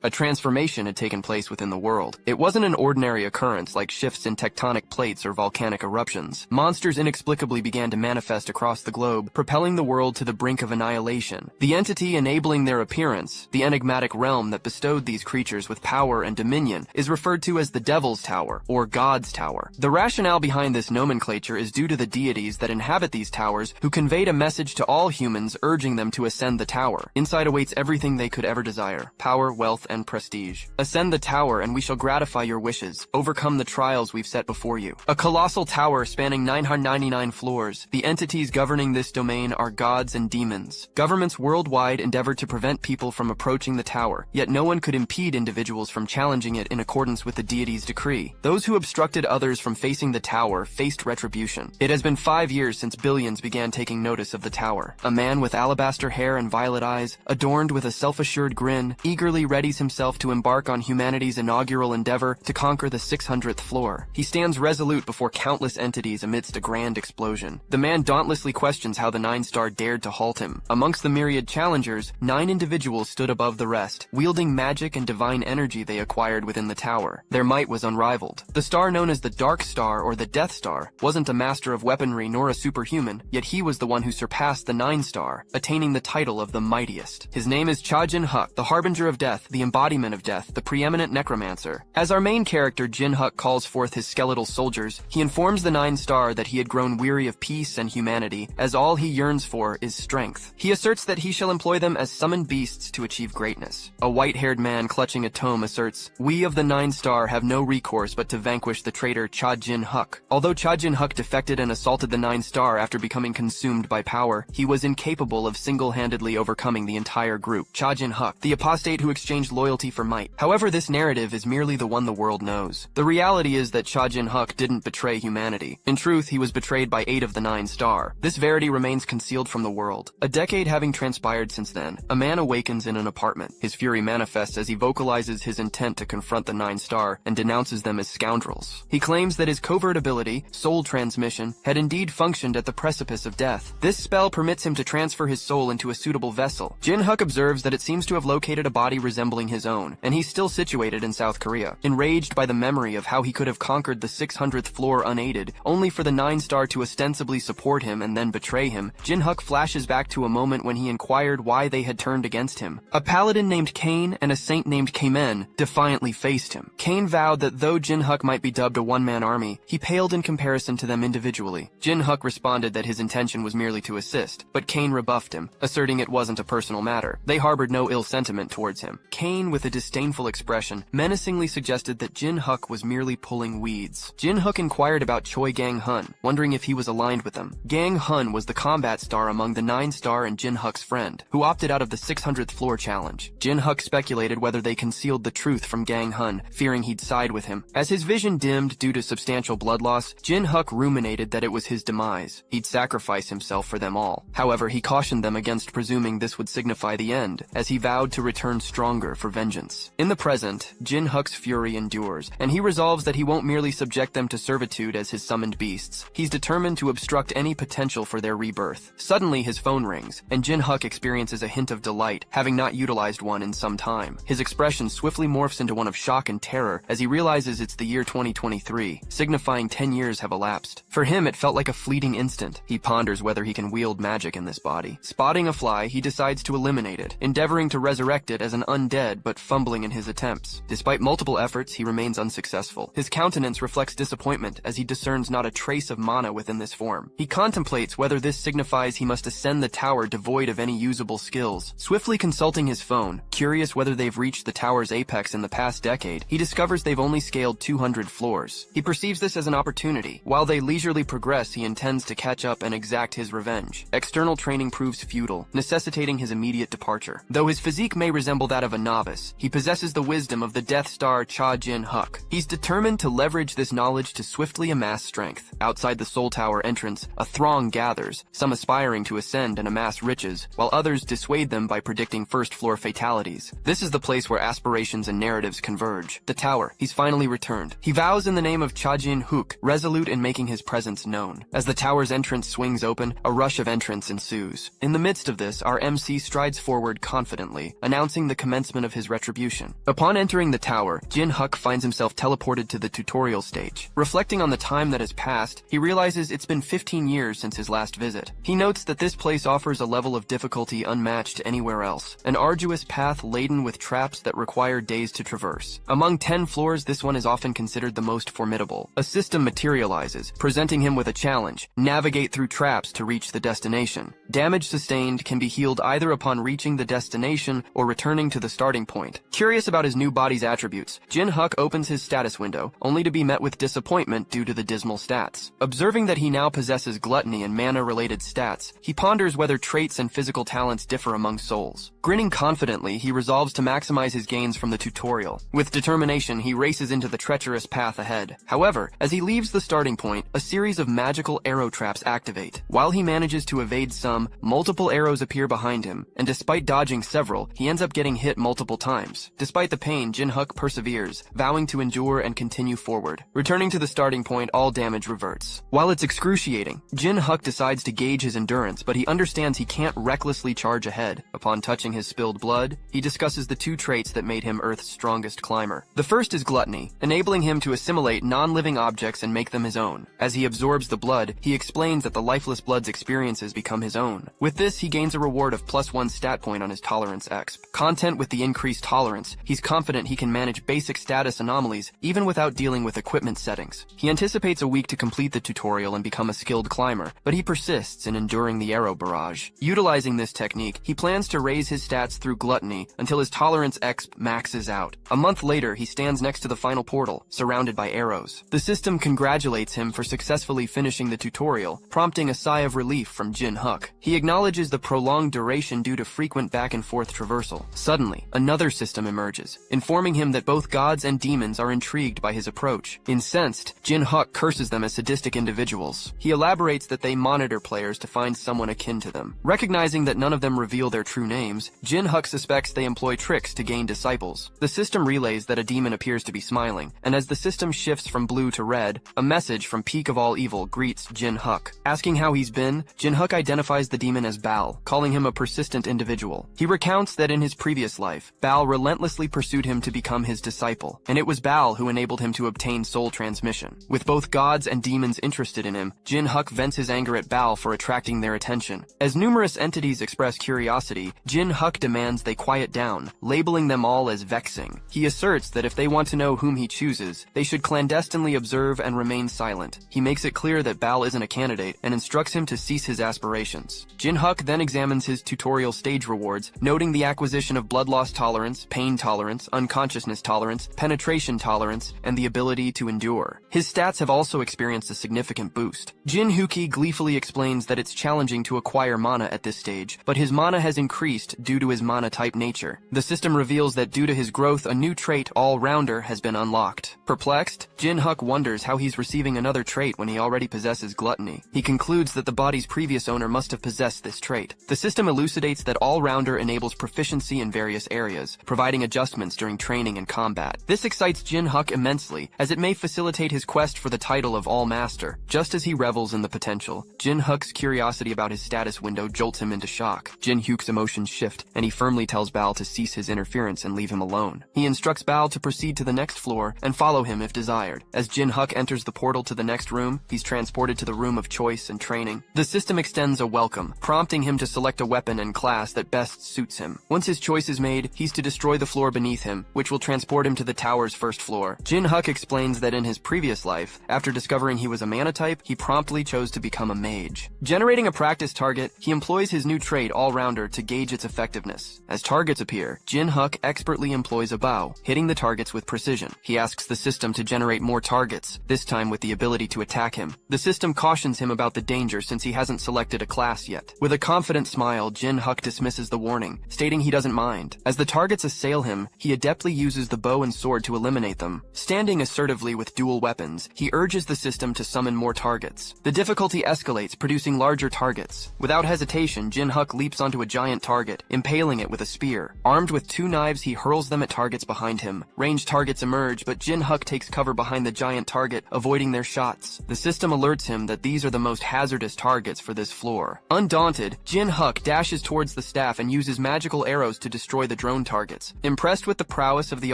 A transformation had taken place within the world. It wasn't an ordinary occurrence like shifts in tectonic plates or volcanic eruptions. Monsters inexplicably began to manifest across the globe, propelling the world to the brink of annihilation. The entity enabling their appearance, the enigmatic realm that bestowed these creatures with power and dominion, is referred to as the Devil's Tower, or God's Tower. The rationale behind this nomenclature is due to the deities that inhabit these towers, who conveyed a message to all humans urging them to ascend the tower. Inside awaits everything they could ever desire: power, wealth, and prestige. Ascend the tower and we shall gratify your wishes. Overcome the trials we've set before you. A colossal tower spanning 999 floors. The entities governing this domain are gods and demons. Governments worldwide endeavored to prevent people from approaching the tower, yet no one could impede individuals from challenging it in accordance with the deity's decree. Those who obstructed others from facing the tower faced retribution. It has been 5 years since billions began taking notice of the tower. A man with alabaster hair and violet eyes, adorned with a self-assured grin, eagerly readies himself to embark on humanity's inaugural endeavor to conquer the 600th floor. He stands resolute before countless entities amidst a grand explosion. The man dauntlessly questions how the Nine-Star dared to halt him. Amongst the myriad challengers, 9 individuals stood above the rest, wielding magic and divine energy they acquired within the tower. Their might was unrivaled. The star known as the Dark Star or the Death Star wasn't a master of weaponry nor a superhuman, yet he was the one who surpassed the Nine-Star, attaining the title of the mightiest. His name is Jin Huk, the harbinger of death, the embodiment of death, the preeminent necromancer. As our main character Jin Huk calls forth his skeletal soldiers, he informs the Nine-Star that he had grown weary of peace and humanity, as all he yearns for is strength. He asserts that he shall employ them as summoned beasts to achieve greatness. A white-haired man clutching a tome asserts, "We of the Nine-Star have no recourse but to vanquish the traitor Jin Huk." Although Jin Huk defected and assaulted the Nine-Star after becoming consumed by power, he was incapable of single-handedly overcoming the entire group. Jin Huk, the apostate who exchanged loyalty for might. However, this narrative is merely the one the world knows. The reality is that Jin Huk didn't betray humanity. In truth, he was betrayed by 8 of the Nine-Star. This verity remains concealed from the world. A decade having transpired since then, a man awakens in an apartment. His fury manifests as he vocalizes his intent to confront the Nine-Star and denounces them as scoundrels. He claims that his covert ability, soul transmission, had indeed functioned at the precipice of death. This spell permits him to transfer his soul into a suitable vessel. Jin Huk observes that it seems to have located a body resembling his own, and he's still situated in South Korea. Enraged by the memory of how he could have conquered the 600th floor unaided, only for the Nine-Star to ostensibly support him and then betray him, Jin Huk flashes back to a moment when he inquired why they had turned against him. A paladin named Cain and a saint named Kamen defiantly faced him. Cain vowed that though Jin Huk might be dubbed a one-man army, he paled in comparison to them individually. Jin Huk responded that his intention was merely to assist, but Cain rebuffed him, asserting it wasn't a personal matter. They harbored no ill sentiment towards him. Cain, with a disdainful expression, menacingly suggested that Jin Huk was merely pulling weeds. Jin Huk inquired about Choi Gang-hun, wondering if he was aligned with them. Gang-hun was the combat star among the Nine-Star and Jin Huk's friend, who opted out of the 600th floor challenge. Jin Huk speculated whether they concealed the truth from Gang-hun, fearing he'd side with him. As his vision dimmed due to substantial blood loss, Jin Huk ruminated that it was his demise. He'd sacrifice himself for them all. However, he cautioned them against presuming this would signify the end, as he vowed to return stronger for vengeance. In the present, Jin Huk's fury endures, and he resolves that he won't merely subject them to servitude as his summoned beasts. He's determined to obstruct any potential for their rebirth. Suddenly, his phone rings, and Jin Huk experiences a hint of delight, having not utilized one in some time. His expression swiftly morphs into one of shock and terror as he realizes it's the year 2023, signifying 10 years have elapsed. For him, it felt like a fleeting instant. He ponders whether he can wield magic in this body. Spotting a fly, he decides to eliminate it, endeavoring to resurrect it as an undead but fumbling in his attempts. Despite multiple efforts, he remains unsuccessful. His countenance reflects disappointment as he discerns not a trace of mana within this form. He contemplates whether this signifies he must ascend the tower devoid of any usable skills. Swiftly consulting his phone, curious whether they've reached the tower's apex in the past decade, he discovers they've only scaled 200 floors. He perceives this as an opportunity. While they leisurely progress, he intends to catch up and exact his revenge. External training proves futile, necessitating his immediate departure. Though his physique may resemble that of a novice, he possesses the wisdom of the Death Star Jin Huk. He's determined to leverage this knowledge to swiftly amass strength. Outside the Soul Tower entrance, a throng gathers, some aspiring to ascend and amass riches, while others dissuade them by predicting first-floor fatalities. This is the place where aspirations and narratives converge. The tower. He's finally returned. He vows in the name of Jin Huk, resolute in making his presence known. As the tower's entrance swings open, a rush of entrants ensues. In the midst of this, our MC strides forward confidently, announcing the commencement of of his retribution. Upon entering the tower, Jin Huk finds himself teleported to the tutorial stage. Reflecting on the time that has passed, he realizes it's been 15 years since his last visit. He notes that this place offers a level of difficulty unmatched anywhere else, an arduous path laden with traps that require days to traverse. Among 10 floors, this one is often considered the most formidable. A system materializes, presenting him with a challenge: navigate through traps to reach the destination. Damage sustained can be healed either upon reaching the destination or returning to the starting point. Curious about his new body's attributes, Jin Huk opens his status window, only to be met with disappointment due to the dismal stats. Observing that he now possesses gluttony and mana-related stats, he ponders whether traits and physical talents differ among souls. Grinning confidently, he resolves to maximize his gains from the tutorial. With determination, he races into the treacherous path ahead. However, as he leaves the starting point, a series of magical arrow traps activate. While he manages to evade some, multiple arrows appear behind him, and despite dodging several, he ends up getting hit multiple times. Despite the pain, Jin Huk perseveres, vowing to endure and continue forward. Returning to the starting point, all damage reverts. While it's excruciating, Jin Huk decides to gauge his endurance, but he understands he can't recklessly charge ahead. Upon touching his spilled blood, he discusses the two traits that made him Earth's strongest climber. The first is gluttony, enabling him to assimilate non-living objects and make them his own. As he absorbs the blood, he explains that the lifeless blood's experiences become his own. With this, he gains a reward of +1 stat point on his tolerance exp. Content with the increased tolerance, he's confident he can manage basic status anomalies even without dealing with equipment settings. He anticipates a week to complete the tutorial and become a skilled climber, but he persists in enduring the arrow barrage. Utilizing this technique, he plans to raise his stats through gluttony until his tolerance exp maxes out. A month later, he stands next to the final portal, surrounded by arrows. The system congratulates him for successfully finishing the tutorial, prompting a sigh of relief from Jin Huk. He acknowledges the prolonged duration due to frequent back-and-forth traversal. Suddenly, another system emerges, informing him that both gods and demons are intrigued by his approach. Incensed, Jin Huk curses them as sadistic individuals. He elaborates that they monitor players to find someone akin to them. Recognizing that none of them reveal their true names, Jin Huk suspects they employ tricks to gain disciples. The system relays that a demon appears to be smiling, and as the system shifts from blue to red, a message from Peak of All Evil greets Jin Huk. Asking how he's been, Jin Huk identifies the demon as Baal, calling him a persistent individual. He recounts that in his previous life, Baal relentlessly pursued him to become his disciple, and it was Baal who enabled him to obtain soul transmission. With both gods and demons interested in him, Jin Huk vents his anger at Baal for attracting their attention. As numerous entities express curiosity, Jin Huk demands they quiet down, labeling them all as vexing. He asserts that if they want to know whom he chooses, they should clandestinely observe and remain silent. He makes it clear that Baal isn't a candidate and instructs him to cease his aspirations. Jin Huk then examines his tutorial stage rewards, noting the acquisition of blood loss tolerance, pain tolerance, unconsciousness tolerance, penetration tolerance, and the ability to endure. His stats have also experienced a significant boost. Jin Huk gleefully explains that it's challenging to acquire mana at this stage, but his mana has increased due to his mana-type nature. The system reveals that due to his growth, a new trait, All-Rounder, has been unlocked. Perplexed, Jin Huk wonders how he's receiving another trait when he already possesses gluttony. He concludes that the body's previous owner must have possessed this trait. The system elucidates that All-Rounder enables proficiency in various areas, providing adjustments during training and combat. This excites Jin Huk immensely, as it may facilitate his quest for the title of All-Master. Just as he revels in the potential, Jin Huk's curiosity about his status window jolts him into shock. Jin Huk's emotions shift, and he firmly tells Baal to cease his interference and leave him alone. He instructs Baal to proceed to the next floor and follow him if desired. As Jin Huk enters the portal to the next room, he's transported to the room of choice and training. The system extends a welcome, prompting him to select a weapon and class that best suits him. Once his choice is made, he's to destroy the floor beneath him, which will transport him to the tower's first floor. Jin Huk explains that in his previous life, after discovering he was a mana type, he promptly chose to become a mage. Generating a practice target, he employs his new trait, All-Rounder, to gauge its effectiveness. As targets appear, Jin Huk expertly employs a bow, hitting the targets with precision. He asks the system to generate more targets, this time with the ability to attack him. The system cautions him about the danger since he hasn't selected a class yet. With a confident smile, Jin Huk dismisses the warning, stating he doesn't mind. As the targets assail him, he adeptly uses the bow and sword to eliminate them. Standing assertively with dual weapons, he urges the system to summon more targets. The difficulty escalates, producing larger targets. Without hesitation, Jin Huk leaps onto a giant target, impaling it with a spear. Armed with two knives, he hurls them at targets behind him. Ranged targets emerge, but Jin Huk takes cover behind the giant target, avoiding their shots. The system alerts him that these are the most hazardous targets for this floor. Undaunted, Jin Huk dashes towards the staff and uses magical arrows to destroy the drone targets. Impressed with the prowess of the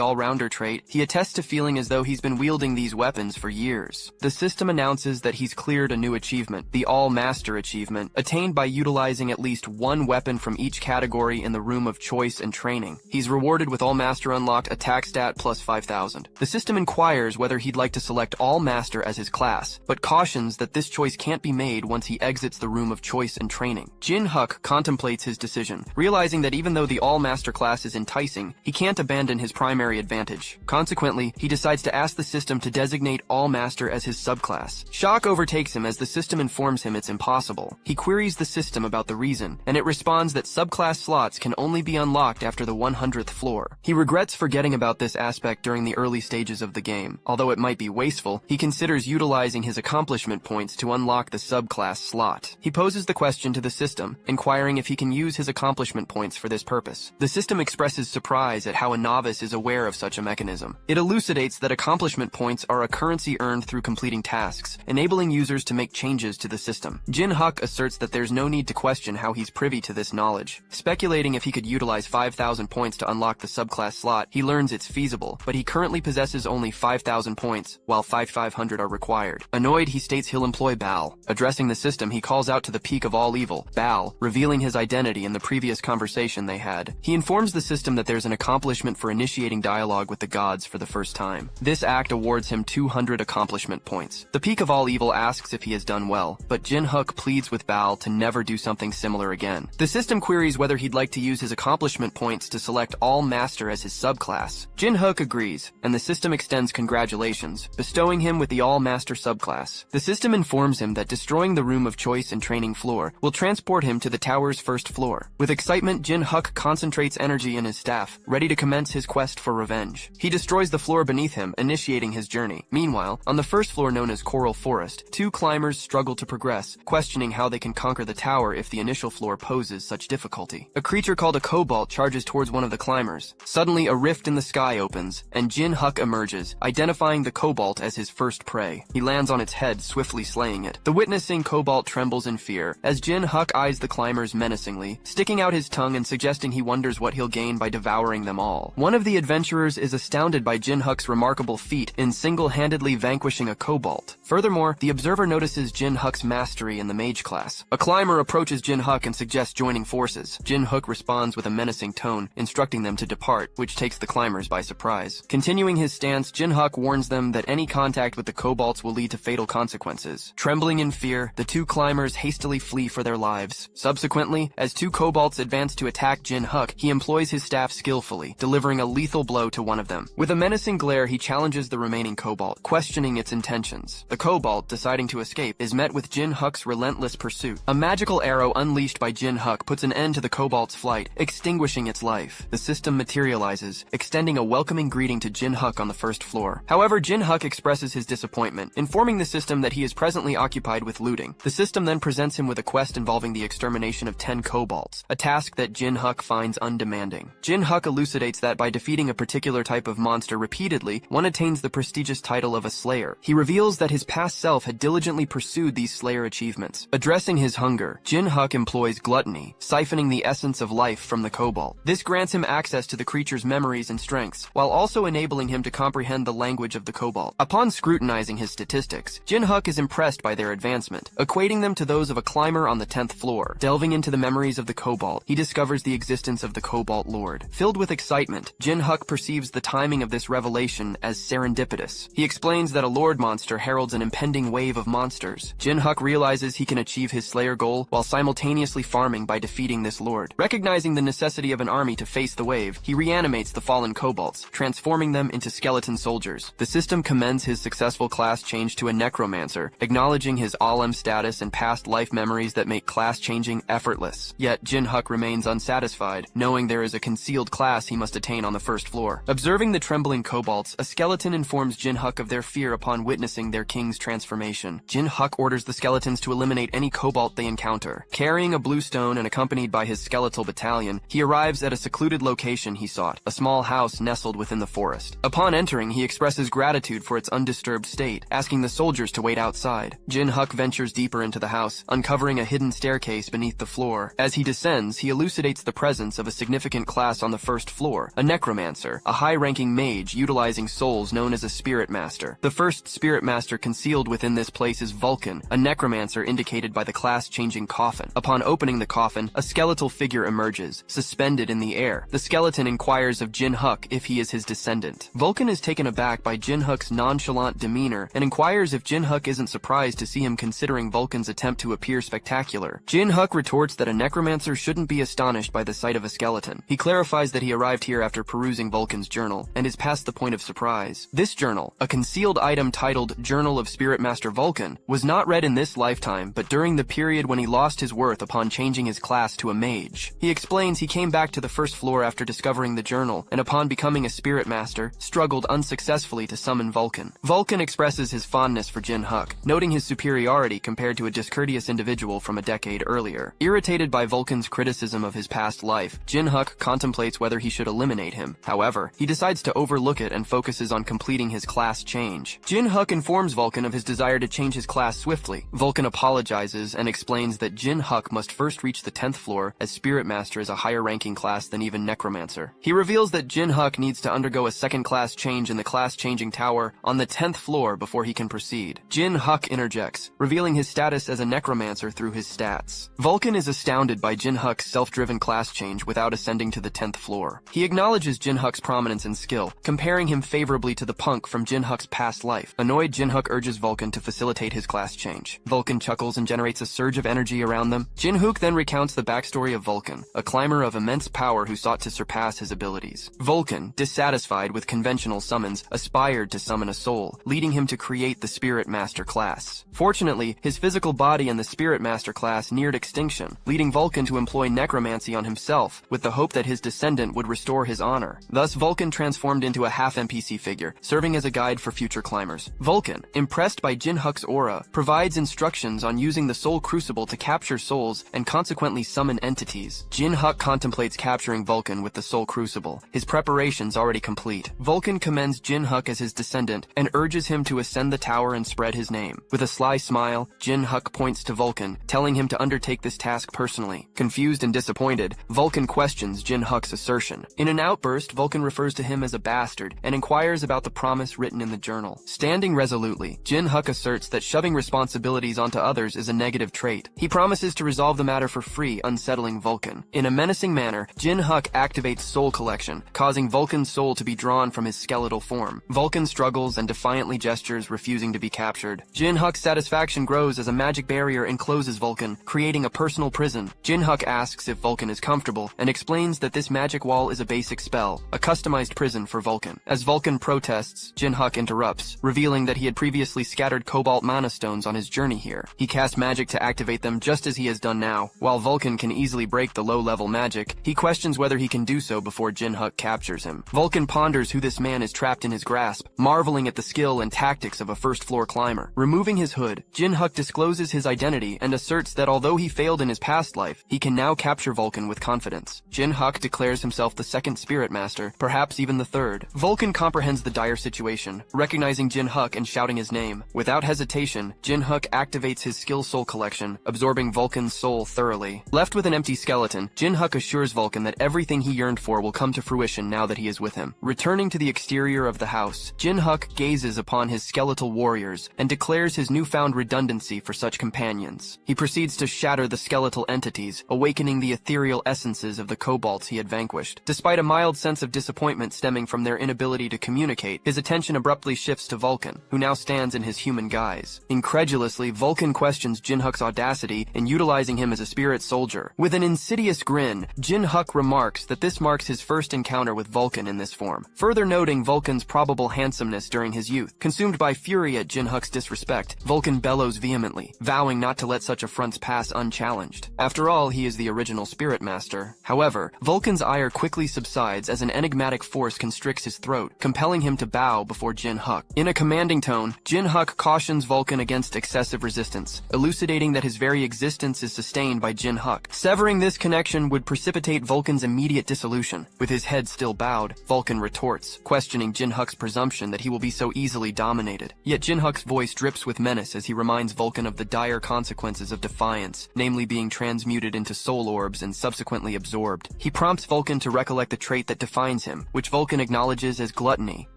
all-rounder trait, he attests to feeling as though he's been wielding these weapons for years. The system announces that he's cleared a new achievement, the All-Master achievement, attained by utilizing at least one weapon from each category in the room of choice and training. He's rewarded with All-Master unlocked attack stat plus 5,000. The system inquires whether he'd like to select All-Master as his class, but cautions that this choice can't be made once he exits the room of choice and training. Jin Huk contemplates his decision, realizing that even though the All-Master class is enticing, he can't abandon his primary advantage. Consequently, he decides to ask the system to designate All-Master as his subclass. Shock overtakes him as the system informs him it's impossible. He queries the system about the reason, and it responds that subclass slots can only be unlocked after the 100th floor. He regrets forgetting about this aspect during the early stages of the game. Although it might be wasteful, he considers utilizing his accomplishment points to unlock the subclass slot. He poses the question to the system, inquiring if he can use his accomplishment points for this purpose. The system expresses surprise at how a novice is aware of such a mechanism. It elucidates that accomplishment points are a currency earned through completing tasks, enabling users to make changes to the system. Jin Huk asserts that there's no need to question how he's privy to this knowledge. Speculating if he could utilize 5,000 points to unlock the subclass slot, he learns it's feasible, but he currently possesses only 5,000 points, while 5,500 are required. Annoyed, he states he'll employ Baal. Addressing the system, he calls out to the peak of all evil, Baal, revealing his identity in the previous conversation they had. He informs the system that there's an accomplishment for initiating dialogue with the gods for the first time. This act awards him 200 accomplishment points. The peak of all evil asks if he has done well, but Jin Huk pleads with Baal to never do something similar again. The system queries whether he'd like to use his accomplishment points to select All-Master as his subclass. Jin Huk agrees, and the system extends congratulations, bestowing him with the All-Master subclass. The system informs him that destroying the room of choice and training floor will transport him to the tower's first floor. With excitement, Jin Huk concentrates energy in his staff, ready to commence his quest for revenge. He destroys the floor beneath him, initiating his journey. Meanwhile, on the first floor known as Coral Forest, two climbers struggle to progress, questioning how they can conquer the tower if the initial floor poses such difficulty. A creature called a cobalt charges towards one of the climbers. Suddenly, a rift in the sky opens, and Jin Huk emerges, identifying the cobalt as his first prey. He lands on its head, swiftly slaying it. The witnessing cobalt trembles in fear, as Jin Huk eyes the climbers menacingly, sticking out his tongue and suggesting he wonders what he'll gain by devouring them all. One of the adventurers is astounded by Jin Huk's remarkable feat in single-handedly vanquishing a cobalt. Furthermore, the observer notices Jin Huk's mastery in the mage class. A climber approaches Jin Huk and suggests joining forces. Jin Huk responds with a menacing tone, instructing them to depart, which takes the climbers by surprise. Continuing his stance, Jin Huk warns them that any contact with the kobolds will lead to fatal consequences. Trembling in fear, the two climbers hastily flee for their lives. Subsequently, as two kobolds advance to attack Jin Huk, he employs his staff skillfully, delivering a lethal blow to one of them. With a menacing glare, he challenges the remaining kobold, questioning its intentions. The kobold, deciding to escape, is met with Jin Huk's relentless pursuit. A magical arrow unleashed by Jin Huk puts an end to the kobold's flight, extinguishing its life. The system materializes, extending a welcoming greeting to Jin Huk on the first floor. However, Jin Huk expresses his disappointment, informing the system that he is presently occupied with looting. The system then presents him with a quest involving the extermination of 10 kobolds, a task that Jin Huk finds undemanding. Jin Huk elucidates that by defeating a particular type of monster repeatedly, one attains the prestigious title of a slayer. He reveals that his past self had diligently pursued these slayer achievements. Addressing his hunger, Jin Huk employs gluttony, siphoning the essence of life from the kobold. This grants him access to the creature's memories and strengths, while also enabling him to comprehend the language of the kobold. Upon scrutinizing his statistics, Jin Huk is impressed by their advancement, equating them to those of a climber on the 10th floor. Delving into the memories of the kobold, he discovers the existence of the Cobalt Lord. Filled with excitement, Jin Huk perceives the timing of this revelation as serendipitous. He explains that a Lord monster heralds an impending wave of monsters. Jin Huk realizes he can achieve his Slayer goal while simultaneously farming by defeating this Lord. Recognizing the necessity of an army to face the wave, he reanimates the fallen kobolds, transforming them into skeleton soldiers. The system commends his successful class change to a Necromancer, acknowledging his Alem status and past life memories that make class changing effortless. Yet Jin Huk remains unsatisfied, knowing there is a concealed class he must attain on the first floor. Observing the trembling kobolds, a skeleton informs Jin Huk of their fear upon witnessing their king's transformation. Jin Huk orders the skeletons to eliminate any kobold they encounter. Carrying a blue stone and accompanied by his skeletal battalion, he arrives at a secluded location he sought, a small house nestled within the forest. Upon entering, he expresses gratitude for its undisturbed state, asking the soldiers to wait outside. Jin Huk ventures deeper into the house, uncovering a hidden staircase beneath the floor. As he descends, he elucidates the presence of a significant class on the first floor, a Necromancer, a high-ranking mage utilizing souls known as a Spirit Master. The first Spirit Master concealed within this place is Vulcan, a Necromancer indicated by the class-changing coffin. Upon opening the coffin, a skeletal figure emerges, suspended in the air. The skeleton inquires of Jin Huk if he is his descendant. Vulcan is taken aback by Jin Huk's nonchalant demeanor and inquires if Jin Huk isn't surprised to see him considering Vulcan's attempt to appear spectacular. Jin Huk retorts that a Necromancer shouldn't be astonished by the sight of a skeleton. He clarifies that he arrived here after perusing Vulcan's journal and is past the point of surprise. This journal, a concealed item titled Journal of Spirit Master Vulcan, was not read in this lifetime but during the period when he lost his worth upon changing his class to a mage. He explains he came back to the first floor after discovering the journal and upon becoming a Spirit Master, struggled unsuccessfully to summon Vulcan. Vulcan expresses his fondness for Jin Huk, noting his superiority compared to a discourteous individual from a decade earlier. Irritated by Vulcan's criticism of his past life, Jin Huk contemplates whether he should eliminate him. However, he decides to overlook it and focuses on completing his class change. Jin Huk informs Vulcan of his desire to change his class swiftly. Vulcan apologizes and explains that Jin Huk must first reach the 10th floor, as Spirit Master is a higher ranking class than even Necromancer. He reveals that Jin Huk needs to undergo a second class change in the class-changing tower on the 10th floor before he can proceed. Jin Huk interjects, revealing his status as a Necromancer through his stats. Vulcan is astounded by Jin Huk's self-driven class change without ascending to the 10th floor. He acknowledges Jin Huk's prominence and skill, comparing him favorably to the punk from Jin Huk's past life. Annoyed, Jin Huk urges Vulcan to facilitate his class change. Vulcan chuckles and generates a surge of energy around them. Jin Huk then recounts the backstory of Vulcan, a climber of immense power who sought to surpass his abilities. Vulcan, dissatisfied with conventional summons, aspired to summon a soul, leading him to create the Spirit Master class. Fortunately, his physical body and the Spirit Master class neared extinction, leading Vulcan to employ necromancy on himself, with the hope that his descendant would restore his honor. Thus, Vulcan transformed into a half-NPC figure, serving as a guide for future climbers. Vulcan, impressed by Jin Huk's aura, provides instructions on using the Soul Crucible to capture souls and consequently summon entities. Jin Huk contemplates capturing Vulcan with the Soul Crucible, his preparations already complete. Vulcan commends Jin Huk as his descendant and urges him to ascend the tower and spread his name. With a sly smile, Jin Huk points to Vulcan, telling him to undertake this task personally. Confused and disappointed, Vulcan questions Jin Huk's assertion. In an outburst, Vulcan refers to him as a bastard and inquires about the promise written in the journal. Standing resolutely, Jin Huk asserts that shoving responsibilities onto others is a negative trait. He promises to resolve the matter for free, unsettling Vulcan. In a menacing manner, Jin Huk activates Soul Collection, causing Vulcan's soul to be drawn from his skeletal form. Vulcan struggles and defiantly gestures, refusing to be captured. Jin Huk's satisfaction grows as a magic barrier encloses Vulcan, creating a personal prison. Jin Huk asks if Vulcan is comfortable and explains that this magic wall is a basic spell, a customized prison for Vulcan. As Vulcan protests, Jin Huk interrupts, revealing that he had previously scattered cobalt mana stones on his journey here. He casts magic to activate them just as he has done now. While Vulcan can easily break the low-level magic, he questions whether he can do so before Jin Huk captures him. Vulcan ponders who this man is trapped in his grasp, marveling at the skill and tactics of a first-floor climber. Removing his hood, Jin Huk discloses his identity and asserts that although he failed in his past life, he can now capture Vulcan with confidence. Jin Huk declares himself the second Spirit Master, perhaps even the third. Vulcan comprehends the dire situation, recognizing Jin Huk and shouting his name. Without hesitation, Jin Huk activates his skill soul collection, absorbing Vulcan's soul thoroughly. Left with an empty skeleton, Jin Huk assures Vulcan that everything he yearned for will come to fruition now that he is with him. Returning to the exterior of the house, Jin Huk gazes upon his skeletal warriors and declares his newfound redundancy for such companions. He proceeds to shatter the skeletal entities, awakening the ethereal essences of the kobolds he had vanquished. Despite a mild sense of disappointment stemming from their inability to communicate, his attention abruptly shifts to Vulcan, who now stands in his human guise. Incredulously, Vulcan questions Jin Huk's audacity in utilizing him as a spirit soldier. With an insidious grin, Jin Huk remarks that this marks his first encounter with Vulcan in this form, further noting Vulcan's probable handsomeness during his youth. Consumed by fury at Jin Huk's disrespect, Vulcan bellows vehemently, vowing not to let such affronts pass unchallenged. After all, he is the original Spirit Master. However, Vulcan's ire quickly subsides as an enigmatic force constricts his throat, compelling him to bow before Jin Huk. In a commanding tone, Jin Huk cautions Vulcan against excessive resistance, elucidating that his very existence is sustained by Jin Huk. Severing this connection would precipitate Vulcan's immediate dissolution. With his head still bowed, Vulcan retorts, questioning Jin Huk's presumption that he will be so easily dominated. Yet Jin Huk's voice drips with menace as he reminds Vulcan of the dire consequences of Defiance, namely being transmuted into soul orbs and subsequently absorbed. He prompts Vulcan to recollect the trait that defines him, which Vulcan acknowledges as gluttony.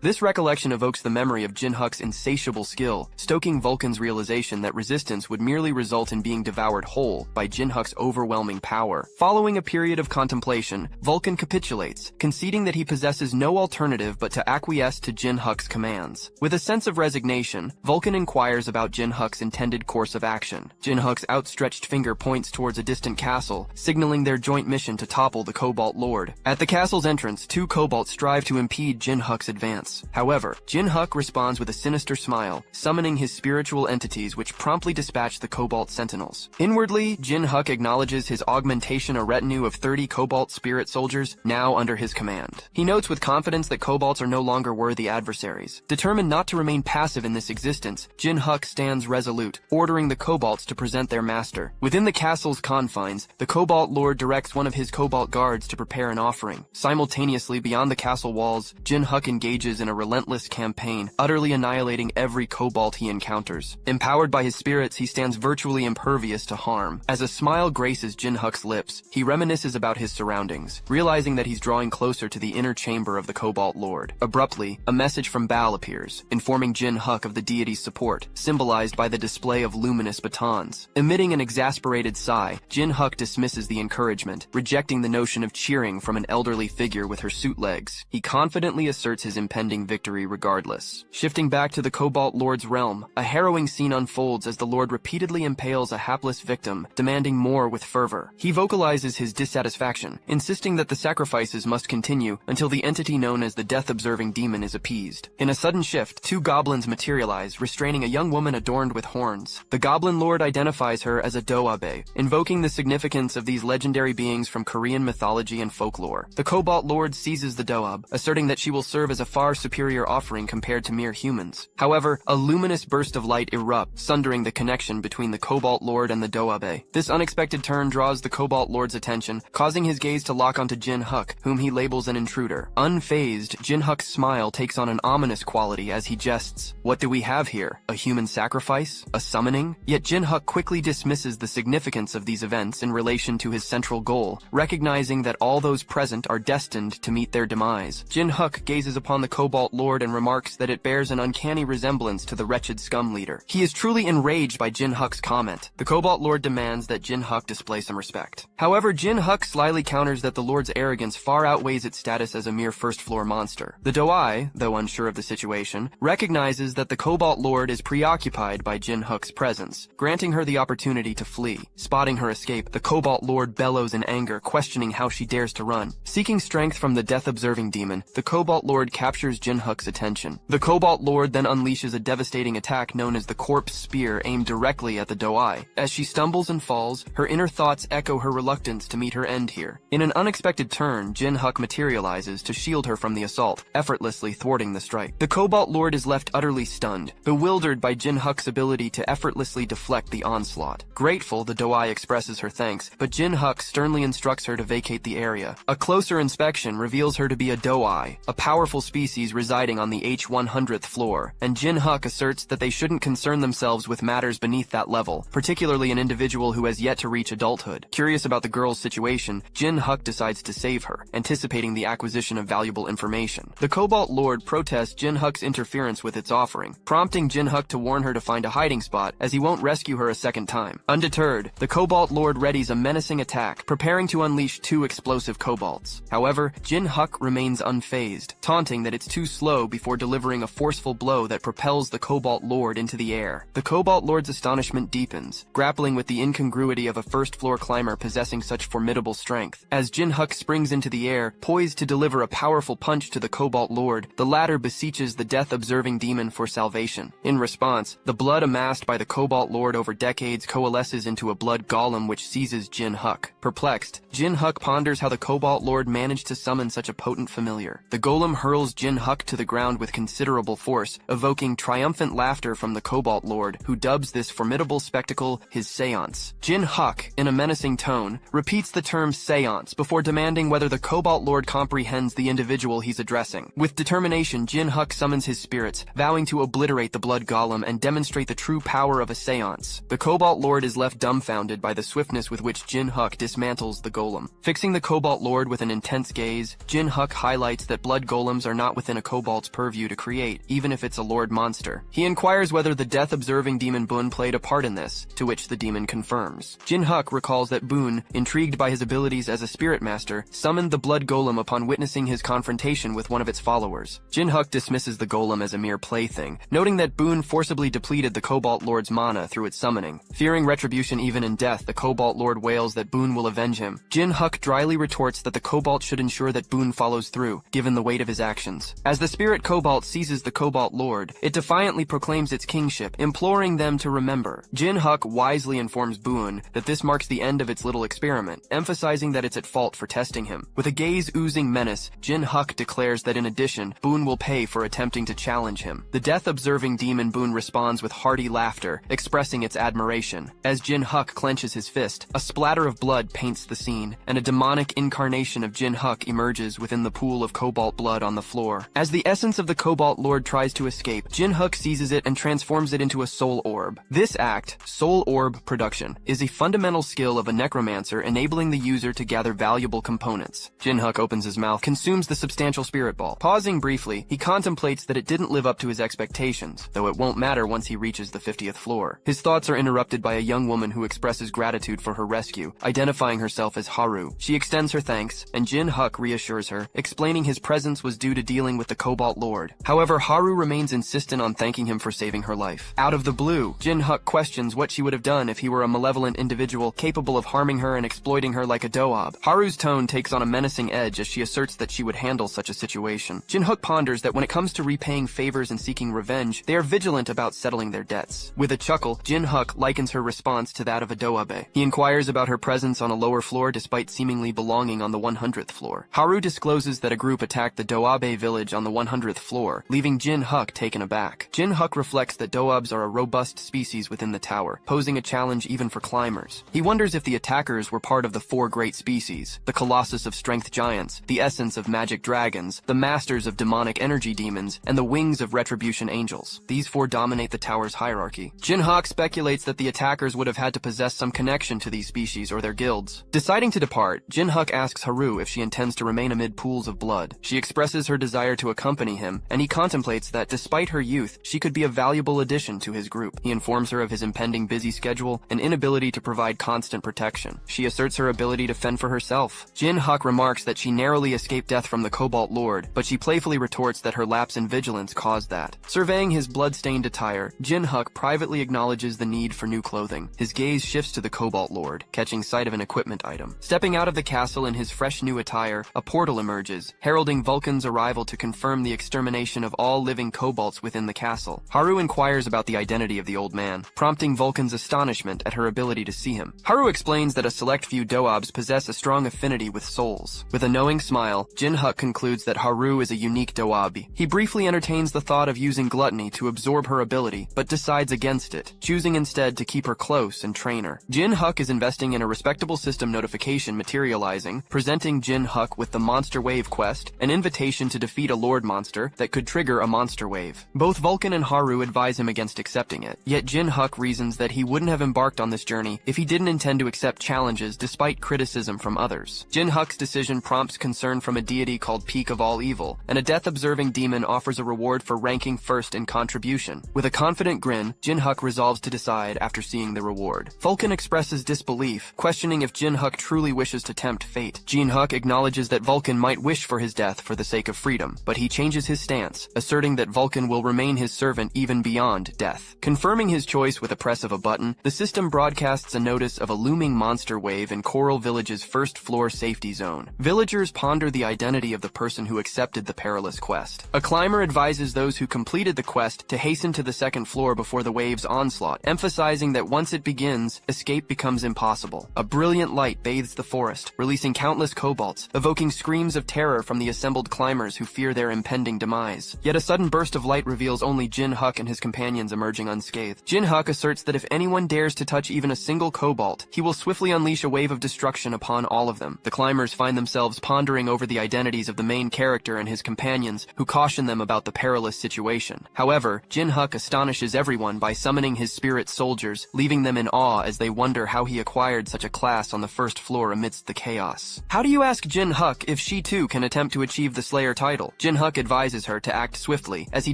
This recollection evokes the memory of Jin Huk's insatiable skill, stoking Vulcan's realization that resistance would merely result in being devoured whole by Jin Huk's overwhelming power. Following a period of contemplation, Vulcan capitulates, conceding that he possesses no alternative but to acquiesce to Jin Huk's commands. With a sense of resignation, Vulcan inquires about Jin Huk's intended course of action. Jin Huk's outstretched finger points towards a distant castle, signaling their joint mission to topple the Cobalt Lord. At the castle's entrance, two kobolds strive to impede Jin Huk's advance. However, Jin Huk responds with a sinister smile, summoning his spiritual entities which promptly dispatch the Cobalt Sentinels. Inwardly, Jin Huk acknowledges his augmentation a retinue of 30 Cobalt spirit soldiers now under his command. He notes with confidence that kobolds are no longer worthy adversaries. Determined not to remain passive in this existence, Jin Huk stands resolute, ordering the kobolds to present their master. Within the castle's confines, the Cobalt Lord directs one of his Cobalt guards to prepare an offering. Simultaneously, beyond the castle walls, Jin Huk engages in a relentless campaign, utterly annihilating every Cobalt he encounters. Empowered by his spirits, he stands virtually impervious to harm. As a smile graces Jin Huk's lips, he reminisces about his surroundings, realizing that he's drawing closer to the inner chamber of the Cobalt Lord. Abruptly, a message from Baal appears, informing Jin Huk of the deity's support, symbolized by the display of luminous batons. Emitting an exasperated sigh, Jin Huk dismisses the encouragement, rejecting the notion of cheering from an elderly figure with her suit legs. He confidently asserts his impending victory regardless. Shifting back to the Cobalt Lord's realm, a harrowing scene unfolds as the Lord repeatedly impales a hapless victim, demanding more with fervor. He vocalizes his dissatisfaction, insisting that the sacrifices must continue until the entity known as the death-observing demon is appeased. In a sudden shift, two goblins materialize, restraining a young woman adorned with horns. The Goblin Lord identifies her as a Doabe, invoking the significance of these legendary beings from Korean mythology and folklore. The Cobalt Lord seizes the Doab, asserting that she will serve as a far superior offering compared to mere humans. However, a luminous burst of light erupts, sundering the connection between the Cobalt Lord and the Doabe. This unexpected turn draws the Cobalt Lord's attention, causing his gaze to lock onto Jin Huk, whom he labels an intruder. Unfazed, Jin Huk's smile takes on an ominous quality as he jests. What do we have here? A human sacrifice? A summoning? Yet Jin Huk quickly dismisses the significance of these events in relation to his central goal, recognizing that all those present are destined to meet their demise. Jin Huk gazes upon the Cobalt Lord and remarks that it bears an uncanny resemblance to the wretched scum leader. He is truly enraged by Jin Huk's comment. The Cobalt Lord demands that Jin Huk display some respect. However, Jin Huk slyly counters that the Lord's arrogance far outweighs its status as a mere first-floor monster. The Doai, though unsure of the situation, recognizes that the Cobalt Lord is preoccupied by Jin Huk's presence, granting her the opportunity to flee. Spotting her escape, the Cobalt Lord bellows in anger, questioning how she dares to run. Seeking strength from the death-observing demon, the Cobalt Lord captures Jin Huk's attention. The Cobalt Lord then unleashes a devastating attack known as the Corpse Spear aimed directly at the Doai. As she stumbles and falls, her inner thoughts echo her reluctance to meet her end here. In an unexpected turn, Jin Huk materializes to shield her from the assault, effortlessly thwarting the strike. The Cobalt Lord is left utterly stunned, bewildered by Jin Huk's ability to effortlessly deflect the onslaught. Grateful, the Doai expresses her thanks, but Jin Huk sternly instructs her to vacate the area. A closer inspection reveals her to be a Doai, a powerful species residing on the H100th floor, and Jin Huk asserts that they shouldn't concern themselves with matters beneath that level, particularly an individual who has yet to reach adulthood. Curious about the girl's situation, Jin Huk decides to save her, anticipating the acquisition of valuable information. The Cobalt Lord protests Jin Huk's interference with its offering, prompting Jin Huk to warn her to find a hiding spot, as he won't rescue her a second time. Undeterred, the Cobalt Lord readies a menacing attack, preparing to unleash two explosive kobolds. However, Jin Huk remains unfazed, taunting that it's too slow before delivering a forceful blow that propels the Cobalt Lord into the air. The Cobalt Lord's astonishment deepens, grappling with the incongruity of a first-floor climber possessing such formidable strength. As Jin Huk springs into the air, poised to deliver a powerful punch to the Cobalt Lord, the latter beseeches the death-observing demon for salvation. In response, the blood amassed by the Cobalt Lord over decades coalesces into a blood golem which seizes Jin Huk. Perplexed, Jin Huk ponders how the Cobalt Lord managed to summon such a potent familiar. The golem hurls Jin Huk to the ground with considerable force, evoking triumphant laughter from the Cobalt Lord, who dubs this formidable spectacle his seance. Jin Huk, in a menacing tone, repeats the term seance before demanding whether the Cobalt Lord comprehends the individual he's addressing. With determination, Jin Huk summons his spirits, vowing to obliterate the blood golem and demonstrate the true power of a seance. The Cobalt Lord is left dumbfounded by the swiftness with which Jin Huk dismantles the golem. Fixing the the Cobalt Lord with an intense gaze, Jin Huk highlights that blood golems are not within a Cobalt's purview to create, even if it's a Lord monster. He inquires whether the death-observing demon Bun played a part in this, to which the demon confirms. Jin Huk recalls that Bun, intrigued by his abilities as a spirit master, summoned the blood golem upon witnessing his confrontation with one of its followers. Jin Huk dismisses the golem as a mere plaything, noting that Bun forcibly depleted the Cobalt Lord's mana through its summoning. Fearing retribution even in death, the Cobalt Lord wails that Bun will avenge him. Jin Huk dryly retorts that the Cobalt should ensure that Bun follows through, given the weight of his actions. As the spirit Cobalt seizes the Cobalt Lord, it defiantly proclaims its kingship, imploring them to remember. Jin Huk wisely informs Bun that this marks the end of its little experiment, emphasizing that it's at fault for testing him. With a gaze oozing menace, Jin Huk declares that in addition, Bun will pay for attempting to challenge him. The death-observing demon Bun responds with hearty laughter, expressing its admiration. As Jin Huk clenches his fist, a splatter of blood paints the scene, and a demonic incarnation of Jin Huk emerges within the pool of Cobalt blood on the floor. As the essence of the Cobalt Lord tries to escape, Jin Huk seizes it and transforms it into a soul orb. This act, soul orb production, is a fundamental skill of a necromancer, enabling the user to gather valuable components. Jin Huk opens his mouth, consumes the substantial spirit ball. Pausing briefly, he contemplates that it didn't live up to his expectations, though it won't matter once he reaches the 50th floor. His thoughts are interrupted by a young woman who expresses gratitude for her rescue, identifying herself as Haru. She extends her thanks, and Jin Huk reassures her, explaining his presence was due to dealing with the Cobalt Lord. However, Haru remains insistent on thanking him for saving her life. Out of the blue, Jin Huk questions what she would have done if he were a malevolent individual capable of harming her and exploiting her like a doab. Haru's tone takes on a menacing edge as she asserts that she would handle such a situation. Jin Huk ponders that when it comes to repaying favors and seeking revenge, they are vigilant about settling their debts. With a chuckle, Jin Huk likens her response to that of a doabe. He inquires about her presence on a lower floor despite seemingly belonging on the 100th floor. Haru discloses that a group attacked the doabe village on the 100th floor, leaving Jin Huk taken aback. Jin Huk reflects that doabs are a robust species within the tower, posing a challenge even for climbers. He wonders if the attackers were part of the four great species: the Colossus of Strength Giants, the Essence of Magic Dragons, the Masters of Demonic Energy Demons, and the Wings of Retribution Angels. These four dominate the tower's hierarchy. Jin Huk speculates that the attackers would have had to possess some connection to these species or their guilds. Deciding to depart, Jin Huk asks Haru if she intends to remain amid pools of blood. She expresses her desire to accompany him, and he contemplates that, despite her youth, she could be a valuable addition to his group. He informs her of his impending busy schedule and inability to provide constant protection. She asserts her ability to fend for herself. Jin Huk remarks that she narrowly escaped death from the Cobalt Lord, but she playfully retorts that her lapse in vigilance caused that. Surveying his blood-stained attire, Jin Huk privately acknowledges the need for new clothing. His gaze shifts to the Cobalt Lord, catching sight of an equipment item. Stepping out of the castle in his fresh new attire, a portal emerges, heralding Vulcan's arrival to confirm the extermination of all living Cobalts within the castle. Haru inquires about the identity of the old man, prompting Vulcan's astonishment at her ability to see him. Haru explains that a select few doabs possess a strong affinity with souls. With a knowing smile, Jin Huk concludes that Haru is a unique doabi. He briefly entertains the thought of using gluttony to absorb her ability, but decides against it, choosing instead to keep her close and train her. Jin Huk is investing in a respectable system notification materializing, presenting Jin Huk with the Monster Wave quest, an invitation to defeat a Lord monster that could trigger a monster wave. Both Vulcan and Haru advise him against accepting it, yet Jin Huk reasons that he wouldn't have embarked on this journey if he didn't intend to accept challenges despite criticism from others. Jin Huk's decision prompts concern from a deity called Peak of All Evil, and a death-observing demon offers a reward for ranking first in contribution. With a confident grin, Jin Huk resolves to decide after seeing the reward. Vulcan expresses disbelief, questioning if Jin Huk truly wishes to tempt fate. Jin Huk acknowledges that Vulcan might wish for his death for the sake of freedom, but he changes his stance, asserting that Vulcan will remain his servant even beyond death. Confirming his choice with a press of a button, the system broadcasts a notice of a looming monster wave in Coral Village's first-floor safety zone. Villagers ponder the identity of the person who accepted the perilous quest. A climber advises those who completed the quest to hasten to the second floor before the wave's onslaught, emphasizing that once it begins, escape becomes impossible. A brilliant light bathes the forest, releasing countless kobolds, evoking screams of terror from the assembled climbers who fear their impending demise. Yet a sudden burst of light reveals only Jin Huk and his companions emerging unscathed. Jin Huk asserts that if anyone dares to touch even a single cobalt, he will swiftly unleash a wave of destruction upon all of them. The climbers find themselves pondering over the identities of the main character and his companions, who caution them about the perilous situation. However, Jin Huk astonishes everyone by summoning his spirit soldiers, leaving them in awe as they wonder how he acquired such a class on the first floor amidst the chaos. chaos. How do you ask Jin Huk if she too can attempt to achieve the Slayer title? Jin Huk advises her to act swiftly, as he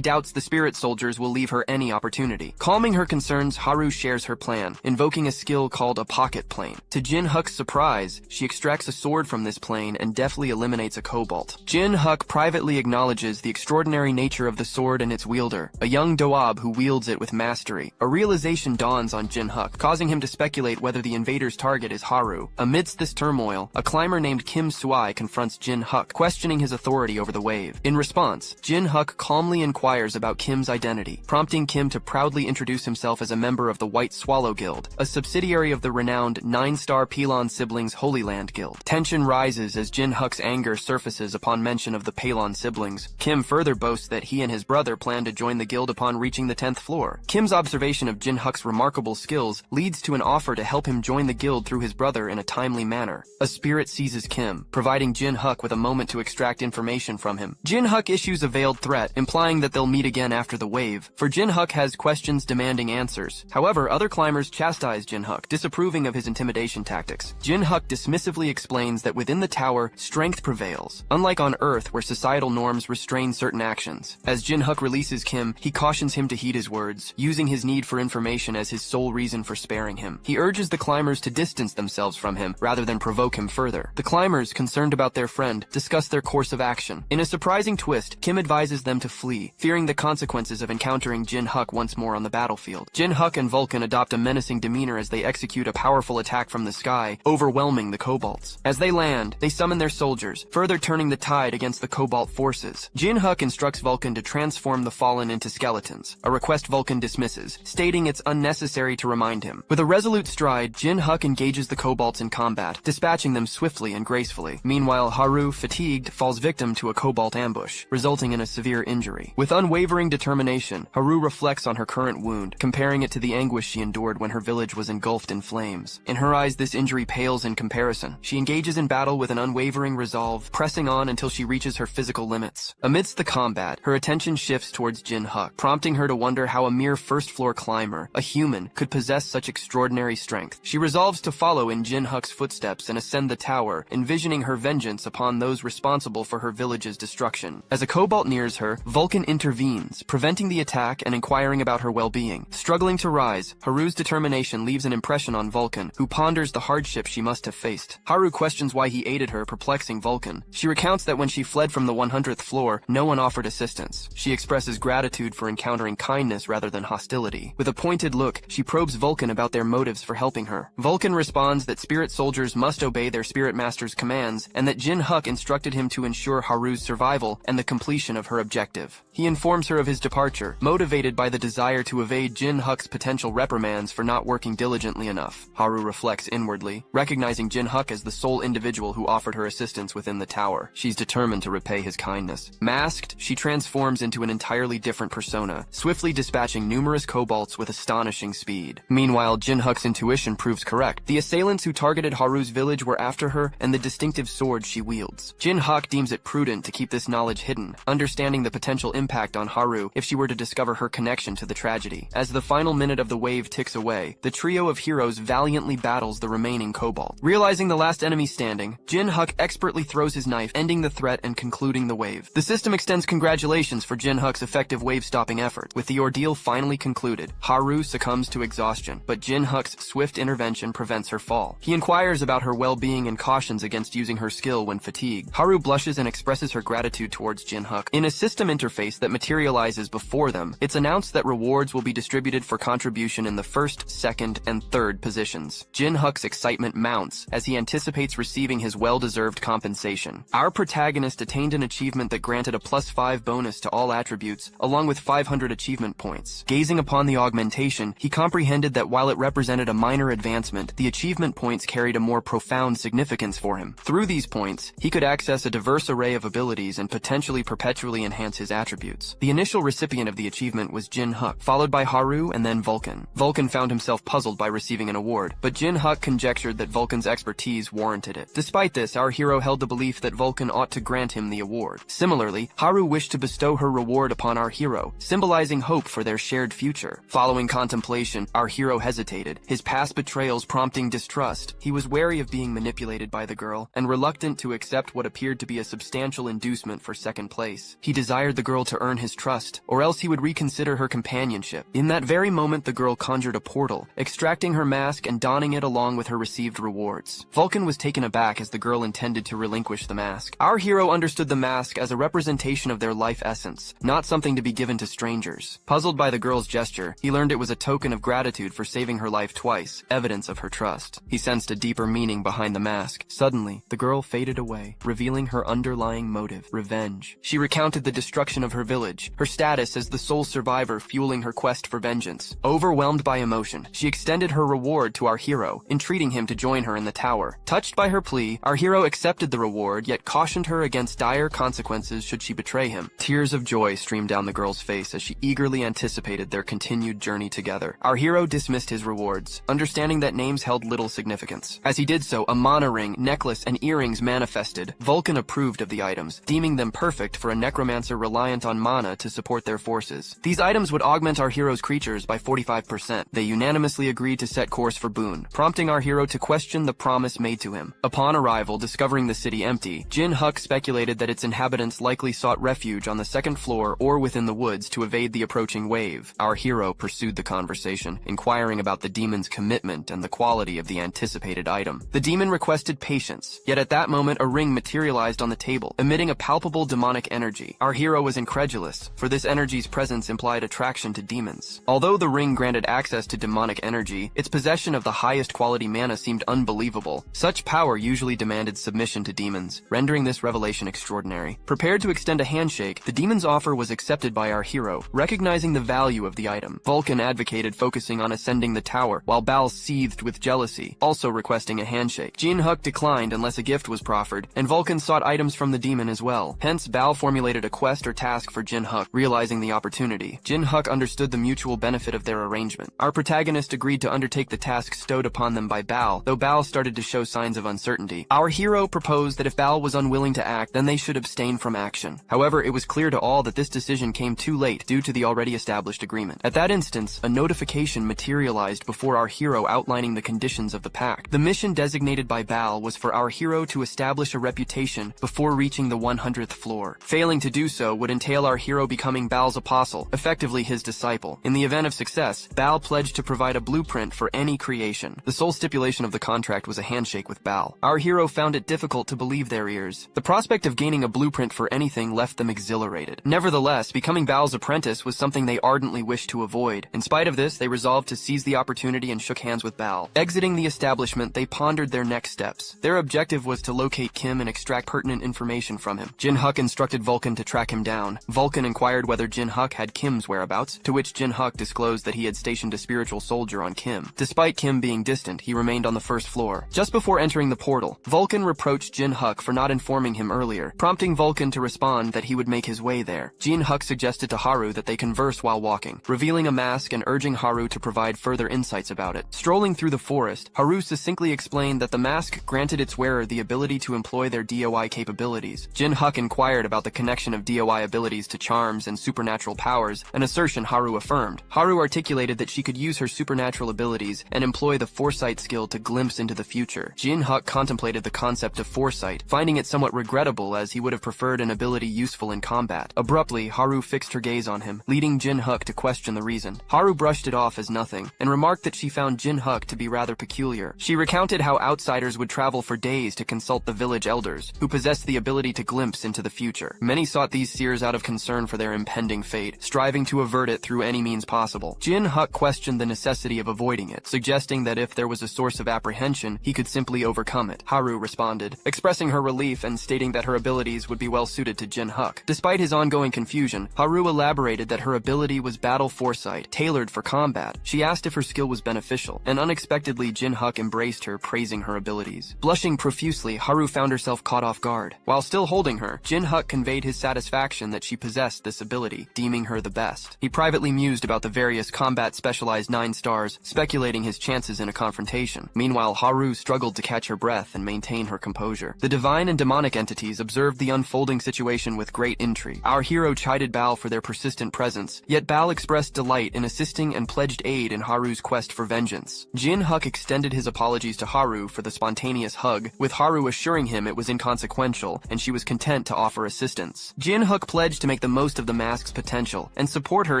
doubts the spirit soldiers will leave her any opportunity. Calming her concerns, Haru shares her plan, invoking a skill called a pocket plane. To Jin Huk's surprise, she extracts a sword from this plane and deftly eliminates a kobold. Jin Huk privately acknowledges the extraordinary nature of the sword and its wielder, a young Doab who wields it with mastery. A realization dawns on Jin Huk, causing him to speculate whether the invader's target is Haru. Amidst this turmoil, a climber named Kim Suai confronts Jin Huk, questioning his authority over the wave. In response, Jin Huk calmly inquires about Kim's identity, prompting Kim to proudly introduce himself as a member of the White Swallow Guild, a subsidiary of the renowned 9-star Pelon siblings Holy Land Guild. Tension rises as Jin Huk's anger surfaces upon mention of the Pelon siblings. Kim further boasts that he and his brother plan to join the guild upon reaching the 10th floor. Kim's observation of Jin Huk's remarkable skills leads to an offer to help him join the guild through his brother in a timely manner. A spirit seizes Kim, providing Jin Huk with a moment to extract information from him. Jin Huk issues a veiled threat, implying that they'll meet again after the wave, for Jin Huk has questions demanding answers. However, other climbers chastise Jin Huk, disapproving of his intimidation tactics. Jin Huk dismissively explains that within the tower, strength prevails, unlike on Earth where societal norms restrain certain actions. As Jin Huk releases Kim, he cautions him to heed his words, using his need for information as his sole reason for sparing him. He urges the climbers to distance themselves from him, rather than provoke him further. The climbers, concerned about their friend, discuss their course of action. In a surprising twist, Kim advises them to flee, fearing the consequences of encountering Jin Huk once more on the battlefield. Jin Huk and Vulcan adopt a menacing demeanor as they execute a powerful attack from the sky, overwhelming the kobolds. As they land, they summon their soldiers, further turning the tide against the cobalt forces. Jin Huk instructs Vulcan to transform the fallen into skeletons, a request Vulcan dismisses, stating it's unnecessary to remind him. With a resolute stride, Jin Huk engages the kobolds in combat, dispatching them swiftly and gracefully. Meanwhile, Haru, fatigued, falls victim to a cobalt ambush, resulting in a severe injury. With unwavering determination, Haru reflects on her current wound, comparing it to the anguish she endured when her village was engulfed in flames. In her eyes, this injury pales in comparison. She engages in battle with an unwavering resolve, pressing on until she reaches her physical limits. Amidst the combat, her attention shifts towards Jin Huk, prompting her to wonder how a mere first-floor climber, a human, could possess such extraordinary strength. She resolves to follow in Jin Huk's footsteps and ascend the tower, envisioning her vengeance upon those responsible for her village's destruction. As a cobalt nears her, Vulcan intervenes, preventing the attack and inquiring about her well-being. Struggling to rise, Haru's determination leaves an impression on Vulcan, who ponders the hardship she must have faced. Haru questions why he aided her, perplexing Vulcan. She recounts that when she fled from the 100th floor, no one offered assistance. She expresses gratitude for encountering kindness rather than hostility. With a pointed look, she probes Vulcan about their motives for helping her. Vulcan responds that spirit soldiers must obey their spirit master's commands, and that Jin Huk instructed him to ensure Haru's survival and the completion of her objective. He informs her of his departure, motivated by the desire to evade Jin Huk's potential reprimands for not working diligently enough. Haru reflects inwardly, recognizing Jin Huk as the sole individual who offered her assistance within the tower. She's determined to repay his kindness. Masked, she transforms into an entirely different persona, swiftly dispatching numerous kobolds with astonishing speed. Meanwhile, Jin Huk's intuition proves correct. The assailants who targeted Haru's village were after her and the distinctive sword she wields. Jin Huk deems it prudent to keep this knowledge hidden, understanding the potential impact on Haru if she were to discover her connection to the tragedy. As the final minute of the wave ticks away, the trio of heroes valiantly battles the remaining kobold. Realizing the last enemy standing, Jin Huk expertly throws his knife, ending the threat and concluding the wave. The system extends congratulations for Jin Huk's effective wave-stopping effort. With the ordeal finally concluded, Haru succumbs to exhaustion, but Jin Huk's swift intervention prevents her fall. He inquires about her well-being and cautions against using her skill when fatigued. Haru blushes and expresses her gratitude towards Jin Huk. In a system interface that materializes before them, it's announced that rewards will be distributed for contribution in the first, second, and third positions. Jin Huk's excitement mounts as he anticipates receiving his well-deserved compensation. Our protagonist attained an achievement that granted a +5 bonus to all attributes, along with 500 achievement points. Gazing upon the augmentation, he comprehended that while it represented a minor advancement, the achievement points carried a more profound significance for him. Through these points, he could access a diverse array of abilities and potentially perpetually enhance his attributes. The initial recipient of the achievement was Jin Huk, followed by Haru and then Vulcan. Vulcan found himself puzzled by receiving an award, but Jin Huk conjectured that Vulcan's expertise warranted it. Despite this, our hero held the belief that Vulcan ought to grant him the award. Similarly, Haru wished to bestow her reward upon our hero, symbolizing hope for their shared future. Following contemplation, our hero hesitated, his past betrayals prompting distrust. He was wary of being manipulated manipulated by the girl, and reluctant to accept what appeared to be a substantial inducement for second place. He desired the girl to earn his trust, or else he would reconsider her companionship. In that very moment, the girl conjured a portal, extracting her mask and donning it along with her received rewards. Vulcan was taken aback as the girl intended to relinquish the mask. Our hero understood the mask as a representation of their life essence, not something to be given to strangers. Puzzled by the girl's gesture, he learned it was a token of gratitude for saving her life twice, evidence of her trust. He sensed a deeper meaning behind the mask. Suddenly, the girl faded away, revealing her underlying motive: revenge. She recounted the destruction of her village, her status as the sole survivor fueling her quest for vengeance. Overwhelmed by emotion, she extended her reward to our hero, entreating him to join her in the tower. Touched by her plea, our hero accepted the reward, yet cautioned her against dire consequences should she betray him. Tears of joy streamed down the girl's face as she eagerly anticipated their continued journey together. Our hero dismissed his rewards, understanding that names held little significance. As he did so, a mana ring, necklace, and earrings manifested. Vulcan approved of the items, deeming them perfect for a necromancer reliant on mana to support their forces. These items would augment our hero's creatures by 45%. They unanimously agreed to set course for Boon, prompting our hero to question the promise made to him. Upon arrival, discovering the city empty, Jin Huk speculated that its inhabitants likely sought refuge on the second floor or within the woods to evade the approaching wave. Our hero pursued the conversation, inquiring about the demon's commitment and the quality of the anticipated item. The demon requested patience, yet at that moment a ring materialized on the table, emitting a palpable demonic energy. Our hero was incredulous, for this energy's presence implied attraction to demons. Although the ring granted access to demonic energy, its possession of the highest quality mana seemed unbelievable. Such power usually demanded submission to demons, rendering this revelation extraordinary. Prepared to extend a handshake, the demon's offer was accepted by our hero, recognizing the value of the item. Vulcan advocated focusing on ascending the tower, while Bal seethed with jealousy, also requesting a handshake. Jin Huk declined unless a gift was proffered, and Vulcan sought items from the demon as well. Hence, Bal formulated a quest or task for Jin Huk, realizing the opportunity. Jin Huk understood the mutual benefit of their arrangement. Our protagonist agreed to undertake the task stowed upon them by Bal, though Bal started to show signs of uncertainty. Our hero proposed that if Bal was unwilling to act, then they should abstain from action. However, it was clear to all that this decision came too late due to the already established agreement. At that instance, a notification materialized before our hero outlining the conditions of the pact. The mission designated by Bal was for our hero to establish a reputation before reaching the 100th floor. Failing to do so would entail our hero becoming Bal's apostle, effectively his disciple. In the event of success, Bal pledged to provide a blueprint for any creation. The sole stipulation of the contract was a handshake with Bal. Our hero found it difficult to believe their ears. The prospect of gaining a blueprint for anything left them exhilarated. Nevertheless, becoming Bal's apprentice was something they ardently wished to avoid. In spite of this, they resolved to seize the opportunity and shook hands with Bal. Exiting the establishment, they pondered their next steps. Their objective was to locate Kim and extract pertinent information from him. Jin Huk instructed Vulcan to track him down. Vulcan inquired whether Jin Huk had Kim's whereabouts, to which Jin Huk disclosed that he had stationed a spiritual soldier on Kim. Despite Kim being distant, he remained on the first floor. Just before entering the portal, Vulcan reproached Jin Huk for not informing him earlier, prompting Vulcan to respond that he would make his way there. Jin Huk suggested to Haru that they converse while walking, revealing a mask and urging Haru to provide further insights about it. Strolling through the forest, Haru succinctly explained that the mask granted its wearer the ability to employ their DOI capabilities. Jin Huk inquired about the connection of DOI abilities to charms and supernatural powers, an assertion Haru affirmed. Haru articulated that she could use her supernatural abilities and employ the foresight skill to glimpse into the future. Jin Huk contemplated the concept of foresight, finding it somewhat regrettable as he would have preferred an ability useful in combat. Abruptly, Haru fixed her gaze on him, leading Jin Huk to question the reason. Haru brushed it off as nothing, and remarked that she found Jin Huk to be rather peculiar. She recounted how outsiders would travel for days to consult the village elders, who possessed the ability to glimpse into the future. Many sought these seers out of concern for their impending fate, striving to avert it through any means possible. Jin Huk questioned the necessity of avoiding it, suggesting that if there was a source of apprehension, he could simply overcome it. Haru responded, expressing her relief and stating that her abilities would be well suited to Jin Huk. Despite his ongoing confusion, Haru elaborated that her ability was battle foresight, tailored for combat. She asked if her skill was beneficial, and unexpectedly Jin Huk embraced her, praising her abilities. Blushing profusely, Haru found herself caught off guard. While still holding her, Jin Huk conveyed his satisfaction that she possessed this ability, deeming her the best. He privately mused about the various combat-specialized 9 stars, speculating his chances in a confrontation. Meanwhile, Haru struggled to catch her breath and maintain her composure. The divine and demonic entities observed the unfolding situation with great intrigue. Our hero chided Bal for their persistent presence, yet Bal expressed delight in assisting and pledged aid in Haru's quest for vengeance. Jin Huk extended his apologies to Haru for the with a spontaneous hug, with Haru assuring him it was inconsequential and she was content to offer assistance. Jin Huk pledged to make the most of the mask's potential and support her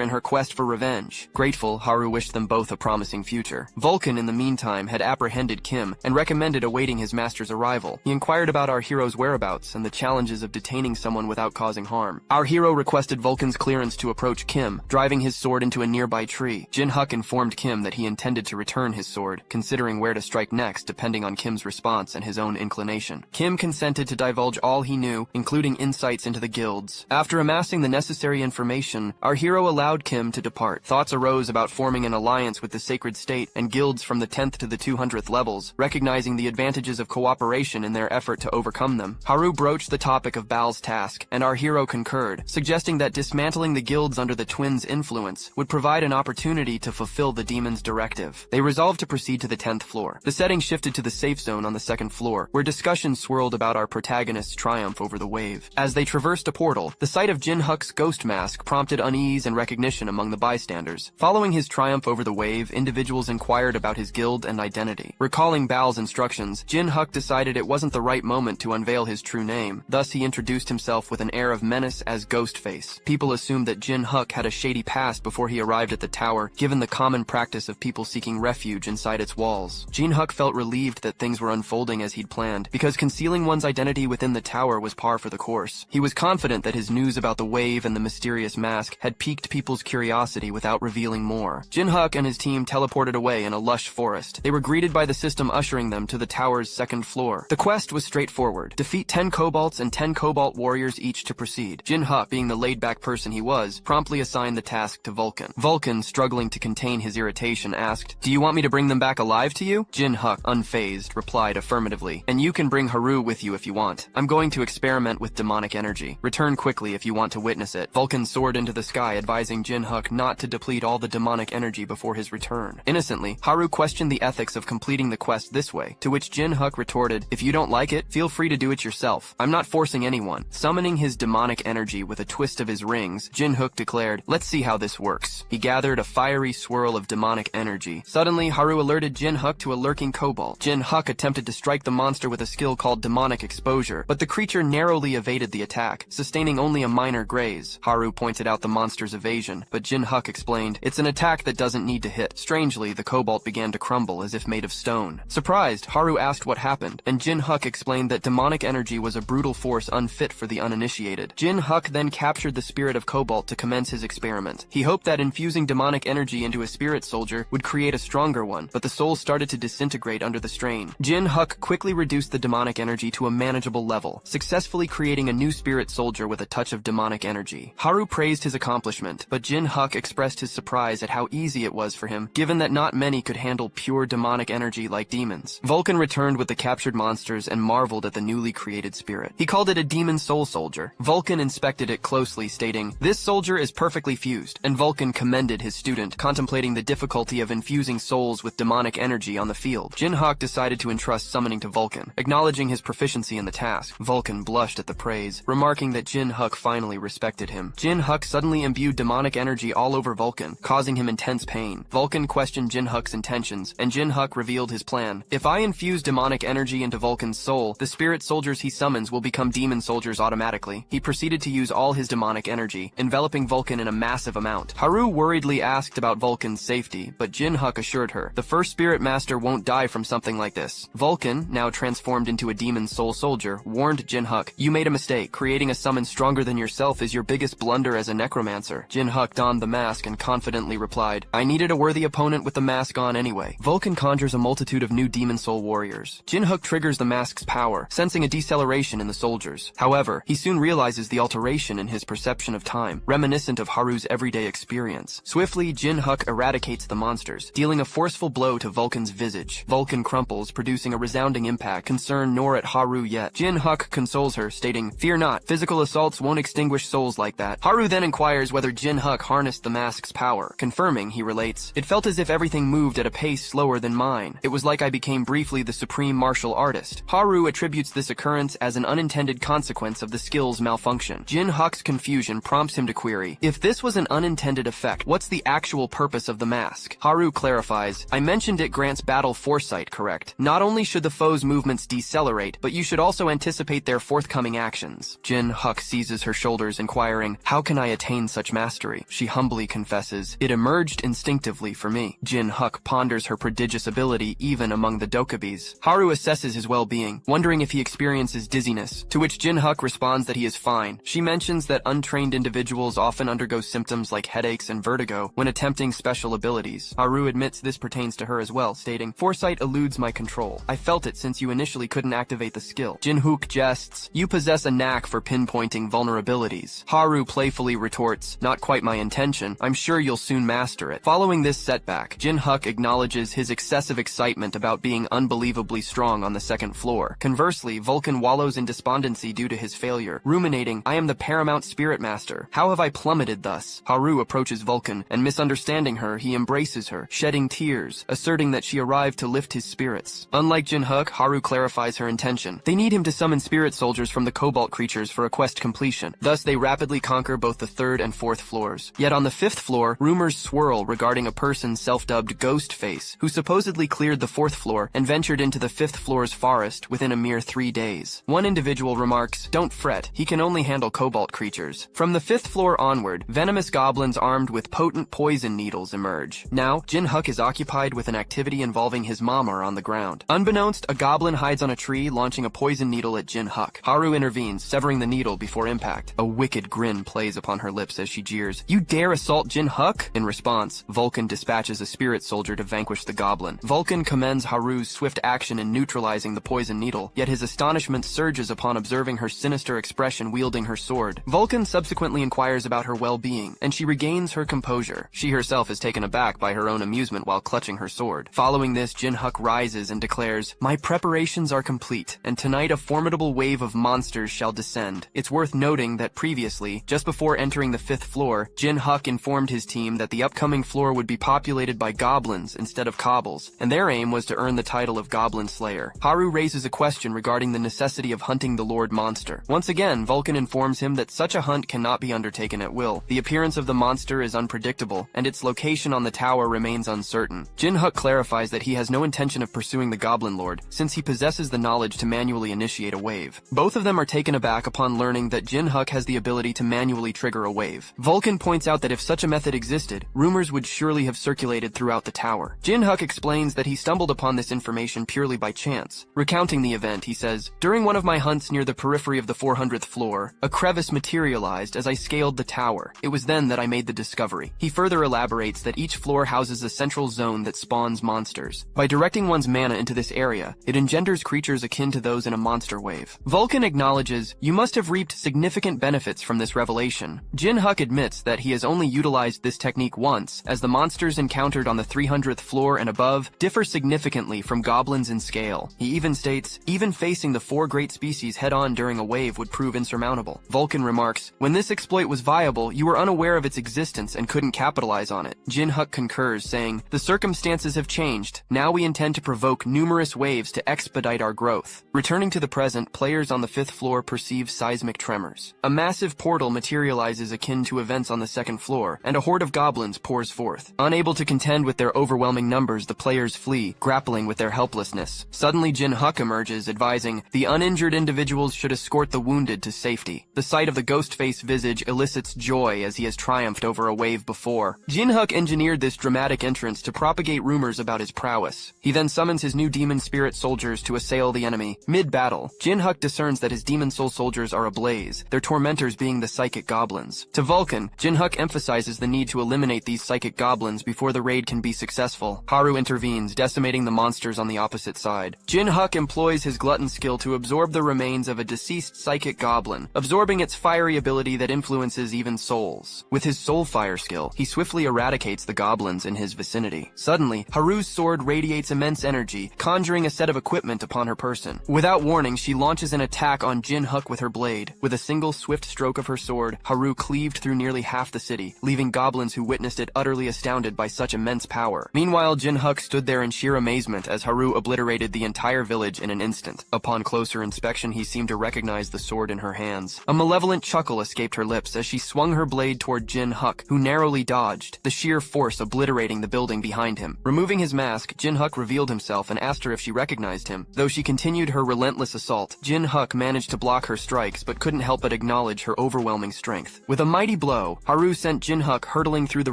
in her quest for revenge. Grateful, Haru wished them both a promising future. Vulcan, in the meantime, had apprehended Kim and recommended awaiting his master's arrival. He inquired about our hero's whereabouts and the challenges of detaining someone without causing harm. Our hero requested Vulcan's clearance to approach Kim, driving his sword into a nearby tree. Jin Huk informed Kim that he intended to return his sword, considering where to strike next depending on Kim's response and his own inclination. Kim consented to divulge all he knew, including insights into the guilds. After amassing the necessary information, our hero allowed Kim to depart. Thoughts arose about forming an alliance with the Sacred State and guilds from the 10th to the 200th levels, recognizing the advantages of cooperation in their effort to overcome them. Haru broached the topic of Baal's task, and our hero concurred, suggesting that dismantling the guilds under the twins' influence would provide an opportunity to fulfill the demon's directive. They resolved to proceed to the 10th floor. The setting shifted to the safe zone on the 2nd floor, where discussions swirled about our protagonist's triumph over the wave. As they traversed a portal, the sight of Jin Huk's ghost mask prompted unease and recognition among the bystanders. Following his triumph over the wave, individuals inquired about his guild and identity. Recalling Baal's instructions, Jin Huk decided it wasn't the right moment to unveil his true name. Thus, he introduced himself with an air of menace as Ghostface. People assumed that Jin Huk had a shady past before he arrived at the tower, given the common practice of people seeking refuge inside its walls. Jin Huk felt relieved that things were unfolding as he'd planned, because concealing one's identity within the tower was par for the course. He was confident that his news about the wave and the mysterious mask had piqued people's curiosity without revealing more. Jin Huk and his team teleported away in a lush forest. They were greeted by the system ushering them to the tower's 2nd floor. The quest was straightforward. Defeat 10 kobolds and 10 cobalt warriors each to proceed. Jin Huk, being the laid-back person he was, promptly assigned the task to Vulcan. Vulcan, struggling to contain his irritation, asked, "Do you want me to bring them back alive to you?" Jin Huk, unfazed, replied affirmatively, "And you can bring Haru with you if you want. I'm going to experiment with demonic energy. Return quickly if you want to witness it." Vulcan soared into the sky, advising Jin Huk not to deplete all the demonic energy before his return. Innocently, Haru questioned the ethics of completing the quest this way, to which Jin Huk retorted, "If you don't like it, feel free to do it yourself. I'm not forcing anyone." Summoning his demonic energy with a twist of his rings, Jin Huk declared, "Let's see how this works." He gathered a fiery swirl of demonic energy. Suddenly, Haru alerted Jin Huk to a lurking kobold. Jin Huk attempted to strike the monster with a skill called demonic exposure, but the creature narrowly evaded the attack, sustaining only a minor graze. Haru pointed out the monster's evasion, but Jin Huk explained, "It's an attack that doesn't need to hit." Strangely, the kobold began to crumble as if made of stone. Surprised, Haru asked what happened, and Jin Huk explained that demonic energy was a brutal force unfit for the uninitiated. Jin Huk then captured the spirit of Cobalt to commence his experiment. He hoped that infusing demonic energy into a spirit soldier would create a stronger one, but the soul started to disintegrate under the strain. Jin Huk quickly reduced the demonic energy to a manageable level, successfully creating a new spirit soldier with a touch of demonic energy. Haru praised his accomplishment, but Jin Huk expressed his surprise at how easy it was for him, given that not many could handle pure demonic energy like demons. Vulcan returned with the captured monsters and marveled at the newly created spirit. He called it a demon soul soldier. Vulcan inspected it closely, stating, "This soldier is perfectly fused," and Vulcan commended his student, contemplating the difficulty of infusing souls with demonic energy on the field. Jin Huk decided to entrust summoning to Vulcan. Acknowledging his proficiency in the task, Vulcan blushed at the praise, remarking that Jin Huk finally respected him. Jin Huk suddenly imbued demonic energy all over Vulcan, causing him intense pain. Vulcan questioned Jin Huk's intentions, and Jin Huk revealed his plan. "If I infuse demonic energy into Vulcan's soul, the spirit soldiers he summons will become demon soldiers automatically." He proceeded to use all his demonic energy, enveloping Vulcan in a massive amount. Haru worriedly asked about Vulcan's safety, but Jin Huk assured her, "The first spirit master won't die from something like this." Vulcan, now transformed into a demon soul soldier, warned Jin Huk, "You made a mistake. Creating a summon stronger than yourself is your biggest blunder as a necromancer." Jin Huk donned the mask and confidently replied, "I needed a worthy opponent with the mask on anyway." Vulcan conjures a multitude of new demon soul warriors. Jin Huk triggers the mask's power, sensing a deceleration in the soldiers. However, he soon realizes the alteration in his perception of time, reminiscent of Haru's everyday experience. Swiftly, Jin Huk eradicates the monsters, dealing a forceful blow to Vulcan's visage. Vulcan crumples, producing a resounding impact, concerned nor at Haru yet. Jin Huk consoles her, stating, "Fear not, physical assaults won't extinguish souls like that." Haru then inquires whether Jin Huk harnessed the mask's power. Confirming, he relates, "It felt as if everything moved at a pace slower than mine. It was like I became briefly the supreme martial artist." Haru attributes this occurrence as an unintended consequence of the skill's malfunction. Jin Huk's confusion prompts him to query, "If this was an unintended effect, what's the actual purpose of the mask?" Haru clarifies, "I mentioned it grants battle foresight, correct? not only should the foe's movements decelerate, but you should also anticipate their forthcoming actions. Jin Huk seizes her shoulders, inquiring, how can I attain such mastery? She humbly confesses, it emerged instinctively for me. Jin Huk ponders her prodigious ability even among the dokabes. Haru assesses his well-being, wondering if he experiences dizziness, to which Jin Huk responds that he is fine. She mentions that untrained individuals often undergo symptoms like headaches and vertigo when attempting special abilities. Haru admits this pertains to her as well, stating, foresight eludes my control. I felt it since you initially couldn't activate the skill. Jin Huk jests, you possess a knack for pinpointing vulnerabilities. Haru playfully retorts, not quite my intention. I'm sure you'll soon master it. Following this setback, Jin Huk acknowledges his excessive excitement about being unbelievably strong on the second floor. Conversely, Vulcan wallows in despondency due to his failure, ruminating, I am the paramount spirit master. How have I plummeted thus? Haru approaches Vulcan, and misunderstanding her, he embraces her, shedding tears, asserting that she arrived to lift his spirits. Unlike Jin Huk, Haru clarifies her intention. They need him to summon spirit soldiers from the cobalt creatures for a quest completion. Thus, they rapidly conquer both the third and fourth floors. Yet on the fifth floor, rumors swirl regarding a person self-dubbed Ghostface, who supposedly cleared the fourth floor and ventured into the fifth floor's forest within a mere 3 days. One individual remarks, don't fret, he can only handle cobalt creatures. From the fifth floor onward, venomous goblins armed with potent poison needles emerge. Now, Jin Huk is occupied with an activity involving his mama on the ground. Unbeknownst, a goblin hides on a tree, launching a poison needle at Jin Huk. Haru intervenes, severing the needle before impact. A wicked grin plays upon her lips as she jeers, you dare assault Jin Huk? In response, Vulcan dispatches a spirit soldier to vanquish the goblin. Vulcan commends Haru's swift action in neutralizing the poison needle, yet his astonishment surges upon observing her sinister expression wielding her sword. Vulcan subsequently inquires about her well-being, and she regains her composure. She herself is taken aback by her own amusement while clutching her sword. Following this, Jin Huk rises and declares, my preparations are complete, and tonight a formidable wave of monsters shall descend. It's worth noting that previously, just before entering the fifth floor, Jin Huk informed his team that the upcoming floor would be populated by goblins instead of cobbles, and their aim was to earn the title of Goblin Slayer. Haru raises a question regarding the necessity of hunting the Lord Monster. Once again, Vulcan informs him that such a hunt cannot be undertaken at will. The appearance of the monster is unpredictable, and its location on the tower remains uncertain. Jin Huk clarifies that he has no intention of pursuing the Goblin Lord, since he possesses the knowledge to manually initiate a wave. Both of them are taken aback upon learning that Jin Huk has the ability to manually trigger a wave. Vulcan points out that if such a method existed, rumors would surely have circulated throughout the tower. Jin Huk explains that he stumbled upon this information purely by chance. Recounting the event, he says, during one of my hunts near the periphery of the 400th floor, a crevice materialized as I scaled the tower. It was then that I made the discovery. He further elaborates that each floor houses a central zone that spawns monsters. By directing one's mana into this area, it engenders creatures akin to those in a monster wave. Vulcan acknowledges, you must have reaped significant benefits from this revelation. Jin Huk admits that he has only utilized this technique once, as the monsters encountered on the 300th floor and above differ significantly from goblins in scale. He even states, even facing the 4 great species head-on during a wave would prove insurmountable. Vulcan remarks, when this exploit was viable, you were unaware of its existence and couldn't capitalize on it. Jin Huk concurs, saying, the circumstances have changed. Now we intend to provoke numerous waves to expedite our growth. Returning to the present, players on the 5th floor perceive seismic tremors. A massive portal materializes akin to events on the 2nd floor, and a horde of goblins pours forth. Unable to contend with their overwhelming numbers, the players flee, grappling with their helplessness. Suddenly Jin Huk emerges, advising, the uninjured individuals should escort the wounded to safety. The sight of the Ghostface visage elicits joy as he has triumphed over a wave before. Jin Huk engineered this dramatic entrance to propagate rumors about his prowess. He then summons his new demon spirit soldiers to assail the enemy. Mid-battle, Jin Huk discerns that his demon soul soldiers are ablaze, their tormentors being the psychic goblins. To Vulcan, Jin Huk emphasizes the need to eliminate these psychic goblins before the raid can be successful. Haru intervenes, decimating the monsters on the opposite side. Jin Huk employs his glutton skill to absorb the remains of a deceased psychic goblin, absorbing its fiery ability that influences even souls. With his soul fire skill, he swiftly eradicates the goblins in his vicinity. Suddenly, Haru's sword radiates immense energy, conjuring a set of equipment upon her person. Without warning, she launches an attack on Jin Huk with her blade. With a single swift stroke of her sword, Haru cleaved through nearly half the city, leaving goblins who witnessed it utterly astounded by such immense power. Meanwhile, Jin Huk stood there in sheer amazement as Haru obliterated the entire village in an instant. Upon closer inspection, he seemed to recognize the sword in her hands. A malevolent chuckle escaped her lips as she swung her blade toward Jin Huk, who narrowly dodged, the sheer force obliterating the building behind him. Removing his mask, Jin Huk revealed himself herself and asked her if she recognized him. Though she continued her relentless assault, Jin Huk managed to block her strikes but couldn't help but acknowledge her overwhelming strength. With a mighty blow, Haru sent Jin Huk hurtling through the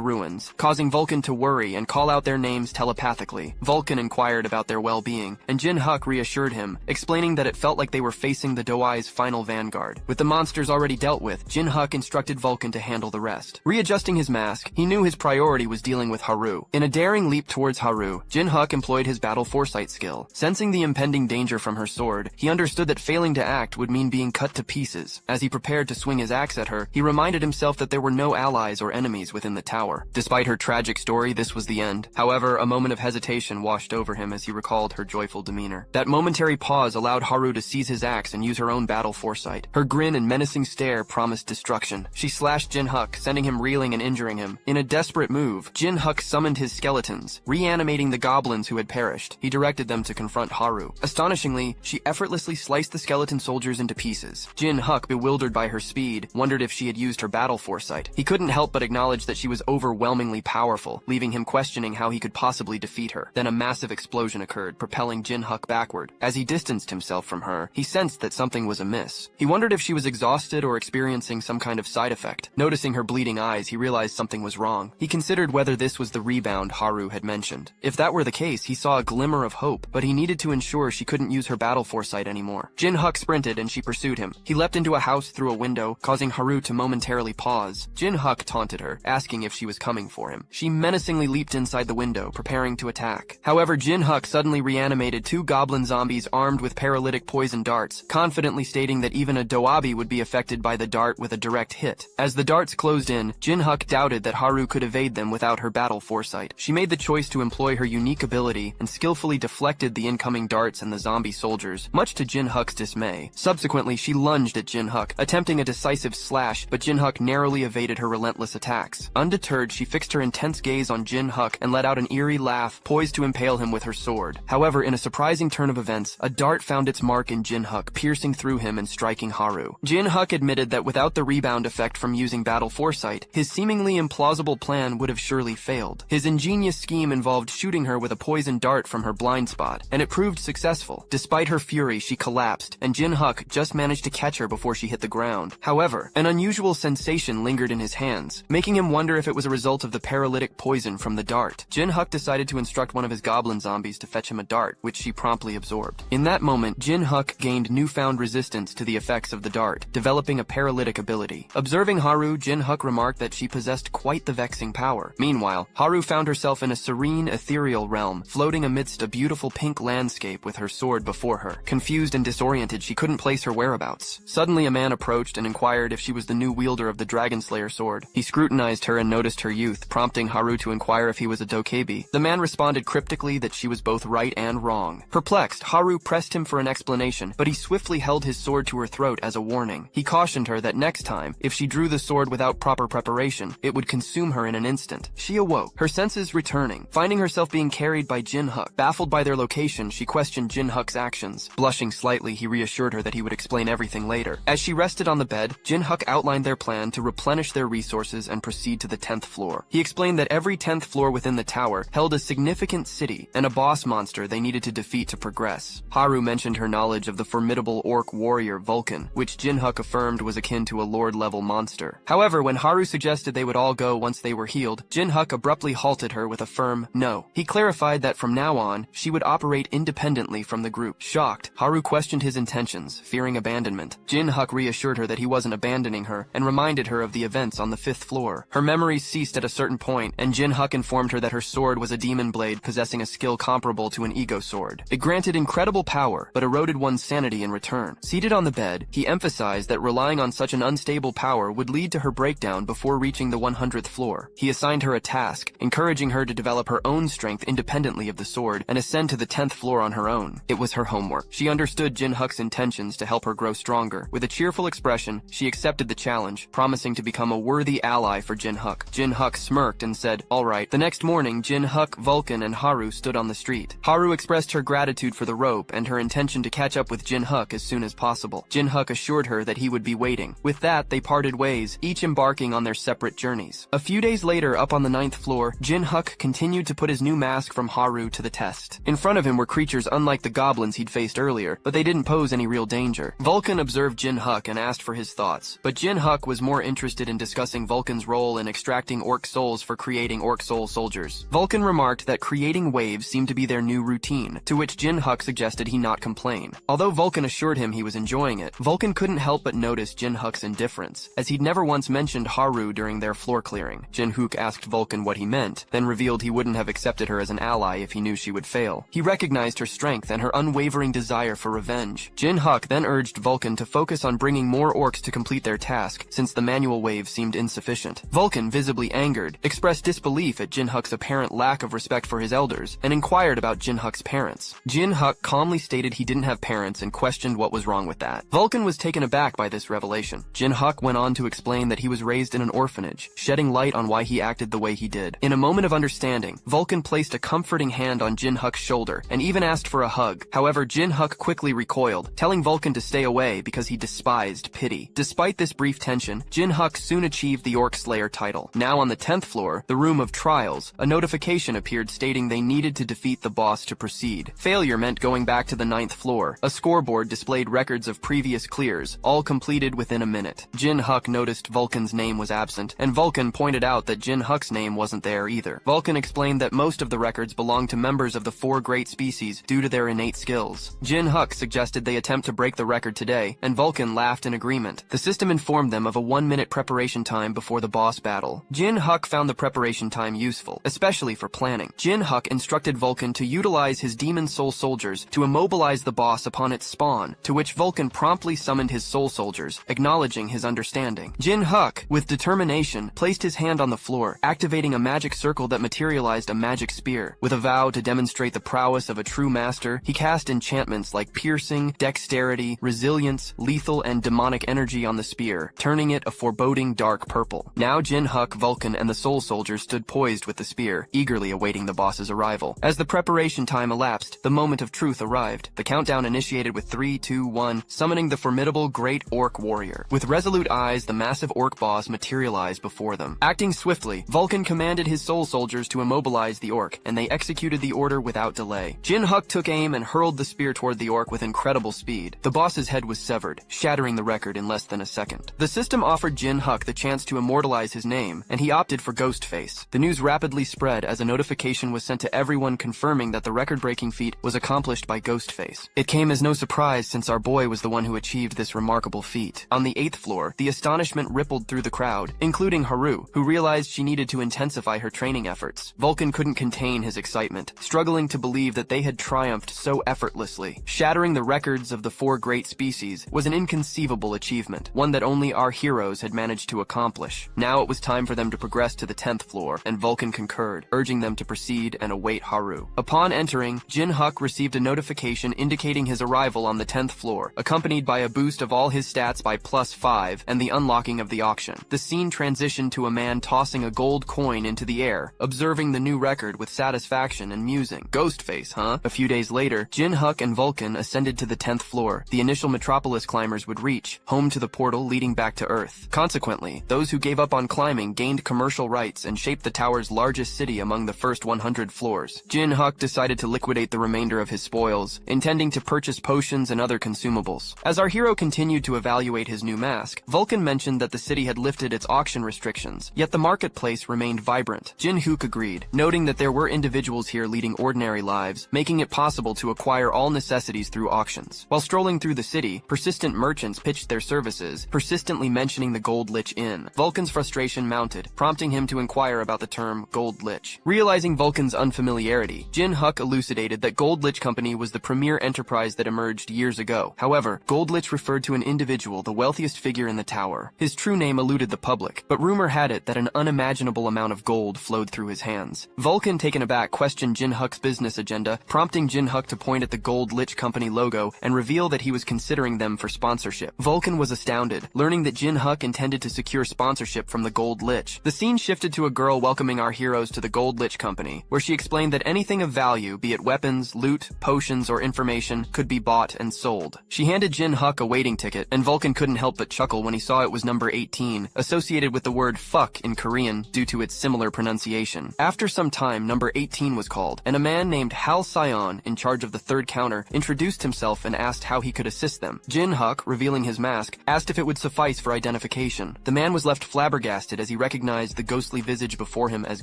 ruins, causing Vulcan to worry and call out their names telepathically. Vulcan inquired about their well-being, and Jin Huk reassured him, explaining that it felt like they were facing the Doai's final vanguard. With the monsters already dealt with, Jin Huk instructed Vulcan to handle the rest. Readjusting his mask, he knew his priority was dealing with Haru. In a daring leap towards Haru, Jin Huk employed his battle foresight skill. Sensing the impending danger from her sword, he understood that failing to act would mean being cut to pieces. As he prepared to swing his axe at her, he reminded himself that there were no allies or enemies within the tower. Despite her tragic story, this was the end. However, a moment of hesitation washed over him as he recalled her joyful demeanor. That momentary pause allowed Haru to seize his axe and use her own battle foresight. Her grin and menacing stare promised destruction. She slashed Jin Huk, sending him reeling and injuring him. In a desperate move, Jin Huk summoned his skeletons, reanimating the goblins who had perished. He directed them to confront Haru. Astonishingly, she effortlessly sliced the skeleton soldiers into pieces. Jin Huk, bewildered by her speed, wondered if she had used her battle foresight. He couldn't help but acknowledge that she was overwhelmingly powerful, leaving him questioning how he could possibly defeat her. Then a massive explosion occurred, propelling Jin Huk backward. As he distanced himself from her, he sensed that something was amiss. He wondered if she was exhausted or experiencing some kind of side effect. Noticing her bleeding eyes, he realized something was wrong. He considered whether this was the rebound Haru had mentioned. If that were the case, he saw a glimmer of hope, but he needed to ensure she couldn't use her battle foresight anymore. Jin Huk sprinted and she pursued him. He leapt into a house through a window, causing Haru to momentarily pause. Jin Huk taunted her, asking if she was coming for him. She menacingly leaped inside the window, preparing to attack. However, Jin Huk suddenly reanimated two goblin zombies armed with paralytic poison darts, confidently stating that even a Doabi would be affected by the dart with a direct hit. As the darts closed in, Jin Huk doubted that Haru could evade them without her battle foresight. She made the choice to employ her unique ability and skillfully deflected the incoming darts and the zombie soldiers, much to Jin Huk's dismay. Subsequently, she lunged at Jin Huk, attempting a decisive slash, but Jin Huk narrowly evaded her relentless attacks. Undeterred, she fixed her intense gaze on Jin Huk and let out an eerie laugh, poised to impale him with her sword. However, in a surprising turn of events, a dart found its mark in Jin Huk, piercing through him and striking Haru. Jin Huk admitted that without the rebound effect from using battle foresight, his seemingly implausible plan would have surely failed. His ingenious scheme involved shooting her with a poison dart from her blind spot, and it proved successful. Despite her fury, she collapsed, and Jin Huk just managed to catch her before she hit the ground. However, an unusual sensation lingered in his hands, making him wonder if it was a result of the paralytic poison from the dart. Jin Huk decided to instruct one of his goblin zombies to fetch him a dart, which she promptly absorbed. In that moment, Jin Huk gained newfound resistance to the effects of the dart, developing a paralytic ability. Observing Haru, Jin Huk remarked that she possessed quite the vexing power. Meanwhile, Haru found herself in a serene, ethereal realm, floating amidst a beautiful pink landscape with her sword before her. Confused and disoriented, she couldn't place her whereabouts. Suddenly, a man approached and inquired if she was the new wielder of the Dragon Slayer sword. He scrutinized her and noticed her youth, prompting Haru to inquire if he was a dokebi. The man responded cryptically that she was both right and wrong. Perplexed, Haru pressed him for an explanation, but he swiftly held his sword to her throat as a warning. He cautioned her that next time, if she drew the sword without proper preparation, it would consume her in an instant. She awoke, her senses returning, finding herself being carried by Jin Huk. Baffled by their location, she questioned Jin Huk's actions. Blushing slightly, he reassured her that he would explain everything later. As she rested on the bed, Jin Huk outlined their plan to replenish their resources and proceed to the 10th floor. He explained that every 10th floor within the tower held a significant city and a boss monster they needed to defeat to progress. Haru mentioned her knowledge of the formidable orc warrior Vulcan, which Jin Huk affirmed was akin to a lord-level monster. However, when Haru suggested they would all go once they were healed, Jin Huk abruptly halted her with a firm no. He clarified that from now on, she would operate independently from the group. Shocked, Haru questioned his intentions, fearing abandonment. Jin Huk reassured her that he wasn't abandoning her and reminded her of the events on the 5th floor. Her memories ceased at a certain point, and Jin Huk informed her that her sword was a demon blade possessing a skill comparable to an ego sword. It granted incredible power, but eroded one's sanity in return. Seated on the bed, he emphasized that relying on such an unstable power would lead to her breakdown before reaching the 100th floor. He assigned her a task, encouraging her to develop her own strength independently of the sword and ascend to the 10th floor on her own. It was her homework. She understood Jin Huk's intentions to help her grow stronger. With a cheerful expression, she accepted the challenge, promising to become a worthy ally for Jin Huk. Jin Huk smirked and said, "All right." The next morning, Jin Huk, Vulcan, and Haru stood on the street. Haru expressed her gratitude for the rope and her intention to catch up with Jin Huk as soon as possible. Jin Huk assured her that he would be waiting. With that, they parted ways, each embarking on their separate journeys. A few days later, up on the 9th floor, Jin Huk continued to put his new mask from Haru to the test. relaxed. In front of him were creatures unlike the goblins he'd faced earlier, but they didn't pose any real danger. Vulcan observed Jin Huk and asked for his thoughts, but Jin Huk was more interested in discussing Vulcan's role in extracting orc souls for creating orc soul soldiers. Vulcan remarked that creating waves seemed to be their new routine, to which Jin Huk suggested he not complain. Although Vulcan assured him he was enjoying it, Vulcan couldn't help but notice Jin Huk's indifference, as he'd never once mentioned Haru during their floor clearing. Jin Huk asked Vulcan what he meant, then revealed he wouldn't have accepted her as an ally if he knew she would fail. He recognized her strength and her unwavering desire for revenge. Jin Huk then urged Vulcan to focus on bringing more orcs to complete their task, since the manual wave seemed insufficient. Vulcan, visibly angered, expressed disbelief at Jin Huk's apparent lack of respect for his elders, and inquired about Jin Huk's parents. Jin Huk calmly stated he didn't have parents and questioned what was wrong with that. Vulcan was taken aback by this revelation. Jin Huk went on to explain that he was raised in an orphanage, shedding light on why he acted the way he did. In a moment of understanding, Vulcan placed a comforting hand on Jin Huk's shoulder, and even asked for a hug. However, Jin Huk quickly recoiled, telling Vulcan to stay away because he despised pity. Despite this brief tension, Jin Huk soon achieved the Orc Slayer title. Now on the 10th floor, the room of trials, a notification appeared stating they needed to defeat the boss to proceed. Failure meant going back to the 9th floor. A scoreboard displayed records of previous clears, all completed within a minute. Jin Huk noticed Vulcan's name was absent, and Vulcan pointed out that Jin Huk's name wasn't there either. Vulcan explained that most of the records belonged to members of the 4 great species due to their innate skills. Jin Huk suggested they attempt to break the record today, and Vulcan laughed in agreement. The system informed them of a 1-minute preparation time before the boss battle. Jin Huk found the preparation time useful, especially for planning. Jin Huk instructed Vulcan to utilize his demon soul soldiers to immobilize the boss upon its spawn, to which Vulcan promptly summoned his soul soldiers, acknowledging his understanding. Jin Huk, with determination, placed his hand on the floor, activating a magic circle that materialized a magic spear. With a vow to demonstrate the prowess of a true master, he cast enchantments like piercing, dexterity, resilience, lethal, and demonic energy on the spear, turning it a foreboding dark purple. Now Jin Huk, Vulcan, and the soul soldiers stood poised with the spear, eagerly awaiting the boss's arrival. As the preparation time elapsed, the moment of truth arrived. The countdown initiated with 3, 2, 1, summoning the formidable Great Orc Warrior. With resolute eyes, the massive orc boss materialized before them. Acting swiftly, Vulcan commanded his soul soldiers to immobilize the orc, and they executed the order without delay. Jin Huk took aim and hurled the spear toward the orc with incredible speed. The boss's head was severed, shattering the record in less than a second. The system offered Jin Huk the chance to immortalize his name, and he opted for Ghostface. The news rapidly spread as a notification was sent to everyone confirming that the record-breaking feat was accomplished by Ghostface. It came as no surprise since our boy was the one who achieved this remarkable feat. On the 8th floor, the astonishment rippled through the crowd, including Haru, who realized she needed to intensify her training efforts. Vulcan couldn't contain his excitement, struggling to believe that they had triumphed so effortlessly. Shattering the records of the 4 great species was an inconceivable achievement, one that only our heroes had managed to accomplish. Now it was time for them to progress to the 10th floor, and Vulcan concurred, urging them to proceed and await Haru. Upon entering, Jin Huk received a notification indicating his arrival on the 10th floor, accompanied by a boost of all his stats by +5 and the unlocking of the auction. The scene transitioned to a man tossing a gold coin into the air, observing the new record with satisfaction and musing. Ghostface, huh? A few days later, Jin Huk and Vulcan ascended to the 10th floor. The initial Metropolis climbers would reach, home to the portal leading back to Earth. Consequently, those who gave up on climbing gained commercial rights and shaped the tower's largest city among the first 100 floors. Jin Huk decided to liquidate the remainder of his spoils, intending to purchase potions and other consumables. As our hero continued to evaluate his new mask, Vulcan mentioned that the city had lifted its auction restrictions, yet the marketplace remained vibrant. Jin Huk agreed, noting that there were individuals here leading ordinary lives, making it possible to acquire all necessities through auctions. While strolling through the city, persistent merchants pitched their services, persistently mentioning the Gold Lich Inn. Vulcan's frustration mounted, prompting him to inquire about the term Gold Lich. Realizing Vulcan's unfamiliarity, Jin Huk elucidated that Gold Lich Company was the premier enterprise that emerged years ago. However, Gold Lich referred to an individual, the wealthiest figure in the tower. His true name eluded the public, but rumor had it that an unimaginable amount of gold flowed through his hands. Vulcan, taken aback, questioned Jin Huk's business agenda, prompting Jin Huk to point at the Gold Lich Company logo and reveal that he was considering them for sponsorship. Vulcan was astounded, learning that Jin Huk intended to secure sponsorship from the Gold Lich. The scene shifted to a girl welcoming our heroes to the Gold Lich Company, where she explained that anything of value, be it weapons, loot, potions, or information, could be bought and sold. She handed Jin Huk a waiting ticket, and Vulcan couldn't help but chuckle when he saw it was number 18, associated with the word fuck in Korean due to its similar pronunciation. After some time, number 18 was called, and a man man named Hal Sion, in charge of the third counter, introduced himself and asked how he could assist them. Jin Huk, revealing his mask, asked if it would suffice for identification. The man was left flabbergasted as he recognized the ghostly visage before him as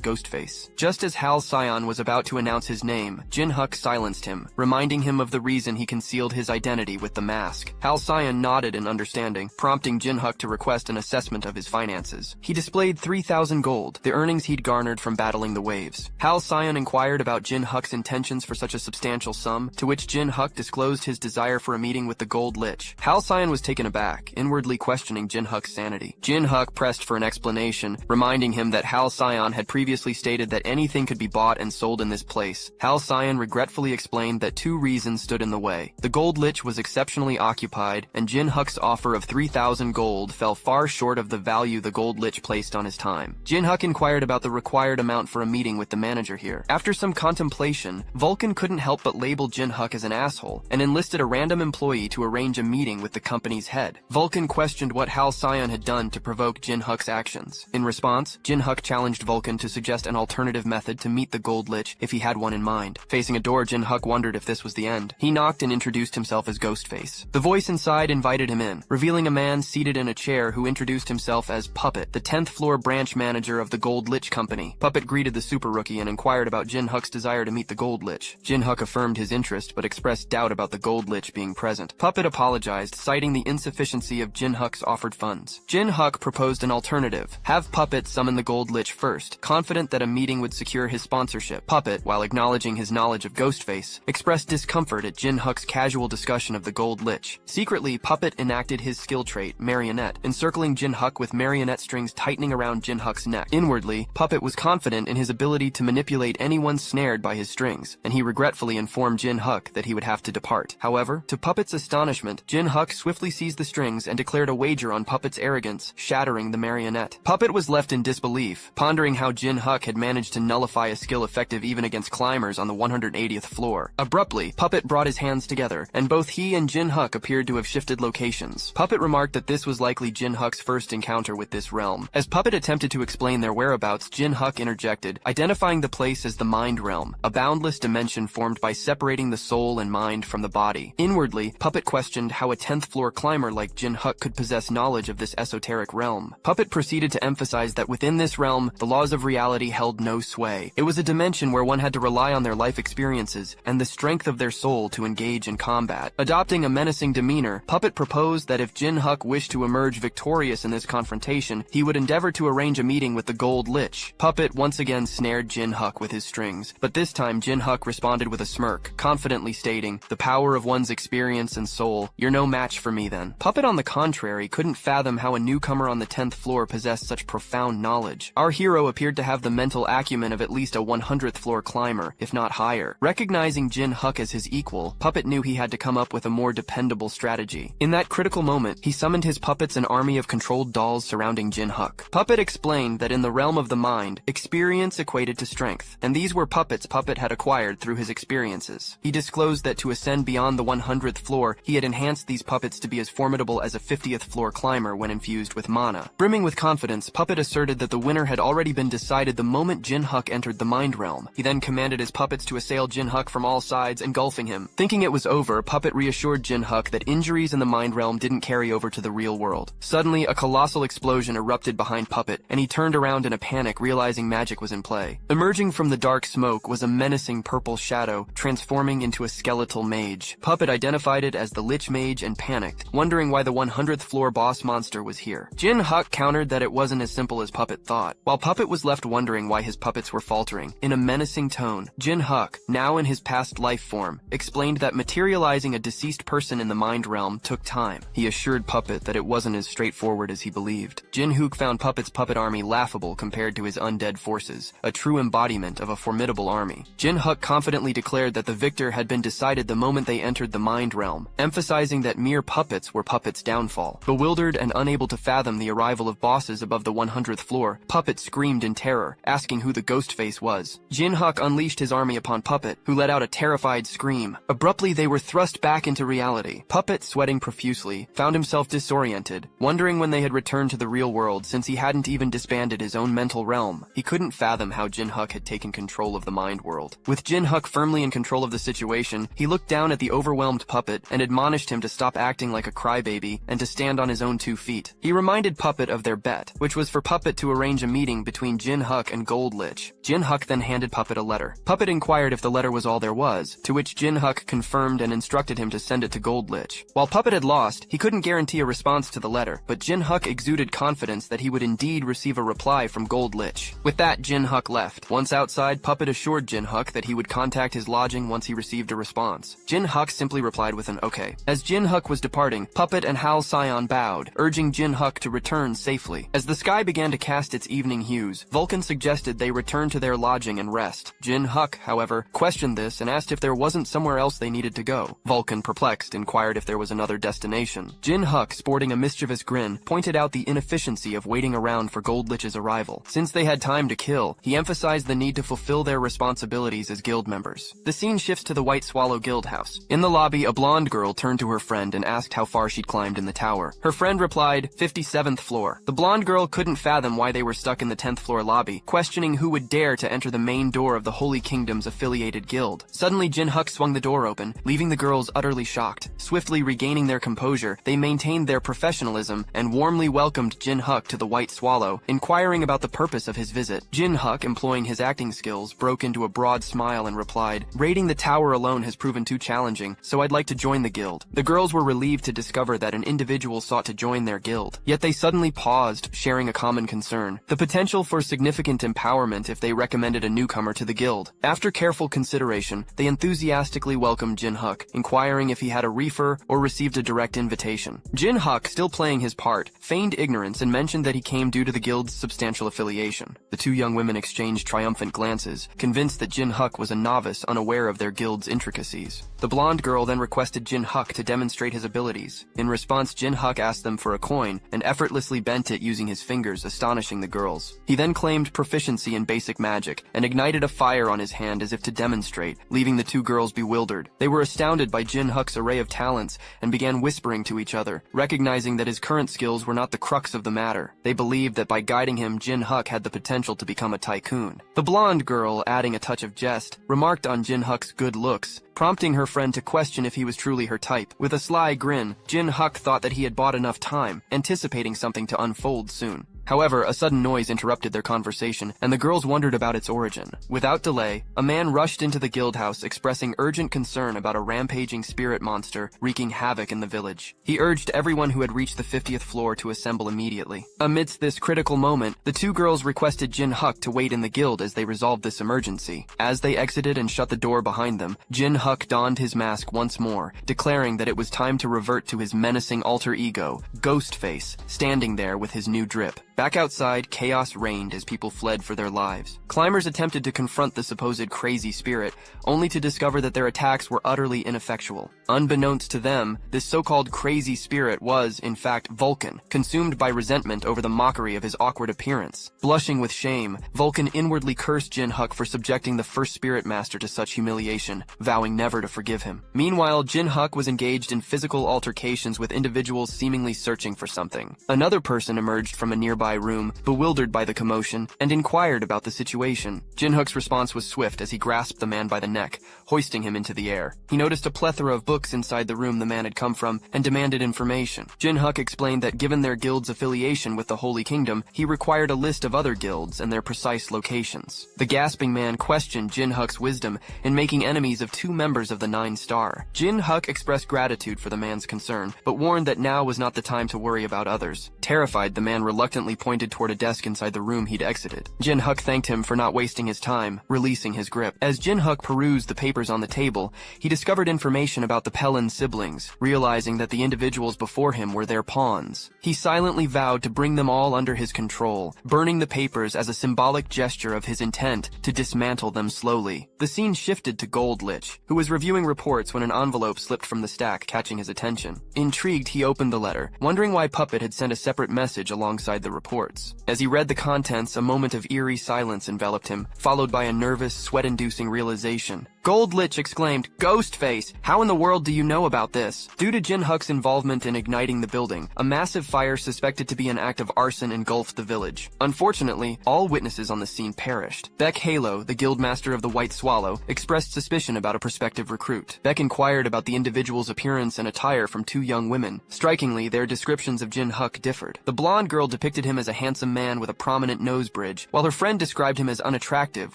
Ghostface. Just as Hal Sion was about to announce his name, Jin Huk silenced him, reminding him of the reason he concealed his identity with the mask. Hal Sion nodded in understanding, prompting Jin Huk to request an assessment of his finances. He displayed 3,000 gold, the earnings he'd garnered from battling the waves. Hal Sion inquired about Jin Huk's intentions for such a substantial sum, to which Jin Huk disclosed his desire for a meeting with the Gold Lich. Hal Sion was taken aback, inwardly questioning Jin Huk's sanity. Jin Huk pressed for an explanation, reminding him that Hal Sion had previously stated that anything could be bought and sold in this place. Hal Sion regretfully explained that 2 reasons stood in the way. The Gold Lich was exceptionally occupied, and Jin Huk's offer of 3,000 gold fell far short of the value the Gold Lich placed on his time. Jin Huk inquired about the required amount for a meeting with the manager here. After some contemplation, Vulcan couldn't help but label Jin Huk as an asshole, and enlisted a random employee to arrange a meeting with the company's head. Vulcan questioned what Hal Sion had done to provoke Jin Huk's actions. In response, Jin Huk challenged Vulcan to suggest an alternative method to meet the Gold Lich if he had one in mind. Facing a door, Jin Huk wondered if this was the end. He knocked and introduced himself as Ghostface. The voice inside invited him in, revealing a man seated in a chair who introduced himself as Puppet, the 10th floor branch manager of the Gold Lich Company. Puppet greeted the super rookie and inquired about Jin Huk's desire to meet the Gold Lich. Jin Huk affirmed his interest but expressed doubt about the Gold Lich being present. Puppet apologized, citing the insufficiency of Jin Huk's offered funds. Jin Huk proposed an alternative. Have Puppet summon the Gold Lich first, confident that a meeting would secure his sponsorship. Puppet, while acknowledging his knowledge of Ghostface, expressed discomfort at Jin Huk's casual discussion of the Gold Lich. Secretly, Puppet enacted his skill trait, Marionette, encircling Jin Huk with marionette strings tightening around Jin Huk's neck. Inwardly, Puppet was confident in his ability to manipulate anyone snared by his strings, and he regretfully informed Jin Huk that he would have to depart. However, to Puppet's astonishment, Jin Huk swiftly seized the strings and declared a wager on Puppet's arrogance, shattering the marionette. Puppet was left in disbelief, pondering how Jin Huk had managed to nullify a skill effective even against climbers on the 180th floor. Abruptly, Puppet brought his hands together, and both he and Jin Huk appeared to have shifted locations. Puppet remarked that this was likely Jin Huk's first encounter with this realm. As Puppet attempted to explain their whereabouts, Jin Huk interjected, identifying the place as the Mind Realm, a boundless dimension formed by separating the soul and mind from the body. Inwardly, Puppet questioned how a 10th floor climber like Jin Huk could possess knowledge of this esoteric realm. Puppet proceeded to emphasize that within this realm, the laws of reality held no sway. It was a dimension where one had to rely on their life experiences and the strength of their soul to engage in combat. Adopting a menacing demeanor, Puppet proposed that if Jin Huk wished to emerge victorious in this confrontation, he would endeavor to arrange a meeting with the Gold Lich. Puppet once again snared Jin Huk with his strings, but this time Jin Huk responded with a smirk, confidently stating, "The power of one's experience and soul, you're no match for me then." Puppet, on the contrary, couldn't fathom how a newcomer on the 10th floor possessed such profound knowledge. Our hero appeared to have the mental acumen of at least a 100th floor climber, if not higher. Recognizing Jin Huk as his equal, Puppet knew he had to come up with a more dependable strategy. In that critical moment, he summoned his puppets, an army of controlled dolls surrounding Jin Huk. Puppet explained that in the realm of the mind, experience equated to strength, and these were puppets Puppet had acquired through his experiences. He disclosed that to ascend beyond the 100th floor, he had enhanced these puppets to be as formidable as a 50th floor climber when infused with mana. Brimming with confidence, Puppet asserted that the winner had already been decided the moment Jin Huk entered the mind realm. He then commanded his puppets to assail Jin Huk from all sides, engulfing him. Thinking it was over, Puppet reassured Jin Huk that injuries in the mind realm didn't carry over to the real world. Suddenly, a colossal explosion erupted behind Puppet, and he turned around in a panic, realizing magic was in play. Emerging from the dark smoke was a menacing purple shadow, transforming into a skeletal mage. Puppet identified it as the Lich Mage and panicked, wondering why the 100th floor boss monster was here. Jin Huk countered that it wasn't as simple as Puppet thought, while Puppet was left wondering why his puppets were faltering. In a menacing tone, Jin Huk, now in his past life form, explained that materializing a deceased person in the mind realm took time. He assured Puppet that it wasn't as straightforward as he believed. Jin Huk found Puppet's puppet army laughable compared to his undead forces, a true embodiment of a formidable army. Jin Huk confidently declared that the victor had been decided the moment they entered the mind realm, emphasizing that mere puppets were Puppet's downfall. Bewildered and unable to fathom the arrival of bosses above the 100th floor, Puppet screamed in terror, asking who the Ghostface was. Jin Huk unleashed his army upon Puppet, who let out a terrified scream. Abruptly, they were thrust back into reality. Puppet, sweating profusely, found himself disoriented, wondering when they had returned to the real world since he hadn't even disbanded his own mental realm. He couldn't fathom how Jin Huk had taken control of the mind world. world. With Jin Huk firmly in control of the situation, he looked down at the overwhelmed Puppet and admonished him to stop acting like a crybaby and to stand on his own 2 feet. He reminded Puppet of their bet, which was for Puppet to arrange a meeting between Jin Huk and Gold Lich. Jin Huk then handed Puppet a letter. Puppet inquired if the letter was all there was, to which Jin Huk confirmed and instructed him to send it to Gold Lich. While Puppet had lost, he couldn't guarantee a response to the letter, but Jin Huk exuded confidence that he would indeed receive a reply from Gold Lich. With that, Jin Huk left. Once outside, Puppet assured Jin Huk that he would contact his lodging once he received a response. Jin Huk simply replied with an okay. As Jin Huk was departing, Puppet and Hal Sion bowed, urging Jin Huk to return safely. As the sky began to cast its evening hues, Vulcan suggested they return to their lodging and rest. Jin Huk, however, questioned this and asked if there wasn't somewhere else they needed to go. Vulcan, perplexed, inquired if there was another destination. Jin Huk, sporting a mischievous grin, pointed out the inefficiency of waiting around for Gold Lich's arrival. Since they had time to kill, he emphasized the need to fulfill their responsibilities as guild members. The scene shifts to the White Swallow Guild House. In the lobby, a blonde girl turned to her friend and asked how far she'd climbed in the tower. Her friend replied, 57th floor. The blonde girl couldn't fathom why they were stuck in the 10th floor lobby, questioning who would dare to enter the main door of the Holy Kingdom's affiliated guild. Suddenly, Jin Huk swung the door open, leaving the girls utterly shocked. Swiftly regaining their composure, they maintained their professionalism and warmly welcomed Jin Huk to the White Swallow, inquiring about the purpose of his visit. Jin Huk, employing his acting skills, broke into a broad smile and replied, raiding the tower alone has proven too challenging, so I'd like to join the guild. The girls were relieved to discover that an individual sought to join their guild. Yet they suddenly paused, sharing a common concern: the potential for significant empowerment if they recommended a newcomer to the guild. After careful consideration, they enthusiastically welcomed Jin Huk, inquiring if he had a reefer or received a direct invitation. Jin Huk, still playing his part, feigned ignorance and mentioned that he came due to the guild's substantial affiliation. The 2 young women exchanged triumphant glances, convinced that Jin Huk was a novice unaware of their guild's intricacies. The blonde girl then requested Jin Huk to demonstrate his abilities. In response, Jin Huk asked them for a coin and effortlessly bent it using his fingers, astonishing the girls. He then claimed proficiency in basic magic and ignited a fire on his hand as if to demonstrate, leaving the 2 girls bewildered. They were astounded by Jin Huk's array of talents and began whispering to each other, recognizing that his current skills were not the crux of the matter. They believed that by guiding him, Jin Huk had the potential to become a tycoon. The blonde girl, adding a touch of jest, remarked on Jin Huk's good looks, prompting her friend to question if he was truly her type. With a sly grin, Jin Huk thought that he had bought enough time, anticipating something to unfold soon. However, a sudden noise interrupted their conversation, and the girls wondered about its origin. Without delay, a man rushed into the guild house expressing urgent concern about a rampaging spirit monster wreaking havoc in the village. He urged everyone who had reached the 50th floor to assemble immediately. Amidst this critical moment, the 2 girls requested Jin Huk to wait in the guild as they resolved this emergency. As they exited and shut the door behind them, Jin Huk donned his mask once more, declaring that it was time to revert to his menacing alter ego, Ghostface, standing there with his new drip. Back outside, chaos reigned as people fled for their lives. Climbers attempted to confront the supposed crazy spirit, only to discover that their attacks were utterly ineffectual. Unbeknownst to them, this so-called crazy spirit was, in fact, Vulcan, consumed by resentment over the mockery of his awkward appearance. Blushing with shame, Vulcan inwardly cursed Jin Huk for subjecting the first spirit master to such humiliation, vowing never to forgive him. Meanwhile, Jin Huk was engaged in physical altercations with individuals seemingly searching for something. Another person emerged from a nearby room, bewildered by the commotion, and inquired about the situation. Jin Huk's response was swift as he grasped the man by the neck, hoisting him into the air. He noticed a plethora of books inside the room the man had come from and demanded information. Jin Huk explained that given their guild's affiliation with the Holy Kingdom, he required a list of other guilds and their precise locations. The gasping man questioned Jin Huk's wisdom in making enemies of 2 members of the 9 Star. Jin Huk expressed gratitude for the man's concern, but warned that now was not the time to worry about others. Terrified, the man reluctantly pointed toward a desk inside the room he'd exited. Jin Huk thanked him for not wasting his time, releasing his grip. As Jin Huk perused the papers on the table, he discovered information about the Pelin siblings, realizing that the individuals before him were their pawns. He silently vowed to bring them all under his control, burning the papers as a symbolic gesture of his intent to dismantle them slowly. The scene shifted to Gold Lich, who was reviewing reports when an envelope slipped from the stack, catching his attention. Intrigued, he opened the letter, wondering why Puppet had sent a separate message alongside the reports. As he read the contents, a moment of eerie silence enveloped him, followed by a nervous, sweat-inducing realization. Gold Lich exclaimed, "Ghostface, how in the world do you know about this?" Due to Jin Huk's involvement in igniting the building, a massive fire suspected to be an act of arson engulfed the village. Unfortunately, all witnesses on the scene perished. Beck Halo, the guildmaster of the White Swallow, expressed suspicion about a prospective recruit. Beck inquired about the individual's appearance and attire from two young women. Strikingly, their descriptions of Jin Huk differed. The blonde girl depicted him as a handsome man with a prominent nose bridge, while her friend described him as unattractive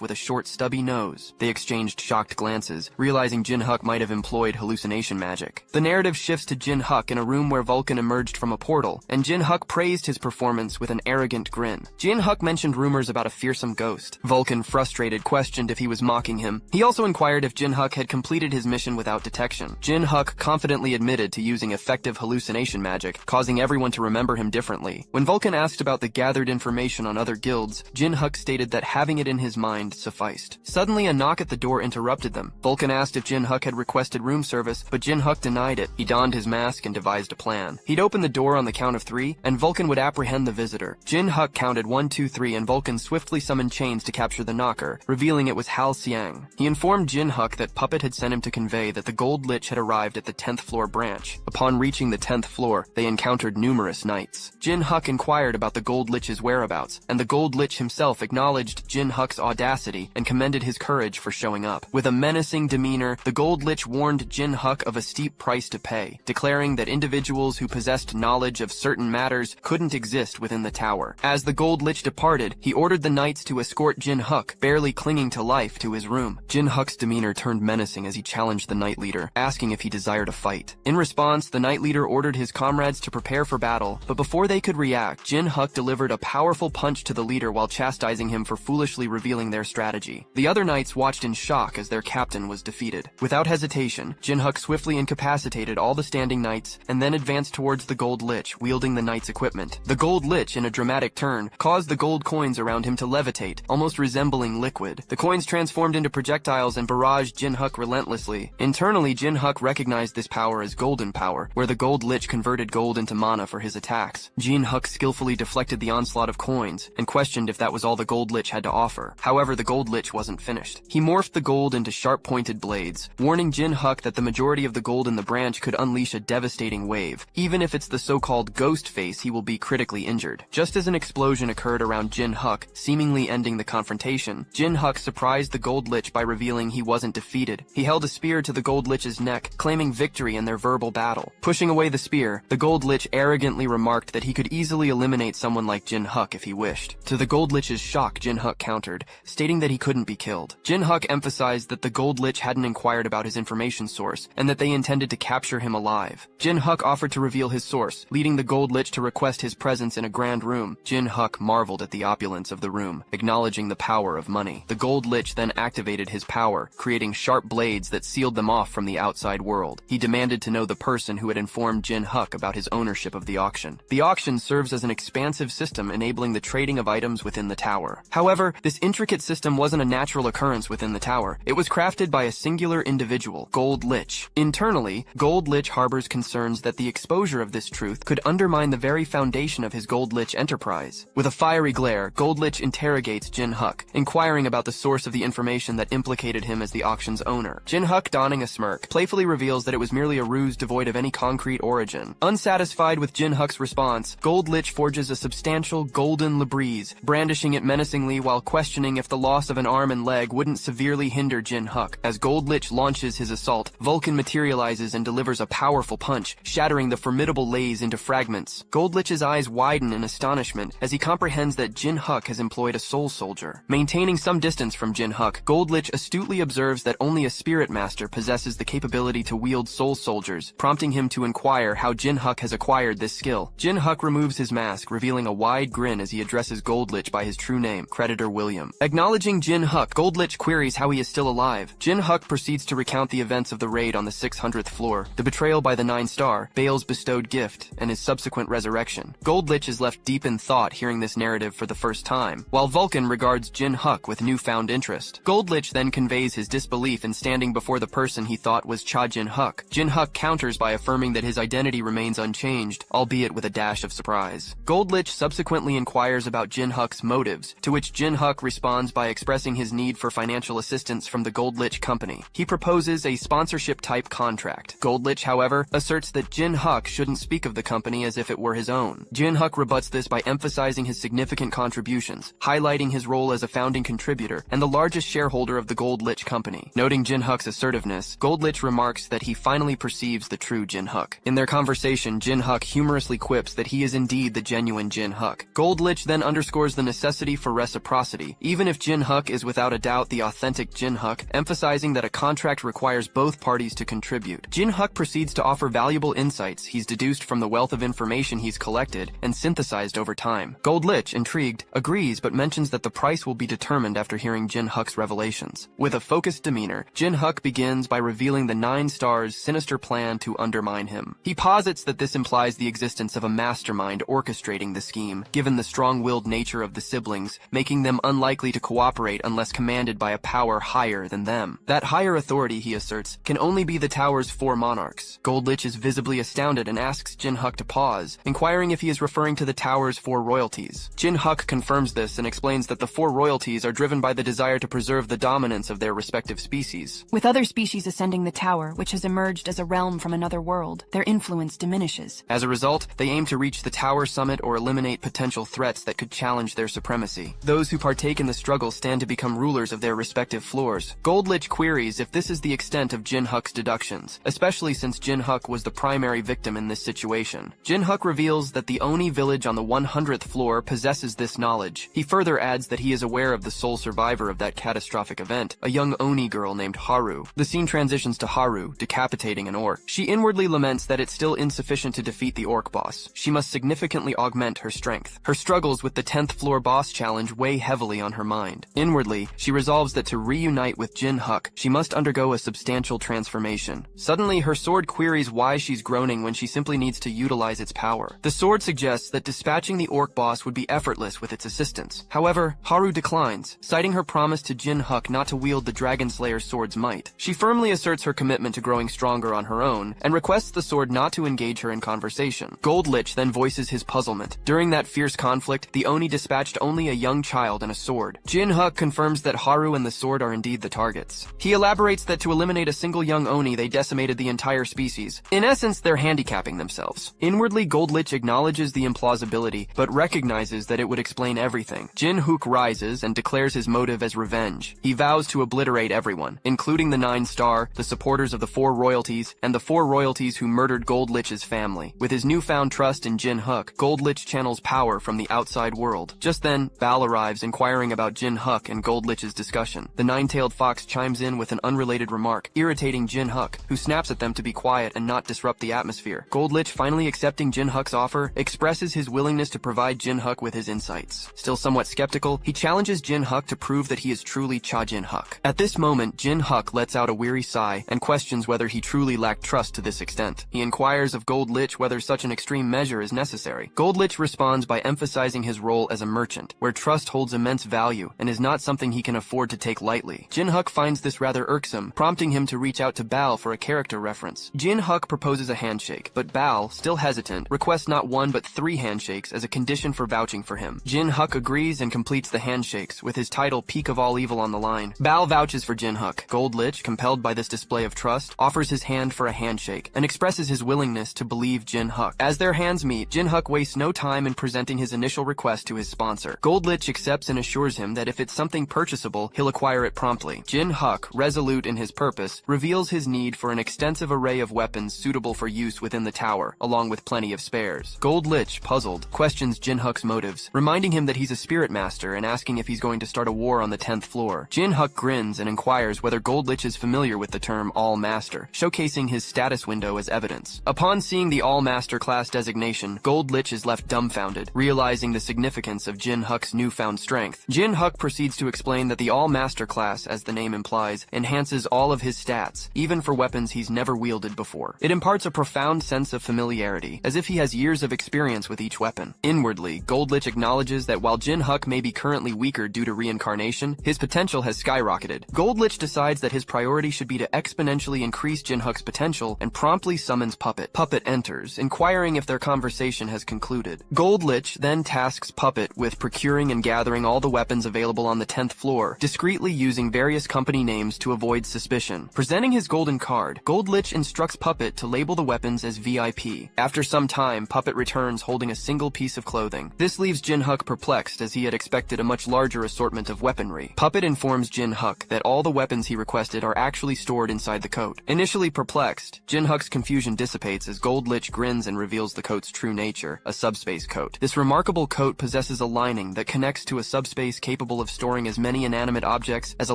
with a short, stubby nose. They exchanged shocked glances, realizing Jin Huk might have employed hallucination magic. The narrative shifts to Jin Huk in a room where Vulcan emerged from a portal, and Jin Huk praised his performance with an arrogant grin. Jin Huk mentioned rumors about a fearsome ghost. Vulcan, frustrated, questioned if he was mocking him. He also inquired if Jin Huk had completed his mission without detection. Jin Huk confidently admitted to using effective hallucination magic, causing everyone to remember him differently. When Vulcan asked about the gathered information on other guilds, Jin Huk stated that having it in his mind sufficed. Suddenly, a knock at the door interrupted them. Vulcan asked if Jin Huk had requested room service, but Jin Huk denied it. He donned his mask and devised a plan. He'd open the door on the count of 3, and Vulcan would apprehend the visitor. Jin Huk counted 1, 2, 3, and Vulcan swiftly summoned chains to capture the knocker, revealing it was Hal Xiang. He informed Jin Huk that Puppet had sent him to convey that the Gold Lich had arrived at the 10th floor branch. Upon reaching the 10th floor, they encountered numerous knights. Jin Huk inquired about the Gold Lich's whereabouts, and the Gold Lich himself acknowledged Jin Huk's audacity and commended his courage for showing up. With a menacing demeanor, the Gold Lich warned Jin Huk of a steep price to pay, declaring that individuals who possessed knowledge of certain matters couldn't exist within the tower. As the Gold Lich departed, he ordered the knights to escort Jin Huk, barely clinging to life, to his room. Jin Huk's demeanor turned menacing as he challenged the knight leader, asking if he desired a fight. In response, the knight leader ordered his comrades to prepare for battle, but before they could react, Jin Huk delivered a powerful punch to the leader while chastising him for foolishly revealing their strategy. The other knights watched in shock as their captain was defeated. Without hesitation, Jin Huk swiftly incapacitated all the standing knights and then advanced towards the Gold Lich, wielding the knight's equipment. The Gold Lich, in a dramatic turn, caused the gold coins around him to levitate, almost resembling liquid. The coins transformed into projectiles and barraged Jin Huk relentlessly. Internally, Jin Huk recognized this power as golden power, where the Gold Lich converted gold into mana for his attacks. Jin Huk skillfully deflected the onslaught of coins and questioned if that was all the Gold Lich had to offer. However, the Gold Lich wasn't finished. He morphed the gold into sharp-pointed blades, warning Jin Huk that the majority of the gold in the branch could unleash a devastating wave. Even if it's the so-called ghost face, he will be critically injured. Just as an explosion occurred around Jin Huk, seemingly ending the confrontation, Jin Huk surprised the Gold Lich by revealing he wasn't defeated. He held a spear to the Gold Lich's neck, claiming victory in their verbal battle. Pushing away the spear, the Gold Lich arrogantly remarked that he could easily eliminate someone like Jin Huk if he wished. To the Gold Lich's shock, Jin Huk countered, stating that he couldn't be killed. Jin Huk emphasized that the Gold Lich hadn't inquired about his information source, and that they intended to capture him alive. Jin Huk offered to reveal his source, leading the Gold Lich to request his presence in a grand room. Jin Huk marveled at the opulence of the room, acknowledging the power of money. The Gold Lich then activated his power, creating sharp blades that sealed them off from the outside world. He demanded to know the person who had informed Jin Huk about his ownership of the auction. The auction serves as an expansive system enabling the trading of items within the tower. However, this intricate system wasn't a natural occurrence within the tower. It was crafted by a singular individual, Gold Lich. Internally, Gold Lich harbors concerns that the exposure of this truth could undermine the very foundation of his Gold Lich enterprise. With a fiery glare, Gold Lich interrogates Jin Huk, inquiring about the source of the information that implicated him as the auction's owner. Jin Huk, donning a smirk, playfully reveals that it was merely a ruse devoid of any concrete origin. Unsatisfied with Jin Huk's response, Gold Lich forges a substantial golden labrise, brandishing it menacingly while questioning if the loss of an arm and leg wouldn't severely hinder Jin Huk. As Gold Lich launches his assault, Vulcan materializes and delivers a powerful punch, shattering the formidable lays into fragments. Gold Lich's eyes widen in astonishment as he comprehends that Jin Huk has employed a soul soldier. Maintaining some distance from Jin Huk, Gold Lich astutely observes that only a spirit master possesses the capability to wield soul soldiers, prompting him to inquire how Jin Huk has acquired this skill. Jin Huk removes his mask, revealing a wide grin as he addresses Gold Lich by his true name, Creditor William. Acknowledging Jin Huk, Gold Lich queries how he is still alive. Jin Huk proceeds to recount the events of the raid on the 600th floor, the betrayal by the 9-star, Bale's bestowed gift, and his subsequent resurrection. Gold Lich is left deep in thought hearing this narrative for the first time, while Vulcan regards Jin Huk with newfound interest. Gold Lich then conveys his disbelief in standing before the person he thought was Jin Huk. Jin Huk counters by affirming that his identity remains unchanged, albeit with a dash of surprise. Gold Lich subsequently inquires about Jin Huk's motives, to which Jin Huk responds by expressing his need for financial assistance from the Gold Lich Company. He proposes a sponsorship-type contract. Gold Lich, however, asserts that Jin Huk shouldn't speak of the company as if it were his own. Jin Huk rebuts this by emphasizing his significant contributions, highlighting his role as a founding contributor and the largest shareholder of the Gold Lich Company. Noting Jin Huk's assertiveness, Gold Lich remarks that he finally perceives the true Jin Huk. In their conversation, Jin Huk humorously quips that he is indeed the genuine Jin Huk. Gold Lich then underscores the necessity for reciprocity, even if Jin Huk is without a doubt the authentic Jin Huk, emphasizing that a contract requires both parties to contribute. Jin Huk proceeds to offer valuable insights he's deduced from the wealth of information he's collected and synthesized over time. Gold Lich, intrigued, agrees but mentions that the price will be determined after hearing Jin Huk's revelations. With a focused demeanor, Jin Huk begins by revealing the 9 Stars' sinister plan to undermine him. He posits that this implies the existence of a mastermind orchestrating the scheme, given the strong-willed nature of the siblings, making them unlikely to cooperate unless commanded by a power higher than them. That higher authority, he asserts, can only be the tower's 4 monarchs. Gold Lich is visibly astounded and asks Jin Huk to pause, inquiring if he is referring to the tower's 4 royalties. Jin Huk confirms this and explains that the 4 royalties are driven by the desire to preserve the dominance of their respective species. With other species ascending the tower, which has emerged as a realm from another world, their influence diminishes. As a result, they aim to reach the tower summit or eliminate potential threats that could challenge their supremacy. Those who partake in the struggle stand to become rulers of their respective floors. Gold Lich queries if this is the extent of Jin Huk's deductions, especially since Jin Huk was the primary victim in this situation. Jin Huk reveals that the Oni village on the 100th floor possesses this knowledge. He further adds that he is aware of the sole survivor of that catastrophic event, a young Oni girl named Haru. The scene transitions to Haru, decapitating an orc. She inwardly laments that it's still insufficient to defeat the orc boss. She must significantly augment her strength. Her struggles with the 10th floor boss challenge weigh heavily on her mind. Inwardly, she resolves that to reunite with Jin Huk, she must undergo a substantial transformation. Suddenly, her sword queries why she's groaning when she simply needs to utilize its power. The sword suggests that dispatching the orc boss would be effortless with its assistance. However, Haru declines, citing her promise to Jin Huk not to wield the Dragon Slayer's sword's might. She firmly asserts her commitment to growing stronger on her own, and requests the sword not to engage her in conversation. Gold Lich then voices his puzzlement. During that fierce conflict, the Oni dispatched only a young child and a sword. Jin Huk confirms that Haru and the sword are indeed the targets. He elaborates that to eliminate a single young Oni, they decimated the entire species. In essence, they're handicapping themselves. Inwardly, Gold Lich acknowledges the implausibility, but recognizes that it would explain everything. Jin Huk rises and declares his motive as revenge. He vows to obliterate everyone, including the 9 Star, the supporters of the 4 royalties, and the 4 royalties who murdered Gold Lich's family. With his newfound trust in Jin Huk, Gold Lich channels power from the outside world. Just then, Bal arrives inquiring about Jin Huk and Gold Lich's discussion. The 9-tailed fox chimes in with an unrelated remark, irritating Jin Huk, who snaps at them to be quiet and not disrupt the atmosphere. Gold Lich, finally accepting Jin Huk's offer, expresses his willingness to provide Jin Huk with his insights. Still somewhat skeptical, he challenges Jin Huk to prove that he is truly Cha Jin Huk. At this moment, Jin Huk lets out a weary sigh and questions whether he truly lacked trust to this extent. He inquires of Gold Lich whether such an extreme measure is necessary. Gold Lich responds by emphasizing his role as a merchant, where trust holds immense value and is not something he can afford to take lightly. Jin Huk finds this rather irksome, prompting him to reach out to Bal for a character reference. Jin Huk proposes a handshake, but Bal, still hesitant, requests not 1 but 3 handshakes as a condition for vouching for him. Jin Huk agrees and completes the handshakes, with his title Peak of All Evil on the line. Bal vouches for Jin Huk. Gold Lich, compelled by this display of trust, offers his hand for a handshake, and expresses his willingness to believe Jin Huk. As their hands meet, Jin Huk wastes no time in presenting his initial request to his sponsor. Gold Lich accepts and assures him that if it's something purchasable, he'll acquire it promptly. Jin Huk, resolute in his purpose, reveals his need for an extensive array of weapons suitable for use within the tower, along with plenty of spares. Gold Lich, puzzled, questions Jin Huk's motives, reminding him that he's a spirit master and asking if he's going to start a war on the 10th floor. Jin Huk grins and inquires whether Gold Lich is familiar with the term All-Master, showcasing his status window as evidence. Upon seeing the All-Master class designation, Gold Lich is left dumbfounded, realizing the significance of Jin Huk's newfound strength. Jin Huk proceeds to explain that the All-Master class, as the name implies, enhances all of his stats, even for weapons he's never wielded before. It imparts a profound sense of familiarity, as if he has years of experience with each weapon. Inwardly, Gold Lich acknowledges that while Jin Huk may be currently weaker due to reincarnation, his potential has skyrocketed. Gold Lich decides that his priority should be to exponentially increase Jin Huk's potential and promptly summons Puppet. Puppet enters, inquiring if their conversation has concluded. Gold Lich then tasks Puppet with procuring and gathering all the weapons available on the 10th floor, discreetly using various company names to avoid suspicion. Presenting his golden card, Gold Lich instructs Puppet to label the weapons as VIP. After some time, Puppet returns holding a single piece of clothing. This leaves Jin Huk perplexed, as he had expected a much larger assortment of weaponry. Puppet informs Jin Huk that all the weapons he requested are actually stored inside the coat. Initially perplexed, Jin Huk's confusion dissipates as Gold Lich grins and reveals the coat's true nature, a subspace coat. This remarkable coat possesses a lining that connects to a subspace capable of storing as many inanimate objects as a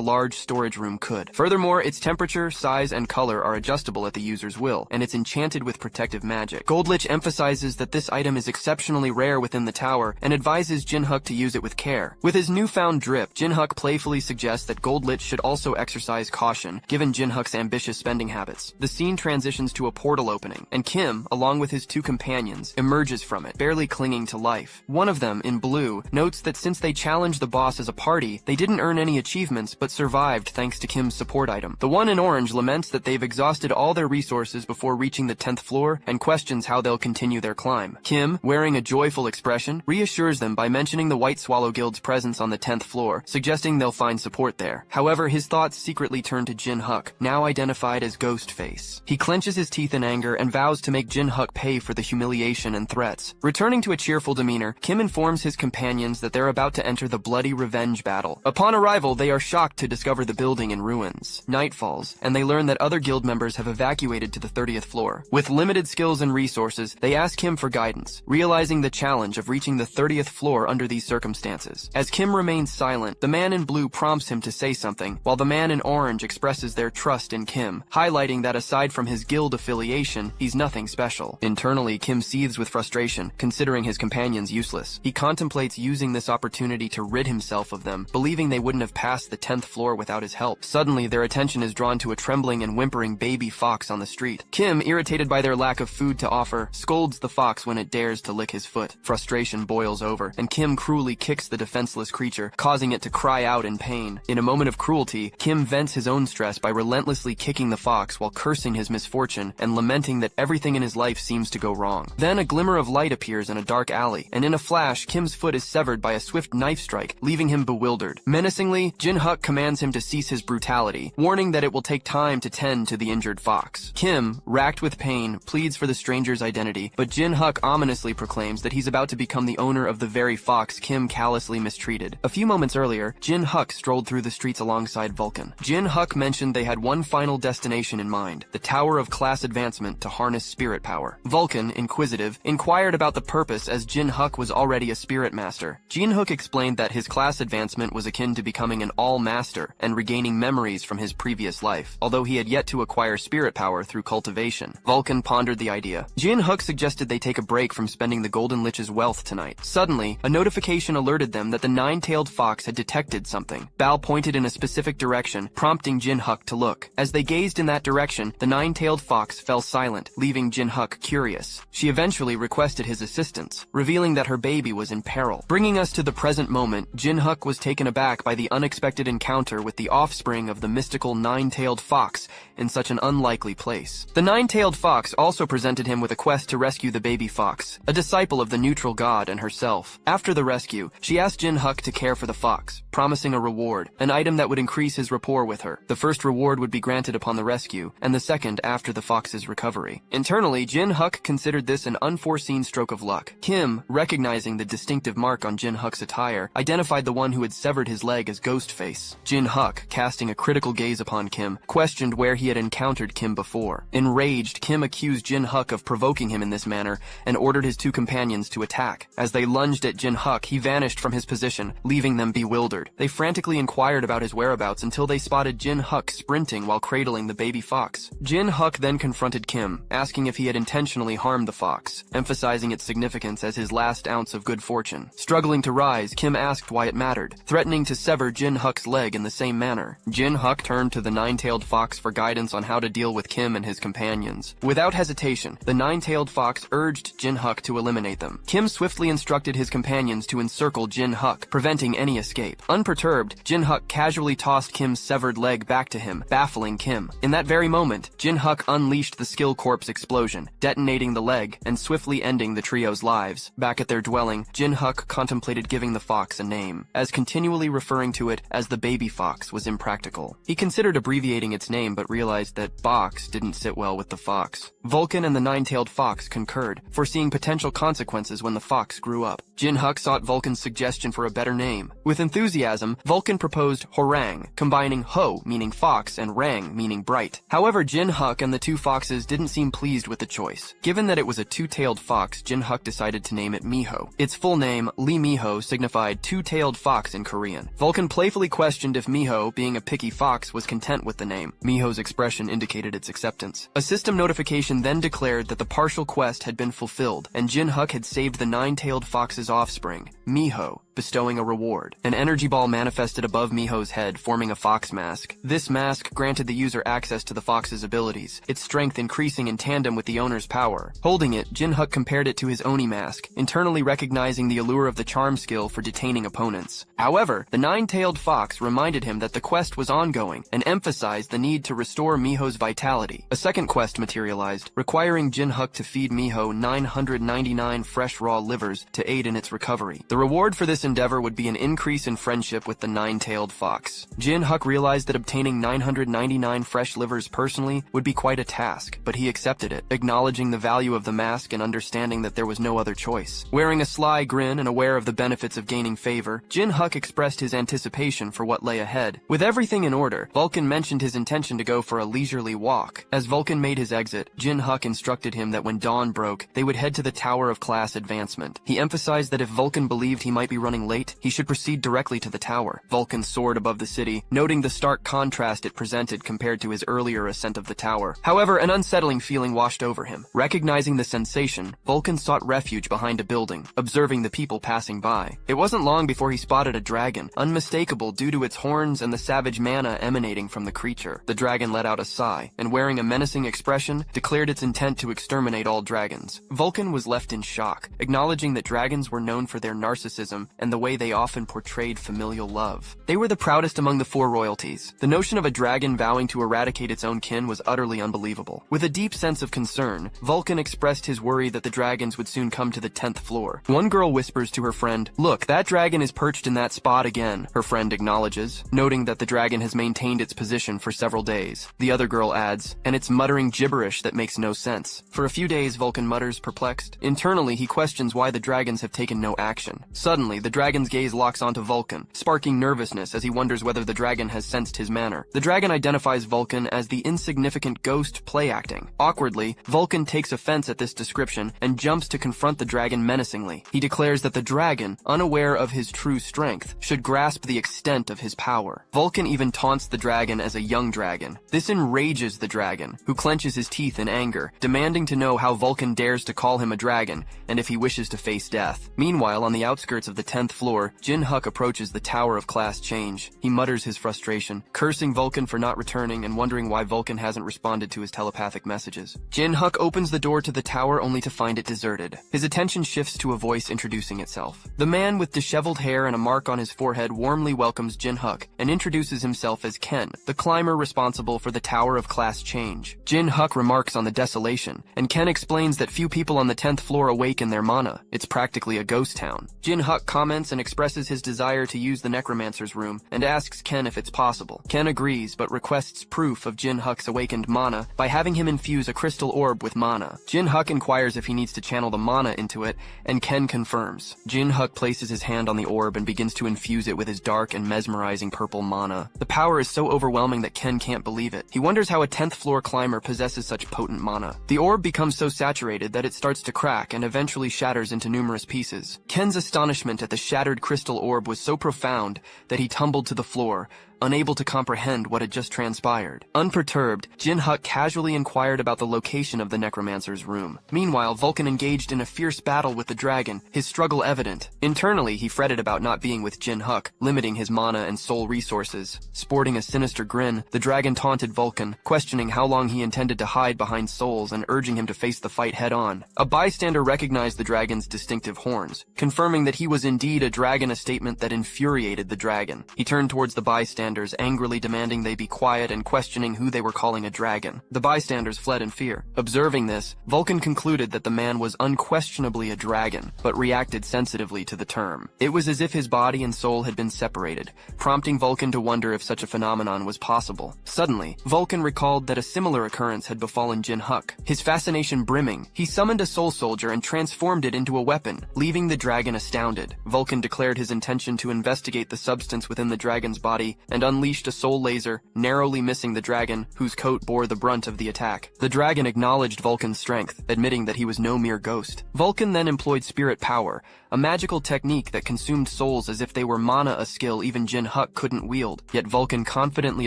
large storage room could. Furthermore, its temperature, size, and color are adjustable at the user's will, and it's enchanted with protective magic. Gold Lich emphasizes that this item is exceptionally rare within the tower and advises Jin Huk to use it with care. With his newfound drip, Jin Huk playfully suggests that Gold Lich should also exercise caution, given Jin Huk's ambitious spending habits. The scene transitions to a portal opening, and Kim, along with his two companions, emerges from it, barely clinging to life. One of them, in blue, notes that since they challenged the boss as a party, they didn't earn any achievements but survived thanks to Kim's support item. The one in orange laments that they've exhausted all their resources before reaching the 10th floor and questions how they'll continue their climb. Kim, wearing a joyful expression, reassures them by mentioning the White Swallow Guild's presence on the 10th floor, suggesting they'll find support there. However, his thoughts secretly turn to Jin Huk, now identified as Ghostface. He clenches his teeth in anger and vows to make Jin Huk pay for the humiliation and threats. Returning to a cheerful demeanor, Kim informs his companions that they're about to enter the bloody revenge battle. Upon arrival, they are shocked to discover the building in ruins. Night falls, and they learn that other guild members have evacuated to the 30th floor. With limited skills and resources, they ask Kim for guidance, realizing the challenge of reaching the 30th floor under these circumstances. As Kim remains silent, the man in blue prompts him to say something, while the man in orange expresses their trust in Kim, highlighting that aside from his guild affiliation, he's nothing special. Internally, Kim seethes with frustration, considering his companions useless. He contemplates using this opportunity to rid himself of them, believing they wouldn't have passed the 10th floor without his help. Suddenly, their attention is drawn to a trembling and whimpering baby fox on the street. Kim, irritated by their lack of food to offer, scolds the fox when it dares to lick his foot. Frustration boils over, and Kim cruelly kicks the defenseless creature, causing it to cry out in pain. In a moment of cruelty, Kim vents his own stress by relentlessly kicking the fox while cursing his misfortune and lamenting that everything in his life seems to go wrong. Then a glimmer of light appears in a dark alley, and in a flash, Kim's foot is severed by a swift knife strike, leaving him bewildered. Menacingly, Jin Huk commands him to cease his brutality, warning that it will take time to tend to the injured fox. Kim, racked with pain, pleads for the stranger's identity, but Jin Huk ominously proclaims that he's about to become the owner of the very fox Kim callously mistreated. A few moments earlier, Jin Huk strolled through the streets alongside Vulcan. Jin Huk mentioned they had one final destination in mind, the Tower of Class Advancement to harness spirit power. Vulcan, inquisitive, inquired about the purpose as Jin Huk was already a spirit master. Jin Huk explained that his class advancement was akin to becoming an all-master and regaining memories from his previous life, although he had yet to acquire spirit power through cultivation. Vulcan pondered the idea. Jin Huk suggested they take a break from spending the Golden Lich's wealth tonight. Suddenly, a notification alerted them that the nine-tailed fox had detected something. Bal pointed in a specific direction, prompting Jin Huk to look. As they gazed in that direction, the nine-tailed fox fell silent, leaving Jin Huk curious. She eventually requested his assistance, revealing that her baby was in peril. Bringing us to the present moment, Jin Huk was taken aback by the unexpected encounter with the offspring of the mystical nine-tailed fox in such an unlikely place. The nine-tailed fox also presented him with a quest to rescue the baby fox, a disciple of the neutral god and herself. After the rescue, she asked Jin Huk to care for the fox, promising a reward, an item that would increase his rapport with her. The first reward would be granted upon the rescue, and the second after the fox's recovery. Internally, Jin Huk considered this an unforeseen stroke of luck. Kim, recognizing the distinctive mark on Jin Huk's attire, identified the one who had severed his leg as Ghostface. Jin Huk, casting a critical gaze upon Kim, questioned where he had encountered Kim before. Enraged, Kim accused Jin Huk of provoking him in this manner and ordered his two companions to attack. As they lunged at Jin Huk, he vanished from his position, leaving them bewildered. They frantically inquired about his whereabouts until they spotted Jin Huk sprinting while cradling the baby fox. Jin Huk then confronted Kim, asking if he had intentionally harmed the fox, emphasizing its significance as his last ounce of good fortune. Struggling to rise, Kim asked why it mattered, threatening to sever Jin Huk's leg in the same manner. Jin Huk turned to the nine-tailed fox for guidance on how to deal with Kim and his companions. Without hesitation, the nine-tailed fox urged Jin Huk to eliminate them. Kim swiftly instructed his companions to encircle Jin Huk, preventing any escape. Unperturbed, Jin Huk casually tossed Kim's severed leg back to him, baffling Kim. In that very moment, Jin Huk unleashed the Skill Corpse explosion, detonating the leg and swiftly ending the trio's lives. Back at their dwelling, Jin Huk contemplated giving the fox a name, as continually referring to it as the baby fox. Fox was impractical. He considered abbreviating its name but realized that box didn't sit well with the fox. Vulcan and the nine-tailed fox concurred, foreseeing potential consequences when the fox grew up. Jin Huk sought Vulcan's suggestion for a better name. With enthusiasm, Vulcan proposed Horang, combining Ho, meaning fox, and Rang, meaning bright. However, Jin Huk and the two foxes didn't seem pleased with the choice. Given that it was a two-tailed fox, Jin Huk decided to name it Miho. Its full name, Lee Miho, signified two-tailed fox in Korean. Vulcan playfully questioned if Miho, being a picky fox, was content with the name. Miho's expression indicated its acceptance. A system notification then declared that the partial quest had been fulfilled, and Jin Huk had saved the nine-tailed fox's offspring, Miho, bestowing a reward. An energy ball manifested above Miho's head, forming a fox mask. This mask granted the user access to the fox's abilities, its strength increasing in tandem with the owner's power. Holding it, Jin Huk compared it to his Oni mask, internally recognizing the allure of the charm skill for detaining opponents. However, the nine-tailed fox reminded him that the quest was ongoing and emphasized the need to restore Miho's vitality. A second quest materialized, requiring Jin Huk to feed Miho 999 fresh raw livers to aid in its recovery. The reward for this endeavor would be an increase in friendship with the nine-tailed fox. Jin Huk realized that obtaining 999 fresh livers personally would be quite a task, but he accepted it, acknowledging the value of the mask and understanding that there was no other choice. Wearing a sly grin and aware of the benefits of gaining favor, Jin Huk expressed his anticipation for what lay ahead. With everything in order, Vulcan mentioned his intention to go for a leisurely walk. As Vulcan made his exit, Jin Huk instructed him that when dawn broke, they would head to the Tower of Class Advancement. He emphasized that if Vulcan believed he might be running late, he should proceed directly to the tower. Vulcan soared above the city, noting the stark contrast it presented compared to his earlier ascent of the tower. However, an unsettling feeling washed over him. Recognizing the sensation, Vulcan sought refuge behind a building, observing the people passing by. It wasn't long before he spotted a dragon, unmistakable due to its horns and the savage mana emanating from the creature. The dragon let out a sigh, and wearing a menacing expression, declared its intent to exterminate all dragons. Vulcan was left in shock, acknowledging that dragons were known for their narcissism and the way they often portrayed familial love. They were the proudest among the four royalties. The notion of a dragon vowing to eradicate its own kin was utterly unbelievable. With a deep sense of concern, Vulcan expressed his worry that the dragons would soon come to the 10th floor. One girl whispers to her friend, "Look, that dragon is perched in that spot again." Her friend acknowledges, noting that the dragon has maintained its position for several days. The other girl adds, "And it's muttering gibberish that makes no sense." For a few days, Vulcan mutters, perplexed. Internally, he questions why the dragons have taken no action. Suddenly, the dragon's gaze locks onto Vulcan, sparking nervousness as he wonders whether the dragon has sensed his manner. The dragon identifies Vulcan as the insignificant ghost play-acting. Awkwardly, Vulcan takes offense at this description and jumps to confront the dragon menacingly. He declares that the dragon, unaware of his true strength, should grasp the extent of his power. Vulcan even taunts the dragon as a young dragon. This enrages the dragon, who clenches his teeth in anger, demanding to know how Vulcan dares to call him a dragon, and if he wishes to face death. Meanwhile, on the outskirts of the 10th floor, Jin Huk approaches the Tower of Class Change. He mutters his frustration, cursing Vulcan for not returning and wondering why Vulcan hasn't responded to his telepathic messages. Jin Huk opens the door to the tower only to find it deserted. His attention shifts to a voice introducing itself. The man with disheveled hair and a mark on his forehead warmly welcomes Jin Huk and introduces himself as Ken, the climber responsible for the Tower of Class Change. Jin Huk remarks on the desolation, and Ken explains that few people on the 10th floor awaken their mana. It's practically a ghost town. Jin Huk comments and expresses his desire to use the Necromancer's room and asks Ken if it's possible. Ken agrees but requests proof of Jin Huk's awakened mana by having him infuse a crystal orb with mana. Jin Huk inquires if he needs to channel the mana into it, and Ken confirms. Jin Huk places his hand on the orb and begins to infuse it with his dark and mesmerizing purple mana. The power is so overwhelming that Ken can't believe it. He wonders how a 10th floor climber possesses such potent mana. The orb becomes so saturated that it starts to crack and eventually shatters into numerous pieces. Ken's astonishment at the shattered crystal orb was so profound that he tumbled to the floor, unable to comprehend what had just transpired. Unperturbed, Jin Huk casually inquired about the location of the Necromancer's room. Meanwhile, Vulcan engaged in a fierce battle with the dragon, his struggle evident. Internally, he fretted about not being with Jin Huk, limiting his mana and soul resources. Sporting a sinister grin, the dragon taunted Vulcan, questioning how long he intended to hide behind souls and urging him to face the fight head-on. A bystander recognized the dragon's distinctive horns, confirming that he was indeed a dragon, a statement that infuriated the dragon. He turned towards the bystander bystanders, angrily demanding they be quiet and questioning who they were calling a dragon. The bystanders fled in fear. Observing this, Vulcan concluded that the man was unquestionably a dragon, but reacted sensitively to the term. It was as if his body and soul had been separated, prompting Vulcan to wonder if such a phenomenon was possible. Suddenly, Vulcan recalled that a similar occurrence had befallen Jin Huk. His fascination brimming, he summoned a soul soldier and transformed it into a weapon, leaving the dragon astounded. Vulcan declared his intention to investigate the substance within the dragon's body and unleashed a soul laser, narrowly missing the dragon, whose coat bore the brunt of the attack. The dragon acknowledged Vulcan's strength, admitting that he was no mere ghost. Vulcan then employed spirit power, a magical technique that consumed souls as if they were mana, a skill even Jin Huk couldn't wield. Yet Vulcan confidently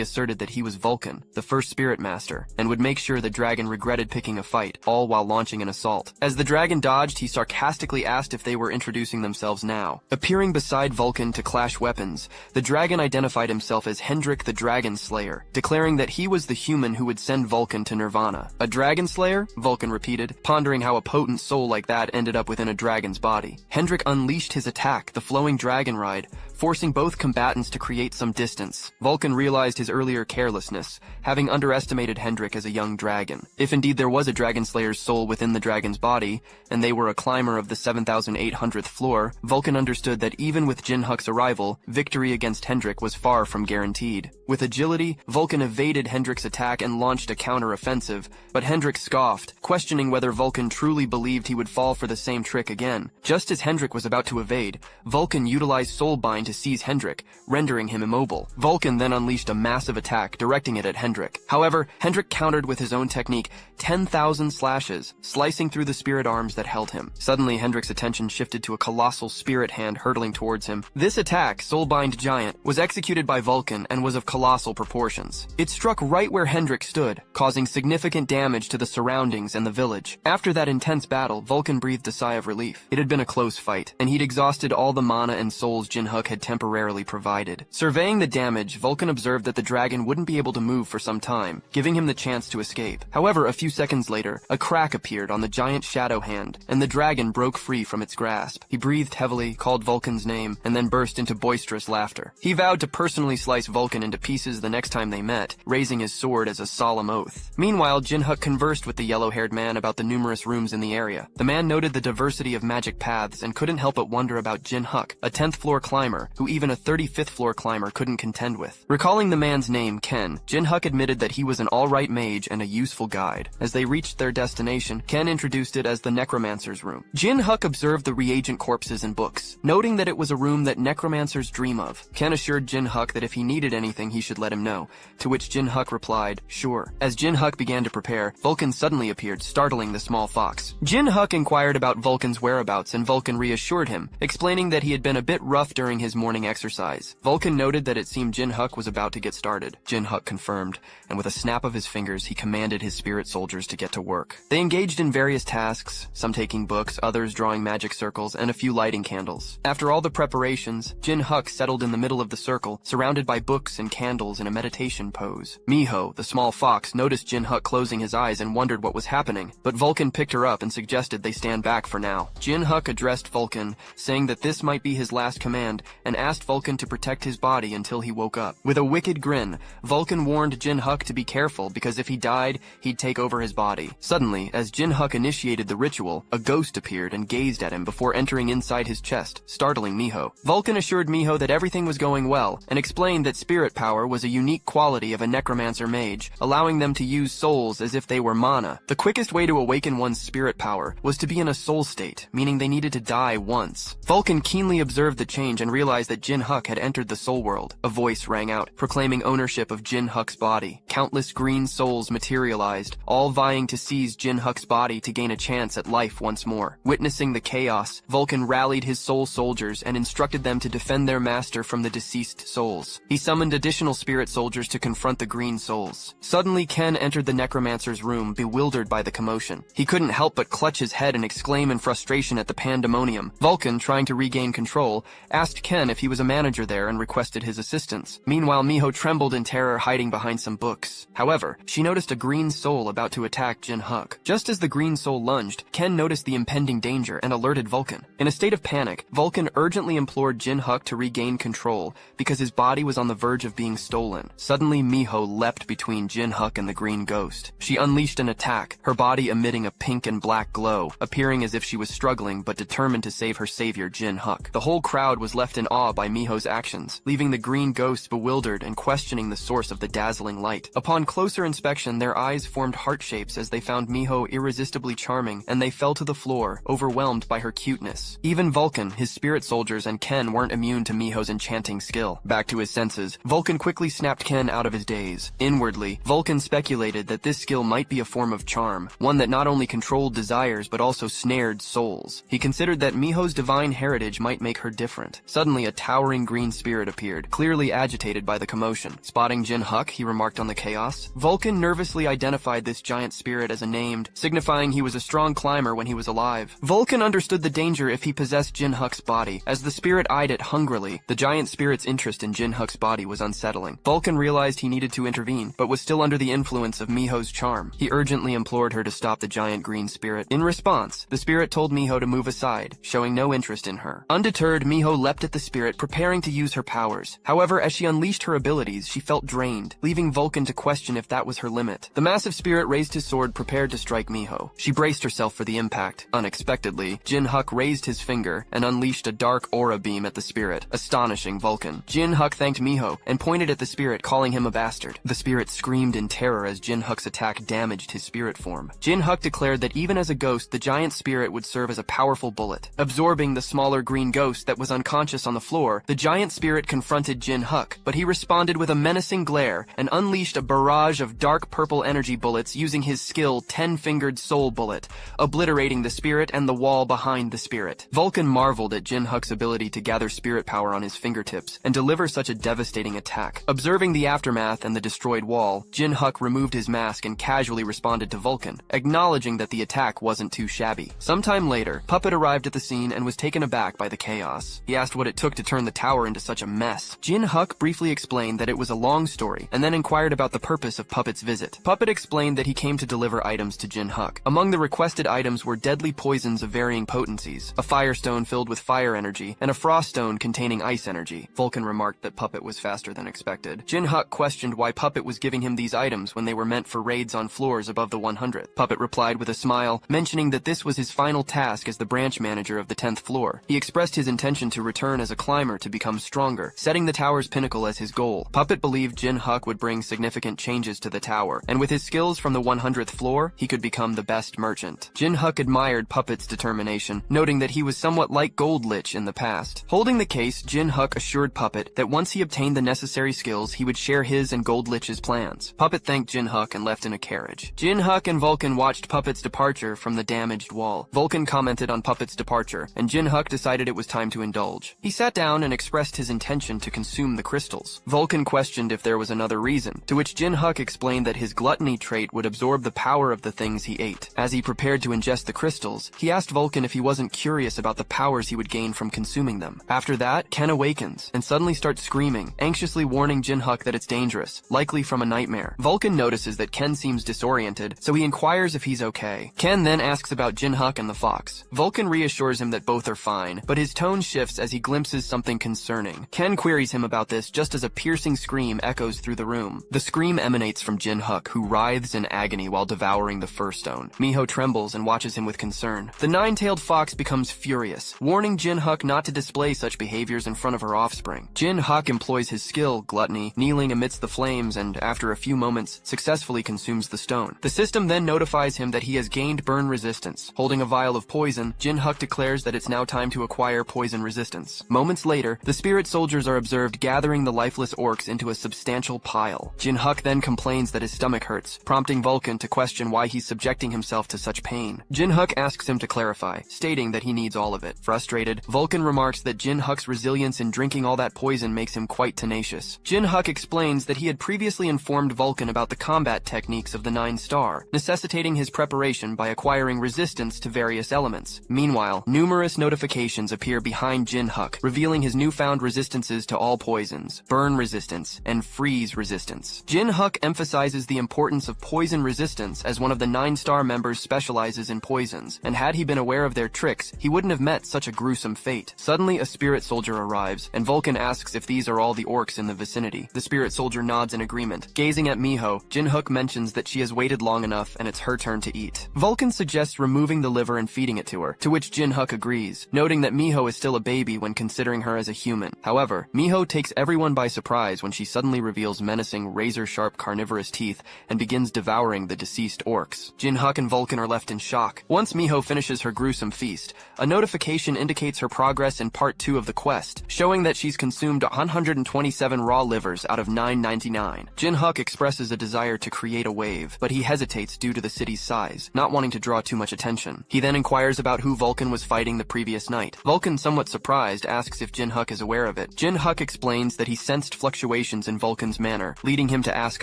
asserted that he was Vulcan, the first spirit master, and would make sure the dragon regretted picking a fight, all while launching an assault. As the dragon dodged, he sarcastically asked if they were introducing themselves now. Appearing beside Vulcan to clash weapons, the dragon identified himself as Hendrik the Dragon Slayer, declaring that he was the human who would send Vulcan to Nirvana. A dragon slayer? Vulcan repeated, pondering how a potent soul like that ended up within a dragon's body. Hendrik unleashed his attack, the flowing dragon ride, forcing both combatants to create some distance. Vulcan realized his earlier carelessness, having underestimated Hendrik as a young dragon. If indeed there was a dragon slayer's soul within the dragon's body, and they were a climber of the 7,800th floor, Vulcan understood that even with Jin Huk's arrival, victory against Hendrik was far from guaranteed. With agility, Vulcan evaded Hendrik's attack and launched a counter-offensive, but Hendrik scoffed, questioning whether Vulcan truly believed he would fall for the same trick again. Just as Hendrik was about to evade, Vulcan utilized Soulbind to seize Hendrik, rendering him immobile. Vulcan then unleashed a massive attack, directing it at Hendrik. However, Hendrik countered with his own technique, 10,000 slashes, slicing through the spirit arms that held him. Suddenly, Hendrik's attention shifted to a colossal spirit hand hurtling towards him. This attack, Soulbind Giant, was executed by Vulcan and was of colossal proportions. It struck right where Hendrik stood, causing significant damage to the surroundings and the village. After that intense battle, Vulcan breathed a sigh of relief. It had been a close fight, and he'd exhausted all the mana and souls Jin Huk had temporarily provided. Surveying the damage, Vulcan observed that the dragon wouldn't be able to move for some time, giving him the chance to escape. However, a few seconds later, a crack appeared on the giant shadow hand, and the dragon broke free from its grasp. He breathed heavily, called Vulcan's name, and then burst into boisterous laughter. He vowed to personally slice Vulcan into pieces the next time they met, raising his sword as a solemn oath. Meanwhile, Jin Huk conversed with the yellow-haired man about the numerous rooms in the area. The man noted the diversity of magic paths and couldn't help but wonder about Jin Huk, a 10th floor climber, who even a 35th floor climber couldn't contend with. Recalling the man's name, Ken, Jin Huk admitted that he was an alright mage and a useful guide. As they reached their destination, Ken introduced it as the Necromancer's room. Jin Huk observed the reagent corpses and books, noting that it was a room that necromancers dream of. Ken assured Jin Huk that if he needed anything, he should let him know, to which Jin Huk replied, sure. As Jin Huk began to prepare, Vulcan suddenly appeared, startling the small fox. Jin Huk inquired about Vulcan's whereabouts, and Vulcan reassured him, explaining that he had been a bit rough during his morning exercise. Vulcan noted that it seemed Jin Huk was about to get started. Jin Huk confirmed, and with a snap of his fingers, he commanded his spirit soldiers to get to work. They engaged in various tasks, some taking books, others drawing magic circles, and a few lighting candles. After all the preparations, Jin Huk settled in the middle of the circle, surrounded by books and candles in a meditation pose. Miho, the small fox, noticed Jin Huk closing his eyes and wondered what was happening, but Vulcan picked her up and suggested they stand back for now. Jin Huk addressed Vulcan, saying that this might be his last command, and asked Vulcan to protect his body until he woke up. With a wicked grin, Vulcan warned Jin Huk to be careful because if he died, he'd take over his body. Suddenly, as Jin Huk initiated the ritual, a ghost appeared and gazed at him before entering inside his chest, startling Miho. Vulcan assured Miho that everything was going well, and explained that spirit power was a unique quality of a necromancer mage, allowing them to use souls as if they were mana. The quickest way to awaken one's spirit power was to be in a soul state, meaning they needed to die once. Vulcan keenly observed the change and realized that Jin Huk had entered the soul world. A voice rang out, proclaiming ownership of Jin Huk's body. Countless green souls materialized, all vying to seize Jin Huk's body to gain a chance at life once more. Witnessing the chaos, Vulcan rallied his soul soldiers and instructed them to defend their master from the deceased souls. He summoned additional spirit soldiers to confront the green souls. Suddenly, Ken entered the necromancer's room, bewildered by the commotion. He couldn't help but clutch his head and exclaim in frustration at the pandemonium. Vulcan, trying to regain control, asked Ken Ken if he was a manager there and requested his assistance. Meanwhile, Miho trembled in terror, hiding behind some books. However, she noticed a green soul about to attack Jin Huk. Just as the green soul lunged, Ken noticed the impending danger and alerted Vulcan. In a state of panic, Vulcan urgently implored Jin Huk to regain control because his body was on the verge of being stolen. Suddenly, Miho leapt between Jin Huk and the green ghost. She unleashed an attack, her body emitting a pink and black glow, appearing as if she was struggling but determined to save her savior Jin Huk. The whole crowd was left in awe by Miho's actions, leaving the green ghosts bewildered and questioning the source of the dazzling light. Upon closer inspection, their eyes formed heart shapes as they found Miho irresistibly charming, and they fell to the floor, overwhelmed by her cuteness. Even Vulcan, his spirit soldiers, and Ken weren't immune to Miho's enchanting skill. Back to his senses, Vulcan quickly snapped Ken out of his daze. Inwardly, Vulcan speculated that this skill might be a form of charm, one that not only controlled desires but also snared souls. He considered that Miho's divine heritage might make her different. Suddenly, a towering green spirit appeared, clearly agitated by the commotion. Spotting Jin Huk, he remarked on the chaos. Vulcan nervously identified this giant spirit as a named, signifying he was a strong climber when he was alive. Vulcan understood the danger if he possessed Jin Huk's body. As the spirit eyed it hungrily, the giant spirit's interest in Jin Huk's body was unsettling. Vulcan realized he needed to intervene, but was still under the influence of Miho's charm. He urgently implored her to stop the giant green spirit. In response, the spirit told Miho to move aside, showing no interest in her. Undeterred, Miho leapt at the spirit, preparing to use her powers. However, as she unleashed her abilities, she felt drained, leaving Vulcan to question if that was her limit. The massive spirit raised his sword, prepared to strike Miho. She braced herself for the impact. Unexpectedly, Jin Huk raised his finger and unleashed a dark aura beam at the spirit, astonishing Vulcan. Jin Huk thanked Miho and pointed at the spirit, calling him a bastard. The spirit screamed in terror as Jin Huk's attack damaged his spirit form. Jin Huk declared that even as a ghost, the giant spirit would serve as a powerful bullet. Absorbing the smaller green ghost that was unconscious on the floor, the giant spirit confronted Jin Huk, but he responded with a menacing glare and unleashed a barrage of dark purple energy bullets using his skill 10-fingered soul bullet, obliterating the spirit and the wall behind the spirit. Vulcan marveled at Jin Huk's ability to gather spirit power on his fingertips and deliver such a devastating attack. Observing the aftermath and the destroyed wall, Jin Huk removed his mask and casually responded to Vulcan, acknowledging that the attack wasn't too shabby. Sometime later, Puppet arrived at the scene and was taken aback by the chaos. He asked what it took to turn the tower into such a mess. Jin Huk briefly explained that it was a long story, and then inquired about the purpose of Puppet's visit. Puppet explained that he came to deliver items to Jin Huk. Among the requested items were deadly poisons of varying potencies, a firestone filled with fire energy, and a frost stone containing ice energy. Vulcan remarked that Puppet was faster than expected. Jin Huk questioned why Puppet was giving him these items when they were meant for raids on floors above the 100th. Puppet replied with a smile, mentioning that this was his final task as the branch manager of the 10th floor. He expressed his intention to return as a climber to become stronger, setting the tower's pinnacle as his goal. Puppet believed Jin Huk would bring significant changes to the tower, and with his skills from the 100th floor, he could become the best merchant. Jin Huk admired Puppet's determination, noting that he was somewhat like Gold Lich in the past. Holding the case, Jin Huk assured Puppet that once he obtained the necessary skills, he would share his and Gold Lich's plans. Puppet thanked Jin Huk and left in a carriage. Jin Huk and Vulcan watched Puppet's departure from the damaged wall. Vulcan commented on Puppet's departure, and Jin Huk decided it was time to indulge. He sat down and expressed his intention to consume the crystals. Vulcan questioned if there was another reason, to which Jin Huk explained that his gluttony trait would absorb the power of the things he ate. As he prepared to ingest the crystals, he asked Vulcan if he wasn't curious about the powers he would gain from consuming them. After that, Ken awakens and suddenly starts screaming, anxiously warning Jin Huk that it's dangerous, likely from a nightmare. Vulcan notices that Ken seems disoriented, so he inquires if he's okay. Ken then asks about Jin Huk and the fox. Vulcan reassures him that both are fine, but his tone shifts as he glimpses something concerning. Ken queries him about this just as a piercing scream echoes through the room. The scream emanates from Jin Huk, who writhes in agony while devouring the first stone. Miho trembles and watches him with concern. The nine-tailed fox becomes furious, warning Jin Huk not to display such behaviors in front of her offspring. Jin Huk employs his skill, gluttony, kneeling amidst the flames, and after a few moments, successfully consumes the stone. The system then notifies him that he has gained burn resistance. Holding a vial of poison, Jin Huk declares that it's now time to acquire poison resistance. Moments later, the spirit soldiers are observed gathering the lifeless orcs into a substantial pile. Jin Huk then complains that his stomach hurts, prompting Vulcan to question why he's subjecting himself to such pain. Jin Huk asks him to clarify, stating that he needs all of it. Frustrated, Vulcan remarks that Jin Huk's resilience in drinking all that poison makes him quite tenacious. Jin Huk explains that he had previously informed Vulcan about the combat techniques of the 9-star, necessitating his preparation by acquiring resistance to various elements. Meanwhile, numerous notifications appear behind Jin Huk, revealing his newfound resistances to all poisons, burn resistance, and freeze resistance. Jin Huk emphasizes the importance of poison resistance as one of the 9-star members specializes in poisons, and had he been aware of their tricks, he wouldn't have met such a gruesome fate. Suddenly, a spirit soldier arrives, and Vulcan asks if these are all the orcs in the vicinity. The spirit soldier nods in agreement. Gazing at Miho, Jin Huk mentions that she has waited long enough and it's her turn to eat. Vulcan suggests removing the liver and feeding it to her, to which Jin Huk agrees, noting that Miho is still a baby when considering her as a human. However, Miho takes everyone by surprise when she suddenly reveals menacing, razor-sharp carnivorous teeth and begins devouring the deceased orcs. Jin Huk and Vulcan are left in shock. Once Miho finishes her gruesome feast, a notification indicates her progress in Part 2 of the quest, showing that she's consumed 127 raw livers out of 999. Jin Huk expresses a desire to create a wave, but he hesitates due to the city's size, not wanting to draw too much attention. He then inquires about who Vulcan was fighting the previous night. Vulcan, somewhat surprised, asks if Jin Huk is aware of it. Jin Huk explains that he sensed fluctuations in Vulcan's manner, leading him to ask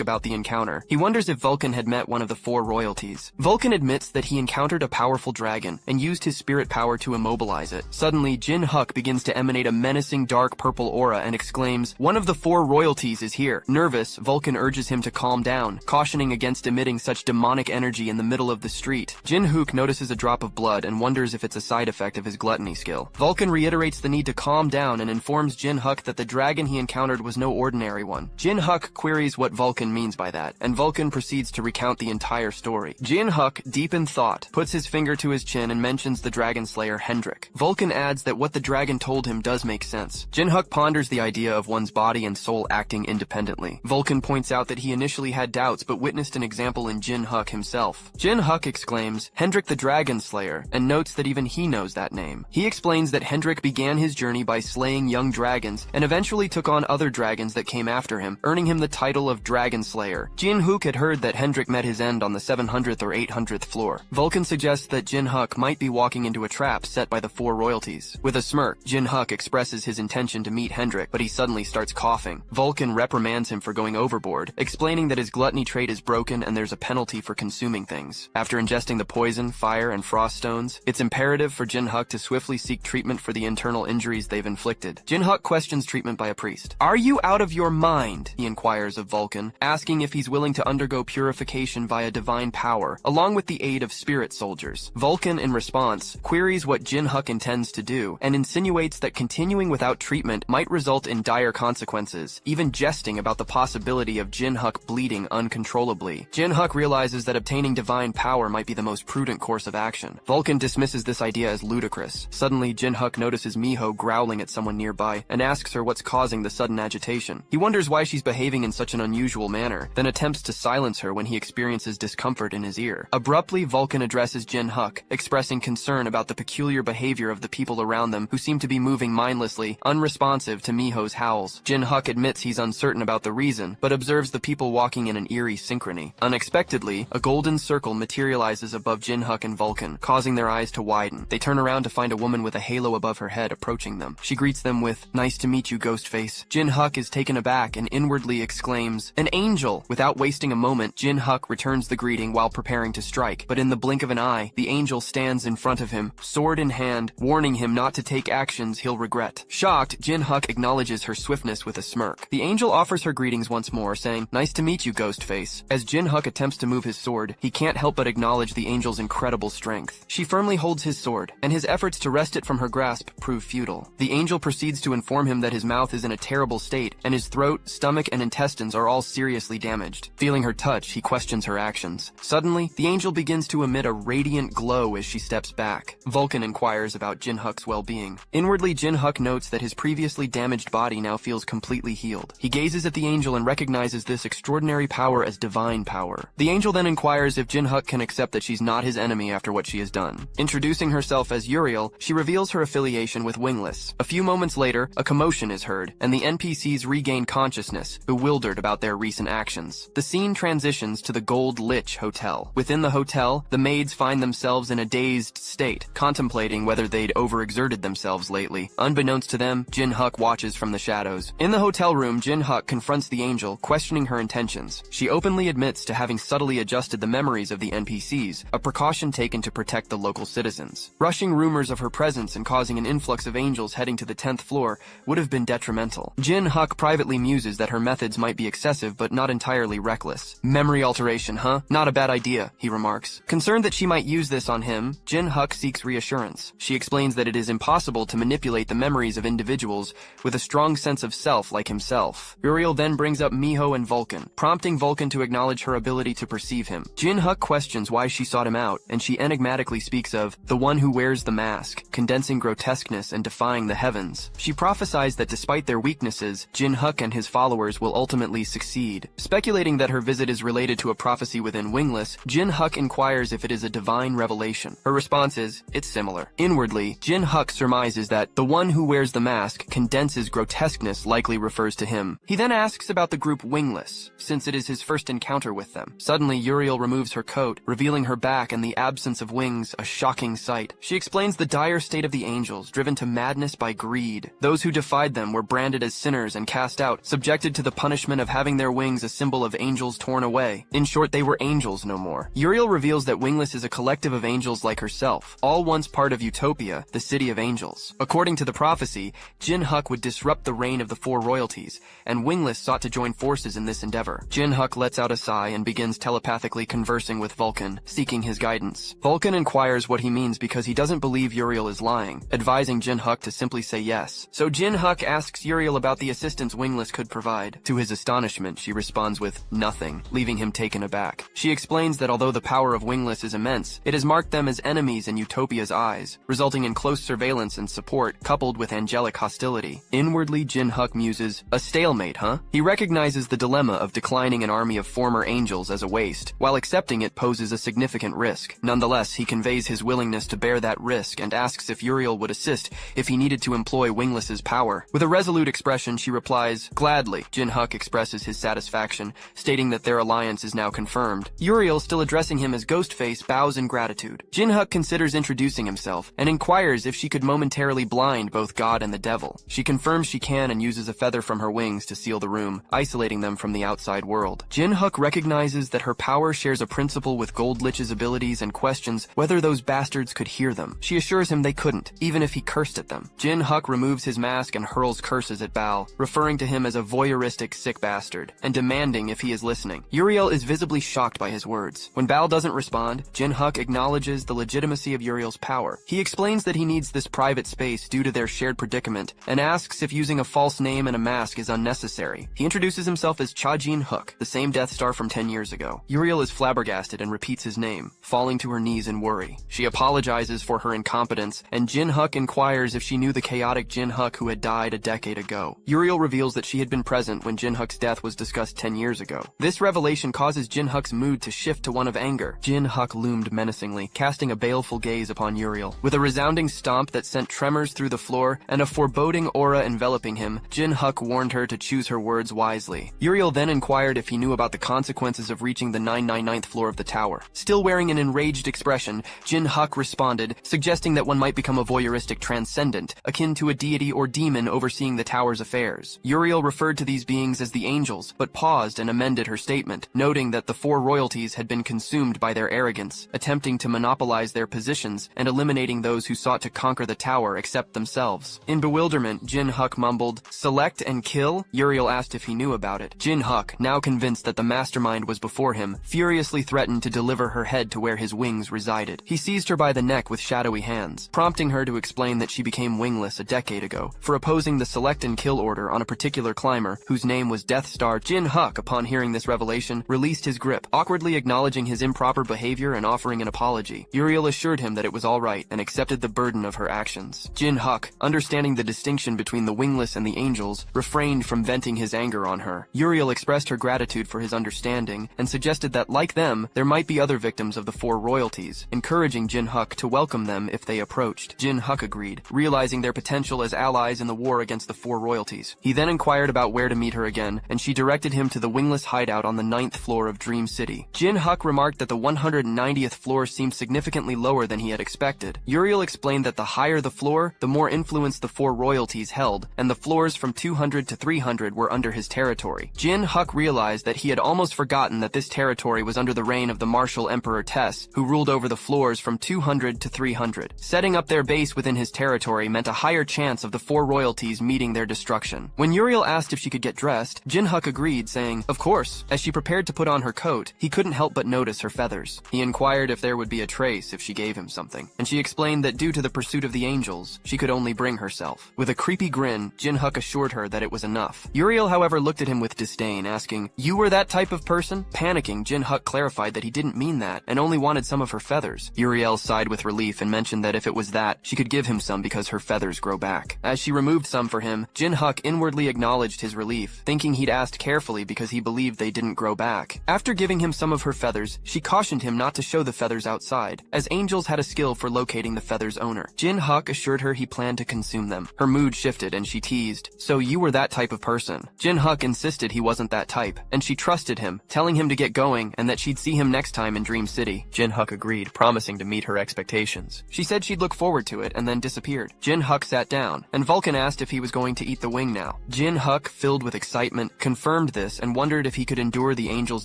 about the encounter. He wonders if Vulcan had met one of the 4 royalties. Vulcan admits that he encountered a powerful dragon and used his spirit power to immobilize it. Suddenly, Jin Huk begins to emanate a menacing dark purple aura and exclaims, "One of the 4 royalties is here." Nervous, Vulcan urges him to calm down, cautioning against emitting such demonic energy in the middle of the street. Jin Huk notices a drop of blood and wonders if it's a side effect of his gluttony skill. Vulcan reiterates the need to calm down and informs Jin Huk that the dragon he encountered was no ordinary one. Jin Huk queries what Vulcan means by that, and Vulcan proceeds to recount the entire story. Jin Huk, deep in thought, puts his finger to his chin and mentions the dragon slayer Hendrik. Vulcan adds that what the dragon told him does make sense. Jin Huk ponders the idea of one's body and soul acting independently. Vulcan points out that he initially had doubts but witnessed an example in Jin Huk himself. Jin Huk exclaims, "Hendrik the Dragon Slayer," and notes that even he knows that name. He explains that Hendrik began his journey by slaying young dragons and eventually took on other dragons that came after him, earning him the title of Dragon Slayer. Jin Huk had heard that Hendrik met his end on the 700th or 800th floor. Vulcan suggests that Jin Huk might be walking into a trap set by the 4 royalties. With a smirk, Jin Huk expresses his intention to meet Hendrik, but he suddenly starts coughing. Vulcan reprimands him for going overboard, explaining that his gluttony trait is broken and there's a penalty for consuming things. After ingesting the poison, fire, and frost stones, it's imperative for Jin Huk to swiftly seek treatment for the internal injuries they've inflicted. Jin Huk questions treatment by a priest. "Are you out of your mind?" he inquires of Vulcan, asking if he's willing to undergo purification via divine power, along with the aid of spirit soldiers. Vulcan, in response, queries what Jin Huk intends to do, and insinuates that continuing without treatment might result in dire consequences, even jesting about the possibility of Jin Huk bleeding uncontrollably. Jin Huk realizes that obtaining divine power might be the most prudent course of action. Vulcan dismisses this idea as ludicrous. Suddenly, Jin Huk notices Miho growling at someone nearby and asks her what's causing the sudden agitation. He wonders why she's behaving in such an unusual manner, then attempts to silence her when he experiences discomfort in his ear. Abruptly, Vulcan addresses Jin Huk, expressing concern about the peculiar behavior of the people around them who seem to be moving mindlessly, unresponsive to Miho's howls. Jin Huk admits he's uncertain about the reason, but observes the people walking in an eerie synchrony. Unexpectedly, a golden circle materializes above Jin Huk and Vulcan, causing their eyes to widen. They turn around to find a woman with a halo above her head approaching them. She greets them with, "Nice to meet you, Ghostface." Jin Huk is taken aback and inwardly exclaims, "An angel!" Without wasting a moment, Jin Huk returns the greeting while preparing to strike, but in the blink of an eye, the angel stands in front of him, sword in hand, warning him not to take actions he'll regret. Shocked, Jin Huk acknowledges her swiftness with a smirk. The angel offers her greetings once more, saying, "Nice to meet you, Ghostface." As Jin Huk attempts to move his sword, he can't help but acknowledge the angel's incredible strength. She firmly holds his sword, and his efforts to wrest it from her grasp prove futile. The angel proceeds to inform him that his mouth is in a terrible state, and his throat, stomach, and intestines are all seriously damaged. Feeling her touch, he questions her actions. Suddenly, the angel begins to emit a radiant glow as she steps back. Vulcan inquires about Jin Huk's well-being. Inwardly, Jin Huk notes that his previously damaged body now feels completely healed. He gazes at the angel and recognizes this extraordinary power as divine power. The angel then inquires if Jin Huk can accept that she's not his enemy after what she has done. Introducing herself as Uriel, she reveals her affiliation with Wingless. A few moments later, a commotion is heard, and the NPCs regain consciousness, bewildered about their recent actions. The scene transitions to the Gold Lich Hotel. Within the hotel, the maids find themselves in a dazed state, contemplating whether they'd overexerted themselves lately. Unbeknownst to them, Jin Huk watches from the shadows. In the hotel room, Jin Huk confronts the angel, questioning her intentions. She openly admits to having subtly adjusted the memories of the NPCs, a precaution taken to protect the local citizens. Rushing rumors of her presence and causing an influx of angels heading to the 10th floor would have been detrimental. Jin Huk privately muses that her methods might be excessive but not entirely reckless. Memory alteration, huh? Not a bad idea, he remarks. Concerned that she might use this on him, Jin Huk seeks reassurance. She explains that it is impossible to manipulate the memories of individuals with a strong sense of self like himself. Uriel then brings up Miho and Vulcan, prompting Vulcan to acknowledge her ability to perceive him. Jin Huk questions why she sought him out, and she enigmatically speaks of the one who wears the mask, condensing grotesqueness and defying the heavens. She prophesies that despite their weaknesses, Jin Huk and his followers will ultimately succeed. Speculating that her visit is related to a prophecy within Wingless, Jin Huk inquires if it is a divine revelation. Her response is, it's similar. Inwardly, Jin Huk surmises that the one who wears the mask condenses grotesqueness likely refers to him. He then asks about the group Wingless, since it is his first encounter with them. Suddenly, Uriel removes her coat, revealing her back and the absence of wings, a shocking sight. She explains the dire state of the angels, driven to madness by greed. Those who defied them were branded as sinners and cast out, subjected to the punishment of having their wings a symbol of angels torn away. In short, they were angels no more. Uriel reveals that Wingless is a collective of angels like herself, all once part of Utopia, the city of angels. According to the prophecy, Jin Huk would disrupt the reign of the four royalties, and Wingless sought to join forces in this endeavor. Jin Huk lets out a sigh and begins telepathically conversing with Vulcan, seeking his guidance. Vulcan inquires what he means because he doesn't believe Uriel is lying, advising Jin Huk to simply say yes. So Jin Huk asks Uriel about the assistance Wingless could provide. To his astonishment, she responds with nothing, leaving him taken aback. She explains that although the power of Wingless is immense, it has marked them as enemies in Utopia's eyes, resulting in close surveillance and support coupled with angelic hostility. Inwardly, Jin Huk muses, a stalemate, huh? He recognizes the dilemma of declining an army of former angels as a waste, while accepting it poses a significant risk. Nonetheless, he conveys his willingness to bear that risk and asks if Uriel would assist if he needed to employ Wingless's power. With a resolute expression, she replies, gladly. Jin Huk expresses his satisfaction, stating that their alliance is now confirmed. Uriel, still addressing him as Ghostface, bows in gratitude. Jin Huk considers introducing himself and inquires if she could momentarily blind both God and the devil. She confirms she can and uses a feather from her wings to seal the room, isolating them from the outside world. Jin Huk recognizes that her power shares a principle with Goldlich's abilities and questions whether those bastards could hear them. She assures him they couldn't, even if he cursed at them. Jin Huk removes his mask and hurls curses at Bao, referring to him as a voyeuristic sick bastard, and demanding if he is listening. Uriel is visibly shocked by his words. When Bao doesn't respond, Jin Huk acknowledges the legitimacy of Uriel's power. He explains that he needs this private space due to their shared predicament, and asks if using a false name and a mask is unnecessary. He introduces himself as Jin Huk, the same Death Star from 10 years ago. Uriel is flabbergasted and repeats his name, falling to her knees in worry. She apologizes for her incompetence, and Jin Huk inquires if she knew the chaotic Jin Huk who had died a decade ago. Uriel reveals that she had been present when Jin Huk's death was discussed 10 years ago. This revelation causes Jin Huk's mood to shift to one of anger. Jin Huk loomed menacingly, casting a baleful gaze upon Uriel. With a resounding stomp that sent tremors through the floor and a foreboding aura enveloping him, Jin Huk warned her to choose her words wisely. Uriel then inquired if he knew about the consequences of reaching the 999th floor of the tower. Still wearing an enraged expression, Jin Huk responded, suggesting that one might become a voyeuristic transcendent, akin to a deity or demon overseeing the tower's affairs. Uriel referred to these beings as the angels, but paused and amended her statement, noting that the four royalties had been consumed by their arrogance, attempting to monopolize their positions and eliminating those who sought to conquer the tower except themselves. In bewilderment, Jin Huk mumbled, "Select and kill?" Uriel asked if he knew about it. Jin Huk, now convinced that the mastermind was before him, furiously threatened to deliver her head to where his wings resided. He seized her by the neck with shadowy hands, prompting her to explain that she became wingless a decade ago for opposing the select and kill order on a particular climber whose name was Death Star. Jin Huk, upon hearing this revelation, released his grip, awkwardly acknowledging his improper behavior and offering an apology. Uriel assured him that it was all right and accepted the burden of her actions. Jin Huk, understanding the distinction between the wingless and the angels, refrained from venting his anger on her. Uriel expressed her gratitude for his understanding and suggested that, like them, there might be other victims of the four royalties, encouraging Jin Huk to welcome them if they approached. Jin Huk agreed, realizing their potential as allies in the war against the four royalties. He then inquired about where to meet her again, and she directed him to the wingless hideout on the 9th floor of Dream City. Jin Huk remarked that the 190th floor seemed significantly lower than he had expected. Uriel explained that the higher the floor, the more influence the four royalties held, and the floors from 200 to 300 were under his territory. Jin Huk realized that he had almost forgotten that this territory was under the reign of the martial Emperor Tess, who ruled over the floors from 200 to 300. Setting up their base within his territory meant a higher chance of the 4 royalties meeting their destruction. When Uriel asked if she could get dressed, Jin Huk agreed, saying, "Of course." As she prepared to put on her coat, he couldn't help but notice her feathers. He inquired if there would be a trace if she gave him something, and she explained that due to the pursuit of the angels, she could only bring herself. With a creepy grin, Jin Huk assured her that it was enough. Uriel, however, looked at him with disdain, asking, "You were that type of person?" Panicking, Jin Huk clarified that he didn't mean that, and only wanted some of her feathers. Uriel sighed with relief and mentioned that if it was that, she could give him some because her feathers grow back. As she removed some for him, Jin Huk inwardly acknowledged his relief, thinking he'd asked carefully because he believed they didn't grow back. After giving him some of her feathers, she cautioned him not to show the feathers outside, as angels had a skill for locating the feathers' owner. Jin Huk assured her he planned to consume them. Her mood shifted and she teased, "So you were that type of person?" Jin Huk insisted he wasn't that type, and she trusted him, telling him to get going and that she'd see him next time in Dream City. Jin Huk agreed, promising to meet her expectations. She said she'd look forward to it and then disappeared. Jin Huk sat down, and Vulcan asked if he was going to eat the wing now. Jin Huk, filled with excitement, confirmed this and wondered if he could endure the angel's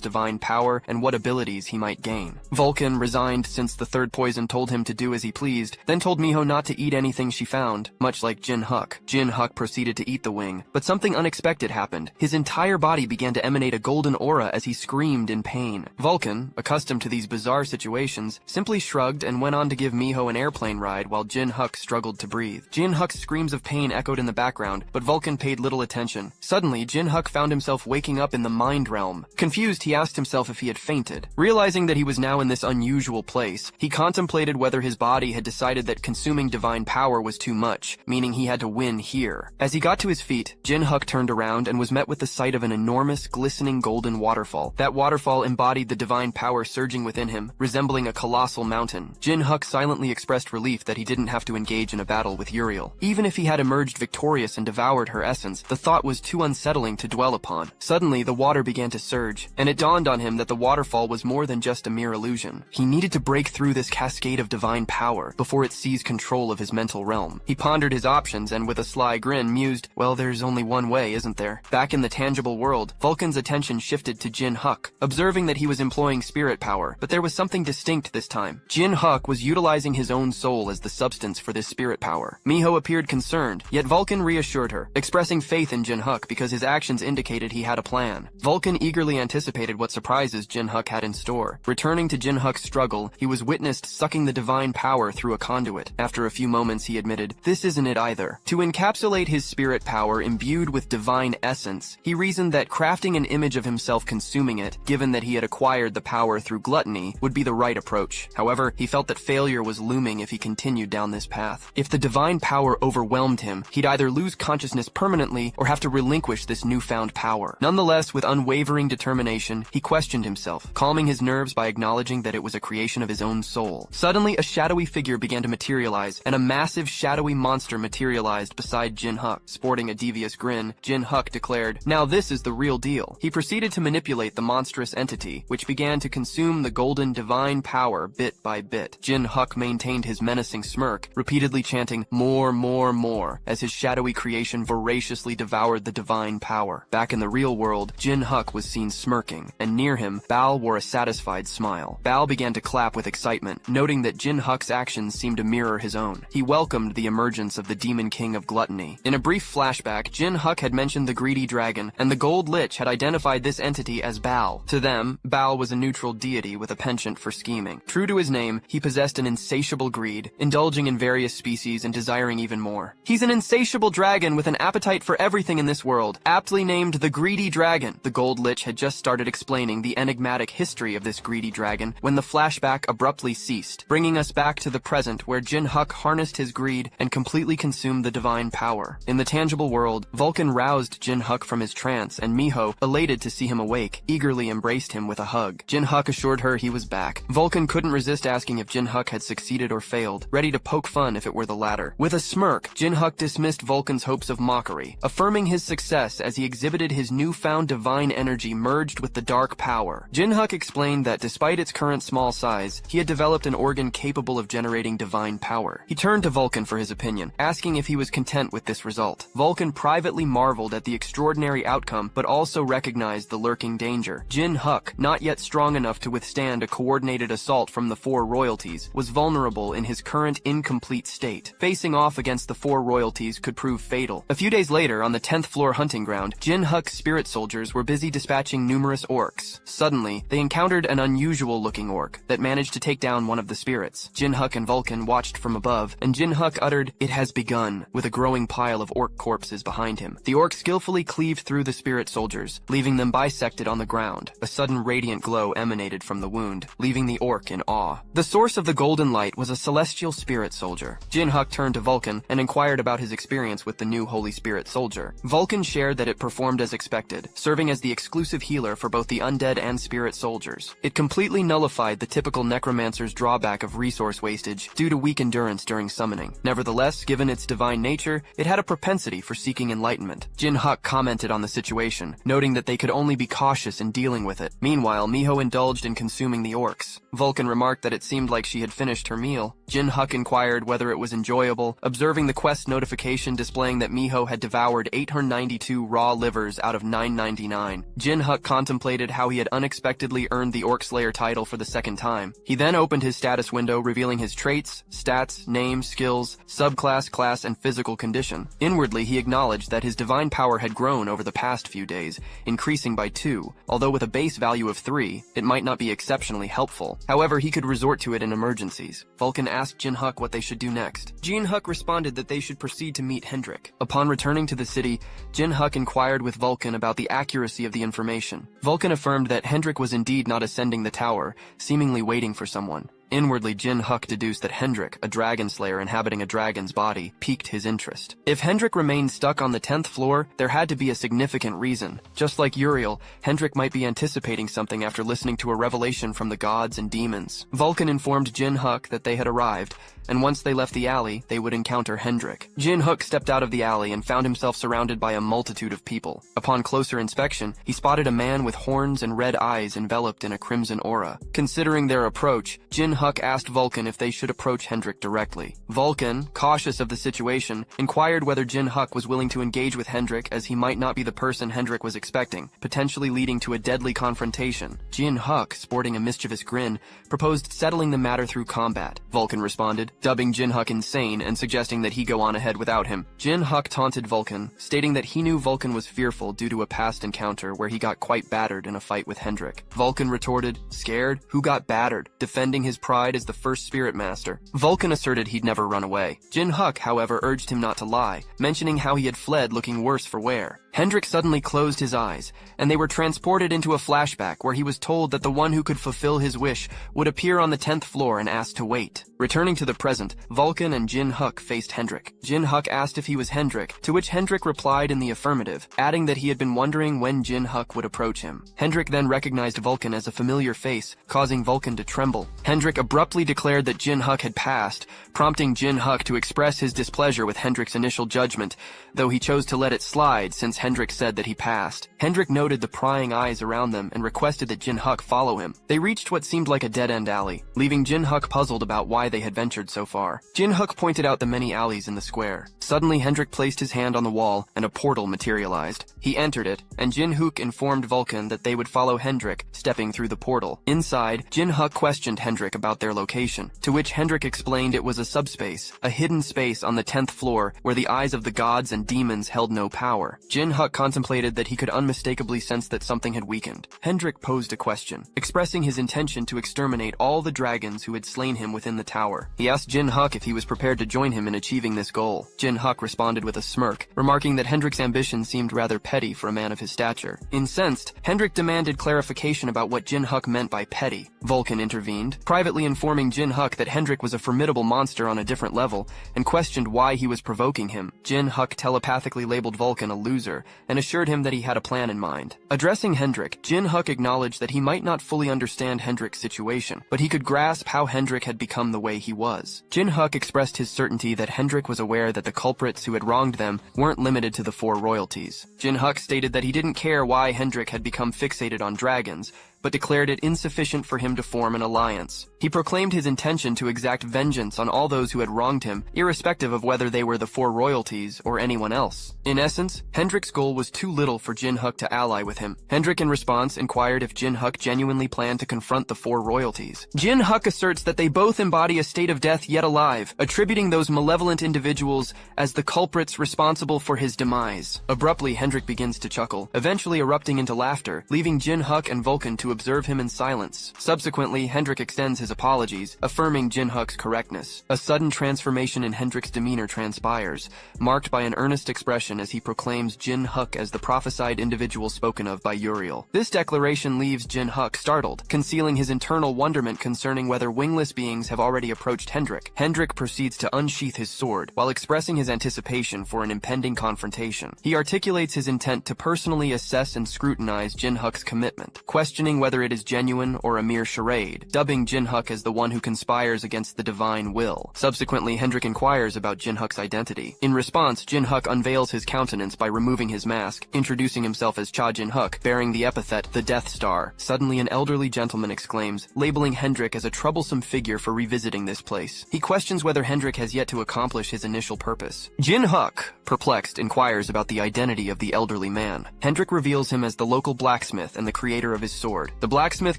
divine power and what abilities he might gain. Vulcan, resigned since the third poison told him to do as he pleased, then told Miho not to eat anything she found, much like Jin Huk. Jin Huk proceeded to eat the wing, but something unexpected happened. His entire body began to emanate a golden aura as he screamed in pain. Vulcan, accustomed to these bizarre situations, simply shrugged and went on to give Miho an airplane ride while Jin Huk struggled to breathe. Jin Huk's screams of pain echoed in the background, but Vulcan paid little attention. Suddenly, Jin Huk found himself waking up in the mind realm. Confused, he asked himself if he had fainted. Realizing that he was now in this unusual place, he contemplated whether his body had decided that consuming divine power was too much, meaning he had to win here. As he got to his feet, Jin Huk turned around and was met with the sight of an enormous, glistening golden waterfall. That waterfall embodied the divine power surging within him, resembling a colossal mountain. Jin Huk silently expressed relief that he didn't have to engage in a battle with Uriel. Even if he had emerged victorious and devoured her essence, the thought was too unsettling to dwell upon. Suddenly, the water began to surge, and it dawned on him that the waterfall was more than just a mere illusion. He needed to break through this cascade of divine power before it seized control of his mental realm. He pondered his options and with a sly grin mused, "Well, there's only one way, isn't there?" Back in the tangible world, Vulcan's attention shifted to Jin Huk, observing that he was employing spirit power, but there was something distinct this time. Jin Huk was utilizing his own soul as the substance for this spirit power. Miho appeared concerned, yet Vulcan reassured her, expressing faith in Jin Huk because his actions indicated he had a plan. Vulcan eagerly anticipated what surprises Jin Huk had in store. Returning to Jin Huk's struggle, he was witnessed sucking the divine power through a conduit. After a few moments, he admitted, "This isn't it either." To encapsulate his spirit power imbued with divine essence, he reasoned that crafting an image of himself consuming it, given that he had acquired the power through gluttony, would be the right approach. However, he felt that failure was looming if he continued down this path. If the divine power overwhelmed him, he'd either lose consciousness permanently or have to relinquish this newfound power. Nonetheless, with unwavering determination, he questioned himself, calming his nerves by acknowledging that it was a creation of his own soul. Suddenly, a shadowy figure began to materialize, and a massive shadowy monster materialized beside Jin Huk. Sporting a devious grin, Jin Huk declared, "Now this is the real deal." He proceeded to manipulate the monstrous entity, which began to consume the golden divine power bit by bit. Jin Huk maintained his menacing smirk, repeatedly chanting, "More, more, more," as his shadowy creation voraciously devoured the divine power. Back in the real world, Jin Huk was seen smirking, and near him, Bal wore a satisfied smile. Bal began to clap with excitement, noting that Jin Huk's actions seemed to mirror his own. He welcomed the emergence of the Demon King of Gluttony. In a brief flashback, Jin Huk had mentioned the greedy dragon, and the Gold Lich had identified this entity as Bal. To them, Bal was a neutral deity with a penchant for scheming. True to his name, he possessed an insatiable greed, indulging in various species and desiring even more. "He's an insatiable dragon with an appetite for everything in this world, aptly named the Greedy Dragon." The Gold Lich had just started explaining the enigmatic history of this greedy dragon when the flashback abruptly ceased, bringing us back to the present where Jin Huk harnessed his greed and completely consumed the divine power. In the tangible world, Vulcan roused Jin Huk from his trance, and Miho, elated to see him awake, eagerly embraced him with a hug. Jin Huk assured her he was back. Vulcan couldn't resist asking if Jin Huk had succeeded or failed, ready to poke fun if it were the latter. With a smirk, Jin Huk dismissed Vulcan's hopes of mockery, affirming his success as he exhibited his newfound divine energy merged with the dark power. Jin Huk explained that despite its current small size, he had developed an organ capable of generating divine power. He turned to Vulcan for his opinion, asking if he was content with this result. Vulcan privately marveled at the extraordinary outcome, but also recognized the lurking danger. Jin Huk, not yet strong enough to withstand a coordinated assault from the 4 royalties, was vulnerable in his current incomplete state. Facing facing off against the 4 royalties could prove fatal. A few days later, on the 10th floor hunting ground, Jin Huk's spirit soldiers were busy dispatching numerous orcs. Suddenly, they encountered an unusual-looking orc that managed to take down one of the spirits. Jin Huk and Vulcan watched from above, and Jin Huk uttered, "It has begun," with a growing pile of orc corpses behind him. The orc skillfully cleaved through the spirit soldiers, leaving them bisected on the ground. A sudden radiant glow emanated from the wound, leaving the orc in awe. The source of the golden light was a celestial spirit soldier. Jin Huk turned to Vulcan and inquired about his experience with the new Holy Spirit soldier. Vulcan shared that it performed as expected, serving as the exclusive healer for both the undead and spirit soldiers. It completely nullified the typical Necromancer's drawback of resource wastage due to weak endurance during summoning. Nevertheless, given its divine nature, it had a propensity for seeking enlightenment. Jin Huk commented on the situation, noting that they could only be cautious in dealing with it. Meanwhile, Miho indulged in consuming the orcs. Vulcan remarked that it seemed like she had finished her meal. Jin Huk inquired whether it was enjoyable, observing the quest notification displaying that Miho had devoured 892 raw livers out of 999. Jin Huk contemplated how he had unexpectedly earned the Orc Slayer title for the second time. He then opened his status window, revealing his traits, stats, name, skills, subclass, class, and physical condition. Inwardly, he acknowledged that his divine power had grown over the past few days, increasing by 2. Although with a base value of 3, it might not be exceptionally helpful. However, he could resort to it in emergencies. Vulcan asked Jin Huk what they should do next. Jin Huk responded that they should proceed to meet Hendrik. Upon returning to the city, Jin Huk inquired with Vulcan about the accuracy of the information. Vulcan affirmed that Hendrik was indeed not ascending the tower, seemingly waiting for someone. Inwardly, Jin Huk deduced that Hendrik, a dragon slayer inhabiting a dragon's body, piqued his interest. If Hendrik remained stuck on the 10th floor, there had to be a significant reason. Just like Uriel, Hendrik might be anticipating something after listening to a revelation from the gods and demons. Vulcan informed Jin Huk that they had arrived, and once they left the alley, they would encounter Hendrik. Jin Huk stepped out of the alley and found himself surrounded by a multitude of people. Upon closer inspection, he spotted a man with horns and red eyes enveloped in a crimson aura. Considering their approach, Jin Huk asked Vulcan if they should approach Hendrik directly. Vulcan, cautious of the situation, inquired whether Jin Huk was willing to engage with Hendrik, as he might not be the person Hendrik was expecting, potentially leading to a deadly confrontation. Jin Huk, sporting a mischievous grin, proposed settling the matter through combat. Vulcan responded, dubbing Jin Huk insane and suggesting that he go on ahead without him. Jin Huk taunted Vulcan, stating that he knew Vulcan was fearful due to a past encounter where he got quite battered in a fight with Hendrik. Vulcan retorted, "Scared? Who got battered?" defending his pride as the first spirit master. Vulcan asserted he'd never run away. Jin Huk, however, urged him not to lie, mentioning how he had fled looking worse for wear. Hendrik suddenly closed his eyes, and they were transported into a flashback where he was told that the one who could fulfill his wish would appear on the 10th floor and asked to wait. Returning to the present, Vulcan and Jin Huk faced Hendrik. Jin Huk asked if he was Hendrik, to which Hendrik replied in the affirmative, adding that he had been wondering when Jin Huk would approach him. Hendrik then recognized Vulcan as a familiar face, causing Vulcan to tremble. Hendrik abruptly declared that Jin Huk had passed, prompting Jin Huk to express his displeasure with Hendrik's initial judgment, though he chose to let it slide since Hendrik said that he passed. Hendrik noted the prying eyes around them and requested that Jin Huk follow him. They reached what seemed like a dead-end alley, leaving Jin Huk puzzled about why they had ventured so far. Jin Huk pointed out the many alleys in the square. Suddenly, Hendrik placed his hand on the wall and a portal materialized. He entered it, and Jin Huk informed Vulcan that they would follow Hendrik, stepping through the portal. Inside, Jin Huk questioned Hendrik about their location, to which Hendrik explained it was a subspace, a hidden space on the 10th floor where the eyes of the gods and demons held no power. Jin Huk contemplated that he could unmistakably sense that something had weakened. Hendrik posed a question, expressing his intention to exterminate all the dragons who had slain him within the tower. He asked Jin Huk if he was prepared to join him in achieving this goal. Jin Huk responded with a smirk, remarking that Hendrik's ambition seemed rather petty for a man of his stature. Incensed, Hendrik demanded clarification about what Jin Huk meant by petty. Vulcan intervened, privately informing Jin Huk that Hendrik was a formidable monster on a different level, and questioned why he was provoking him. Jin Huk telepathically labeled Vulcan a loser, and assured him that he had a plan in mind. Addressing Hendrik, Jin Huk acknowledged that he might not fully understand Hendrik's situation, but he could grasp how Hendrik had become the way he was. Jin Huk expressed his certainty that Hendrik was aware that the culprits who had wronged them weren't limited to the 4 royalties. Jin Huk stated that he didn't care why Hendrik had become fixated on dragons, but declared it insufficient for him to form an alliance. He proclaimed his intention to exact vengeance on all those who had wronged him, irrespective of whether they were the four royalties or anyone else. In essence, Hendrik's goal was too little for Jin Huk to ally with him. Hendrik, in response, inquired if Jin Huk genuinely planned to confront the four royalties. Jin Huk asserts that they both embody a state of death yet alive, attributing those malevolent individuals as the culprits responsible for his demise. Abruptly, Hendrik begins to chuckle, eventually erupting into laughter, leaving Jin Huk and Vulcan to observe him in silence. Subsequently, Hendrik extends his apologies, affirming Jin Huk's correctness. A sudden transformation in Hendrik's demeanor transpires, marked by an earnest expression as he proclaims Jin Huk as the prophesied individual spoken of by Uriel. This declaration leaves Jin Huk startled, concealing his internal wonderment concerning whether wingless beings have already approached Hendrik. Hendrik proceeds to unsheath his sword, while expressing his anticipation for an impending confrontation. He articulates his intent to personally assess and scrutinize Jin Huk's commitment, questioning whether it is genuine or a mere charade, dubbing Jin Huk as the one who conspires against the divine will. Subsequently, Hendrik inquires about Jin Huk's identity. In response, Jin Huk unveils his countenance by removing his mask, introducing himself as Cha Jin Huk, bearing the epithet, the Death Star. Suddenly, an elderly gentleman exclaims, labeling Hendrik as a troublesome figure for revisiting this place. He questions whether Hendrik has yet to accomplish his initial purpose. Jin Huk, perplexed, inquires about the identity of the elderly man. Hendrik reveals him as the local blacksmith and the creator of his sword. The blacksmith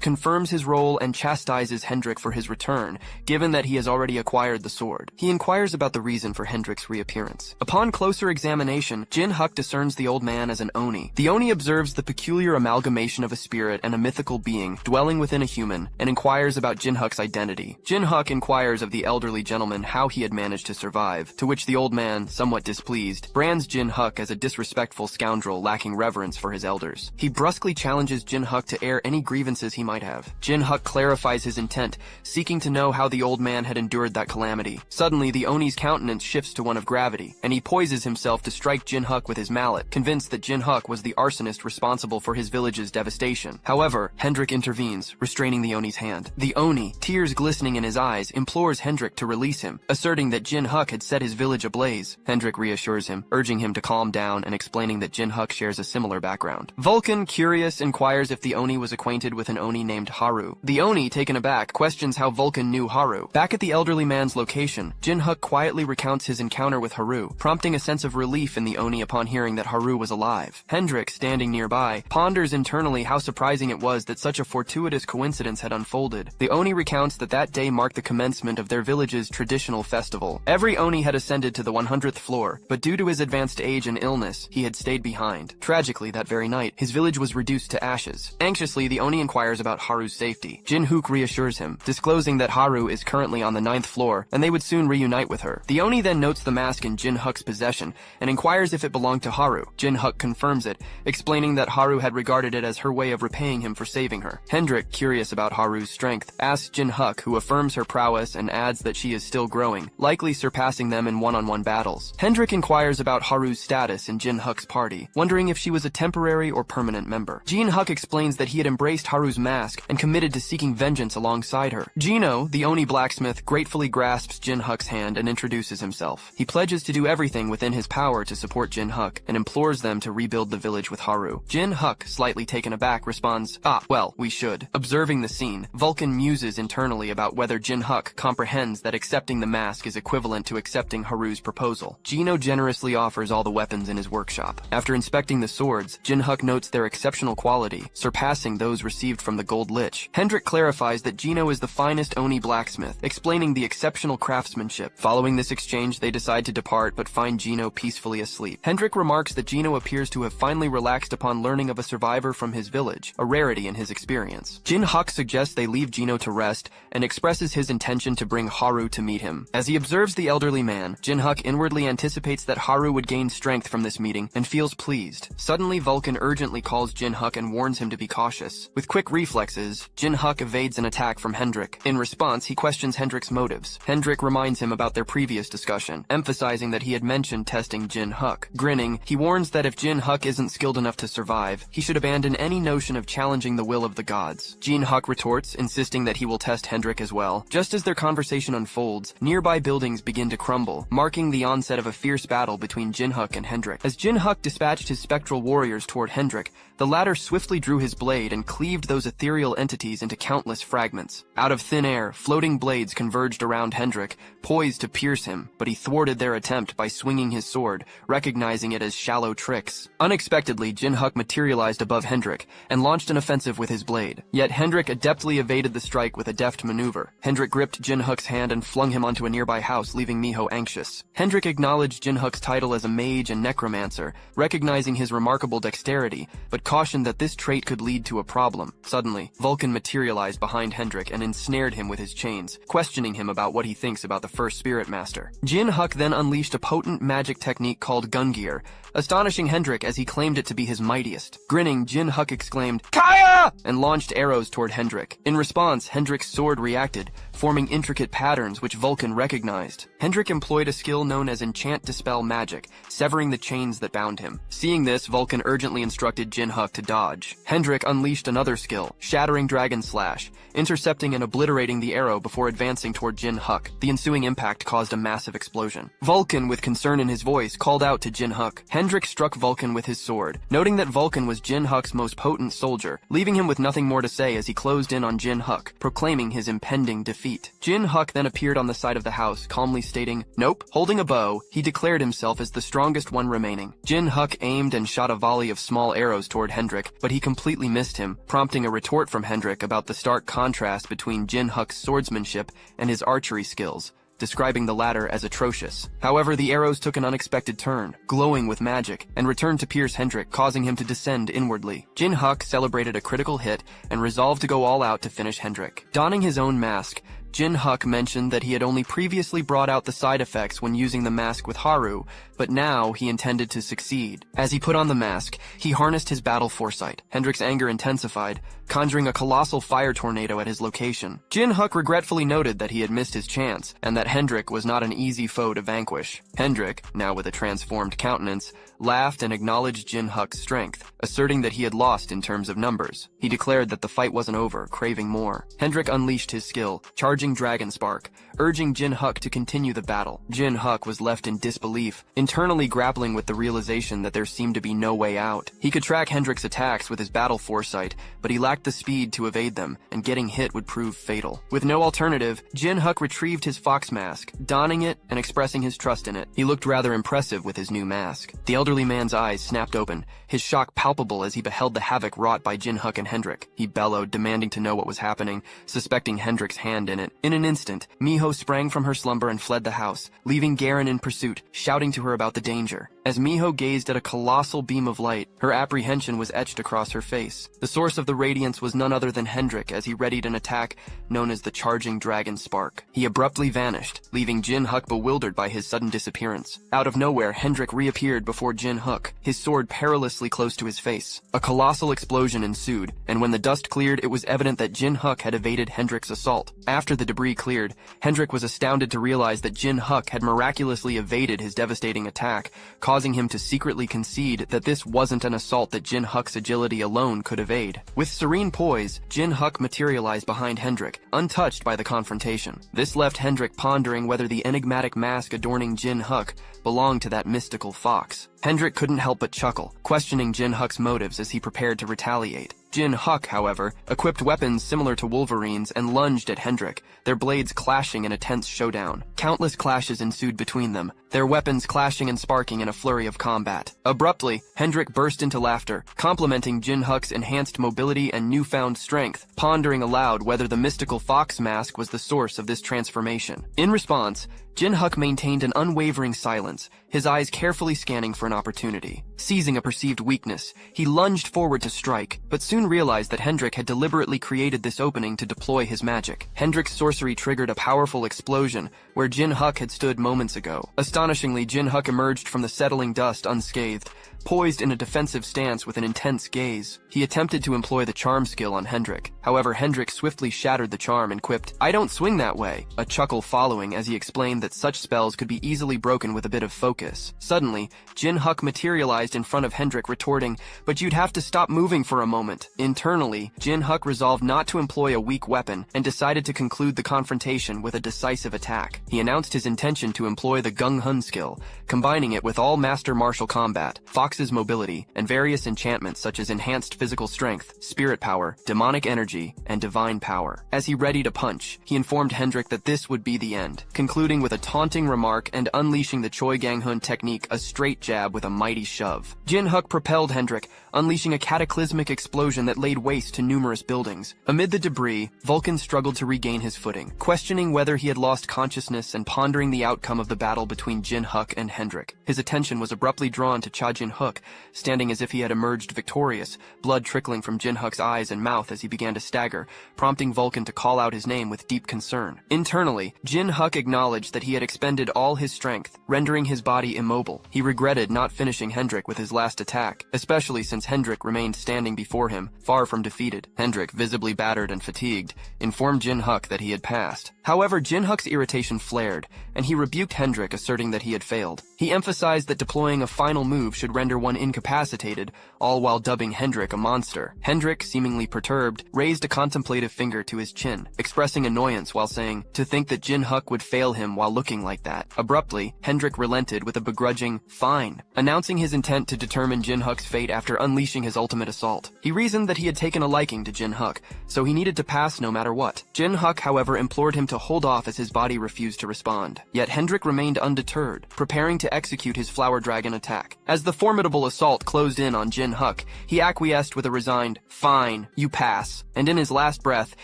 confirms his role and chastises Hendrik for his return, given that he has already acquired the sword. He inquires about the reason for Hendrik's reappearance. Upon closer examination, Jin Huk discerns the old man as an Oni. The Oni observes the peculiar amalgamation of a spirit and a mythical being dwelling within a human, and inquires about Jin Huk's identity. Jin Huk inquires of the elderly gentleman how he had managed to survive, to which the old man, somewhat displeased, brands Jin Huk as a disrespectful scoundrel lacking reverence for his elders. He brusquely challenges Jin Huk to air any grievances he might have. Jin Huk clarifies his intent, seeking to know how the old man had endured that calamity. Suddenly, the Oni's countenance shifts to one of gravity, and he poises himself to strike Jin Huk with his mallet, convinced that Jin Huk was the arsonist responsible for his village's devastation. However, Hendrik intervenes, restraining the Oni's hand. The Oni, tears glistening in his eyes, implores Hendrik to release him, asserting that Jin Huk had set his village ablaze. Hendrik reassures him, urging him to calm down and explaining that Jin Huk shares a similar background. Vulcan, curious, inquires if the Oni was acquainted with an Oni named Haru. The Oni, taken aback, questions how Vulcan knew Haru. Back at the elderly man's location, Jin Huk quietly recounts his encounter with Haru, prompting a sense of relief in the Oni upon hearing that Haru was alive. Hendrik, standing nearby, ponders internally how surprising it was that such a fortuitous coincidence had unfolded. The Oni recounts that that day marked the commencement of their village's traditional festival. Every Oni had ascended to the 100th floor, but due to his advanced age and illness, he had stayed behind. Tragically, that very night, his village was reduced to ashes. Anxiously, the Oni inquires about Haru's safety. Jin Huk reassures him, disclosing that Haru is currently on the 9th floor, and they would soon reunite with her. The Oni then notes the mask in Jin Huk's possession, and inquires if it belonged to Haru. Jin Huk confirms it, explaining that Haru had regarded it as her way of repaying him for saving her. Hendrik, curious about Haru's strength, asks Jin Huk, who affirms her prowess and adds that she is still growing, likely surpassing them in one-on-one battles. Hendrik inquires about Haru's status in Jin Huk's party, wondering if she was a temporary or permanent member. Jin Huk explains that he had embraced Haru's mask and committed to seeking vengeance alongside her. Geno, the Oni blacksmith, gratefully grasps Jin Huk's hand and introduces himself. He pledges to do everything within his power to support Jin Huk and implores them to rebuild the village with Haru. Jin Huk, slightly taken aback, responds, well, we should. Observing the scene, Vulcan muses internally about whether Jin Huk comprehends that accepting the mask is equivalent to accepting Haru's proposal. Geno generously offers all the weapons in his workshop. After inspecting the swords, Jin Huk notes their exceptional quality, surpassing those received from the Gold Lich. Hendrik clarifies that Geno is the finest Oni blacksmith, explaining the exceptional craftsmanship. Following this exchange, they decide to depart but find Geno peacefully asleep. Hendrik remarks that Geno appears to have finally relaxed upon learning of a survivor from his village, a rarity in his experience. Jin Huk suggests they leave Geno to rest and expresses his intention to bring Haru to meet him. As he observes the elderly man, Jin Huk inwardly anticipates that Haru would gain strength from this meeting and feels pleased. Suddenly, Vulcan urgently calls Jin Huk and warns him to be cautious. With quick reflexes, Jin Huk evades an attack from Hendrik. In response, he questions Hendrik's motives. Hendrik reminds him about their previous discussion, emphasizing that he had mentioned testing Jin Huk. Grinning, he warns that if Jin Huk isn't skilled enough to survive, he should abandon any notion of challenging the will of the gods. Jin Huk retorts, insisting that he will test Hendrik as well. Just as their conversation unfolds, nearby buildings begin to crumble, marking the onset of a fierce battle between Jin Huk and Hendrik. As Jin Huk dispatched his spectral warriors toward Hendrik, the latter swiftly drew his blade and cleaved those ethereal entities into countless fragments. Out of thin air, floating blades converged around Hendrik, poised to pierce him, but he thwarted their attempt by swinging his sword, recognizing it as shallow tricks. Unexpectedly, Jin Huk materialized above Hendrik and launched an offensive with his blade. Yet Hendrik adeptly evaded the strike with a deft maneuver. Hendrik gripped Jin Huk's hand and flung him onto a nearby house, leaving Miho anxious. Hendrik acknowledged Jin Huk's title as a mage and necromancer, recognizing his remarkable dexterity, but cautioned that this trait could lead to a problem. Suddenly, Vulcan materialized behind Hendrik and ensnared him with his chains, questioning him about what he thinks about the first spirit master. Jin Huk then unleashed a potent magic technique called Gungear, astonishing Hendrik as he claimed it to be his mightiest. Grinning, Jin Huk exclaimed, "Kaya!" and launched arrows toward Hendrik. In response, Hendrik's sword reacted, forming intricate patterns which Vulcan recognized. Hendrik employed a skill known as Enchant Dispel Magic, severing the chains that bound him. Seeing this, Vulcan urgently instructed Jin Huk to dodge. Hendrik unleashed another skill, Shattering Dragon Slash, intercepting and obliterating the arrow before advancing toward Jin Huk. The ensuing impact caused a massive explosion. Vulcan, with concern in his voice, called out to Jin Huk. Hendrik struck Vulcan with his sword, noting that Vulcan was Jin Huk's most potent soldier, leaving him with nothing more to say as he closed in on Jin Huk, proclaiming his impending defeat. Jin Huk then appeared on the side of the house, calmly stating, "Nope." Holding a bow, he declared himself as the strongest one remaining. Jin Huk aimed and shot a volley of small arrows toward Hendrik, but he completely missed him, prompting a retort from Hendrik about the stark contrast between Jin Huk's swordsmanship and his archery skills, describing the latter as atrocious. However, the arrows took an unexpected turn, glowing with magic, and returned to pierce Hendrik, causing him to descend inwardly. Jin Huk celebrated a critical hit and resolved to go all out to finish Hendrik. Donning his own mask, Jin Huk mentioned that he had only previously brought out the side effects when using the mask with Haru, but now he intended to succeed. As he put on the mask, he harnessed his battle foresight. Hendrik's anger intensified, conjuring a colossal fire tornado at his location. Jin Huk regretfully noted that he had missed his chance, and that Hendrik was not an easy foe to vanquish. Hendrik, now with a transformed countenance, laughed and acknowledged Jin Huk's strength, asserting that he had lost in terms of numbers. He declared that the fight wasn't over, craving more. Hendrik unleashed his skill, charging Dragon Spark, urging Jin Huk to continue the battle. Jin Huk was left in disbelief, internally grappling with the realization that there seemed to be no way out. He could track Hendrik's attacks with his battle foresight, but he lacked the speed to evade them, and getting hit would prove fatal. With no alternative, Jin Huk retrieved his fox mask, donning it and expressing his trust in it. He looked rather impressive with his new mask. The elderly man's eyes snapped open, his shock palpable as he beheld the havoc wrought by Jin Huk and Hendrik. He bellowed, demanding to know what was happening, suspecting Hendrik's hand in it. In an instant, Miho sprang from her slumber and fled the house, leaving Garen in pursuit, shouting to her about the danger. As Miho gazed at a colossal beam of light, her apprehension was etched across her face. The source of the radiance was none other than Hendrik as he readied an attack known as the Charging Dragon Spark. He abruptly vanished, leaving Jin Huk bewildered by his sudden disappearance. Out of nowhere, Hendrik reappeared before Jin Huk, his sword perilously close to his face. A colossal explosion ensued, and when the dust cleared, it was evident that Jin Huk had evaded Hendrik's assault. After the debris cleared, Hendrik was astounded to realize that Jin Huk had miraculously evaded his devastating attack, causing him to secretly concede that this wasn't an assault that Jin Huk's agility alone could evade. With serene poise, Jin Huk materialized behind Hendrik, untouched by the confrontation. This left Hendrik pondering whether the enigmatic mask adorning Jin Huk belonged to that mystical fox. Hendrik couldn't help but chuckle, questioning Jin Huk's motives as he prepared to retaliate. Jin Huk, however, equipped weapons similar to Wolverine's and lunged at Hendrik, their blades clashing in a tense showdown. Countless clashes ensued between them, their weapons clashing and sparking in a flurry of combat. Abruptly, Hendrik burst into laughter, complimenting Jin Huk's enhanced mobility and newfound strength, pondering aloud whether the mystical fox mask was the source of this transformation. In response, Jin Huk maintained an unwavering silence, his eyes carefully scanning for an opportunity. Seizing a perceived weakness, he lunged forward to strike, but soon realized that Hendrik had deliberately created this opening to deploy his magic. Hendrik's sorcery triggered a powerful explosion where Jin Huk had stood moments ago. Astonishingly, Jin Huk emerged from the settling dust unscathed, poised in a defensive stance with an intense gaze. He attempted to employ the charm skill on Hendrik. However, Hendrik swiftly shattered the charm and quipped, "I don't swing that way," a chuckle following as he explained that such spells could be easily broken with a bit of focus. Suddenly, Jin Huk materialized in front of Hendrik, retorting, "But you'd have to stop moving for a moment." Internally, Jin Huk resolved not to employ a weak weapon and decided to conclude the confrontation with a decisive attack. He announced his intention to employ the Gung Hun skill, combining it with all master martial combat, Fox's mobility, and various enchantments such as enhanced physical strength, spirit power, demonic energy, and divine power. As he readied to punch, he informed Hendrik that this would be the end, concluding with a taunting remark and unleashing the Choi Gang Hun technique, a straight jab with a mighty shove. Jin Huk propelled Hendrik, unleashing a cataclysmic explosion that laid waste to numerous buildings. Amid the debris, Vulcan struggled to regain his footing, questioning whether he had lost consciousness and pondering the outcome of the battle between Jin Huk and Hendrik. His attention was abruptly drawn to Cha Jin Huk, standing as if he had emerged victorious, blood trickling from Jin Huk's eyes and mouth as he began to stagger, prompting Vulcan to call out his name with deep concern. Internally, Jin Huk acknowledged that he had expended all his strength, rendering his body immobile. He regretted not finishing Hendrik with his last attack, especially since Hendrik remained standing before him, far from defeated. Hendrik, visibly battered and fatigued, informed Jin Huk that he had passed. However, Jin Huk's irritation flared, and he rebuked Hendrik, asserting that he had failed. He emphasized that deploying a final move should render one incapacitated, all while dubbing Hendrik a monster. Hendrik, seemingly perturbed, raised a contemplative finger to his chin, expressing annoyance while saying, "To think that Jin Huk would fail him while looking like that." Abruptly, Hendrik relented with a begrudging, "Fine," announcing his intent to determine Jin Huk's fate after unleashing his ultimate assault. He reasoned that he had taken a liking to Jin Huk, so he needed to pass no matter what. Jin Huk, however, implored him to hold off as his body refused to respond. Yet Hendrik remained undeterred, preparing to execute his flower dragon attack. As the formidable assault closed in on Jin Huk, he acquiesced with a resigned, "Fine, you pass," and in his last breath,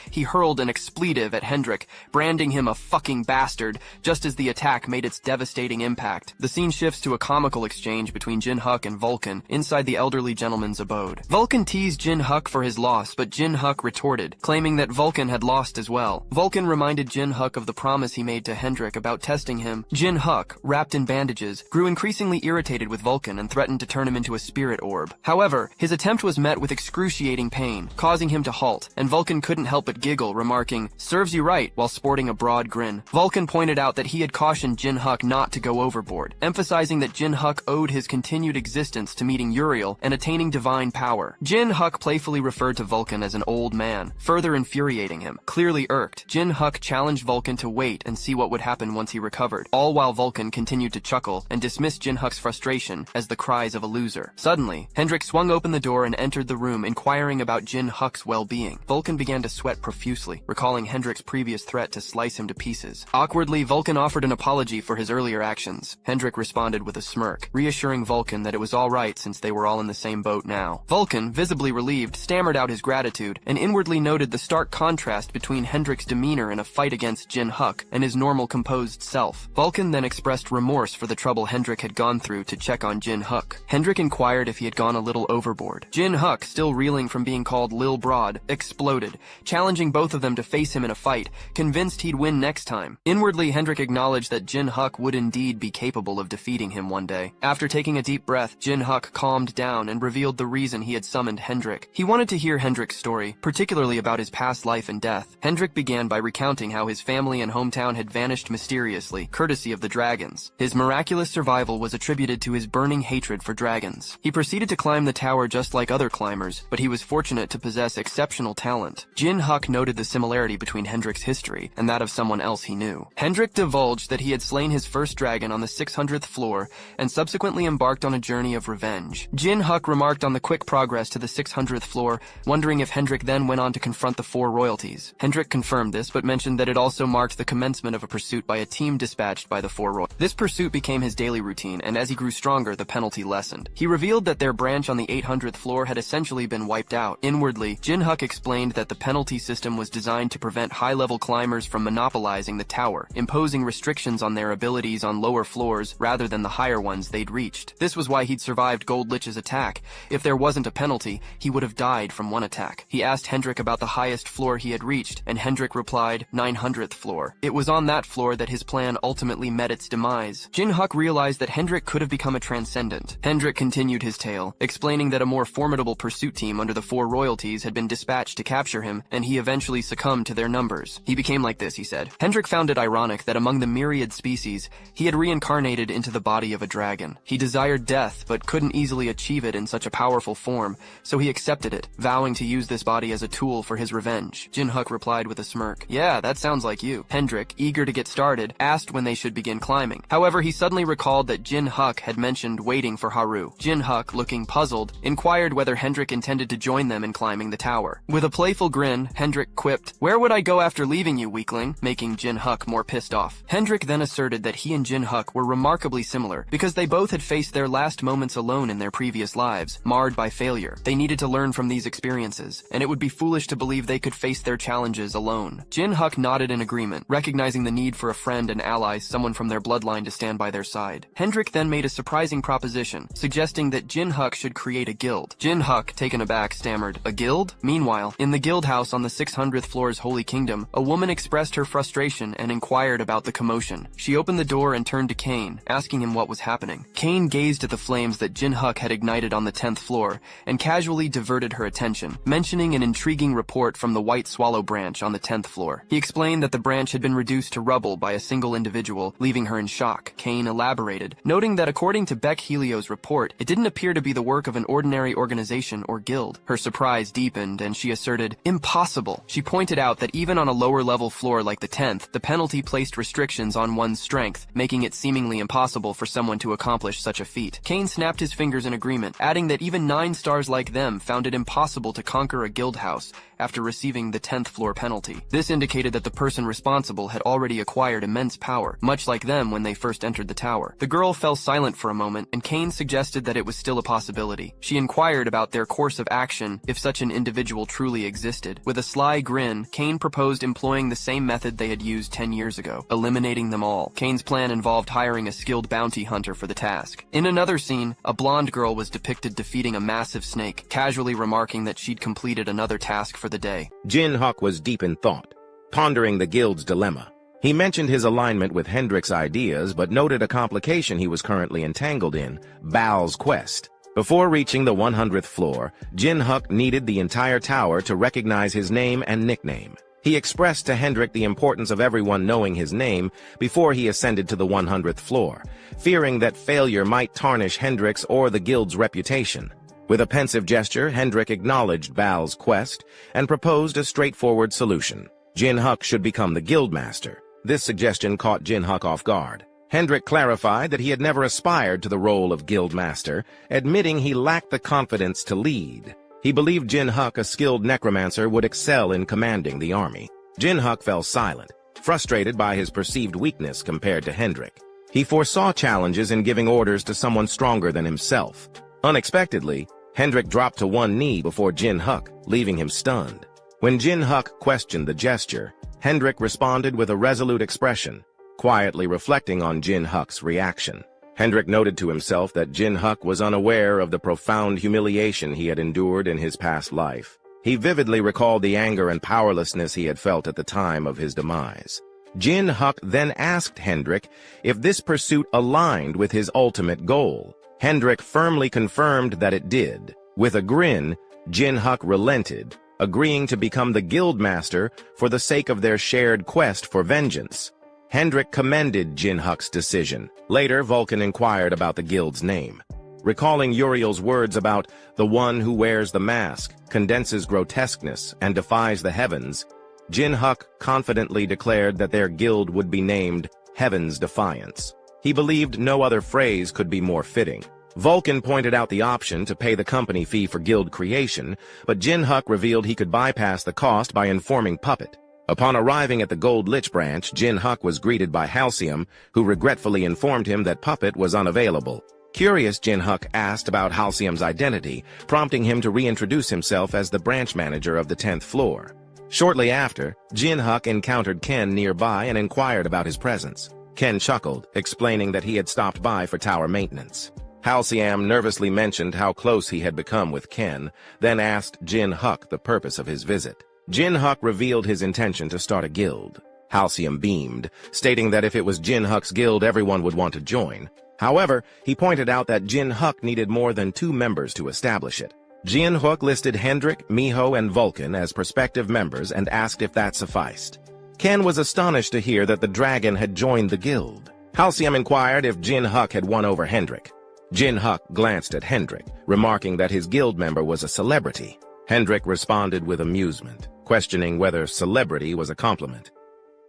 he hurled an expletive at Hendrik, branding him a fucking bastard, just as the attack made its devastating impact. The scene shifts to a comical exchange between Jin Huk and Vulcan inside the elderly gentleman's abode. Vulcan teased Jin Huk for his loss, but Jin Huk retorted, claiming that Vulcan had lost as well. Vulcan reminded Jin Huk of the promise he made to Hendrik about testing him. Jin Huk, wrapped in bandages, grew increasingly irritated with Vulcan and threatened to turn him into a spirit orb. However, his attempt was met with excruciating pain, causing him to halt, and Vulcan couldn't help but giggle, remarking, "Serves you right," while sporting a broad grin. Vulcan pointed out that he had cautioned Jin Huk not to go overboard, emphasizing that Jin Huk owed his continued existence to meeting Uriel and attaining divine power. Jin Huk playfully referred to Vulcan as an old man, further infuriating him. Clearly irked, Jin Huk challenged Vulcan to wait and see what would happen once he recovered, all while Vulcan continued to chuckle and dismissed Jin Huk's frustration as the cries of a loser. Suddenly, Hendrik swung open the door and entered the room, inquiring about Jin Huk's well-being. Vulcan began to sweat profusely, recalling Hendrik's previous threat to slice him to pieces. Awkwardly, Vulcan offered an apology for his earlier actions. Hendrik responded with a smirk, reassuring Vulcan that it was all right since they were all in the same boat now. Vulcan, visibly relieved, stammered out his gratitude and inwardly noted the stark contrast between Hendrik's demeanor in a fight against Jin Huk and his normal composed self. Vulcan then expressed remorse for the trouble Hendrik had gone through to check on Jin Huk. Hendrik inquired if he had gone a little overboard. Jin Huk, still reeling from being called Lil Broad, exploded, challenging both of them to face him in a fight, convinced he'd win next time. Inwardly, Hendrik acknowledged that Jin Huk would indeed be capable of defeating him one day. After taking a deep breath, Jin Huk calmed down and revealed the reason he had summoned Hendrik. He wanted to hear Hendrik's story, particularly about his past life and death. Hendrik began by recounting how his family and hometown had vanished mysteriously, courtesy of the dragons. His miraculous survival was attributed to his burning hatred for dragons. He proceeded to climb the tower just like other climbers, but he was fortunate to possess exceptional talent. Jin Huk noted the similarity between Hendrik's history and that of someone else he knew. Hendrik divulged that he had slain his first dragon on the 600th floor and subsequently embarked on a journey of revenge. Jin Huk remarked on the quick progress to the 600th floor, wondering if Hendrik then went on to confront the 4 royalties. Hendrik confirmed this, but mentioned that it also marked the commencement of a pursuit by a team dispatched by the 4 royalties. This pursuit became his daily routine, and as he grew stronger, the penalty lessened. He revealed that their branch on the 800th floor had essentially been wiped out. Inwardly, Jin Huk explained that the penalty system was designed to prevent high-level climbers from monopolizing the tower, imposing restrictions on their abilities on lower floors rather than the higher ones they'd reached. This was why he'd survived Gold Lich's attack. If there wasn't a penalty, he would have died from one attack. He asked Hendrik about the highest floor he had reached, and Hendrik replied, 900th floor. It was on that floor that his plan ultimately met its demise. Jin Huk realized that Hendrik could have become a transcendent. Hendrik continued his tale, explaining that a more formidable pursuit team under the 4 royalties had been dispatched to capture him, and he eventually succumbed to their numbers. He became like this, he said. Hendrik found it ironic that among the myriad species, he had reincarnated into the body of a dragon. He desired death, but couldn't easily achieve it in such a powerful form, so he accepted accepted it, vowing to use this body as a tool for his revenge. Jin Huk replied with a smirk. Yeah, that sounds like you. Hendrik, eager to get started, asked when they should begin climbing. However, he suddenly recalled that Jin Huk had mentioned waiting for Haru. Jin Huk, looking puzzled, inquired whether Hendrik intended to join them in climbing the tower. With a playful grin, Hendrik quipped, "Where would I go after leaving you, weakling?" making Jin Huk more pissed off. Hendrik then asserted that he and Jin Huk were remarkably similar because they both had faced their last moments alone in their previous lives, marred by failure. They needed to learn from these experiences, and it would be foolish to believe they could face their challenges alone. Jin Huk nodded in agreement, recognizing the need for a friend and ally, someone from their bloodline to stand by their side. Hendrik then made a surprising proposition, suggesting that Jin Huk should create a guild. Jin Huk, taken aback, stammered, "A guild?" Meanwhile, in the guild house on the 600th floor's Holy Kingdom, a woman expressed her frustration and inquired about the commotion. She opened the door and turned to Kane, asking him what was happening. Kane gazed at the flames that Jin Huk had ignited on the 10th floor and casually diverted her attention, mentioning an intriguing report from the White Swallow branch on the 10th floor. He explained that the branch had been reduced to rubble by a single individual, leaving her in shock. Kane elaborated, noting that according to Beck Helio's report, it didn't appear to be the work of an ordinary organization or guild. Her surprise deepened, and she asserted, "Impossible." She pointed out that even on a lower-level floor like the 10th, the penalty placed restrictions on one's strength, making it seemingly impossible for someone to accomplish such a feat. Kane snapped his fingers in agreement, adding that even 9 stars like them found it impossible to conquer a guild house after receiving the 10th floor penalty. This indicated that the person responsible had already acquired immense power, much like them when they first entered the tower. The girl fell silent for a moment, and Kane suggested that it was still a possibility. She inquired about their course of action if such an individual truly existed. With a sly grin, Kane proposed employing the same method they had used 10 years ago, eliminating them all. Kane's plan involved hiring a skilled bounty hunter for the task. In another scene, a blonde girl was depicted defeating a massive snake, casually remarking that she'd completed another task for the day. Jin Huk was deep in thought, pondering the guild's dilemma. He mentioned his alignment with Hendrik's ideas, but noted a complication he was currently entangled in, Baal's quest. Before reaching the 100th floor, Jin Huk needed the entire tower to recognize his name and nickname. He expressed to Hendrik the importance of everyone knowing his name before he ascended to the 100th floor, fearing that failure might tarnish Hendrik's or the guild's reputation. With a pensive gesture, Hendrik acknowledged Baal's quest and proposed a straightforward solution. Jin Huk should become the guildmaster. This suggestion caught Jin Huk off guard. Hendrik clarified that he had never aspired to the role of guildmaster, admitting he lacked the confidence to lead. He believed Jin Huk, a skilled necromancer, would excel in commanding the army. Jin Huk fell silent, frustrated by his perceived weakness compared to Hendrik. He foresaw challenges in giving orders to someone stronger than himself. Unexpectedly, Hendrik dropped to one knee before Jin Huk, leaving him stunned. When Jin Huk questioned the gesture, Hendrik responded with a resolute expression, quietly reflecting on Jin Huk's reaction. Hendrik noted to himself that Jin Huk was unaware of the profound humiliation he had endured in his past life. He vividly recalled the anger and powerlessness he had felt at the time of his demise. Jin Huk then asked Hendrik if this pursuit aligned with his ultimate goal. Hendrik firmly confirmed that it did. With a grin, Jin Huk relented, agreeing to become the guildmaster for the sake of their shared quest for vengeance. Hendrik commended Jin Huk's decision. Later, Vulcan inquired about the guild's name. Recalling Uriel's words about the one who wears the mask, condenses grotesqueness, and defies the heavens, Jin Huk confidently declared that their guild would be named Heaven's Defiance. He believed no other phrase could be more fitting. Vulcan pointed out the option to pay the company fee for guild creation, but Jin Huk revealed he could bypass the cost by informing Puppet. Upon arriving at the Gold Lich branch, Jin Huk was greeted by Halcyon, who regretfully informed him that Puppet was unavailable. Curious, Jin Huk asked about Halcyon's identity, prompting him to reintroduce himself as the branch manager of the 10th floor. Shortly after, Jin Huk encountered Ken nearby and inquired about his presence. Ken chuckled, explaining that he had stopped by for tower maintenance. Halcyon nervously mentioned how close he had become with Ken, then asked Jin Huk the purpose of his visit. Jin Huk revealed his intention to start a guild. Halcyon beamed, stating that if it was Jin Huk's guild, everyone would want to join. However, he pointed out that Jin Huk needed more than 2 members to establish it. Jin Huk listed Hendrik, Miho, and Vulcan as prospective members and asked if that sufficed. Ken was astonished to hear that the dragon had joined the guild. Halcyon inquired if Jin Huk had won over Hendrik. Jin Huk glanced at Hendrik, remarking that his guild member was a celebrity. Hendrik responded with amusement, questioning whether celebrity was a compliment.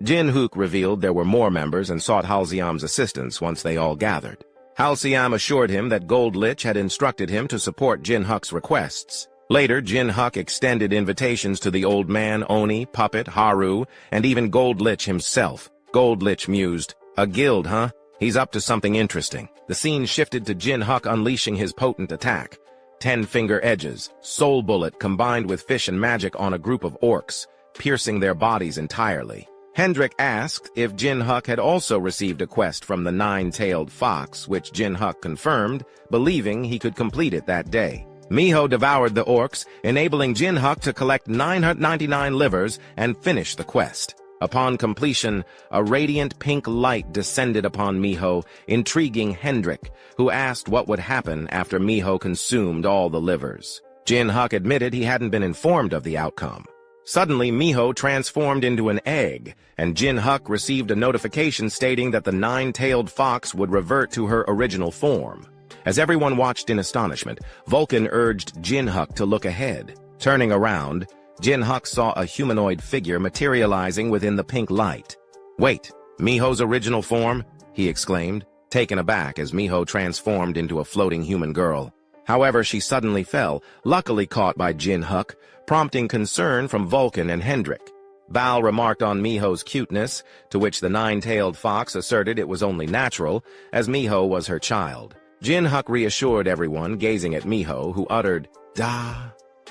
Jin Huk revealed there were more members and sought Halcyon assistance once they all gathered. Halcyon assured him that Gold Lich had instructed him to support Jin Huk's requests. Later, Jin Huk extended invitations to the old man, Oni, Puppet, Haru, and even Gold Lich himself. Gold Lich mused, "A guild, huh? He's up to something interesting." The scene shifted to Jin Huk unleashing his potent attack. 10-finger edges, soul bullet combined with fish and magic on a group of orcs, piercing their bodies entirely. Hendrik asked if Jin Huk had also received a quest from the nine-tailed fox, which Jin Huk confirmed, believing he could complete it that day. Miho devoured the orcs, enabling Jin Huk to collect 999 livers and finish the quest. Upon completion, a radiant pink light descended upon Miho, intriguing Hendrik, who asked what would happen after Miho consumed all the livers. Jin Huk admitted he hadn't been informed of the outcome. Suddenly, Miho transformed into an egg, and Jin Huk received a notification stating that the nine-tailed fox would revert to her original form. As everyone watched in astonishment, Vulcan urged Jin Huk to look ahead. Turning around, Jin Huk saw a humanoid figure materializing within the pink light. "Wait, Miho's original form?" he exclaimed, taken aback as Miho transformed into a floating human girl. However, she suddenly fell, luckily caught by Jin Huk, prompting concern from Vulcan and Hendrik. Val remarked on Miho's cuteness, to which the nine-tailed fox asserted it was only natural, as Miho was her child. Jin Huk reassured everyone, gazing at Miho, who uttered, "Da."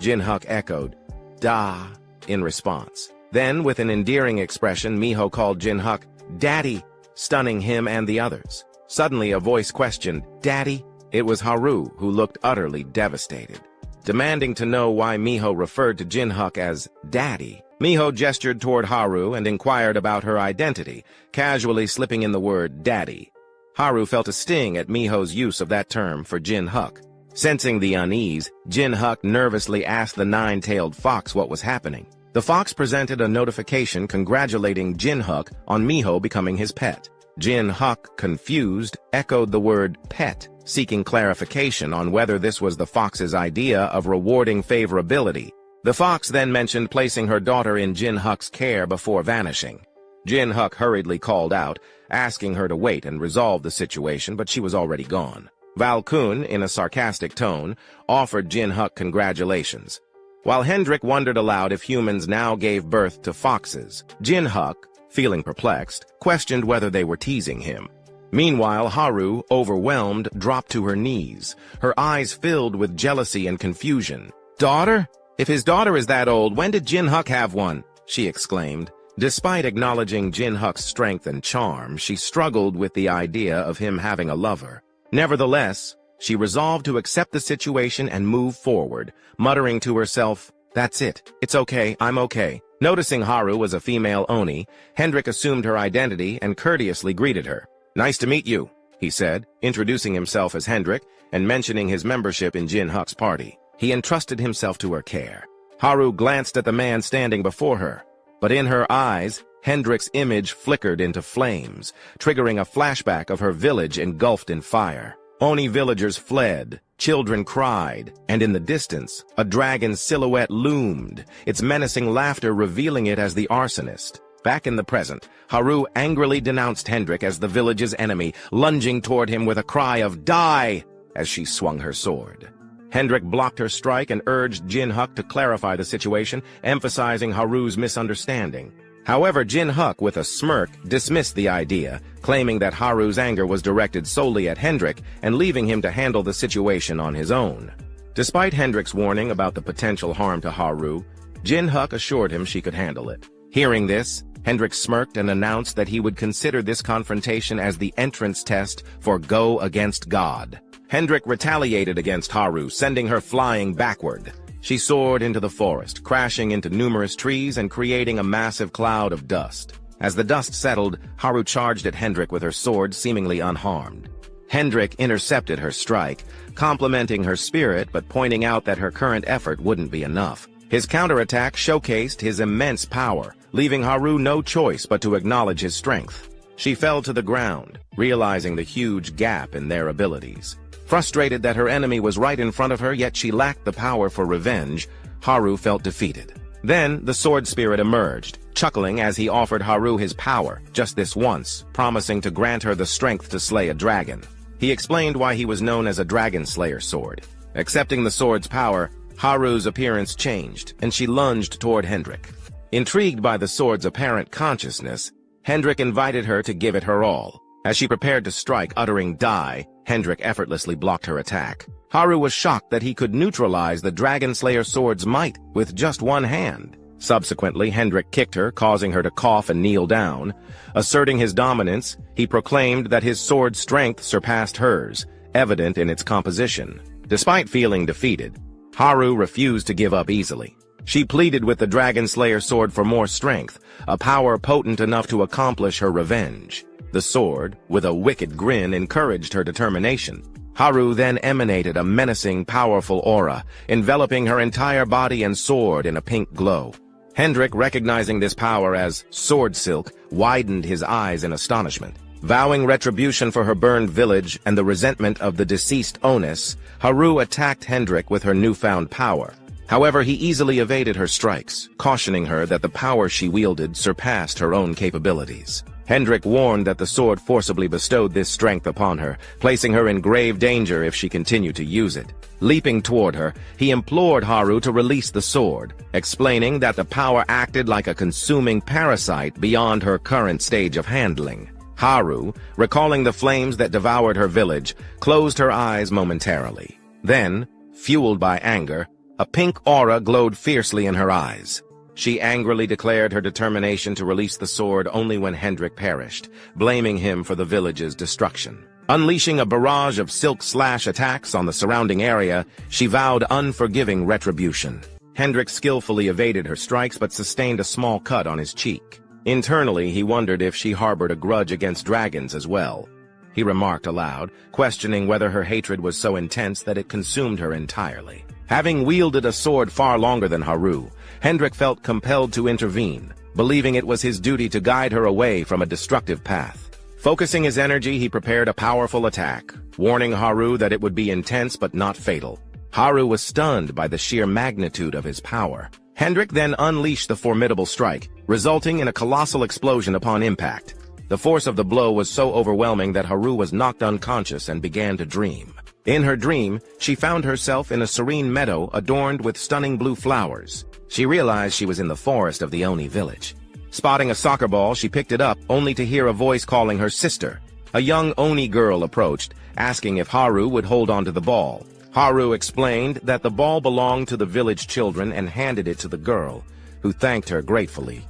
Jin Huk echoed, "Da," in response. Then, with an endearing expression, Miho called Jin Huk, "Daddy," stunning him and the others. Suddenly, a voice questioned, "Daddy?" It was Haru, who looked utterly devastated. Demanding to know why Miho referred to Jin Huk as Daddy, Miho gestured toward Haru and inquired about her identity, casually slipping in the word Daddy. Haru felt a sting at Miho's use of that term for Jin Huk. Sensing the unease, Jin Huk nervously asked the nine-tailed fox what was happening. The fox presented a notification congratulating Jin Huk on Miho becoming his pet. Jin Huk, confused, echoed the word pet, seeking clarification on whether this was the fox's idea of rewarding favorability. The fox then mentioned placing her daughter in Jin Huk's care before vanishing. Jin Huk hurriedly called out, asking her to wait and resolve the situation, but she was already gone. Valkun, in a sarcastic tone, offered Jin Huk congratulations. While Hendrik wondered aloud if humans now gave birth to foxes, Jin Huk, feeling perplexed, questioned whether they were teasing him. Meanwhile, Haru, overwhelmed, dropped to her knees, her eyes filled with jealousy and confusion. "Daughter? If his daughter is that old, when did Jin Huk have one?" she exclaimed. Despite acknowledging Jin Huk's strength and charm, she struggled with the idea of him having a lover. Nevertheless, she resolved to accept the situation and move forward, muttering to herself, "That's it. It's okay. I'm okay." Noticing Haru was a female Oni, Hendrik assumed her identity and courteously greeted her. "Nice to meet you," he said, introducing himself as Hendrik and mentioning his membership in Jin Huk's party. He entrusted himself to her care. Haru glanced at the man standing before her, but in her eyes, Hendrik's image flickered into flames, triggering a flashback of her village engulfed in fire. Oni villagers fled, children cried, and in the distance, a dragon's silhouette loomed, its menacing laughter revealing it as the arsonist. Back in the present, Haru angrily denounced Hendrik as the village's enemy, lunging toward him with a cry of "Die!" as she swung her sword. Hendrik blocked her strike and urged Jin Huk to clarify the situation, emphasizing Haru's misunderstanding. However, Jin Huk, with a smirk, dismissed the idea, claiming that Haru's anger was directed solely at Hendrik and leaving him to handle the situation on his own. Despite Hendrik's warning about the potential harm to Haru, Jin Huk assured him she could handle it. Hearing this, Hendrik smirked and announced that he would consider this confrontation as the entrance test for Go Against God. Hendrik retaliated against Haru, sending her flying backward. She soared into the forest, crashing into numerous trees and creating a massive cloud of dust. As the dust settled, Haru charged at Hendrik with her sword, seemingly unharmed. Hendrik intercepted her strike, complimenting her spirit but pointing out that her current effort wouldn't be enough. His counterattack showcased his immense power, leaving Haru no choice but to acknowledge his strength. She fell to the ground, realizing the huge gap in their abilities. Frustrated that her enemy was right in front of her, yet she lacked the power for revenge, Haru felt defeated. Then, the sword spirit emerged, chuckling as he offered Haru his power, just this once, promising to grant her the strength to slay a dragon. He explained why he was known as a dragon slayer sword. Accepting the sword's power, Haru's appearance changed, and she lunged toward Hendrik. Intrigued by the sword's apparent consciousness, Hendrik invited her to give it her all. As she prepared to strike, uttering "die," Hendrik effortlessly blocked her attack. Haru was shocked that he could neutralize the Dragon Slayer sword's might with just one hand. Subsequently, Hendrik kicked her, causing her to cough and kneel down. Asserting his dominance, he proclaimed that his sword's strength surpassed hers, evident in its composition. Despite feeling defeated, Haru refused to give up easily. She pleaded with the Dragon Slayer sword for more strength, a power potent enough to accomplish her revenge. The sword, with a wicked grin, encouraged her determination. Haru then emanated a menacing, powerful aura, enveloping her entire body and sword in a pink glow. Hendrik, recognizing this power as sword silk, widened his eyes in astonishment. Vowing retribution for her burned village and the resentment of the deceased Onus, Haru attacked Hendrik with her newfound power. However, he easily evaded her strikes, cautioning her that the power she wielded surpassed her own capabilities. Hendrik warned that the sword forcibly bestowed this strength upon her, placing her in grave danger if she continued to use it. Leaping toward her, he implored Haru to release the sword, explaining that the power acted like a consuming parasite beyond her current stage of handling. Haru, recalling the flames that devoured her village, closed her eyes momentarily. Then, fueled by anger, a pink aura glowed fiercely in her eyes. She angrily declared her determination to release the sword only when Hendrik perished, blaming him for the village's destruction. Unleashing a barrage of silk slash attacks on the surrounding area, she vowed unforgiving retribution. Hendrik skillfully evaded her strikes but sustained a small cut on his cheek. Internally, he wondered if she harbored a grudge against dragons as well. He remarked aloud, questioning whether her hatred was so intense that it consumed her entirely. Having wielded a sword far longer than Haru, Hendrik felt compelled to intervene, believing it was his duty to guide her away from a destructive path. Focusing his energy, he prepared a powerful attack, warning Haru that it would be intense but not fatal. Haru was stunned by the sheer magnitude of his power. Hendrik then unleashed the formidable strike, resulting in a colossal explosion upon impact. The force of the blow was so overwhelming that Haru was knocked unconscious and began to dream. In her dream, she found herself in a serene meadow adorned with stunning blue flowers. She realized she was in the forest of the Oni village. Spotting a soccer ball, she picked it up, only to hear a voice calling her sister. A young Oni girl approached, asking if Haru would hold on to the ball. Haru explained that the ball belonged to the village children and handed it to the girl, who thanked her gratefully.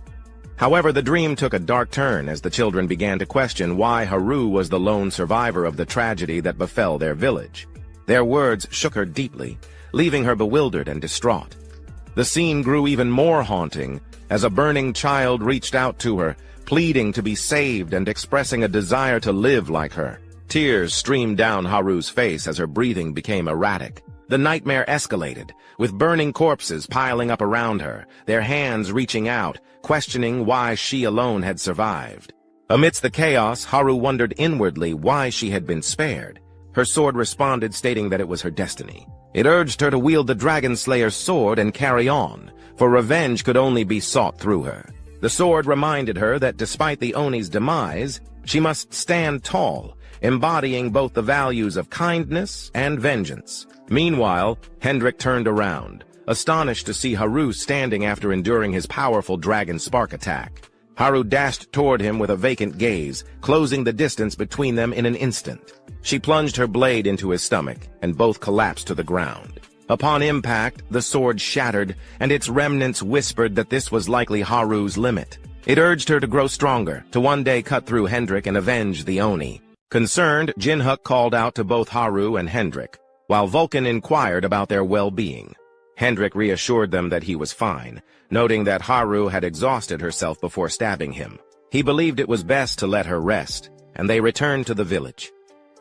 However, the dream took a dark turn as the children began to question why Haru was the lone survivor of the tragedy that befell their village. Their words shook her deeply, leaving her bewildered and distraught. The scene grew even more haunting as a burning child reached out to her, pleading to be saved and expressing a desire to live like her. Tears streamed down Haru's face as her breathing became erratic. The nightmare escalated, with burning corpses piling up around her, their hands reaching out, questioning why she alone had survived. Amidst the chaos, Haru wondered inwardly why she had been spared. Her sword responded, stating that it was her destiny. It urged her to wield the Dragon Slayer's sword and carry on, for revenge could only be sought through her. The sword reminded her that despite the Oni's demise, she must stand tall, embodying both the values of kindness and vengeance. Meanwhile, Hendrik turned around, astonished to see Haru standing after enduring his powerful dragon spark attack. Haru dashed toward him with a vacant gaze, closing the distance between them in an instant. She plunged her blade into his stomach, and both collapsed to the ground. Upon impact, the sword shattered, and its remnants whispered that this was likely Haru's limit. It urged her to grow stronger, to one day cut through Hendrik and avenge the Oni. Concerned, Jin Huk called out to both Haru and Hendrik, while Vulcan inquired about their well-being. Hendrik reassured them that he was fine, noting that Haru had exhausted herself before stabbing him. He believed it was best to let her rest, and they returned to the village.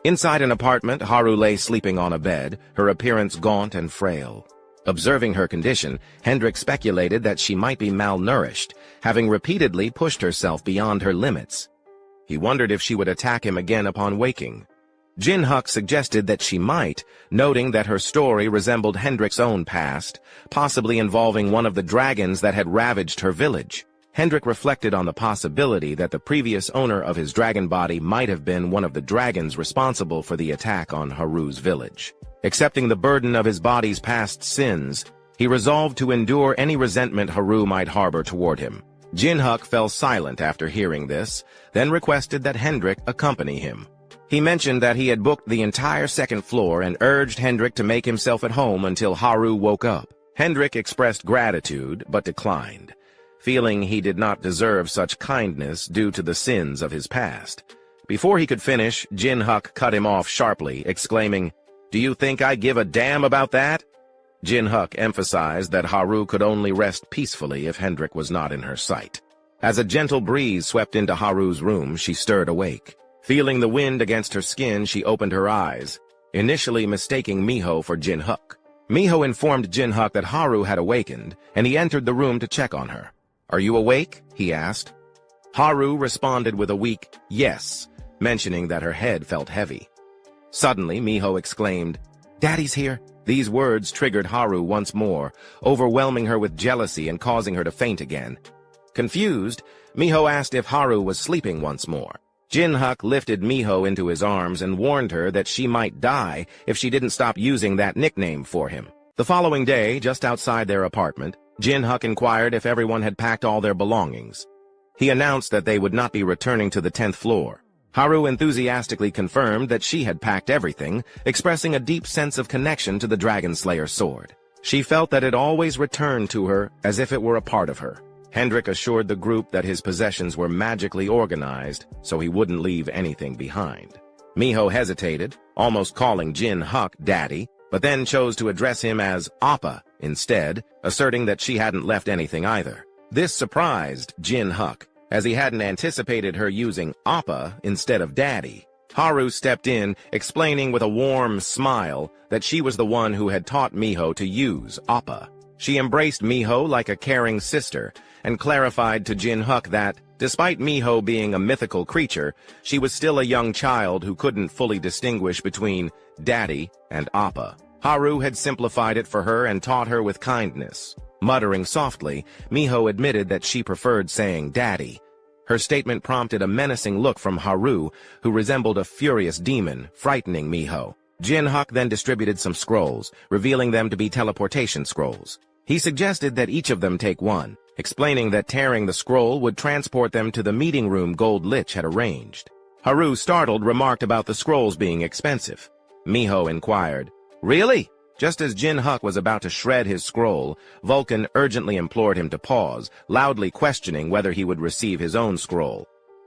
Inside an apartment, Haru lay sleeping on a bed, her appearance gaunt and frail. Observing her condition, Hendrik speculated that she might be malnourished, having repeatedly pushed herself beyond her limits. He wondered if she would attack him again upon waking. Jin Huk suggested that she might, noting that her story resembled Hendrik's own past, possibly involving one of the dragons that had ravaged her village. Hendrik reflected on the possibility that the previous owner of his dragon body might have been one of the dragons responsible for the attack on Haru's village. Accepting the burden of his body's past sins, he resolved to endure any resentment Haru might harbor toward him. Jin Huk fell silent after hearing this, then requested that Hendrik accompany him. He mentioned that he had booked the entire second floor and urged Hendrik to make himself at home until Haru woke up. Hendrik expressed gratitude, but declined, feeling he did not deserve such kindness due to the sins of his past. Before he could finish, Jin Huk cut him off sharply, exclaiming, "Do you think I give a damn about that?" Jin Huk emphasized that Haru could only rest peacefully if Hendrik was not in her sight. As a gentle breeze swept into Haru's room, she stirred awake. Feeling the wind against her skin, she opened her eyes, initially mistaking Miho for Jin Huk. Miho informed Jin Huk that Haru had awakened, and he entered the room to check on her. "Are you awake?" he asked. Haru responded with a weak yes, mentioning that her head felt heavy. Suddenly, Miho exclaimed, "Daddy's here!" These words triggered Haru once more, overwhelming her with jealousy and causing her to faint again. Confused, Miho asked if Haru was sleeping once more. Jin Huk lifted Miho into his arms and warned her that she might die if she didn't stop using that nickname for him. The following day, just outside their apartment, Jin Huk inquired if everyone had packed all their belongings. He announced that they would not be returning to the 10th floor. Haru enthusiastically confirmed that she had packed everything, expressing a deep sense of connection to the Dragon Slayer sword. She felt that it always returned to her as if it were a part of her. Hendrik assured the group that his possessions were magically organized, so he wouldn't leave anything behind. Miho hesitated, almost calling Jin Huk Daddy, but then chose to address him as Appa instead, asserting that she hadn't left anything either. This surprised Jin Huk, as he hadn't anticipated her using Appa instead of Daddy. Haru stepped in, explaining with a warm smile that she was the one who had taught Miho to use Appa. She embraced Miho like a caring sister, and clarified to Jin Huk that, despite Miho being a mythical creature, she was still a young child who couldn't fully distinguish between Daddy and Appa. Haru had simplified it for her and taught her with kindness. Muttering softly, Miho admitted that she preferred saying Daddy. Her statement prompted a menacing look from Haru, who resembled a furious demon, frightening Miho. Jin Huk then distributed some scrolls, revealing them to be teleportation scrolls. He suggested that each of them take one, explaining that tearing the scroll would transport them to the meeting room Gold Lich had arranged. Haru, startled, remarked about the scrolls being expensive. Miho inquired, "Really?" Just as Jin Huk was about to shred his scroll, Vulcan urgently implored him to pause, loudly questioning whether he would receive his own scroll.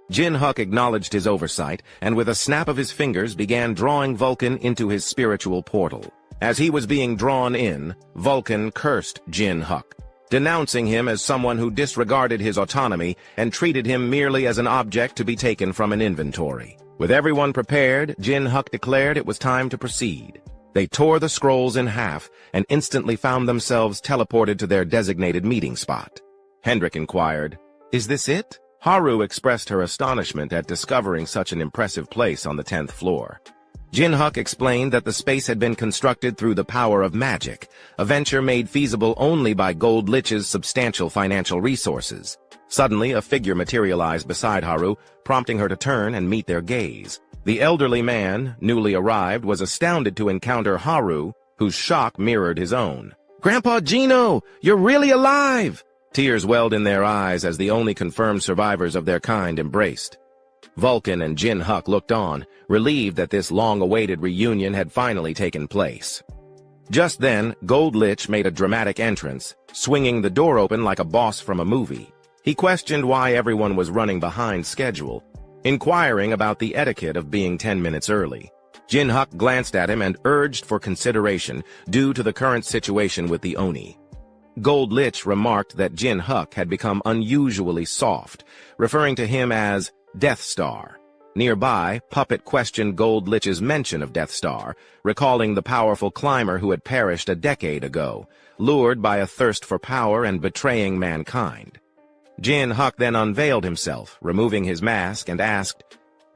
Jin Huk acknowledged his oversight, and with a snap of his fingers began drawing Vulcan into his spiritual portal. As he was being drawn in, Vulcan cursed Jin Huk, denouncing him as someone who disregarded his autonomy and treated him merely as an object to be taken from an inventory. With everyone prepared, Jin Huk declared it was time to proceed. They tore the scrolls in half and instantly found themselves teleported to their designated meeting spot. Hendrik inquired, "Is this it?" Haru expressed her astonishment at discovering such an impressive place on the 10th floor. Jin Huk explained that the space had been constructed through the power of magic, a venture made feasible only by Gold Lich's substantial financial resources. Suddenly, a figure materialized beside Haru, prompting her to turn and meet their gaze. The elderly man, newly arrived, was astounded to encounter Haru, whose shock mirrored his own. "Grandpa Geno, you're really alive!" Tears welled in their eyes as the only confirmed survivors of their kind embraced. Vulcan and Jin Huk looked on, relieved that this long-awaited reunion had finally taken place. Just then, Gold Lich made a dramatic entrance, swinging the door open like a boss from a movie. He questioned why everyone was running behind schedule, inquiring about the etiquette of being 10 minutes early. Jin Huk glanced at him and urged for consideration due to the current situation with the Oni. Gold Lich remarked that Jin Huk had become unusually soft, referring to him as Death Star. Nearby, Puppet questioned Gold Lich's mention of Death Star, recalling the powerful climber who had perished a decade ago, lured by a thirst for power and betraying mankind. Jin Huk then unveiled himself, removing his mask, and asked,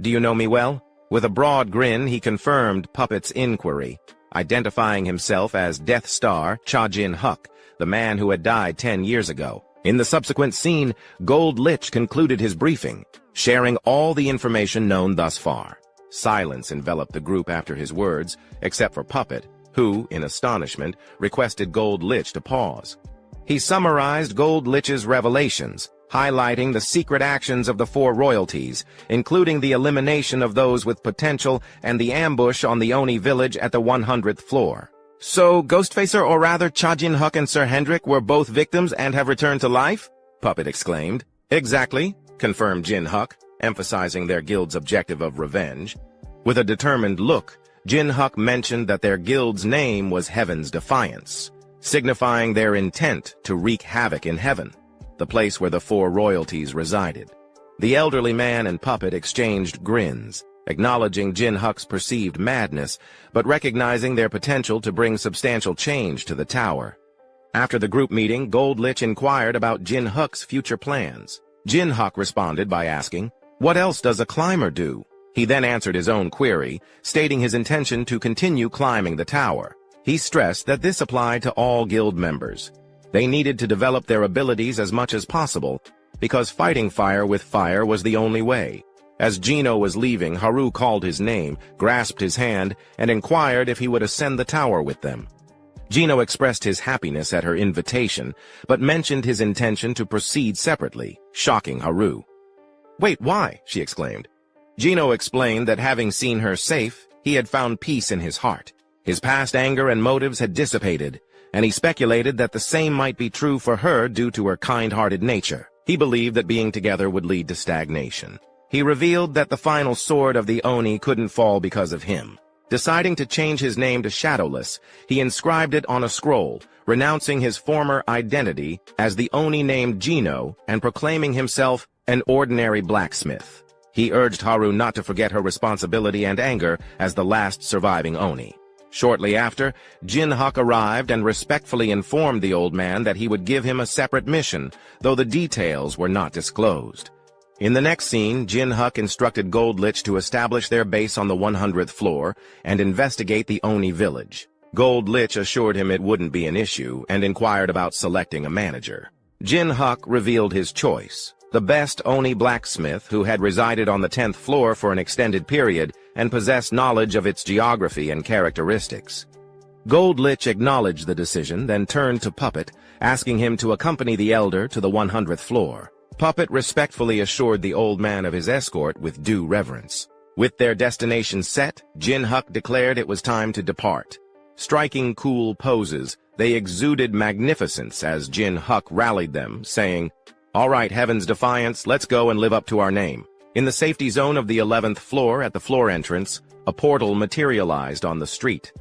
"Do you know me well?" With a broad grin, he confirmed Puppet's inquiry, identifying himself as Death Star Jin Huk, the man who had died 10 years ago. In the subsequent scene, Gold Lich concluded his briefing, sharing all the information known thus far. Silence enveloped the group after his words, except for Puppet, who, in astonishment, requested Gold Lich to pause. He summarized Gold Lich's revelations, highlighting the secret actions of the 4 royalties, including the elimination of those with potential and the ambush on the Oni village at the 100th floor. So, Ghostfacer, or rather Jin Huk and Sir Hendrik, were both victims and have returned to life? Puppet exclaimed. Exactly, confirmed Jin Huk, emphasizing their guild's objective of revenge. With a determined look, Jin Huk mentioned that their guild's name was Heaven's Defiance, signifying their intent to wreak havoc in heaven, the place where the 4 royalties resided. The elderly man and Puppet exchanged grins, acknowledging Jin Huk's perceived madness, but recognizing their potential to bring substantial change to the tower. After the group meeting, Gold Lich inquired about Jin Huk's future plans. Jin Huk responded by asking, "What else does a climber do?" He then answered his own query, stating his intention to continue climbing the tower. He stressed that this applied to all guild members. They needed to develop their abilities as much as possible, because fighting fire with fire was the only way. As Geno was leaving, Haru called his name, grasped his hand, and inquired if he would ascend the tower with them. Geno expressed his happiness at her invitation, but mentioned his intention to proceed separately, shocking Haru. "Wait, why?" she exclaimed. Geno explained that having seen her safe, he had found peace in his heart. His past anger and motives had dissipated, and he speculated that the same might be true for her due to her kind-hearted nature. He believed that being together would lead to stagnation. He revealed that the final sword of the Oni couldn't fall because of him. Deciding to change his name to Shadowless, he inscribed it on a scroll, renouncing his former identity as the Oni named Geno and proclaiming himself an ordinary blacksmith. He urged Haru not to forget her responsibility and anger as the last surviving Oni. Shortly after, Jin Huk arrived and respectfully informed the old man that he would give him a separate mission, though the details were not disclosed. In the next scene, Jin Huk instructed Gold Lich to establish their base on the 100th floor and investigate the Oni village. Gold Lich assured him it wouldn't be an issue and inquired about selecting a manager. Jin Huk revealed his choice, the best Oni blacksmith who had resided on the 10th floor for an extended period and possessed knowledge of its geography and characteristics. Gold Lich acknowledged the decision, then turned to Puppet, asking him to accompany the elder to the 100th floor. Puppet respectfully assured the old man of his escort with due reverence. With their destination set, Jin Huk declared it was time to depart. Striking cool poses, they exuded magnificence as Jin Huk rallied them, saying, "All right, Heaven's Defiance, let's go and live up to our name." In the safety zone of the 11th floor at the floor entrance, a portal materialized on the street.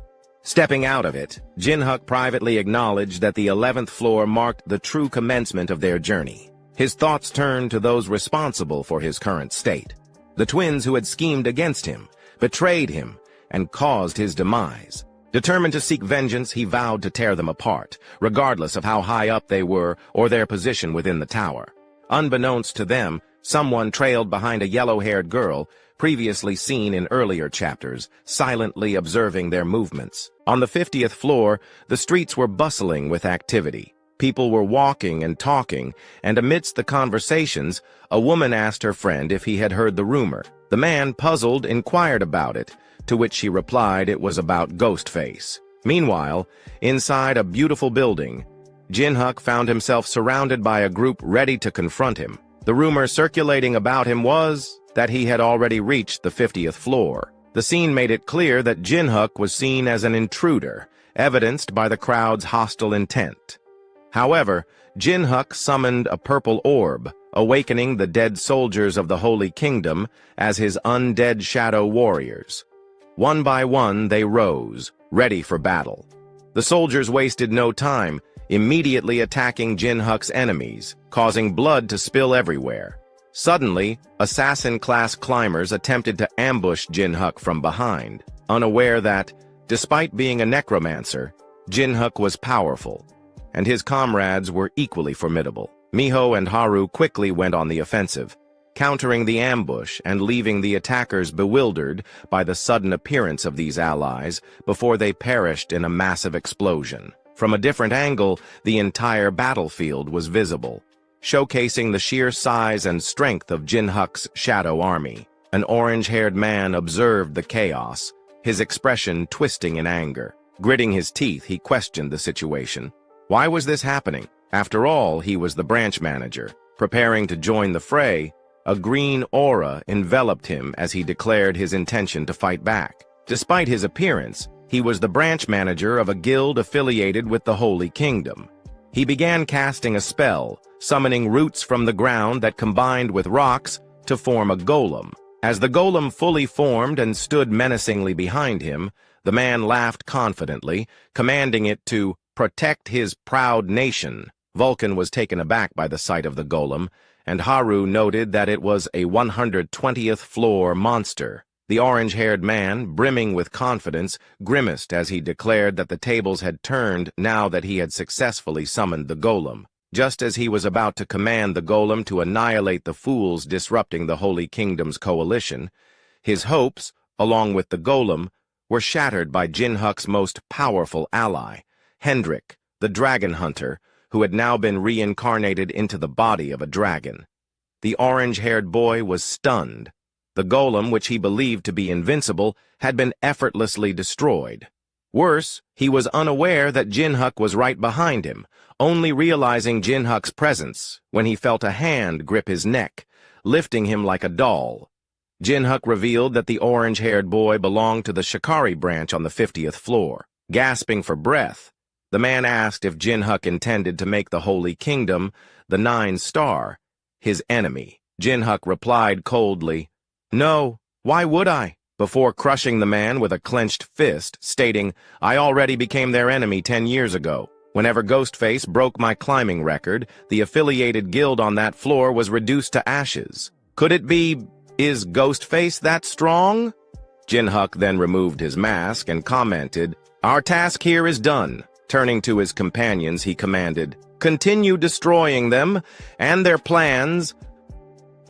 Stepping out of it, Jin Huk privately acknowledged that the 11th floor marked the true commencement of their journey. His thoughts turned to those responsible for his current state. The twins who had schemed against him, betrayed him, and caused his demise. Determined to seek vengeance, he vowed to tear them apart, regardless of how high up they were or their position within the tower. Unbeknownst to them, someone trailed behind a yellow-haired girl, previously seen in earlier chapters, silently observing their movements. On the 50th floor, the streets were bustling with activity. People were walking and talking, and amidst the conversations, a woman asked her friend if he had heard the rumor. The man, puzzled, inquired about it, to which she replied it was about Ghostface. Meanwhile, inside a beautiful building, Jin Huk found himself surrounded by a group ready to confront him. The rumor circulating about him was that he had already reached the 50th floor. The scene made it clear that Jin Huk was seen as an intruder, evidenced by the crowd's hostile intent. However, Jin Huk summoned a purple orb, awakening the dead soldiers of the Holy Kingdom as his undead shadow warriors. One by one they rose, ready for battle. The soldiers wasted no time, immediately attacking Jin Huk's enemies, causing blood to spill everywhere. Suddenly, assassin-class climbers attempted to ambush Jin Huk from behind, unaware that, despite being a necromancer, Jin Huk was powerful, and his comrades were equally formidable. Miho and Haru quickly went on the offensive. countering the ambush and leaving the attackers bewildered by the sudden appearance of these allies before they perished in a massive explosion. From a different angle, the entire battlefield was visible, showcasing the sheer size and strength of Jin Huk's shadow army. An orange-haired man observed the chaos, his expression twisting in anger. Gritting his teeth, he questioned the situation. Why was this happening? After all, he was the branch manager. Preparing to join the fray, a green aura enveloped him as he declared his intention to fight back. Despite his appearance, he was the branch manager of a guild affiliated with the Holy Kingdom. He began casting a spell, summoning roots from the ground that combined with rocks to form a golem. As the golem fully formed and stood menacingly behind him, the man laughed confidently, commanding it to protect his proud nation. Vulcan was taken aback by the sight of the golem, and Haru noted that it was a 120th floor monster. The orange-haired man, brimming with confidence, grimaced as he declared that the tables had turned now that he had successfully summoned the golem. Just as he was about to command the golem to annihilate the fools disrupting the Holy Kingdom's coalition, his hopes, along with the golem, were shattered by Jin Huk's most powerful ally, Hendrik, the dragon hunter, who had now been reincarnated into the body of a dragon. The orange-haired boy was stunned. The golem, which he believed to be invincible, had been effortlessly destroyed. Worse, he was unaware that Jin Huk was right behind him, only realizing Jin Huk's presence when he felt a hand grip his neck, lifting him like a doll. Jin Huk revealed that the orange-haired boy belonged to the Shikari branch on the 50th floor. Gasping for breath, the man asked if Jin Huk intended to make the Holy Kingdom, the 9-star, his enemy. Jin Huk replied coldly, "No, why would I?" before crushing the man with a clenched fist, stating, "I already became their enemy 10 years ago. Whenever Ghostface broke my climbing record, the affiliated guild on that floor was reduced to ashes. Could it be, is Ghostface that strong?" Jin Huk then removed his mask and commented, "Our task here is done." Turning to his companions, he commanded, "Continue destroying them and their plans."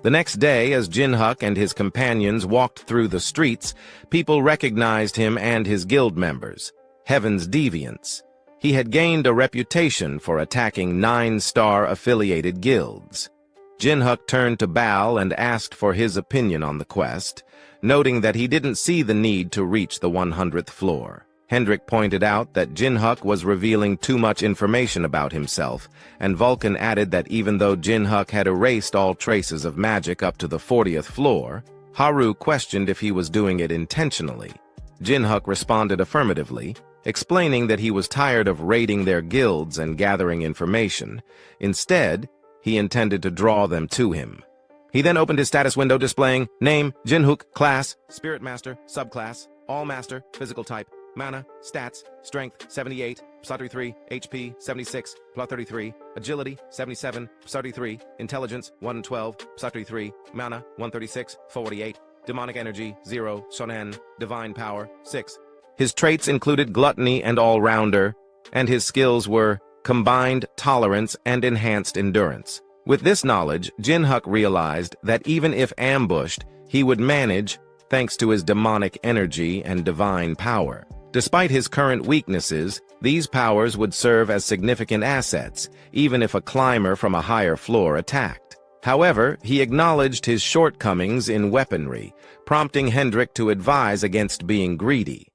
The next day, as Jin Huk and his companions walked through the streets, people recognized him and his guild members, Heaven's Deviants. He had gained a reputation for attacking 9-star affiliated guilds. Jin Huk turned to Bal and asked for his opinion on the quest, noting that he didn't see the need to reach the 100th floor. Hendrik pointed out that Jin Huk was revealing too much information about himself, and Vulcan added that even though Jin Huk had erased all traces of magic up to the 40th floor, Haru questioned if he was doing it intentionally. Jin Huk responded affirmatively, explaining that he was tired of raiding their guilds and gathering information. Instead, he intended to draw them to him. He then opened his status window displaying name, Jin Huk, class, Spirit Master, subclass, All Master, physical type, mana, stats, strength 78, +33, HP 76, +33, agility 77, +33, intelligence 112, +33, mana 136, 48, demonic energy 0, shonen, divine power 6. His traits included gluttony and all-rounder, and his skills were combined tolerance and enhanced endurance. With this knowledge, Jin Huk realized that even if ambushed, he would manage thanks to his demonic energy and divine power. Despite his current weaknesses, these powers would serve as significant assets, even if a climber from a higher floor attacked. However, he acknowledged his shortcomings in weaponry, prompting Hendrik to advise against being greedy.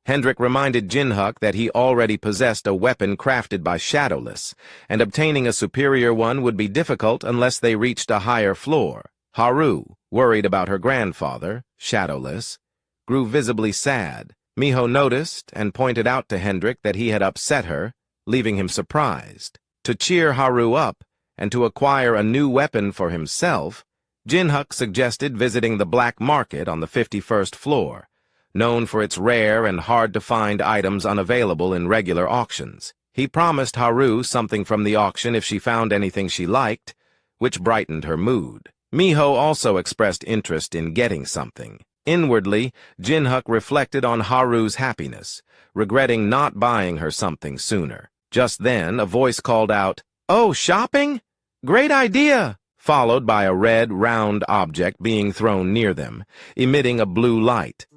Hendrik reminded Jin Huk that he already possessed a weapon crafted by Shadowless, and obtaining a superior one would be difficult unless they reached a higher floor. Haru, worried about her grandfather, Shadowless, grew visibly sad. Miho noticed and pointed out to Hendrik that he had upset her, leaving him surprised. To cheer Haru up and to acquire a new weapon for himself, Jin Huk suggested visiting the black market on the 51st floor, known for its rare and hard-to-find items unavailable in regular auctions. He promised Haru something from the auction if she found anything she liked, which brightened her mood. Miho also expressed interest in getting something. Inwardly, Jin Huk reflected on Haru's happiness, regretting not buying her something sooner. Just then, a voice called out, "Oh, shopping? Great idea!" followed by a red, round object being thrown near them, emitting a blue light.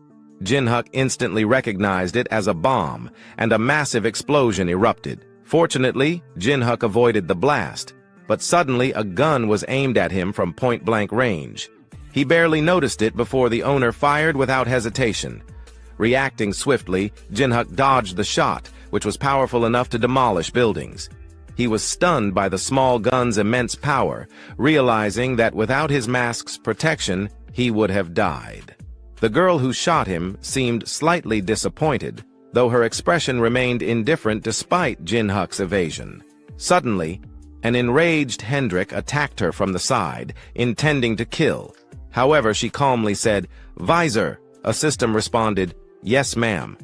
Jin Huk instantly recognized it as a bomb, and a massive explosion erupted. Fortunately, Jin Huk avoided the blast, but suddenly a gun was aimed at him from point-blank range. He barely noticed it before the owner fired without hesitation. Reacting swiftly, Jin Huk dodged the shot, which was powerful enough to demolish buildings. He was stunned by the small gun's immense power, realizing that without his mask's protection, he would have died. The girl who shot him seemed slightly disappointed, though her expression remained indifferent despite Jin Huk's evasion. Suddenly, an enraged Hendrik attacked her from the side, intending to kill. However, she calmly said, "Visor." A system responded, "Yes, ma'am,"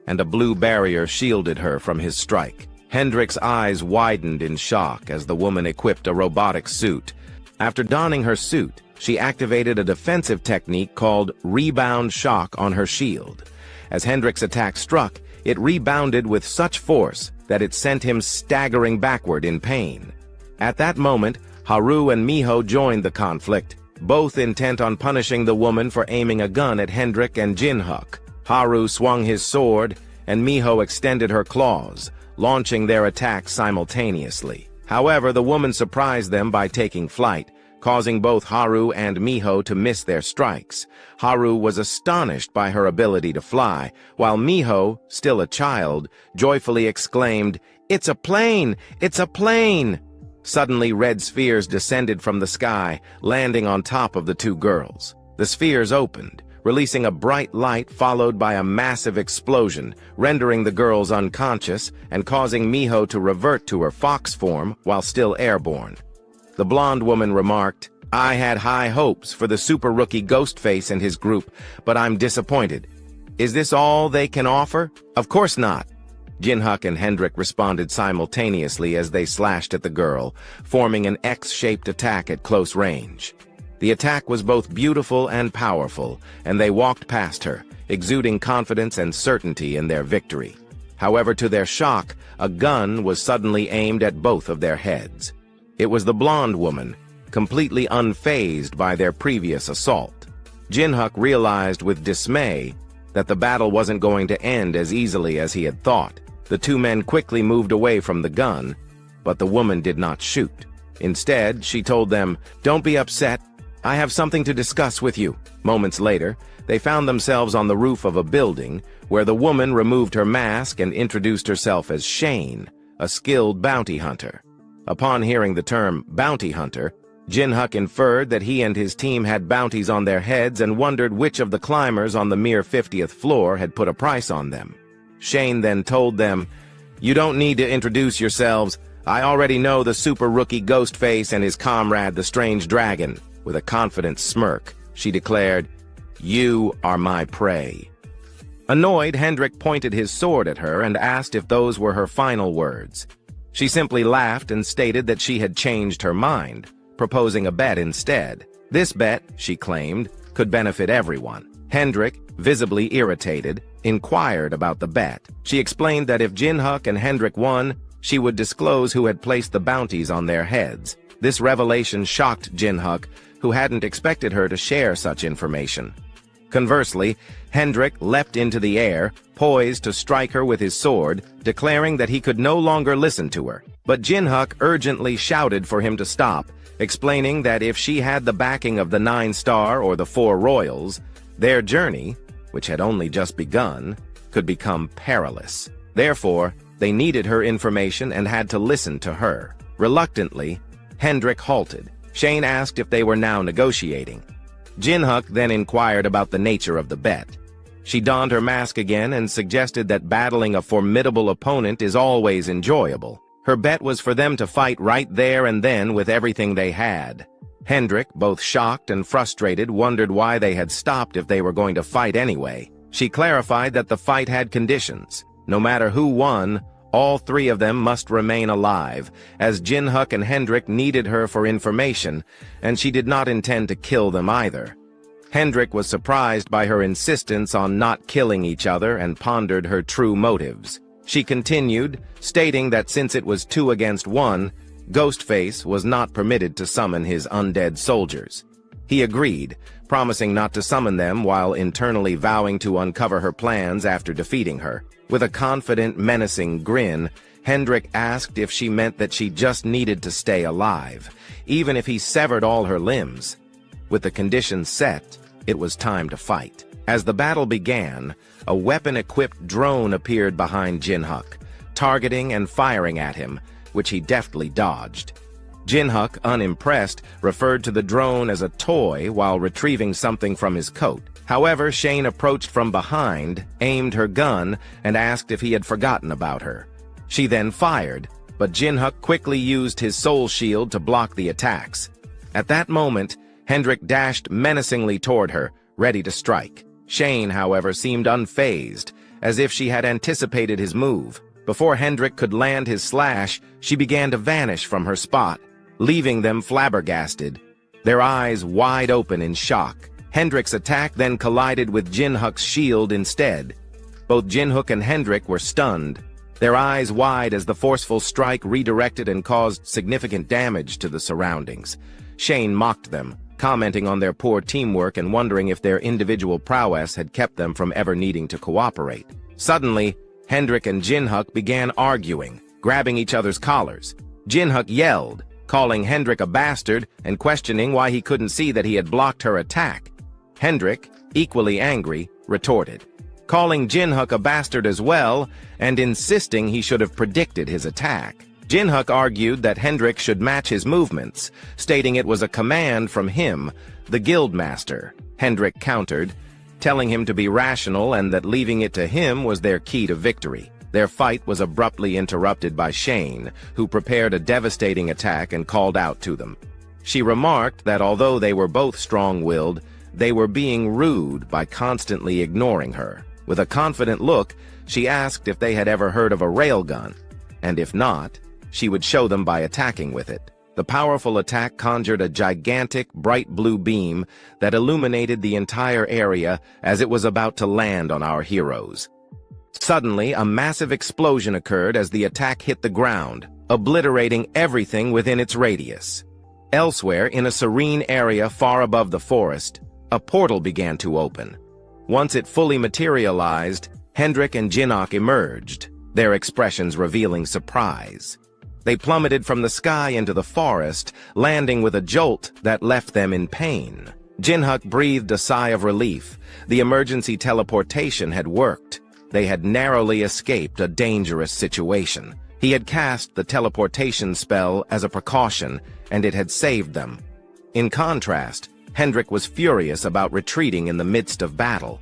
and a blue barrier shielded her from his strike. Hendrik's eyes widened in shock as the woman equipped a robotic suit. After donning her suit, she activated a defensive technique called Rebound Shock on her shield. As Hendrik's attack struck, it rebounded with such force that it sent him staggering backward in pain. At that moment, Haru and Miho joined the conflict, both intent on punishing the woman for aiming a gun at Hendrik and Jin Huk. Haru swung his sword, and Miho extended her claws, launching their attacks simultaneously. However, the woman surprised them by taking flight, causing both Haru and Miho to miss their strikes. Haru was astonished by her ability to fly, while Miho, still a child, joyfully exclaimed, "It's a plane! It's a plane!" Suddenly, red spheres descended from the sky, landing on top of the two girls. The spheres opened, releasing a bright light followed by a massive explosion, rendering the girls unconscious and causing Miho to revert to her fox form while still airborne. The blonde woman remarked, "I had high hopes for the super rookie Ghostface and his group, but I'm disappointed. Is this all they can offer? Of course not." Jin Huk and Hendrik responded simultaneously as they slashed at the girl, forming an X-shaped attack at close range. The attack was both beautiful and powerful, and they walked past her, exuding confidence and certainty in their victory. However, to their shock, a gun was suddenly aimed at both of their heads. It was the blonde woman, completely unfazed by their previous assault. Jin Huk realized with dismay that the battle wasn't going to end as easily as he had thought. The two men quickly moved away from the gun, but the woman did not shoot. Instead, she told them, "Don't be upset. I have something to discuss with you." Moments later, they found themselves on the roof of a building where the woman removed her mask and introduced herself as Shane, a skilled bounty hunter. Upon hearing the term bounty hunter, Jin Huk inferred that he and his team had bounties on their heads and wondered which of the climbers on the mere 50th floor had put a price on them. Shane then told them, "You don't need to introduce yourselves. I already know the super rookie Ghostface and his comrade the Strange Dragon." With a confident smirk, she declared, "You are my prey." Annoyed, Hendrik pointed his sword at her and asked if those were her final words. She simply laughed and stated that she had changed her mind, proposing a bet instead. This bet, she claimed, could benefit everyone. Hendrik, visibly irritated, inquired about the bet. She explained that if Jin Huk and Hendrik won, she would disclose who had placed the bounties on their heads. This revelation shocked Jin Huk, who hadn't expected her to share such information. Conversely, Hendrik leapt into the air, poised to strike her with his sword, declaring that he could no longer listen to her. But Jin Huk urgently shouted for him to stop, explaining that if she had the backing of the 9-star or the 4 royals, their journey, which had only just begun, could become perilous. Therefore, they needed her information and had to listen to her. Reluctantly, Hendrik halted. Shane asked if they were now negotiating. Jin Huk then inquired about the nature of the bet. She donned her mask again and suggested that battling a formidable opponent is always enjoyable. Her bet was for them to fight right there and then with everything they had. Hendrik, both shocked and frustrated, wondered why they had stopped if they were going to fight anyway. She clarified that the fight had conditions. No matter who won, all 3 of them must remain alive, as Jin Huk and Hendrik needed her for information, and she did not intend to kill them either. Hendrik was surprised by her insistence on not killing each other and pondered her true motives. She continued, stating that since it was 2 against 1, Ghostface was not permitted to summon his undead soldiers. He agreed, promising not to summon them while internally vowing to uncover her plans after defeating her. With a confident, menacing grin, Hendrik asked if she meant that she just needed to stay alive, even if he severed all her limbs. With the conditions set, it was time to fight. As the battle began, a weapon-equipped drone appeared behind Jin Huk, targeting and firing at him, which he deftly dodged. Jin Huk, unimpressed, referred to the drone as a toy while retrieving something from his coat. However, Shane approached from behind, aimed her gun, and asked if he had forgotten about her. She then fired, but Jin Huk quickly used his soul shield to block the attacks. At that moment, Hendrik dashed menacingly toward her, ready to strike. Shane, however, seemed unfazed, as if she had anticipated his move. Before Hendrik could land his slash, she began to vanish from her spot, leaving them flabbergasted, their eyes wide open in shock. Hendrik's attack then collided with Jin Huk's shield instead. Both Jin Huk and Hendrik were stunned, their eyes wide as the forceful strike redirected and caused significant damage to the surroundings. Shane mocked them, commenting on their poor teamwork and wondering if their individual prowess had kept them from ever needing to cooperate. Suddenly, Hendrik and Jin Huk began arguing, grabbing each other's collars. Jin Huk yelled, calling Hendrik a bastard and questioning why he couldn't see that he had blocked her attack. Hendrik, equally angry, retorted, calling Jin Huk a bastard as well and insisting he should have predicted his attack. Jin Huk argued that Hendrik should match his movements, stating it was a command from him, the Guildmaster. Hendrik countered, telling him to be rational and that leaving it to him was their key to victory. Their fight was abruptly interrupted by Shane, who prepared a devastating attack and called out to them. She remarked that although they were both strong-willed, they were being rude by constantly ignoring her. With a confident look, she asked if they had ever heard of a railgun, and if not, she would show them by attacking with it. The powerful attack conjured a gigantic, bright blue beam that illuminated the entire area as it was about to land on our heroes. Suddenly, a massive explosion occurred as the attack hit the ground, obliterating everything within its radius. Elsewhere, in a serene area far above the forest, a portal began to open. Once it fully materialized, Hendrik and Jin Huk emerged, their expressions revealing surprise. They plummeted from the sky into the forest, landing with a jolt that left them in pain. Jin Huk breathed a sigh of relief. The emergency teleportation had worked. They had narrowly escaped a dangerous situation. He had cast the teleportation spell as a precaution, and it had saved them. In contrast, Hendrik was furious about retreating in the midst of battle.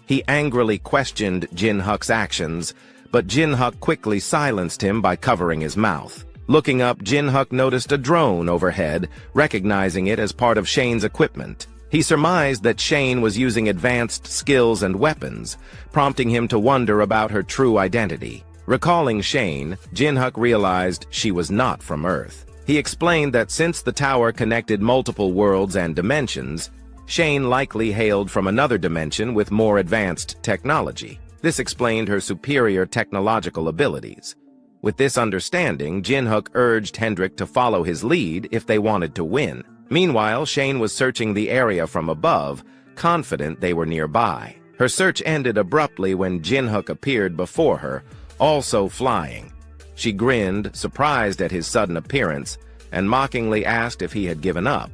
He angrily questioned Jin Huk's actions, but Jin Huk quickly silenced him by covering his mouth. Looking up, Jin Huk noticed a drone overhead, recognizing it as part of Shane's equipment. He surmised that Shane was using advanced skills and weapons, prompting him to wonder about her true identity. Recalling Shane, Jin Huk realized she was not from Earth. He explained that since the tower connected multiple worlds and dimensions, Shane likely hailed from another dimension with more advanced technology. This explained her superior technological abilities. With this understanding, Jin Huk urged Hendrik to follow his lead if they wanted to win. Meanwhile, Shane was searching the area from above, confident they were nearby. Her search ended abruptly when Jin Huk appeared before her, also flying. She grinned, surprised at his sudden appearance, and mockingly asked if he had given up.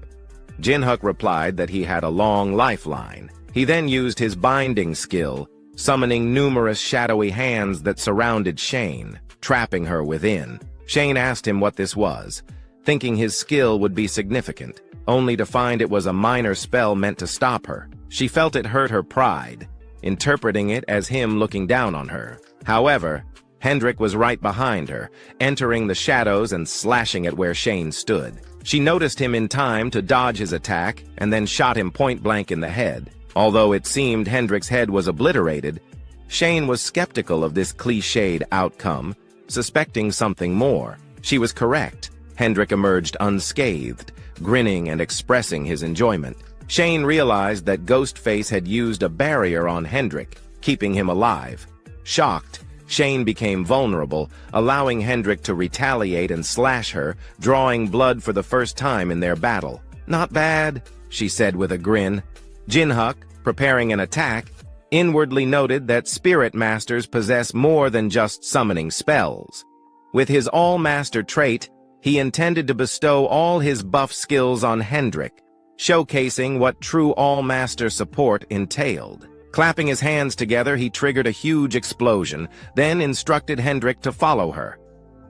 Jin Huk replied that he had a long lifeline. He then used his binding skill, summoning numerous shadowy hands that surrounded Shane, trapping her within. Shane asked him what this was, thinking his skill would be significant, only to find it was a minor spell meant to stop her. She felt it hurt her pride, interpreting it as him looking down on her. However, Hendrik was right behind her, entering the shadows and slashing at where Shane stood. She noticed him in time to dodge his attack and then shot him point-blank in the head. Although it seemed Hendrik's head was obliterated, Shane was skeptical of this cliched outcome, suspecting something more. She was correct. Hendrik emerged unscathed, grinning and expressing his enjoyment. Shane realized that Ghostface had used a barrier on Hendrik, keeping him alive. Shocked, Shane became vulnerable, allowing Hendrik to retaliate and slash her, drawing blood for the first time in their battle. "Not bad," she said with a grin. Jin Huk, preparing an attack, inwardly noted that spirit masters possess more than just summoning spells. With his all-master trait, he intended to bestow all his buff skills on Hendrik, showcasing what true all-master support entailed. Clapping his hands together, he triggered a huge explosion, then instructed Hendrik to follow her,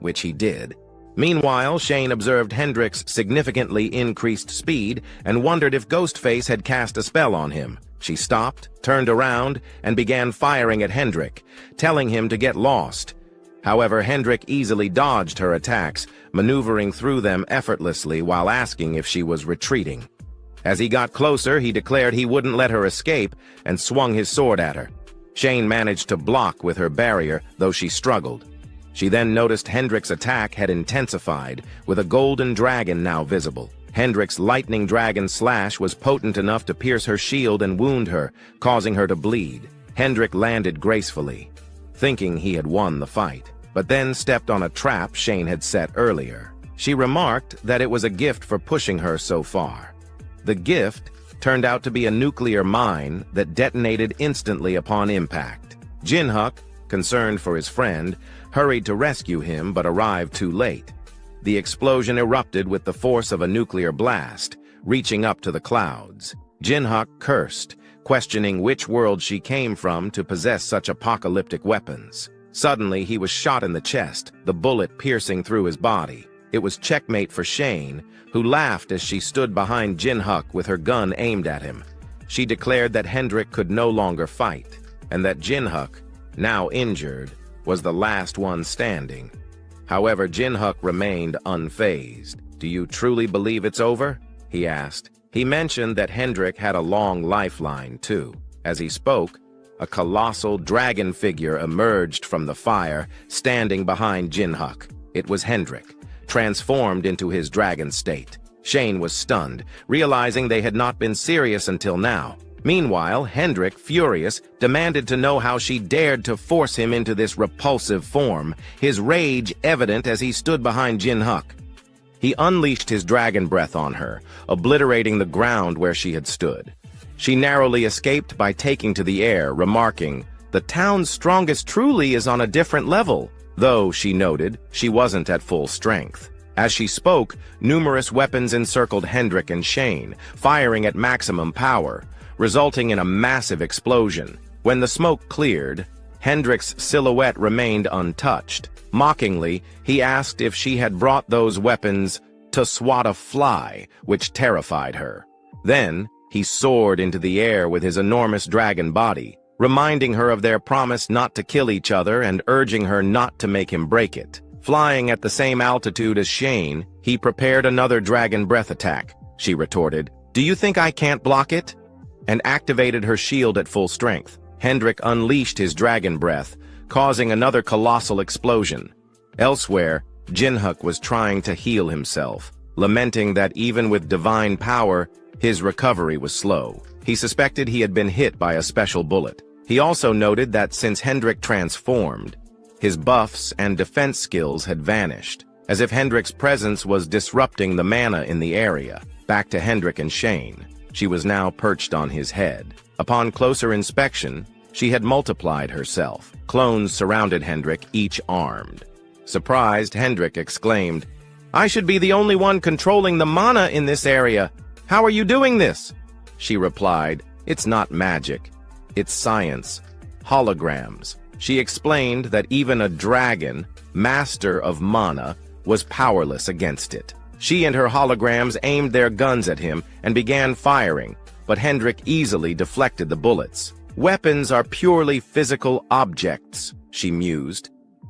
which he did. Meanwhile, Shane observed Hendrik's significantly increased speed and wondered if Ghostface had cast a spell on him. She stopped, turned around, and began firing at Hendrik, telling him to get lost. However, Hendrik easily dodged her attacks, maneuvering through them effortlessly while asking if she was retreating. As he got closer, he declared he wouldn't let her escape and swung his sword at her. Shane managed to block with her barrier, though she struggled. She then noticed Hendrik's attack had intensified, with a golden dragon now visible. Hendrik's lightning dragon slash was potent enough to pierce her shield and wound her, causing her to bleed. Hendrik landed gracefully, thinking he had won the fight, but then stepped on a trap Shane had set earlier. She remarked that it was a gift for pushing her so far. The gift turned out to be a nuclear mine that detonated instantly upon impact. Jin Huk, concerned for his friend, hurried to rescue him but arrived too late. The explosion erupted with the force of a nuclear blast, reaching up to the clouds. Jin Huk cursed, questioning which world she came from to possess such apocalyptic weapons. Suddenly, he was shot in the chest, the bullet piercing through his body. It was checkmate for Shane, who laughed as she stood behind Jin Huk with her gun aimed at him. She declared that Hendrik could no longer fight, and that Jin Huk, now injured, was the last one standing. However, Jin Huk remained unfazed. "Do you truly believe it's over?" he asked. He mentioned that Hendrik had a long lifeline, too. As he spoke, a colossal dragon figure emerged from the fire, standing behind Jin Huk. It was Hendrik, transformed into his dragon state. Shane was stunned, realizing they had not been serious until now. Meanwhile, Hendrik, furious, demanded to know how she dared to force him into this repulsive form, his rage evident as he stood behind Jin Huk. He unleashed his dragon breath on her, obliterating the ground where she had stood. She narrowly escaped by taking to the air, remarking, "The town's strongest truly is on a different level," though, she noted, she wasn't at full strength. As she spoke, numerous weapons encircled Hendrik and Shane, firing at maximum power, resulting in a massive explosion. When the smoke cleared, Hendrik's silhouette remained untouched. Mockingly, he asked if she had brought those weapons to swat a fly, which terrified her. Then, he soared into the air with his enormous dragon body, reminding her of their promise not to kill each other and urging her not to make him break it. Flying at the same altitude as Shane, he prepared another dragon breath attack. She retorted, "Do you think I can't block it?" and activated her shield at full strength. Hendrik unleashed his dragon breath, causing another colossal explosion. Elsewhere, Jin Huk was trying to heal himself, lamenting that even with divine power, his recovery was slow. He suspected he had been hit by a special bullet. He also noted that since Hendrik transformed, his buffs and defense skills had vanished, as if Hendrik's presence was disrupting the mana in the area. Back to Hendrik and Shane. She was now perched on his head. Upon closer inspection, she had multiplied herself. Clones surrounded Hendrik, each armed. Surprised, Hendrik exclaimed, "I should be the only one controlling the mana in this area. How are you doing this?" She replied, "It's not magic. It's science. Holograms." She explained that even a dragon, master of mana, was powerless against it. She and her holograms aimed their guns at him and began firing, but Hendrik easily deflected the bullets. "Weapons are purely physical objects," she mused.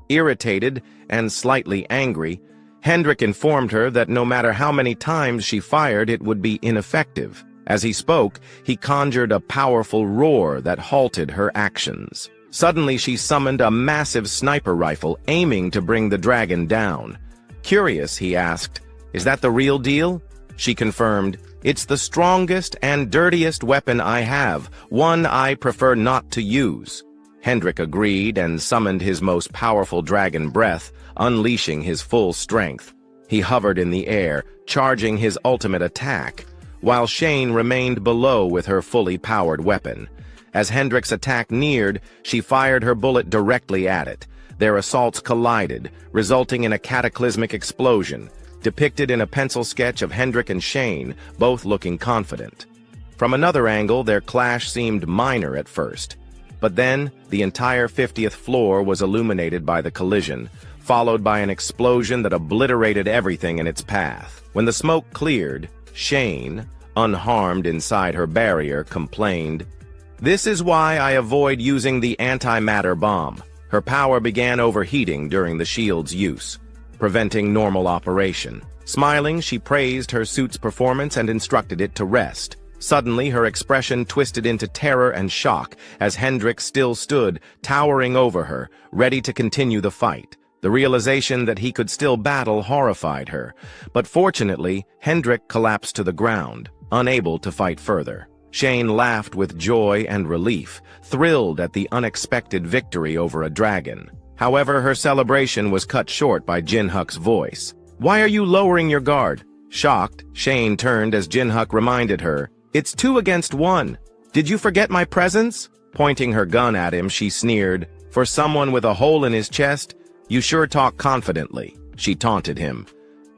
Irritated and slightly angry, Hendrik informed her that no matter how many times she fired, it would be ineffective. As he spoke, he conjured a powerful roar that halted her actions. Suddenly, she summoned a massive sniper rifle, aiming to bring the dragon down. Curious, he asked, "Is that the real deal?" She confirmed, "It's the strongest and dirtiest weapon I have, one I prefer not to use." Hendrik agreed and summoned his most powerful dragon breath, unleashing his full strength. He hovered in the air, charging his ultimate attack, while Shane remained below with her fully powered weapon. As Hendrik's attack neared, she fired her bullet directly at it. Their assaults collided, resulting in a cataclysmic explosion, depicted in a pencil sketch of Hendrik and Shane, both looking confident. From another angle, their clash seemed minor at first. But then, the entire 50th floor was illuminated by the collision, followed by an explosion that obliterated everything in its path. When the smoke cleared, Shane, unharmed inside her barrier, complained, "This is why I avoid using the antimatter bomb." Her power began overheating during the shield's use, preventing normal operation. Smiling, she praised her suit's performance and instructed it to rest. Suddenly, her expression twisted into terror and shock as Hendrik still stood, towering over her, ready to continue the fight. The realization that he could still battle horrified her, but fortunately, Hendrik collapsed to the ground, unable to fight further. Shane laughed with joy and relief, thrilled at the unexpected victory over a dragon. However, her celebration was cut short by Jin Huk's voice. "Why are you lowering your guard?" Shocked, Shane turned as Jin Huk reminded her, "It's 2 against 1. Did you forget my presence?" Pointing her gun at him, she sneered, "For someone with a hole in his chest, you sure talk confidently." She taunted him.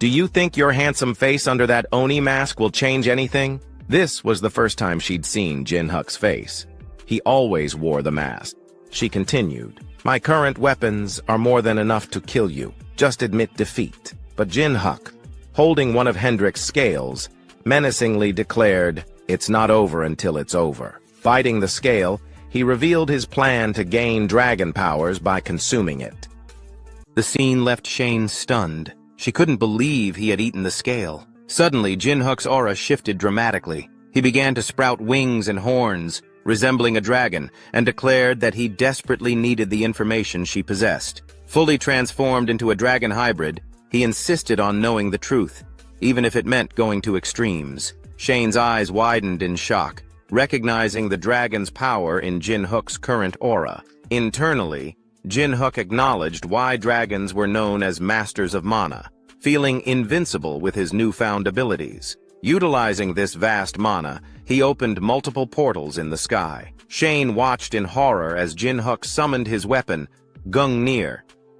"Do you think your handsome face under that Oni mask will change anything?" This was the first time she'd seen Jin Huk's face. He always wore the mask. She continued, "My current weapons are more than enough to kill you. Just admit defeat." But Jin Huk, holding one of Hendrik's scales, menacingly declared, "It's not over until it's over." Biting the scale, he revealed his plan to gain dragon powers by consuming it. The scene left Shane stunned. She couldn't believe he had eaten the scale. Suddenly, Jin Huk's aura shifted dramatically. He began to sprout wings and horns, resembling a dragon, and declared that he desperately needed the information she possessed. Fully transformed into a dragon hybrid, he insisted on knowing the truth, even if it meant going to extremes. Shane's eyes widened in shock, recognizing the dragon's power in Jin Huk's current aura. Internally, Jin Huk acknowledged why dragons were known as masters of mana, feeling invincible with his newfound abilities. Utilizing this vast mana, he opened multiple portals in the sky. Shane watched in horror as Jin Huk summoned his weapon, Gungnir.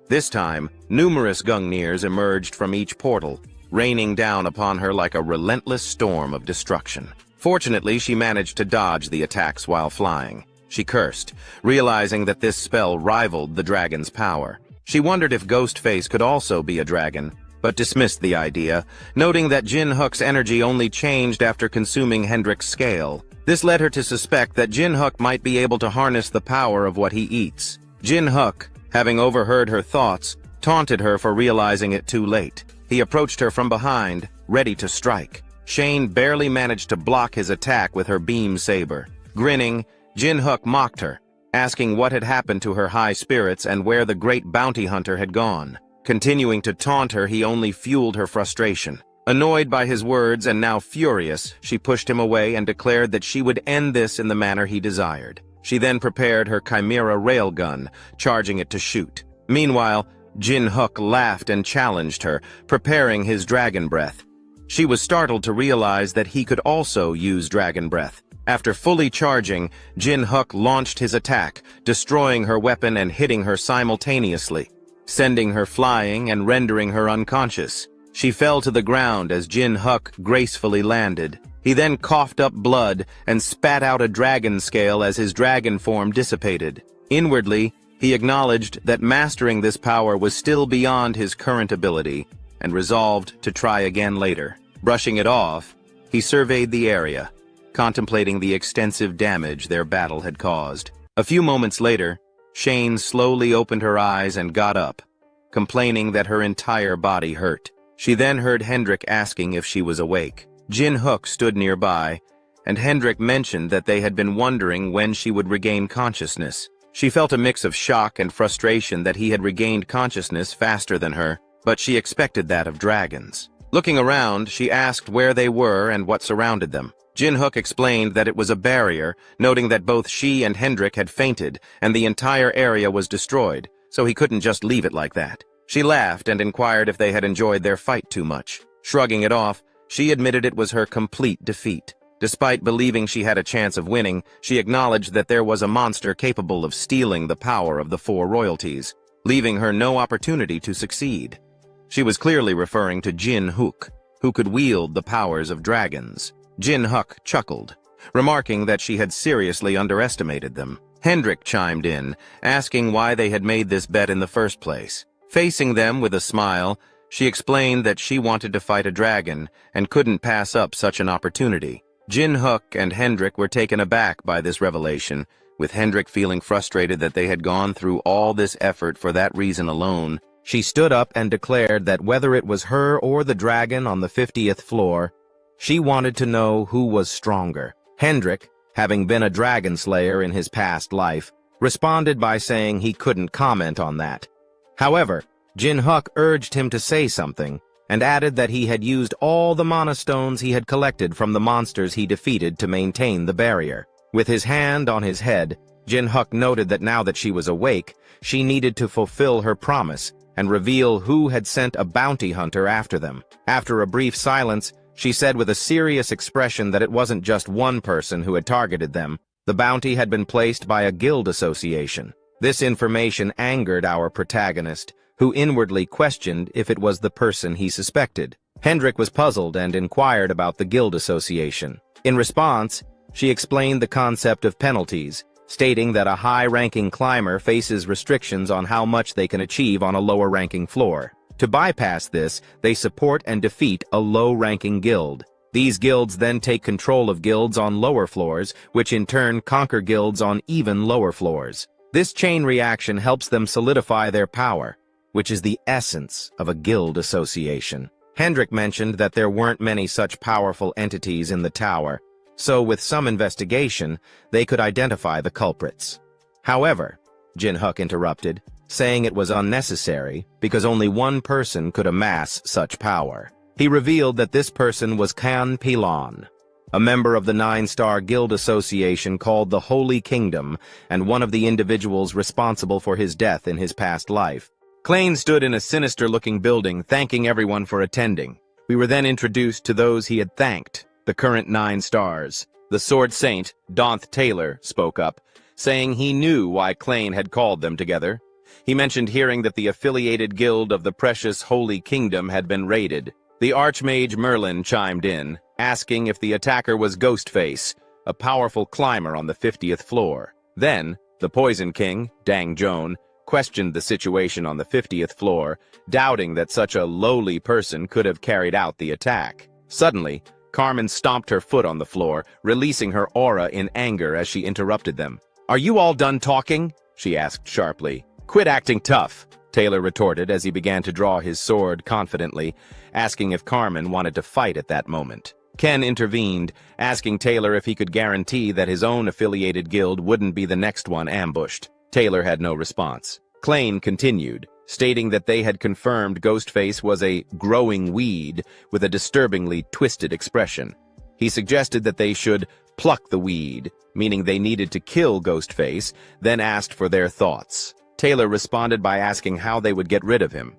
This time, numerous Gungnirs emerged from each portal, raining down upon her like a relentless storm of destruction. Fortunately, she managed to dodge the attacks while flying. She cursed, realizing that this spell rivaled the dragon's power. She wondered if Ghostface could also be a dragon, but dismissed the idea, noting that Jin Huk's energy only changed after consuming Hendrik's scale. This led her to suspect that Jin Huk might be able to harness the power of what he eats. Jin Huk, having overheard her thoughts, taunted her for realizing it too late. He approached her from behind, ready to strike. Shane barely managed to block his attack with her beam saber. Grinning, Jin Huk mocked her, asking what had happened to her high spirits and where the great bounty hunter had gone. Continuing to taunt her, he only fueled her frustration. Annoyed by his words and now furious, she pushed him away and declared that she would end this in the manner he desired. She then prepared her chimera railgun, charging it to shoot. Meanwhile, Jin Huk laughed and challenged her, preparing his dragon breath. She was startled to realize that he could also use dragon breath. After fully charging, Jin Huk launched his attack, destroying her weapon and hitting her simultaneously, sending her flying and rendering her unconscious. She fell to the ground as Jin Huk gracefully landed. He then coughed up blood and spat out a dragon scale as his dragon form dissipated. Inwardly, he acknowledged that mastering this power was still beyond his current ability and resolved to try again later. Brushing it off, he surveyed the area, contemplating the extensive damage their battle had caused. A few moments later, Shane slowly opened her eyes and got up, complaining that her entire body hurt. She then heard Hendrik asking if she was awake. Jin Huk stood nearby, and Hendrik mentioned that they had been wondering when she would regain consciousness. She felt a mix of shock and frustration that he had regained consciousness faster than her, but she expected that of dragons. Looking around, she asked where they were and what surrounded them. Jin Huk explained that it was a barrier, noting that both she and Hendrik had fainted and the entire area was destroyed, so he couldn't just leave it like that. She laughed and inquired if they had enjoyed their fight too much. Shrugging it off, she admitted it was her complete defeat. Despite believing she had a chance of winning, she acknowledged that there was a monster capable of stealing the power of the 4 royalties, leaving her no opportunity to succeed. She was clearly referring to Jin Huk, who could wield the powers of dragons. Jin Huk chuckled, remarking that she had seriously underestimated them. Hendrik chimed in, asking why they had made this bet in the first place. Facing them with a smile, she explained that she wanted to fight a dragon and couldn't pass up such an opportunity. Jin Huk and Hendrik were taken aback by this revelation, with Hendrik feeling frustrated that they had gone through all this effort for that reason alone. She stood up and declared that whether it was her or the dragon on the 50th floor, she wanted to know who was stronger. Hendrik, having been a dragon slayer in his past life, responded by saying he couldn't comment on that. However, Jin Huk urged him to say something, and added that he had used all the mana stones he had collected from the monsters he defeated to maintain the barrier. With his hand on his head, Jin Huk noted that now that she was awake, she needed to fulfill her promise and reveal who had sent a bounty hunter after them. After a brief silence, she said with a serious expression that it wasn't just one person who had targeted them. The bounty had been placed by a guild association. This information angered our protagonist, who inwardly questioned if it was the person he suspected. Hendrik was puzzled and inquired about the guild association. In response, she explained the concept of penalties, stating that a high-ranking climber faces restrictions on how much they can achieve on a lower-ranking floor. To bypass this, they support and defeat a low-ranking guild. These guilds then take control of guilds on lower floors, which in turn conquer guilds on even lower floors. This chain reaction helps them solidify their power, which is the essence of a guild association. Hendrik mentioned that there weren't many such powerful entities in the tower, so with some investigation, they could identify the culprits. However, Jin Huk interrupted, saying it was unnecessary because only one person could amass such power. He revealed that this person was Kan Pilon, a member of the 9-star guild association called the Holy Kingdom, and one of the individuals responsible for his death in his past life. Klain stood in a sinister-looking building, thanking everyone for attending. We were then introduced to those he had thanked, the current 9 stars. The Sword Saint, Donth Taylor, spoke up, saying he knew why Klain had called them together. He mentioned hearing that the affiliated guild of the precious Holy Kingdom had been raided. The Archmage Merlin chimed in, asking if the attacker was Ghostface, a powerful climber on the 50th floor. Then, the Poison King, Dang Joan, questioned the situation on the 50th floor, doubting that such a lowly person could have carried out the attack. Suddenly, Carmen stomped her foot on the floor, releasing her aura in anger as she interrupted them. "Are you all done talking?" she asked sharply. "Quit acting tough," Taylor retorted as he began to draw his sword confidently, asking if Carmen wanted to fight at that moment. Ken intervened, asking Taylor if he could guarantee that his own affiliated guild wouldn't be the next one ambushed. Taylor had no response. Klain continued, stating that they had confirmed Ghostface was a growing weed with a disturbingly twisted expression. He suggested that they should pluck the weed, meaning they needed to kill Ghostface, then asked for their thoughts. Taylor responded by asking how they would get rid of him.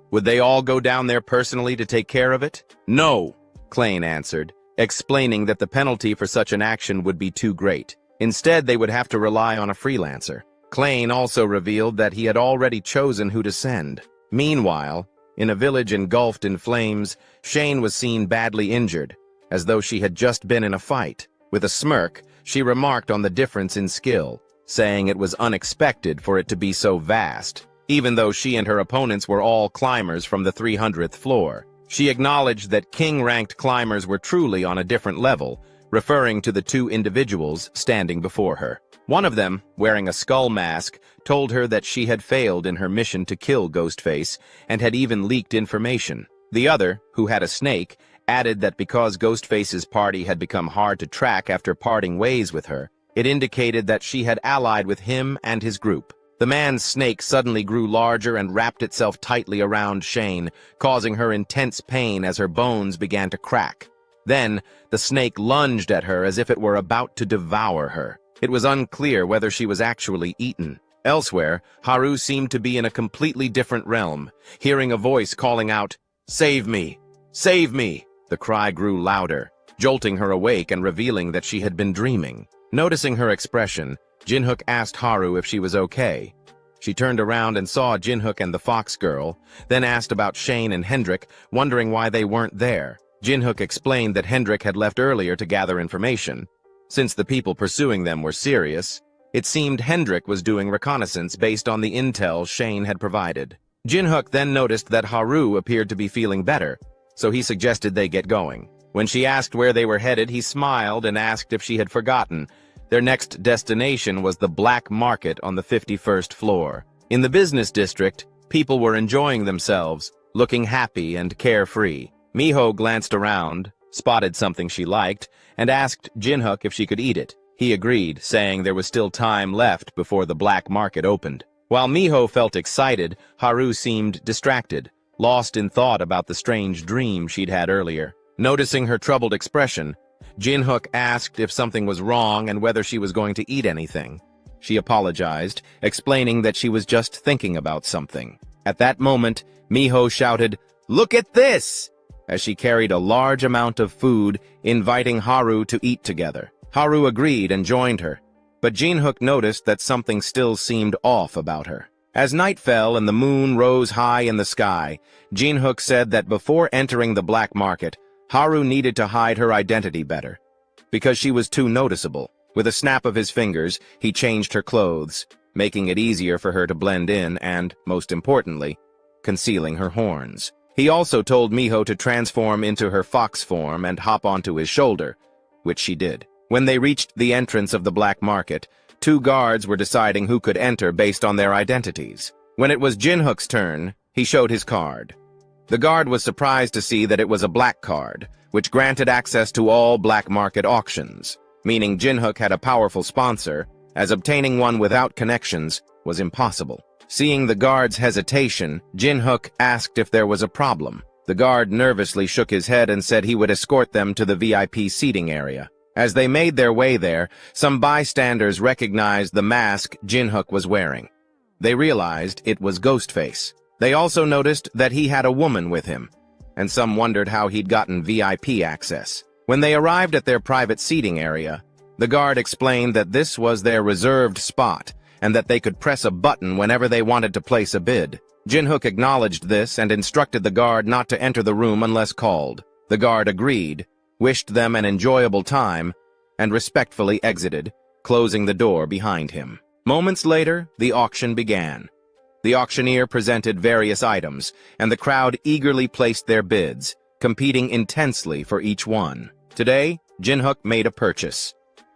Would they all go down there personally to take care of it? No, Klain answered, explaining that the penalty for such an action would be too great. Instead, they would have to rely on a freelancer. Klain also revealed that he had already chosen who to send. Meanwhile, in a village engulfed in flames, Shane was seen badly injured, as though she had just been in a fight. With a smirk, she remarked on the difference in skill, saying it was unexpected for it to be so vast, even though she and her opponents were all climbers from the 300th floor. She acknowledged that king-ranked climbers were truly on a different level, referring to the 2 individuals standing before her. One of them, wearing a skull mask, told her that she had failed in her mission to kill Ghostface and had even leaked information. The other, who had a snake, added that because Ghostface's party had become hard to track after parting ways with her, it indicated that she had allied with him and his group. The man's snake suddenly grew larger and wrapped itself tightly around Shane, causing her intense pain as her bones began to crack. Then, the snake lunged at her as if it were about to devour her. It was unclear whether she was actually eaten. Elsewhere, Haru seemed to be in a completely different realm, hearing a voice calling out, "Save me! Save me!" The cry grew louder, jolting her awake and revealing that she had been dreaming. Noticing her expression, Jin Huk asked Haru if she was okay. She turned around and saw Jin Huk and the fox girl, then asked about Shane and Hendrik, wondering why they weren't there. Jin Huk explained that Hendrik had left earlier to gather information. Since the people pursuing them were serious, it seemed Hendrik was doing reconnaissance based on the intel Shane had provided. Jin Huk then noticed that Haru appeared to be feeling better, so he suggested they get going. When she asked where they were headed, he smiled and asked if she had forgotten. Their next destination was the black market on the 51st floor. In the business district, people were enjoying themselves, looking happy and carefree. Miho glanced around, spotted something she liked, and asked Jin Huk if she could eat it. He agreed, saying there was still time left before the black market opened. While Miho felt excited, Haru seemed distracted, lost in thought about the strange dream she'd had earlier. Noticing her troubled expression, Jin Huk asked if something was wrong and whether she was going to eat anything. She apologized, explaining that she was just thinking about something. At that moment, Miho shouted, "Look at this!" as she carried a large amount of food, inviting Haru to eat together. Haru agreed and joined her, but Jin Huk noticed that something still seemed off about her. As night fell and the moon rose high in the sky, Jin Huk said that before entering the black market, Haru needed to hide her identity better, because she was too noticeable. With a snap of his fingers, he changed her clothes, making it easier for her to blend in and, most importantly, concealing her horns. He also told Miho to transform into her fox form and hop onto his shoulder, which she did. When they reached the entrance of the black market, two guards were deciding who could enter based on their identities. When it was Jin Huk's turn, he showed his card. The guard was surprised to see that it was a black card, which granted access to all black market auctions, meaning Jin Huk had a powerful sponsor, as obtaining one without connections was impossible. Seeing the guard's hesitation, Jin Huk asked if there was a problem. The guard nervously shook his head and said he would escort them to the VIP seating area. As they made their way there, some bystanders recognized the mask Jin Huk was wearing. They realized it was Ghostface. They also noticed that he had a woman with him, and some wondered how he'd gotten VIP access. When they arrived at their private seating area, the guard explained that this was their reserved spot, and that they could press a button whenever they wanted to place a bid. Jin Huk acknowledged this and instructed the guard not to enter the room unless called. The guard agreed, wished them an enjoyable time, and respectfully exited, closing the door behind him. Moments later, the auction began. The auctioneer presented various items, and the crowd eagerly placed their bids, competing intensely for each one. Today, Jin Huk made a purchase.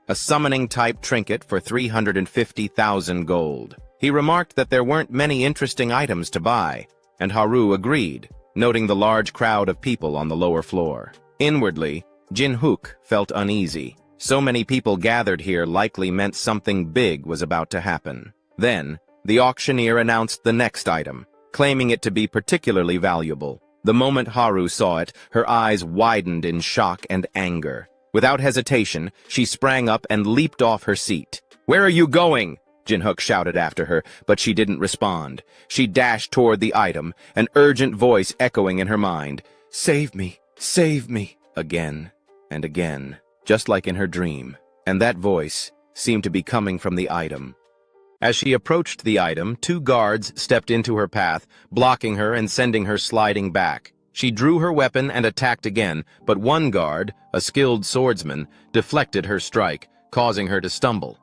A summoning-type trinket for 350,000 gold. He remarked that there weren't many interesting items to buy, and Haru agreed, noting the large crowd of people on the lower floor. Inwardly, Jin Huk felt uneasy. So many people gathered here likely meant something big was about to happen. Then, the auctioneer announced the next item, claiming it to be particularly valuable. The moment Haru saw it, her eyes widened in shock and anger. Without hesitation, she sprang up and leaped off her seat. "Where are you going?" Jin Huk shouted after her, but she didn't respond. She dashed toward the item, an urgent voice echoing in her mind. "Save me! Save me!" Again and again, just like in her dream. And that voice seemed to be coming from the item. As she approached the item, two guards stepped into her path, blocking her and sending her sliding back. She drew her weapon and attacked again, but one guard, a skilled swordsman, deflected her strike, causing her to stumble.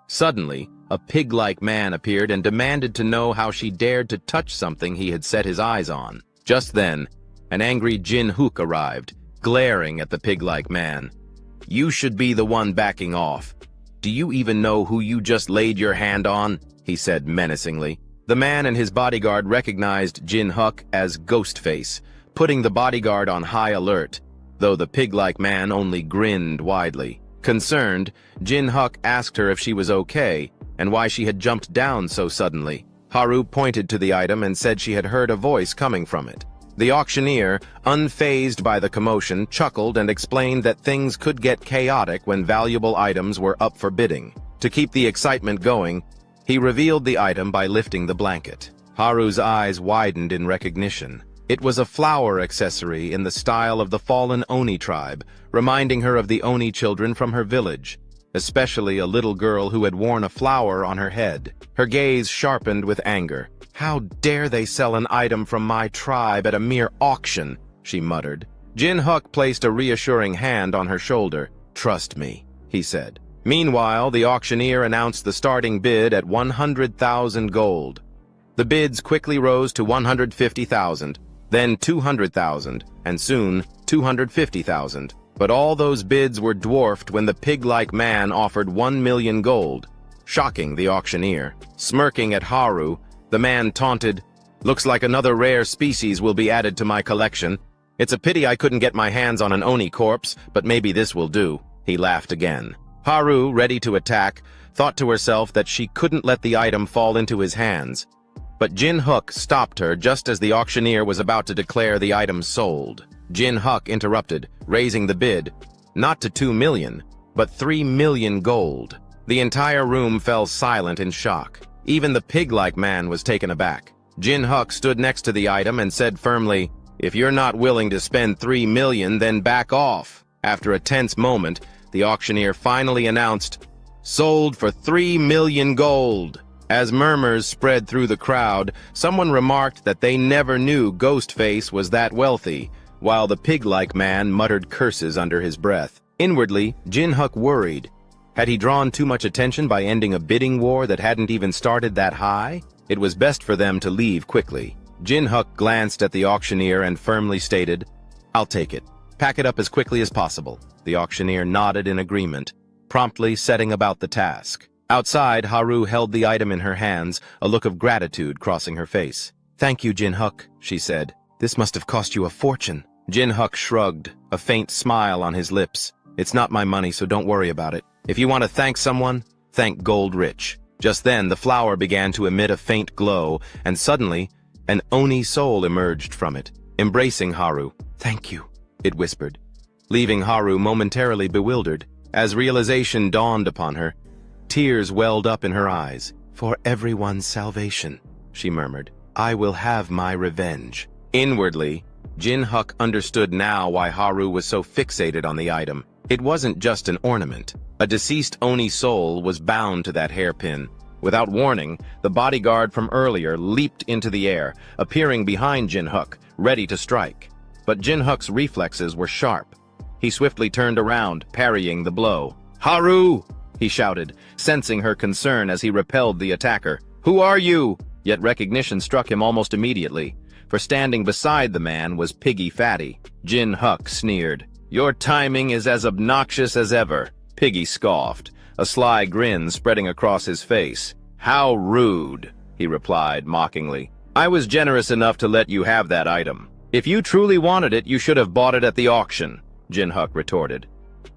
Suddenly, a pig-like man appeared and demanded to know how she dared to touch something he had set his eyes on. Just then, an angry Jin Huk arrived, glaring at the pig-like man. "You should be the one backing off. Do you even know who you just laid your hand on?" he said menacingly. The man and his bodyguard recognized Jin Huk as Ghostface, putting the bodyguard on high alert, though the pig-like man only grinned widely. Concerned, Jin Huk asked her if she was okay, and why she had jumped down so suddenly. Haru pointed to the item and said she had heard a voice coming from it. The auctioneer, unfazed by the commotion, chuckled and explained that things could get chaotic when valuable items were up for bidding. To keep the excitement going, he revealed the item by lifting the blanket. Haru's eyes widened in recognition. It was a flower accessory in the style of the fallen Oni tribe, reminding her of the Oni children from her village, especially a little girl who had worn a flower on her head. Her gaze sharpened with anger. "How dare they sell an item from my tribe at a mere auction?" she muttered. Jin Huk placed a reassuring hand on her shoulder. "Trust me," he said. Meanwhile, the auctioneer announced the starting bid at 100,000 gold. The bids quickly rose to 150,000, then 200,000, and soon 250,000. But all those bids were dwarfed when the pig-like man offered 1 million gold, shocking the auctioneer. Smirking at Haru, the man taunted, "Looks like another rare species will be added to my collection. It's a pity I couldn't get my hands on an Oni corpse, but maybe this will do." He laughed again. Haru, ready to attack, thought to herself that she couldn't let the item fall into his hands. But Jin Huk stopped her just as the auctioneer was about to declare the item sold. Jin Huk interrupted, raising the bid, not to 2 million, but 3 million gold. The entire room fell silent in shock. Even the pig-like man was taken aback. Jin Huk stood next to the item and said firmly, "If you're not willing to spend 3 million, then back off." After a tense moment, the auctioneer finally announced, "Sold for 3 million gold." As murmurs spread through the crowd, someone remarked that they never knew Ghostface was that wealthy, while the pig-like man muttered curses under his breath. Inwardly, Jin Huk worried. Had he drawn too much attention by ending a bidding war that hadn't even started that high? It was best for them to leave quickly. Jin Huk glanced at the auctioneer and firmly stated, "I'll take it. Pack it up as quickly as possible." The auctioneer nodded in agreement, promptly setting about the task. Outside, Haru held the item in her hands, a look of gratitude crossing her face. "Thank you, Jin Huk," she said. "This must have cost you a fortune." Jin Huk shrugged, a faint smile on his lips. "It's not my money, so don't worry about it. If you want to thank someone, thank Gold Rich." Just then, the flower began to emit a faint glow, and suddenly, an Oni soul emerged from it, embracing Haru. "Thank you," it whispered, leaving Haru momentarily bewildered. As realization dawned upon her, tears welled up in her eyes. "For everyone's salvation," she murmured, "I will have my revenge." Inwardly, Jin Huk understood now why Haru was so fixated on the item. It wasn't just an ornament. A deceased Oni soul was bound to that hairpin. Without warning, the bodyguard from earlier leaped into the air, appearing behind Jin Huk, ready to strike. But Jin Huk's reflexes were sharp. He swiftly turned around, parrying the blow. "Haru!" he shouted, sensing her concern as he repelled the attacker. "Who are you?" Yet recognition struck him almost immediately, for standing beside the man was Piggy Fatty. Jin Huk sneered. "Your timing is as obnoxious as ever." Piggy scoffed, a sly grin spreading across his face. "How rude," he replied mockingly. "I was generous enough to let you have that item. If you truly wanted it, you should have bought it at the auction," Jin Huk retorted.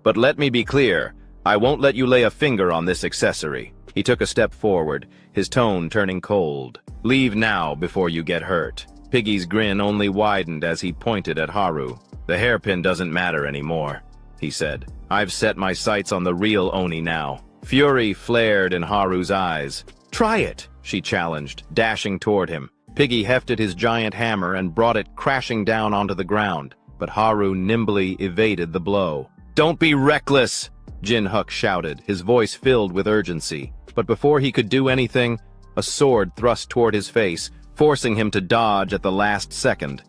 "But let me be clear, I won't let you lay a finger on this accessory." He took a step forward, his tone turning cold. "Leave now before you get hurt." Piggy's grin only widened as he pointed at Haru. "The hairpin doesn't matter anymore," he said. "I've set my sights on the real Oni now." Fury flared in Haru's eyes. "Try it," she challenged, dashing toward him. Piggy hefted his giant hammer and brought it crashing down onto the ground, but Haru nimbly evaded the blow. "Don't be reckless!" Jin Huk shouted, his voice filled with urgency. But before he could do anything, a sword thrust toward his face, forcing him to dodge at the last second.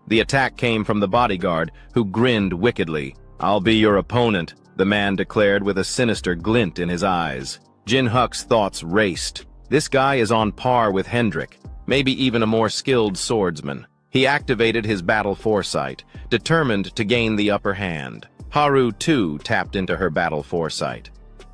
The attack came from the bodyguard, who grinned wickedly. "I'll be your opponent," the man declared with a sinister glint in his eyes. Jin Huk's thoughts raced. This guy is on par with Hendrik, maybe even a more skilled swordsman. He activated his battle foresight, determined to gain the upper hand. Haru, too, tapped into her battle foresight.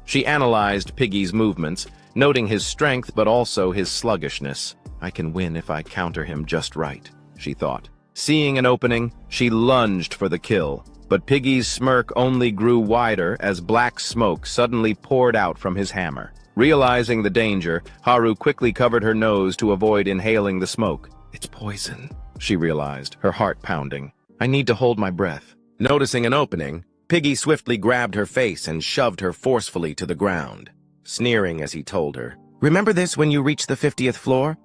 She analyzed Piggy's movements, noting his strength but also his sluggishness. "I can win if I counter him just right," she thought. Seeing an opening, she lunged for the kill, but Piggy's smirk only grew wider as black smoke suddenly poured out from his hammer. Realizing the danger, Haru quickly covered her nose to avoid inhaling the smoke. "It's poison," she realized, her heart pounding. I need to hold my breath. Noticing an opening, Piggy swiftly grabbed her face and shoved her forcefully to the ground, sneering as he told her, "Remember this when you reach the 50th floor?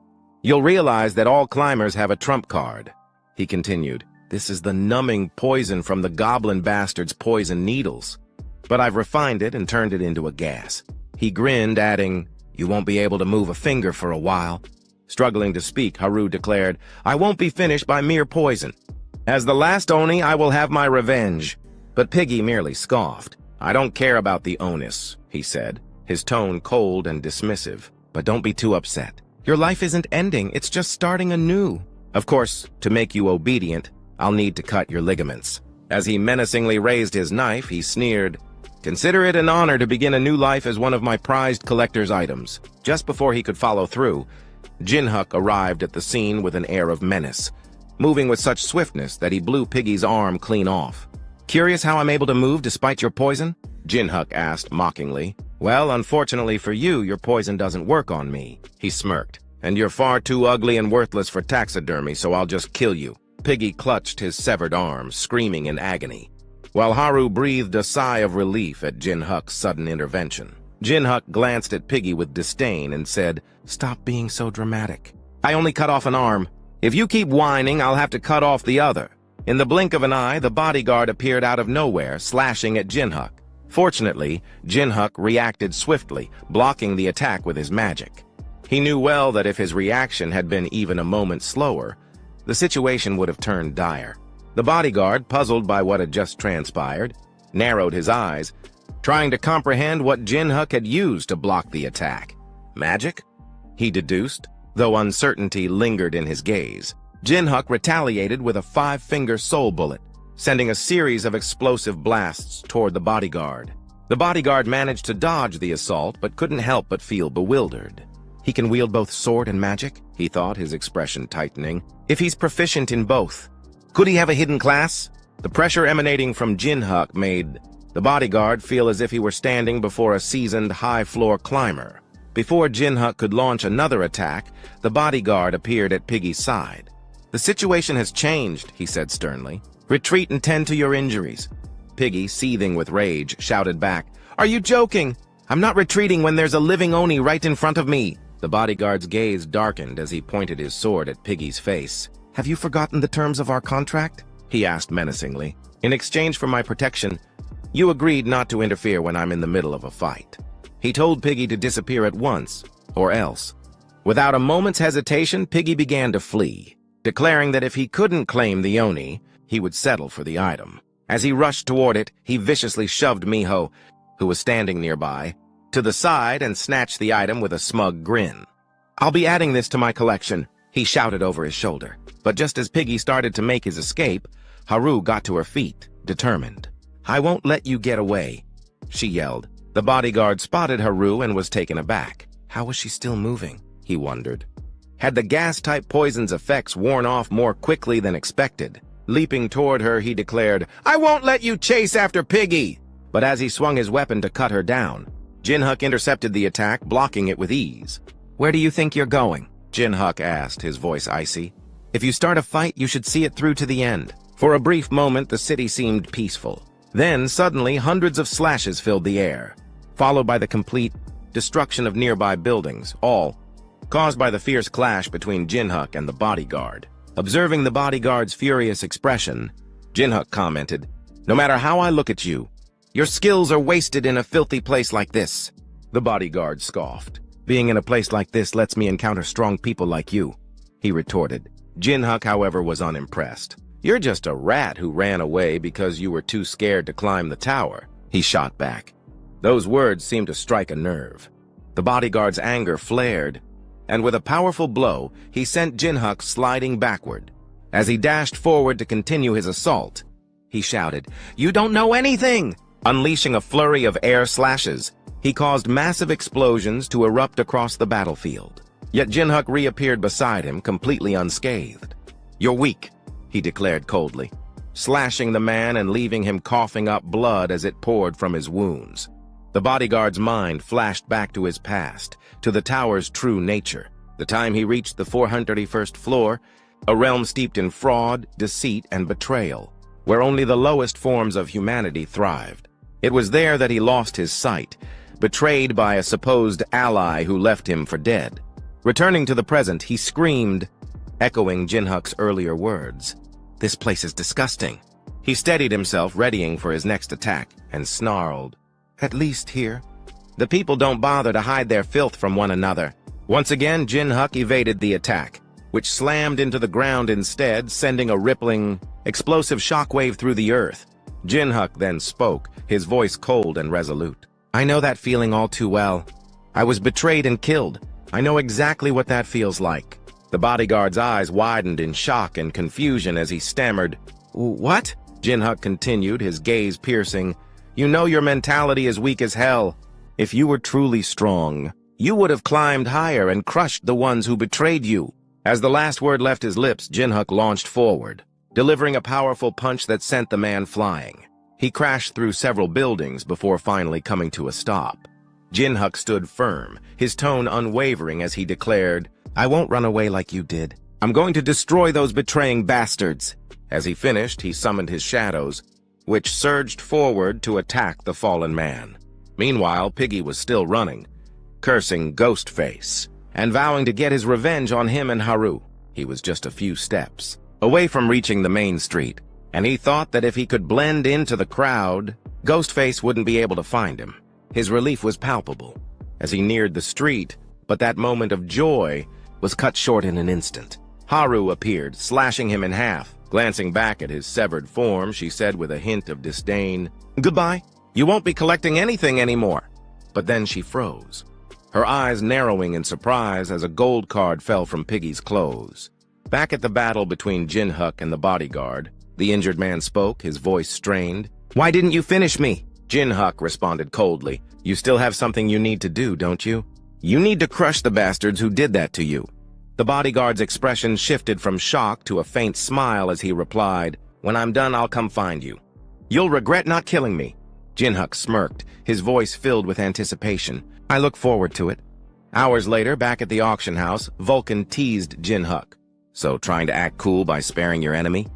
You'll realize that all climbers have a trump card." He continued, "This is the numbing poison from the goblin bastard's poison needles. But I've refined it and turned it into a gas." He grinned, adding, "You won't be able to move a finger for a while." Struggling to speak, Haru declared, "I won't be finished by mere poison. As the last Oni, I will have my revenge." But Piggy merely scoffed. "I don't care about the onus," he said, his tone cold and dismissive. "But don't be too upset. Your life isn't ending, it's just starting anew. Of course, to make you obedient, I'll need to cut your ligaments." As he menacingly raised his knife, he sneered, "Consider it an honor to begin a new life as one of my prized collector's items." Just before he could follow through, Jin Huk arrived at the scene with an air of menace, moving with such swiftness that he blew Piggy's arm clean off. "Curious how I'm able to move despite your poison?" Jin Huk asked mockingly. "Well, unfortunately for you, your poison doesn't work on me," he smirked. "And you're far too ugly and worthless for taxidermy, so I'll just kill you." Piggy clutched his severed arm, screaming in agony, while Haru breathed a sigh of relief at Jin Huk's sudden intervention. Jin Huk glanced at Piggy with disdain and said, "Stop being so dramatic. I only cut off an arm. If you keep whining, I'll have to cut off the other." In the blink of an eye, the bodyguard appeared out of nowhere, slashing at Jin Huk. Fortunately, Jin Huk reacted swiftly, blocking the attack with his magic. He knew well that if his reaction had been even a moment slower, the situation would have turned dire. The bodyguard, puzzled by what had just transpired, narrowed his eyes, trying to comprehend what Jin Huk had used to block the attack. Magic? He deduced, though uncertainty lingered in his gaze. Jin Huk retaliated with a 5-finger soul bullet, sending a series of explosive blasts toward the bodyguard. The bodyguard managed to dodge the assault, but couldn't help but feel bewildered. He can wield both sword and magic, he thought, his expression tightening. If he's proficient in both, could he have a hidden class? The pressure emanating from Jin Huk made the bodyguard feel as if he were standing before a seasoned high-floor climber. Before Jin Huk could launch another attack, the bodyguard appeared at Piggy's side. "The situation has changed," he said sternly. "Retreat and tend to your injuries." Piggy, seething with rage, shouted back, "Are you joking? I'm not retreating when there's a living Oni right in front of me." The bodyguard's gaze darkened as he pointed his sword at Piggy's face. "Have you forgotten the terms of our contract?" he asked menacingly. "In exchange for my protection, you agreed not to interfere when I'm in the middle of a fight." He told Piggy to disappear at once, or else. Without a moment's hesitation, Piggy began to flee, declaring that if he couldn't claim the Oni, he would settle for the item. As he rushed toward it, he viciously shoved Miho, who was standing nearby, to the side and snatched the item with a smug grin. "I'll be adding this to my collection," he shouted over his shoulder. But just as Piggy started to make his escape, Haru got to her feet, determined. "I won't let you get away," she yelled. The bodyguard spotted Haru and was taken aback. How was she still moving? He wondered. Had the gas-type poison's effects worn off more quickly than expected? Leaping toward her, he declared, "I won't let you chase after Piggy!" But as he swung his weapon to cut her down, Jin Huk intercepted the attack, blocking it with ease. "Where do you think you're going?" Jin Huk asked, his voice icy. "If you start a fight, you should see it through to the end." For a brief moment, the city seemed peaceful. Then, suddenly, hundreds of slashes filled the air, followed by the complete destruction of nearby buildings, all caused by the fierce clash between Jin Huk and the bodyguard. Observing the bodyguard's furious expression, Jin Huk commented, "No matter how I look at you, your skills are wasted in a filthy place like this." The bodyguard scoffed. "Being in a place like this lets me encounter strong people like you," he retorted. Jin Huk, however, was unimpressed. "You're just a rat who ran away because you were too scared to climb the tower," he shot back. Those words seemed to strike a nerve. The bodyguard's anger flared, and with a powerful blow, he sent Jin Huk sliding backward. As he dashed forward to continue his assault, he shouted, "You don't know anything!" Unleashing a flurry of air slashes, he caused massive explosions to erupt across the battlefield. Yet Jin Huk reappeared beside him, completely unscathed. "You're weak," he declared coldly, slashing the man and leaving him coughing up blood as it poured from his wounds. The bodyguard's mind flashed back to his past, to the tower's true nature. The time he reached the 431st floor, a realm steeped in fraud, deceit, and betrayal, where only the lowest forms of humanity thrived. It was there that he lost his sight, betrayed by a supposed ally who left him for dead. Returning to the present, he screamed, echoing Jin Huk's earlier words. "This place is disgusting." He steadied himself, readying for his next attack, and snarled, "At least here, the people don't bother to hide their filth from one another." Once again, Jin Huk evaded the attack, which slammed into the ground instead, sending a rippling, explosive shockwave through the earth. Jin Huk then spoke, his voice cold and resolute. "I know that feeling all too well. I was betrayed and killed. I know exactly what that feels like." The bodyguard's eyes widened in shock and confusion as he stammered, "What?" Jin Huk continued, his gaze piercing. "You know your mentality is weak as hell. If you were truly strong, you would have climbed higher and crushed the ones who betrayed you." As the last word left his lips, Jin Huk launched forward, delivering a powerful punch that sent the man flying. He crashed through several buildings before finally coming to a stop. Jin Huk stood firm, his tone unwavering as he declared, "I won't run away like you did. I'm going to destroy those betraying bastards." As he finished, he summoned his shadows, which surged forward to attack the fallen man. Meanwhile, Piggy was still running, cursing Ghostface, and vowing to get his revenge on him and Haru. He was just a few steps away from reaching the main street, and he thought that if he could blend into the crowd, Ghostface wouldn't be able to find him. His relief was palpable as he neared the street, but that moment of joy was cut short in an instant. Haru appeared, slashing him in half. Glancing back at his severed form, she said with a hint of disdain, "Goodbye. You won't be collecting anything anymore." But then she froze, her eyes narrowing in surprise as a gold card fell from Piggy's clothes. Back at the battle between Jin Huk and the bodyguard, the injured man spoke, his voice strained. "Why didn't you finish me?" Jin Huk responded coldly. "You still have something you need to do, don't you? You need to crush the bastards who did that to you." The bodyguard's expression shifted from shock to a faint smile as he replied, "When I'm done, I'll come find you. You'll regret not killing me." Jin Huk smirked, his voice filled with anticipation. "I look forward to it." Hours later, back at the auction house, Vulcan teased Jin Huk. "So trying to act cool by sparing your enemy?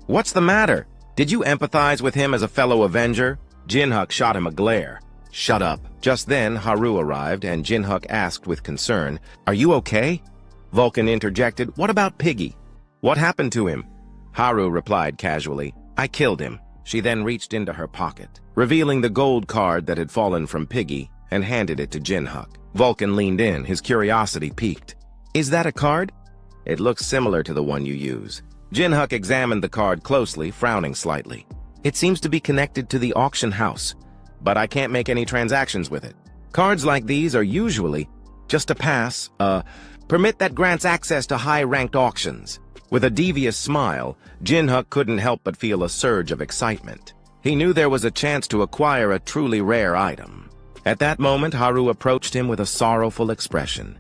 What's the matter? Did you empathize with him as a fellow Avenger?" Jin Huk shot him a glare. "Shut up." Just then, Haru arrived, and Jin Huk asked with concern, "Are you okay?" Vulcan interjected, "What about Piggy? What happened to him?" Haru replied casually, "I killed him." She then reached into her pocket, revealing the gold card that had fallen from Piggy, and handed it to Jin Huk. Vulcan leaned in, his curiosity piqued. "Is that a card?" "It looks similar to the one you use." Jin Huk examined the card closely, frowning slightly. "It seems to be connected to the auction house, but I can't make any transactions with it. Cards like these are usually just a pass, permit that grants access to high-ranked auctions." With a devious smile, Jin Huk couldn't help but feel a surge of excitement. He knew there was a chance to acquire a truly rare item. At that moment, Haru approached him with a sorrowful expression,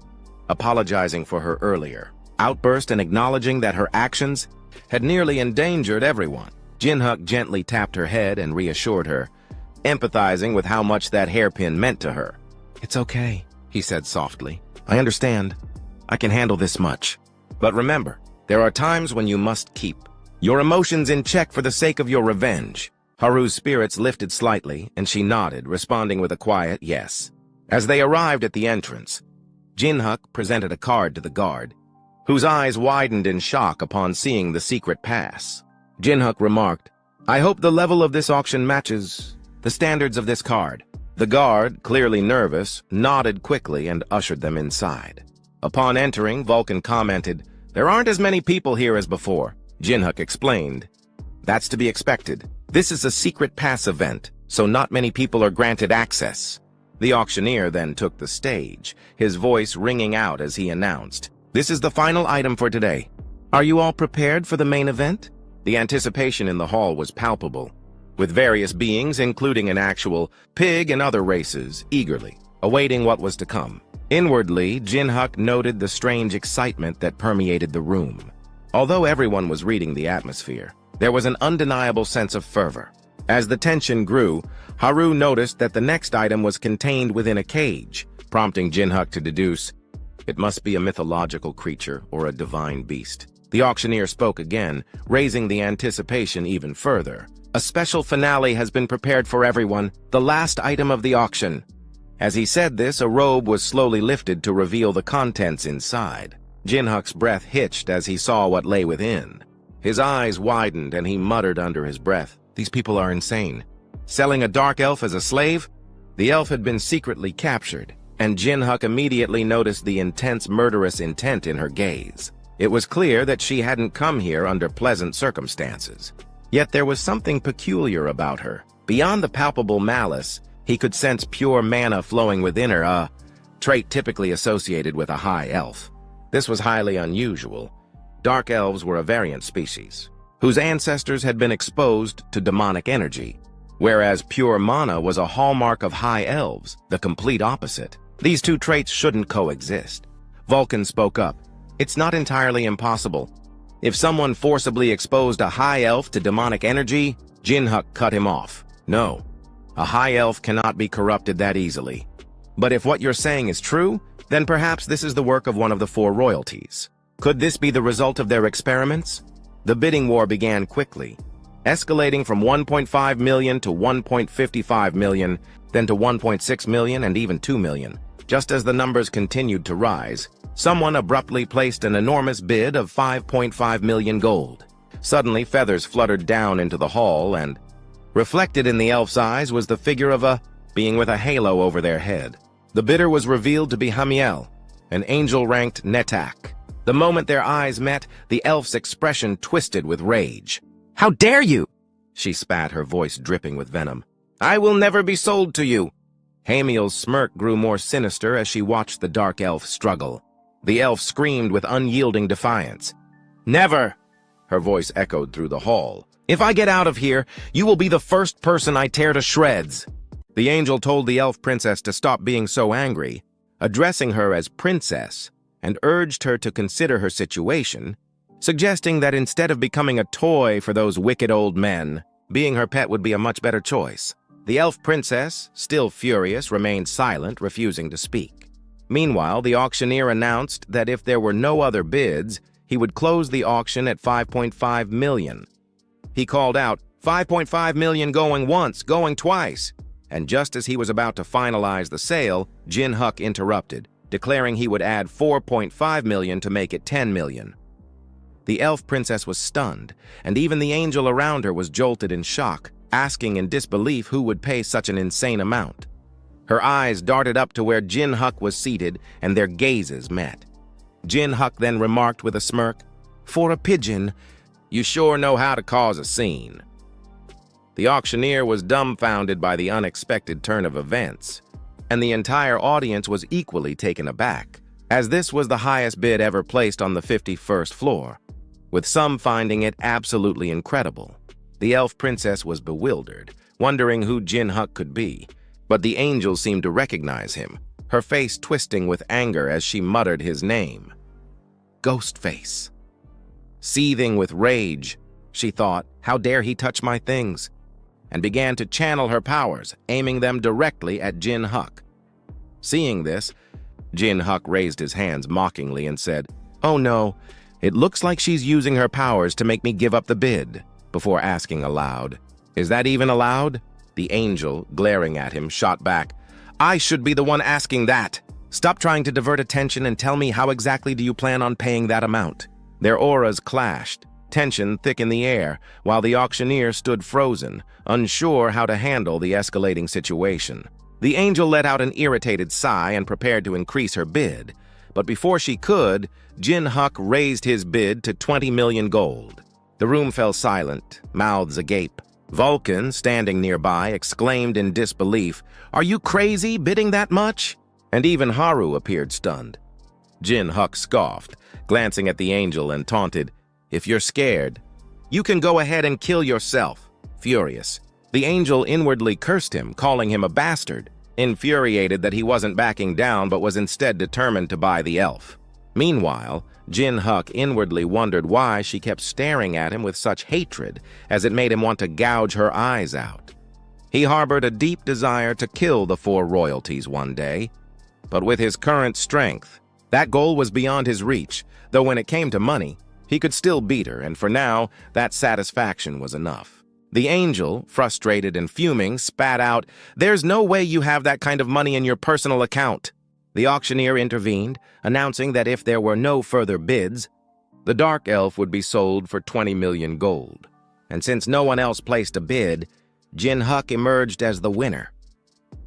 apologizing for her earlier outburst and acknowledging that her actions had nearly endangered everyone. Jin Huk gently tapped her head and reassured her, empathizing with how much that hairpin meant to her. "It's okay," he said softly. "I understand. I can handle this much. But remember, there are times when you must keep your emotions in check for the sake of your revenge." Haru's spirits lifted slightly, and she nodded, responding with a quiet yes. As they arrived at the entrance, Jin Huk presented a card to the guard, whose eyes widened in shock upon seeing the secret pass. Jin Huk remarked, "I hope the level of this auction matches the standards of this card." The guard, clearly nervous, nodded quickly and ushered them inside. Upon entering, Vulcan commented, "There aren't as many people here as before." Jin Huk explained, "That's to be expected. This is a secret pass event, so not many people are granted access." The auctioneer then took the stage, his voice ringing out as he announced, "This is the final item for today. Are you all prepared for the main event?" The anticipation in the hall was palpable, with various beings, including an actual pig and other races, eagerly awaiting what was to come. Inwardly, Jin Huk noted the strange excitement that permeated the room. Although everyone was reading the atmosphere, there was an undeniable sense of fervor. As the tension grew, Haru noticed that the next item was contained within a cage, prompting Jin Huk to deduce, it must be a mythological creature or a divine beast. The auctioneer spoke again, raising the anticipation even further. A special finale has been prepared for everyone, the last item of the auction. As he said this, a robe was slowly lifted to reveal the contents inside. Jin Huk's breath hitched as he saw what lay within. His eyes widened and he muttered under his breath, "These people are insane. Selling a dark elf as a slave?" The elf had been secretly captured, and Jin Huk immediately noticed the intense murderous intent in her gaze. It was clear that she hadn't come here under pleasant circumstances. Yet there was something peculiar about her. Beyond the palpable malice, he could sense pure mana flowing within her, a trait typically associated with a high elf. This was highly unusual. Dark elves were a variant species, whose ancestors had been exposed to demonic energy, whereas pure mana was a hallmark of high elves, the complete opposite. These two traits shouldn't coexist. Vulcan spoke up. "It's not entirely impossible. If someone forcibly exposed a high elf to demonic energy," Jin Huk cut him off. "No, a high elf cannot be corrupted that easily. But if what you're saying is true, then perhaps this is the work of one of the four royalties. Could this be the result of their experiments?" The bidding war began quickly, escalating from 1.5 million to 1.55 million, then to 1.6 million and even 2 million. Just as the numbers continued to rise, someone abruptly placed an enormous bid of 5.5 million gold. Suddenly, feathers fluttered down into the hall, and reflected in the elf's eyes was the figure of a being with a halo over their head. The bidder was revealed to be Hamiel, an angel-ranked Netak. The moment their eyes met, the elf's expression twisted with rage. "How dare you!" she spat, her voice dripping with venom. "I will never be sold to you." Hamiel's smirk grew more sinister as she watched the dark elf struggle. The elf screamed with unyielding defiance. "Never!" Her voice echoed through the hall. "If I get out of here, you will be the first person I tear to shreds." The angel told the elf princess to stop being so angry, addressing her as princess, and urged her to consider her situation, suggesting that instead of becoming a toy for those wicked old men, being her pet would be a much better choice. The elf princess, still furious, remained silent, refusing to speak. Meanwhile, the auctioneer announced that if there were no other bids, he would close the auction at 5.5 million. He called out, 5.5 million going once, going twice. And just as he was about to finalize the sale, Jin Huk interrupted, declaring he would add 4.5 million to make it 10 million. The elf princess was stunned, and even the angel around her was jolted in shock, asking in disbelief who would pay such an insane amount. Her eyes darted up to where Jin Huk was seated, and their gazes met. Jin Huk then remarked with a smirk, "For a pigeon, you sure know how to cause a scene." The auctioneer was dumbfounded by the unexpected turn of events, and the entire audience was equally taken aback, as this was the highest bid ever placed on the 51st floor, with some finding it absolutely incredible. The elf princess was bewildered, wondering who Jin Huk could be, but the angel seemed to recognize him, her face twisting with anger as she muttered his name. Ghostface. Seething with rage, she thought, "How dare he touch my things?" and began to channel her powers, aiming them directly at Jin Huk. Seeing this, Jin Huk raised his hands mockingly and said, "Oh no, it looks like she's using her powers to make me give up the bid," before asking aloud, "Is that even allowed?" The angel, glaring at him, shot back, "I should be the one asking that. Stop trying to divert attention and tell me how exactly do you plan on paying that amount." Their auras clashed, tension thick in the air, while the auctioneer stood frozen, unsure how to handle the escalating situation. The angel let out an irritated sigh and prepared to increase her bid, but before she could, Jin Huk raised his bid to 20 million gold. The room fell silent, mouths agape. Vulcan, standing nearby, exclaimed in disbelief, "Are you crazy, bidding that much?" And even Haru appeared stunned. Jin Huk scoffed, glancing at the angel, and taunted, "If you're scared, you can go ahead and kill yourself." Furious, the angel inwardly cursed him, calling him a bastard, infuriated that he wasn't backing down but was instead determined to buy the elf. Meanwhile, Jin Huk inwardly wondered why she kept staring at him with such hatred, as it made him want to gouge her eyes out. He harbored a deep desire to kill the four royalties one day, but with his current strength, that goal was beyond his reach, though when it came to money, He could still beat her, and for now, that satisfaction was enough. The angel, frustrated and fuming, spat out, "There's no way you have that kind of money in your personal account." The auctioneer intervened, announcing that if there were no further bids, the dark elf would be sold for 20 million gold. And since no one else placed a bid, Jin Huk emerged as the winner.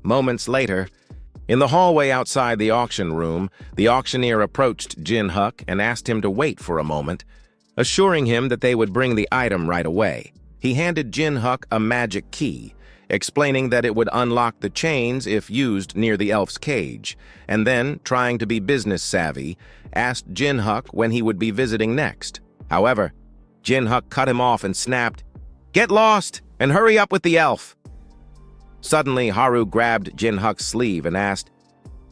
Moments later, in the hallway outside the auction room, the auctioneer approached Jin Huk and asked him to wait for a moment, assuring him that they would bring the item right away. He handed Jin Huk a magic key, explaining that it would unlock the chains if used near the elf's cage, and then, trying to be business-savvy, asked Jin Huk when he would be visiting next. However, Jin Huk cut him off and snapped, "Get lost and hurry up with the elf." Suddenly, Haru grabbed Jin Huk's sleeve and asked,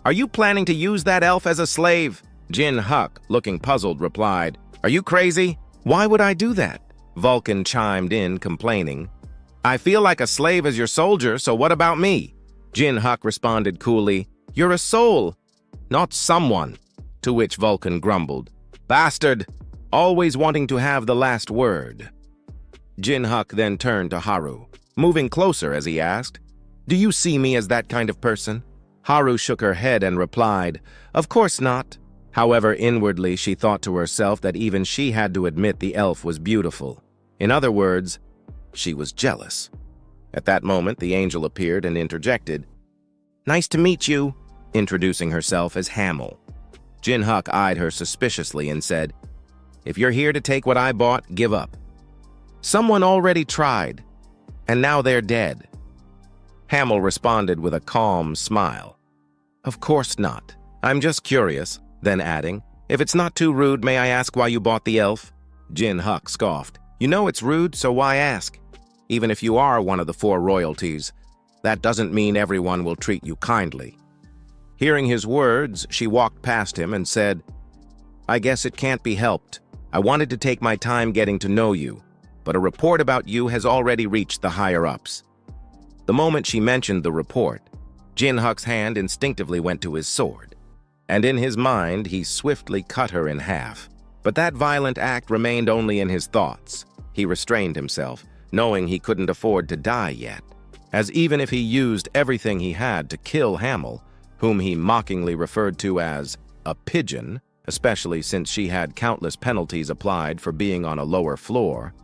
"Are you planning to use that elf as a slave?" Jin Huk, looking puzzled, replied, "Are you crazy? Why would I do that?" Vulcan chimed in, complaining, "I feel like a slave as your soldier, so what about me?" Jin Huk responded coolly, "You're a soul, not someone," to which Vulcan grumbled, "Bastard, always wanting to have the last word." Jin Huk then turned to Haru, moving closer as he asked, "Do you see me as that kind of person?" Haru shook her head and replied, "Of course not." However, inwardly she thought to herself that even she had to admit the elf was beautiful. In other words, she was jealous. At that moment, the angel appeared and interjected, "Nice to meet you," introducing herself as Hamel. Jin Huk eyed her suspiciously and said, "If you're here to take what I bought, give up. Someone already tried, and now they're dead." Hamel responded with a calm smile, "Of course not. I'm just curious," then adding, "If it's not too rude, may I ask why you bought the elf?" Jin Huk scoffed, "You know it's rude, so why ask? Even if you are one of the 4 royalties, that doesn't mean everyone will treat you kindly." Hearing his words, she walked past him and said, "I guess it can't be helped. I wanted to take my time getting to know you, but a report about you has already reached the higher-ups." The moment she mentioned the report, Jin Huk's hand instinctively went to his sword, and in his mind he swiftly cut her in half. But that violent act remained only in his thoughts. He restrained himself, knowing he couldn't afford to die yet, as even if he used everything he had to kill Hamel, whom he mockingly referred to as a pigeon, especially since she had countless penalties applied for being on a lower floor,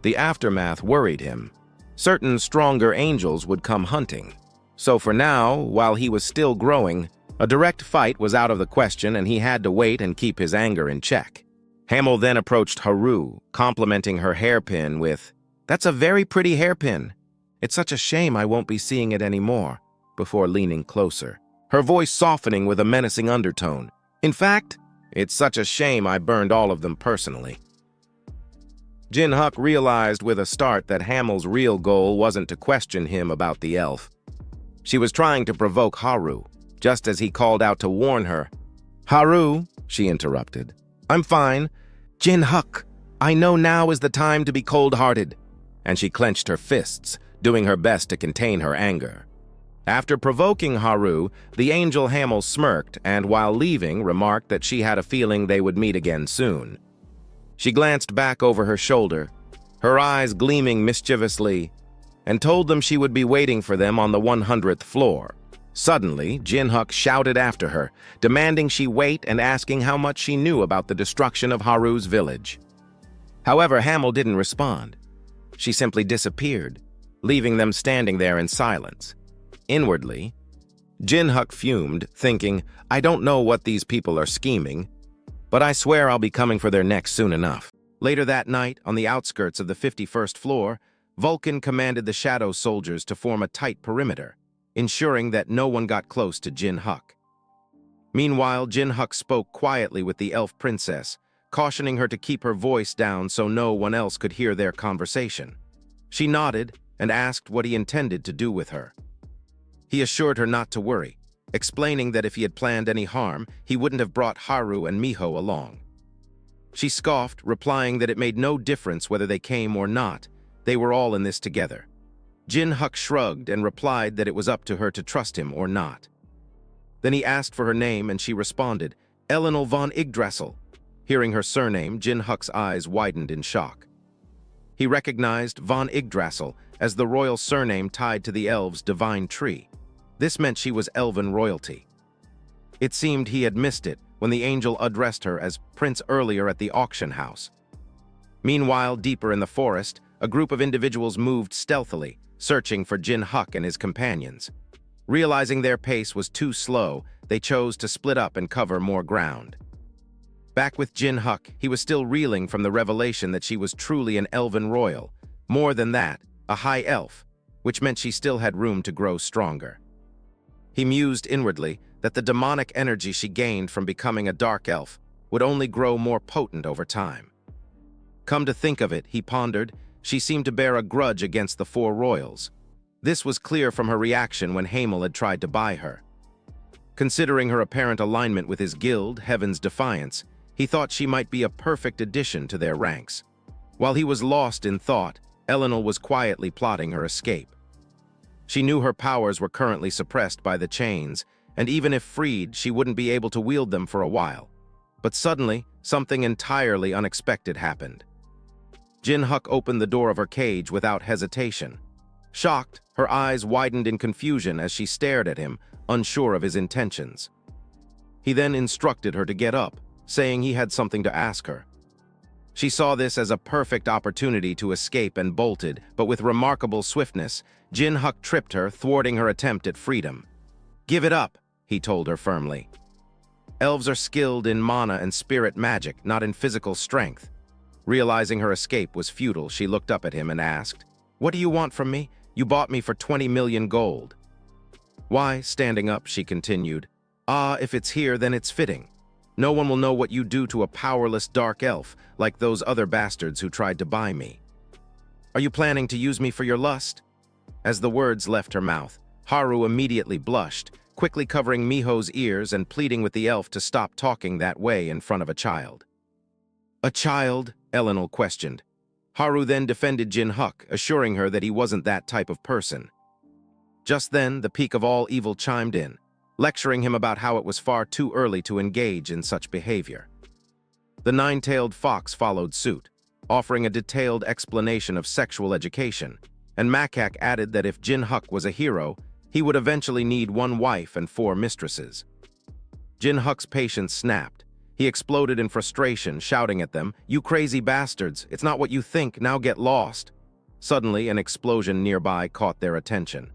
the aftermath worried him. Certain stronger angels would come hunting. So for now, while he was still growing, a direct fight was out of the question and he had to wait and keep his anger in check. Hamel then approached Haru, complimenting her hairpin with, "That's a very pretty hairpin. It's such a shame I won't be seeing it anymore," before leaning closer, her voice softening with a menacing undertone. "In fact, it's such a shame I burned all of them personally." Jin Huk realized with a start that Hamel's real goal wasn't to question him about the elf. She was trying to provoke Haru, just as he called out to warn her. "Haru," she interrupted, "I'm fine. Jin Huk, I know now is the time to be cold-hearted." And she clenched her fists, doing her best to contain her anger. After provoking Haru, the angel Hamel smirked and, while leaving, remarked that she had a feeling they would meet again soon. She glanced back over her shoulder, her eyes gleaming mischievously, and told them she would be waiting for them on the 100th floor. Suddenly, Jin Huk shouted after her, demanding she wait and asking how much she knew about the destruction of Haru's village. However, Hamel didn't respond. She simply disappeared, leaving them standing there in silence. Inwardly, Jin Huk fumed, thinking, "I don't know what these people are scheming, but I swear I'll be coming for their necks soon enough." Later that night, on the outskirts of the 51st floor, Vulcan commanded the Shadow Soldiers to form a tight perimeter, ensuring that no one got close to Jin Huk. Meanwhile, Jin Huk spoke quietly with the elf princess, cautioning her to keep her voice down so no one else could hear their conversation. She nodded and asked what he intended to do with her. He assured her not to worry, explaining that if he had planned any harm, he wouldn't have brought Haru and Miho along. She scoffed, replying that it made no difference whether they came or not. They were all in this together. Jin Huk shrugged and replied that it was up to her to trust him or not. Then he asked for her name and she responded, "Eleanor von Yggdrasil." Hearing her surname, Jin Huk's eyes widened in shock. He recognized von Yggdrasil as the royal surname tied to the elves' divine tree. This meant she was elven royalty. It seemed he had missed it when the angel addressed her as Prince earlier at the auction house. Meanwhile, deeper in the forest, a group of individuals moved stealthily, searching for Jin Huk and his companions. Realizing their pace was too slow, they chose to split up and cover more ground. Back with Jin Huk, he was still reeling from the revelation that she was truly an elven royal. More than that, a high elf, which meant she still had room to grow stronger. He mused inwardly that the demonic energy she gained from becoming a dark elf would only grow more potent over time. Come to think of it, he pondered, she seemed to bear a grudge against the four royals. This was clear from her reaction when Hamel had tried to buy her. Considering her apparent alignment with his guild, Heaven's Defiance, he thought she might be a perfect addition to their ranks. While he was lost in thought, Eleanor was quietly plotting her escape. She knew her powers were currently suppressed by the chains, and even if freed, she wouldn't be able to wield them for a while. But suddenly, something entirely unexpected happened. Jin Huk opened the door of her cage without hesitation. Shocked, her eyes widened in confusion as she stared at him, unsure of his intentions. He then instructed her to get up, saying he had something to ask her. She saw this as a perfect opportunity to escape and bolted, but with remarkable swiftness, Jin Huk tripped her, thwarting her attempt at freedom. "Give it up," he told her firmly. Elves are skilled in mana and spirit magic, not in physical strength. Realizing her escape was futile, she looked up at him and asked, "What do you want from me? You bought me for 20 million gold." "Why," standing up, she continued, "if it's here, then it's fitting. No one will know what you do to a powerless dark elf, like those other bastards who tried to buy me. Are you planning to use me for your lust?" As the words left her mouth, Haru immediately blushed, quickly covering Miho's ears and pleading with the elf to stop talking that way in front of a child. "A child?" Eleanor questioned. Haru then defended Jin Huk, assuring her that he wasn't that type of person. Just then, the peak of all evil chimed in, lecturing him about how it was far too early to engage in such behavior. The nine-tailed fox followed suit, offering a detailed explanation of sexual education, and Makak added that if Jin Huk was a hero, he would eventually need one wife and 4 mistresses. Jin Huk's patience snapped. He exploded in frustration, shouting at them, "You crazy bastards! It's not what you think, now get lost!" Suddenly, an explosion nearby caught their attention.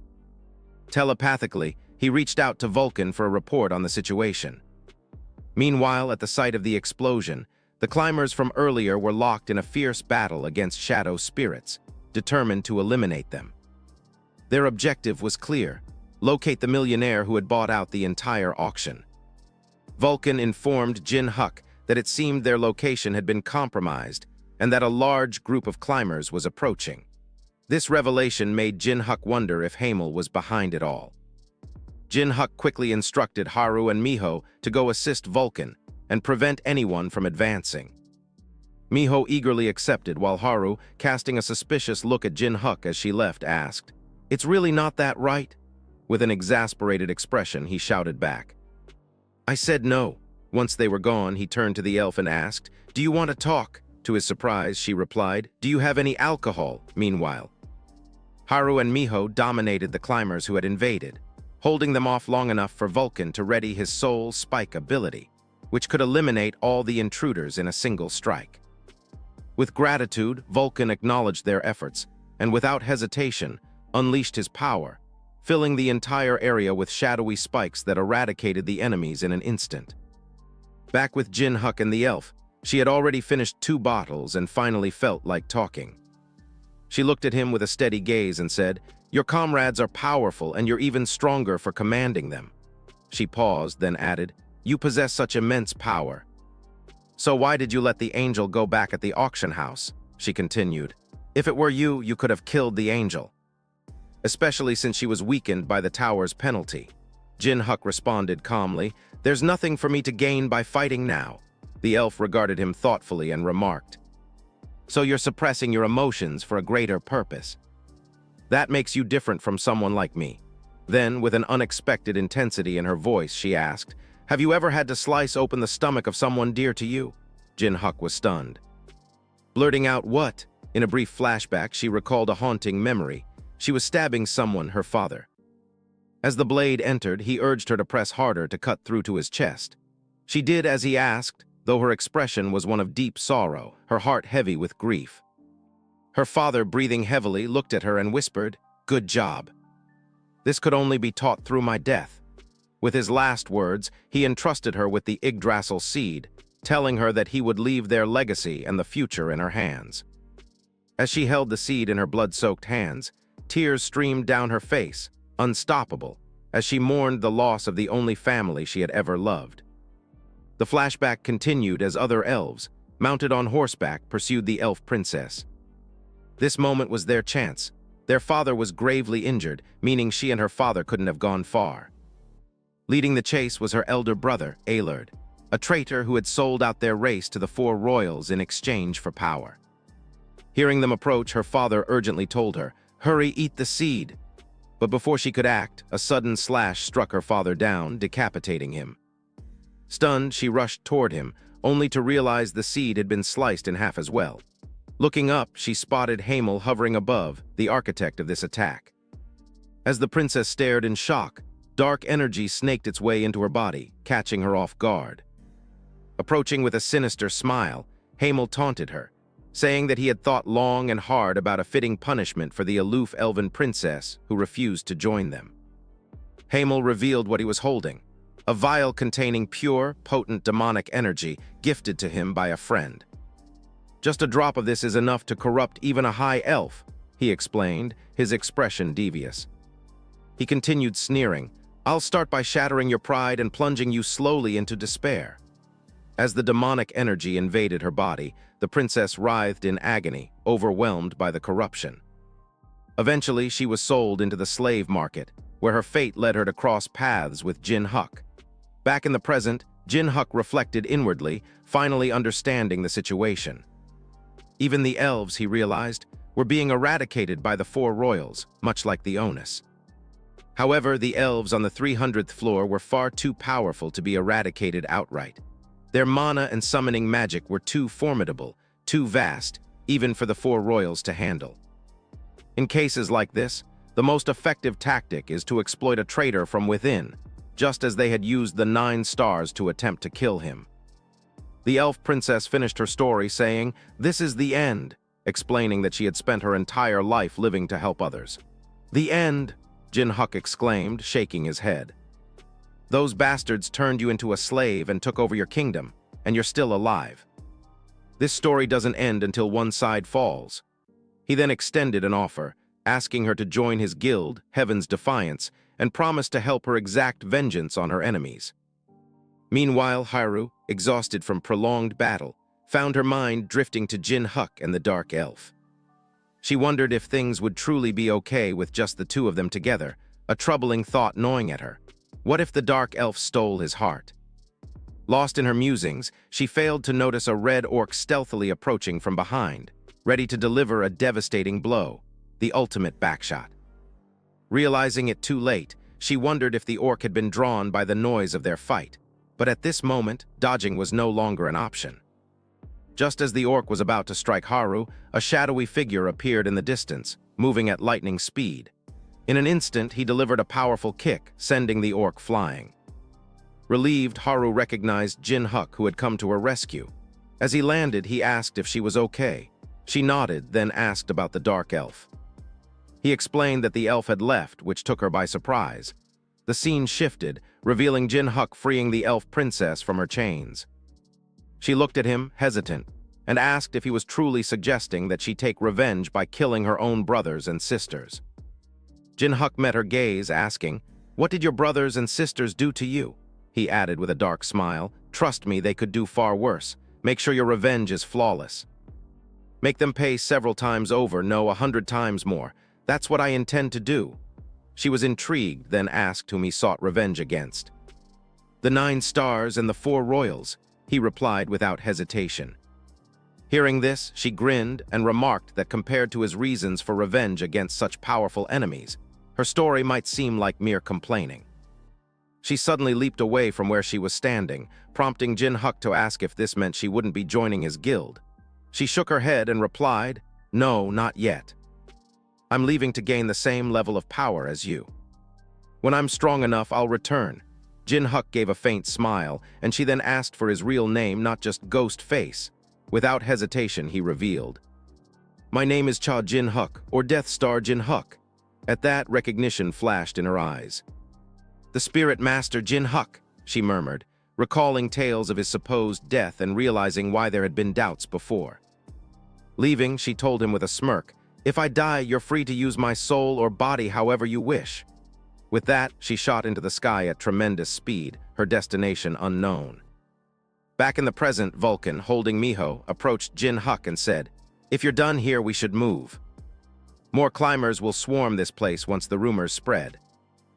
Telepathically, he reached out to Vulcan for a report on the situation. Meanwhile, at the site of the explosion, the climbers from earlier were locked in a fierce battle against shadow spirits, determined to eliminate them. Their objective was clear: locate the millionaire who had bought out the entire auction. Vulcan informed Jin Huk that it seemed their location had been compromised and that a large group of climbers was approaching. This revelation made Jin Huk wonder if Hamel was behind it all. Jin Huk quickly instructed Haru and Miho to go assist Vulcan and prevent anyone from advancing. Miho eagerly accepted while Haru, casting a suspicious look at Jin Huk as she left, asked, "It's really not that right?" With an exasperated expression, he shouted back, "I said no." Once they were gone, he turned to the elf and asked, "Do you want to talk?" To his surprise, she replied, "Do you have any alcohol?" Meanwhile, Haru and Miho dominated the climbers who had invaded, holding them off long enough for Vulcan to ready his soul spike ability, which could eliminate all the intruders in a single strike. With gratitude, Vulcan acknowledged their efforts, and without hesitation, unleashed his power, filling the entire area with shadowy spikes that eradicated the enemies in an instant. Back with Jin Huk and the elf, she had already finished 2 bottles and finally felt like talking. She looked at him with a steady gaze and said, "Your comrades are powerful and you're even stronger for commanding them." She paused, then added, "You possess such immense power. So why did you let the angel go back at the auction house?" She continued, "If it were you, you could have killed the angel." Especially since she was weakened by the tower's penalty. Jin Huk responded calmly, "There's nothing for me to gain by fighting now." The elf regarded him thoughtfully and remarked, "So you're suppressing your emotions for a greater purpose. That makes you different from someone like me." Then, with an unexpected intensity in her voice, she asked, "Have you ever had to slice open the stomach of someone dear to you?" Jin Huk was stunned. Blurting out what? In a brief flashback, she recalled a haunting memory. She was stabbing someone, her father. As the blade entered, he urged her to press harder to cut through to his chest. She did as he asked, though her expression was one of deep sorrow, her heart heavy with grief. Her father, breathing heavily, looked at her and whispered, "Good job. This could only be taught through my death." With his last words, he entrusted her with the Yggdrasil seed, telling her that he would leave their legacy and the future in her hands. As she held the seed in her blood-soaked hands, tears streamed down her face, unstoppable, as she mourned the loss of the only family she had ever loved. The flashback continued as other elves, mounted on horseback, pursued the elf princess. This moment was their chance. Their father was gravely injured, meaning she and her father couldn't have gone far. Leading the chase was her elder brother, Eleceed, a traitor who had sold out their race to the four royals in exchange for power. Hearing them approach, her father urgently told her, "Hurry, eat the seed." But before she could act, a sudden slash struck her father down, decapitating him. Stunned, she rushed toward him, only to realize the seed had been sliced in half as well. Looking up, she spotted Hamel hovering above, the architect of this attack. As the princess stared in shock, dark energy snaked its way into her body, catching her off guard. Approaching with a sinister smile, Hamel taunted her, saying that he had thought long and hard about a fitting punishment for the aloof elven princess who refused to join them. Hamel revealed what he was holding, a vial containing pure, potent demonic energy gifted to him by a friend. "Just a drop of this is enough to corrupt even a high elf," he explained, his expression devious. He continued sneering, "I'll start by shattering your pride and plunging you slowly into despair." As the demonic energy invaded her body, the princess writhed in agony, overwhelmed by the corruption. Eventually, she was sold into the slave market, where her fate led her to cross paths with Jin Huk. Back in the present, Jin Huk reflected inwardly, finally understanding the situation. Even the elves, he realized, were being eradicated by the four royals, much like the onus. However, the elves on the 300th floor were far too powerful to be eradicated outright. Their mana and summoning magic were too formidable, too vast, even for the four royals to handle. In cases like this, the most effective tactic is to exploit a traitor from within, just as they had used the 9 stars to attempt to kill him. The elf princess finished her story saying, "This is the end," explaining that she had spent her entire life living to help others. "The end," Jin Huk exclaimed, shaking his head. "Those bastards turned you into a slave and took over your kingdom, and you're still alive. This story doesn't end until one side falls." He then extended an offer, asking her to join his guild, Heaven's Defiance, and promised to help her exact vengeance on her enemies. Meanwhile, Haru, exhausted from prolonged battle, found her mind drifting to Jin Huk and the Dark Elf. She wondered if things would truly be okay with just the two of them together, a troubling thought gnawing at her. What if the Dark Elf stole his heart? Lost in her musings, she failed to notice a red orc stealthily approaching from behind, ready to deliver a devastating blow, the ultimate backshot. Realizing it too late, she wondered if the orc had been drawn by the noise of their fight, but at this moment, dodging was no longer an option. Just as the orc was about to strike Haru, a shadowy figure appeared in the distance, moving at lightning speed. In an instant, he delivered a powerful kick, sending the orc flying. Relieved, Haru recognized Jin Huk, who had come to her rescue. As he landed, he asked if she was okay. She nodded, then asked about the Dark Elf. He explained that the elf had left, which took her by surprise. The scene shifted, revealing Jin Huk freeing the elf princess from her chains. She looked at him, hesitant, and asked if he was truly suggesting that she take revenge by killing her own brothers and sisters. Jin Huk met her gaze, asking, "What did your brothers and sisters do to you?" He added with a dark smile, "Trust me, they could do far worse. Make sure your revenge is flawless. Make them pay several times over, no, 100 times more. That's what I intend to do." She was intrigued, then asked whom he sought revenge against. "The 9 stars and the 4 royals," he replied without hesitation. Hearing this, she grinned and remarked that compared to his reasons for revenge against such powerful enemies, her story might seem like mere complaining. She suddenly leaped away from where she was standing, prompting Jin Huk to ask if this meant she wouldn't be joining his guild. She shook her head and replied, "No, not yet. I'm leaving to gain the same level of power as you. When I'm strong enough, I'll return." Jin Huk gave a faint smile, and she then asked for his real name, not just ghost face. Without hesitation, he revealed, "My name is Cha Jin Huk, or Death Star Jin Huk." At that, recognition flashed in her eyes. "The Spirit Master Jin Huk," she murmured, recalling tales of his supposed death and realizing why there had been doubts before. Leaving, she told him with a smirk, "If I die, you're free to use my soul or body however you wish." With that, she shot into the sky at tremendous speed, her destination unknown. Back in the present, Vulcan, holding Miho, approached Jin Huk and said, "If you're done here, we should move. More climbers will swarm this place once the rumors spread."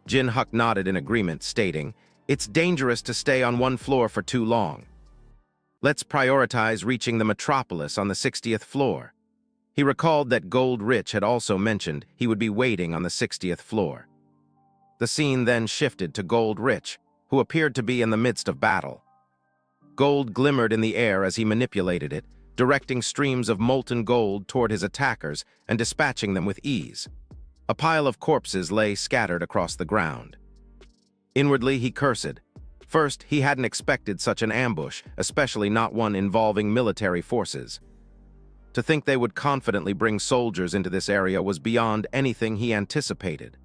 Jin Huk nodded in agreement, stating, "It's dangerous to stay on one floor for too long. Let's prioritize reaching the metropolis on the 60th floor." He recalled that Gold Rich had also mentioned he would be waiting on the 60th floor. The scene then shifted to Gold Rich, who appeared to be in the midst of battle. Gold glimmered in the air as he manipulated it, directing streams of molten gold toward his attackers and dispatching them with ease. A pile of corpses lay scattered across the ground. Inwardly, he cursed. First, he hadn't expected such an ambush, especially not one involving military forces. To think they would confidently bring soldiers into this area was beyond anything he anticipated.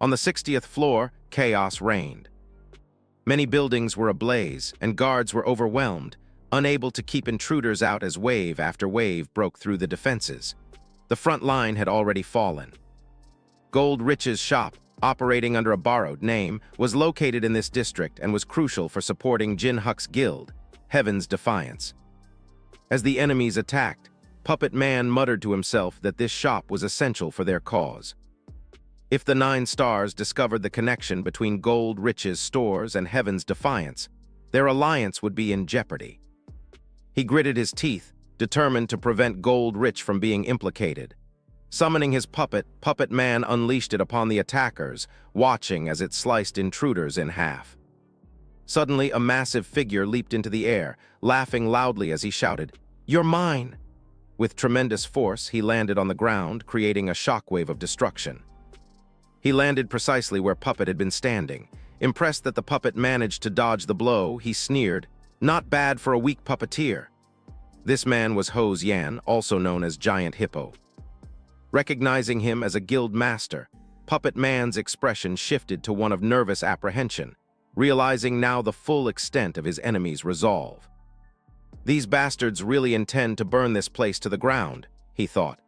On the 60th floor, chaos reigned. Many buildings were ablaze, and guards were overwhelmed, unable to keep intruders out as wave after wave broke through the defenses. The front line had already fallen. Gold Rich's shop, operating under a borrowed name, was located in this district and was crucial for supporting Jin Huk's guild, Heaven's Defiance. As the enemies attacked, Puppet Man muttered to himself that this shop was essential for their cause. If the 9 stars discovered the connection between Gold Rich's stores and Heaven's Defiance, their alliance would be in jeopardy. He gritted his teeth, determined to prevent Gold Rich from being implicated. Summoning his puppet, Puppet Man unleashed it upon the attackers, watching as it sliced intruders in half. Suddenly, a massive figure leaped into the air, laughing loudly as he shouted, "You're mine!" With tremendous force, he landed on the ground, creating a shockwave of destruction. He landed precisely where Puppet had been standing. Impressed that the puppet managed to dodge the blow, he sneered, "Not bad for a weak puppeteer." This man was Ho Yan, also known as Giant Hippo. Recognizing him as a guild master, Puppet Man's expression shifted to one of nervous apprehension, realizing now the full extent of his enemy's resolve. "These bastards really intend to burn this place to the ground," he thought.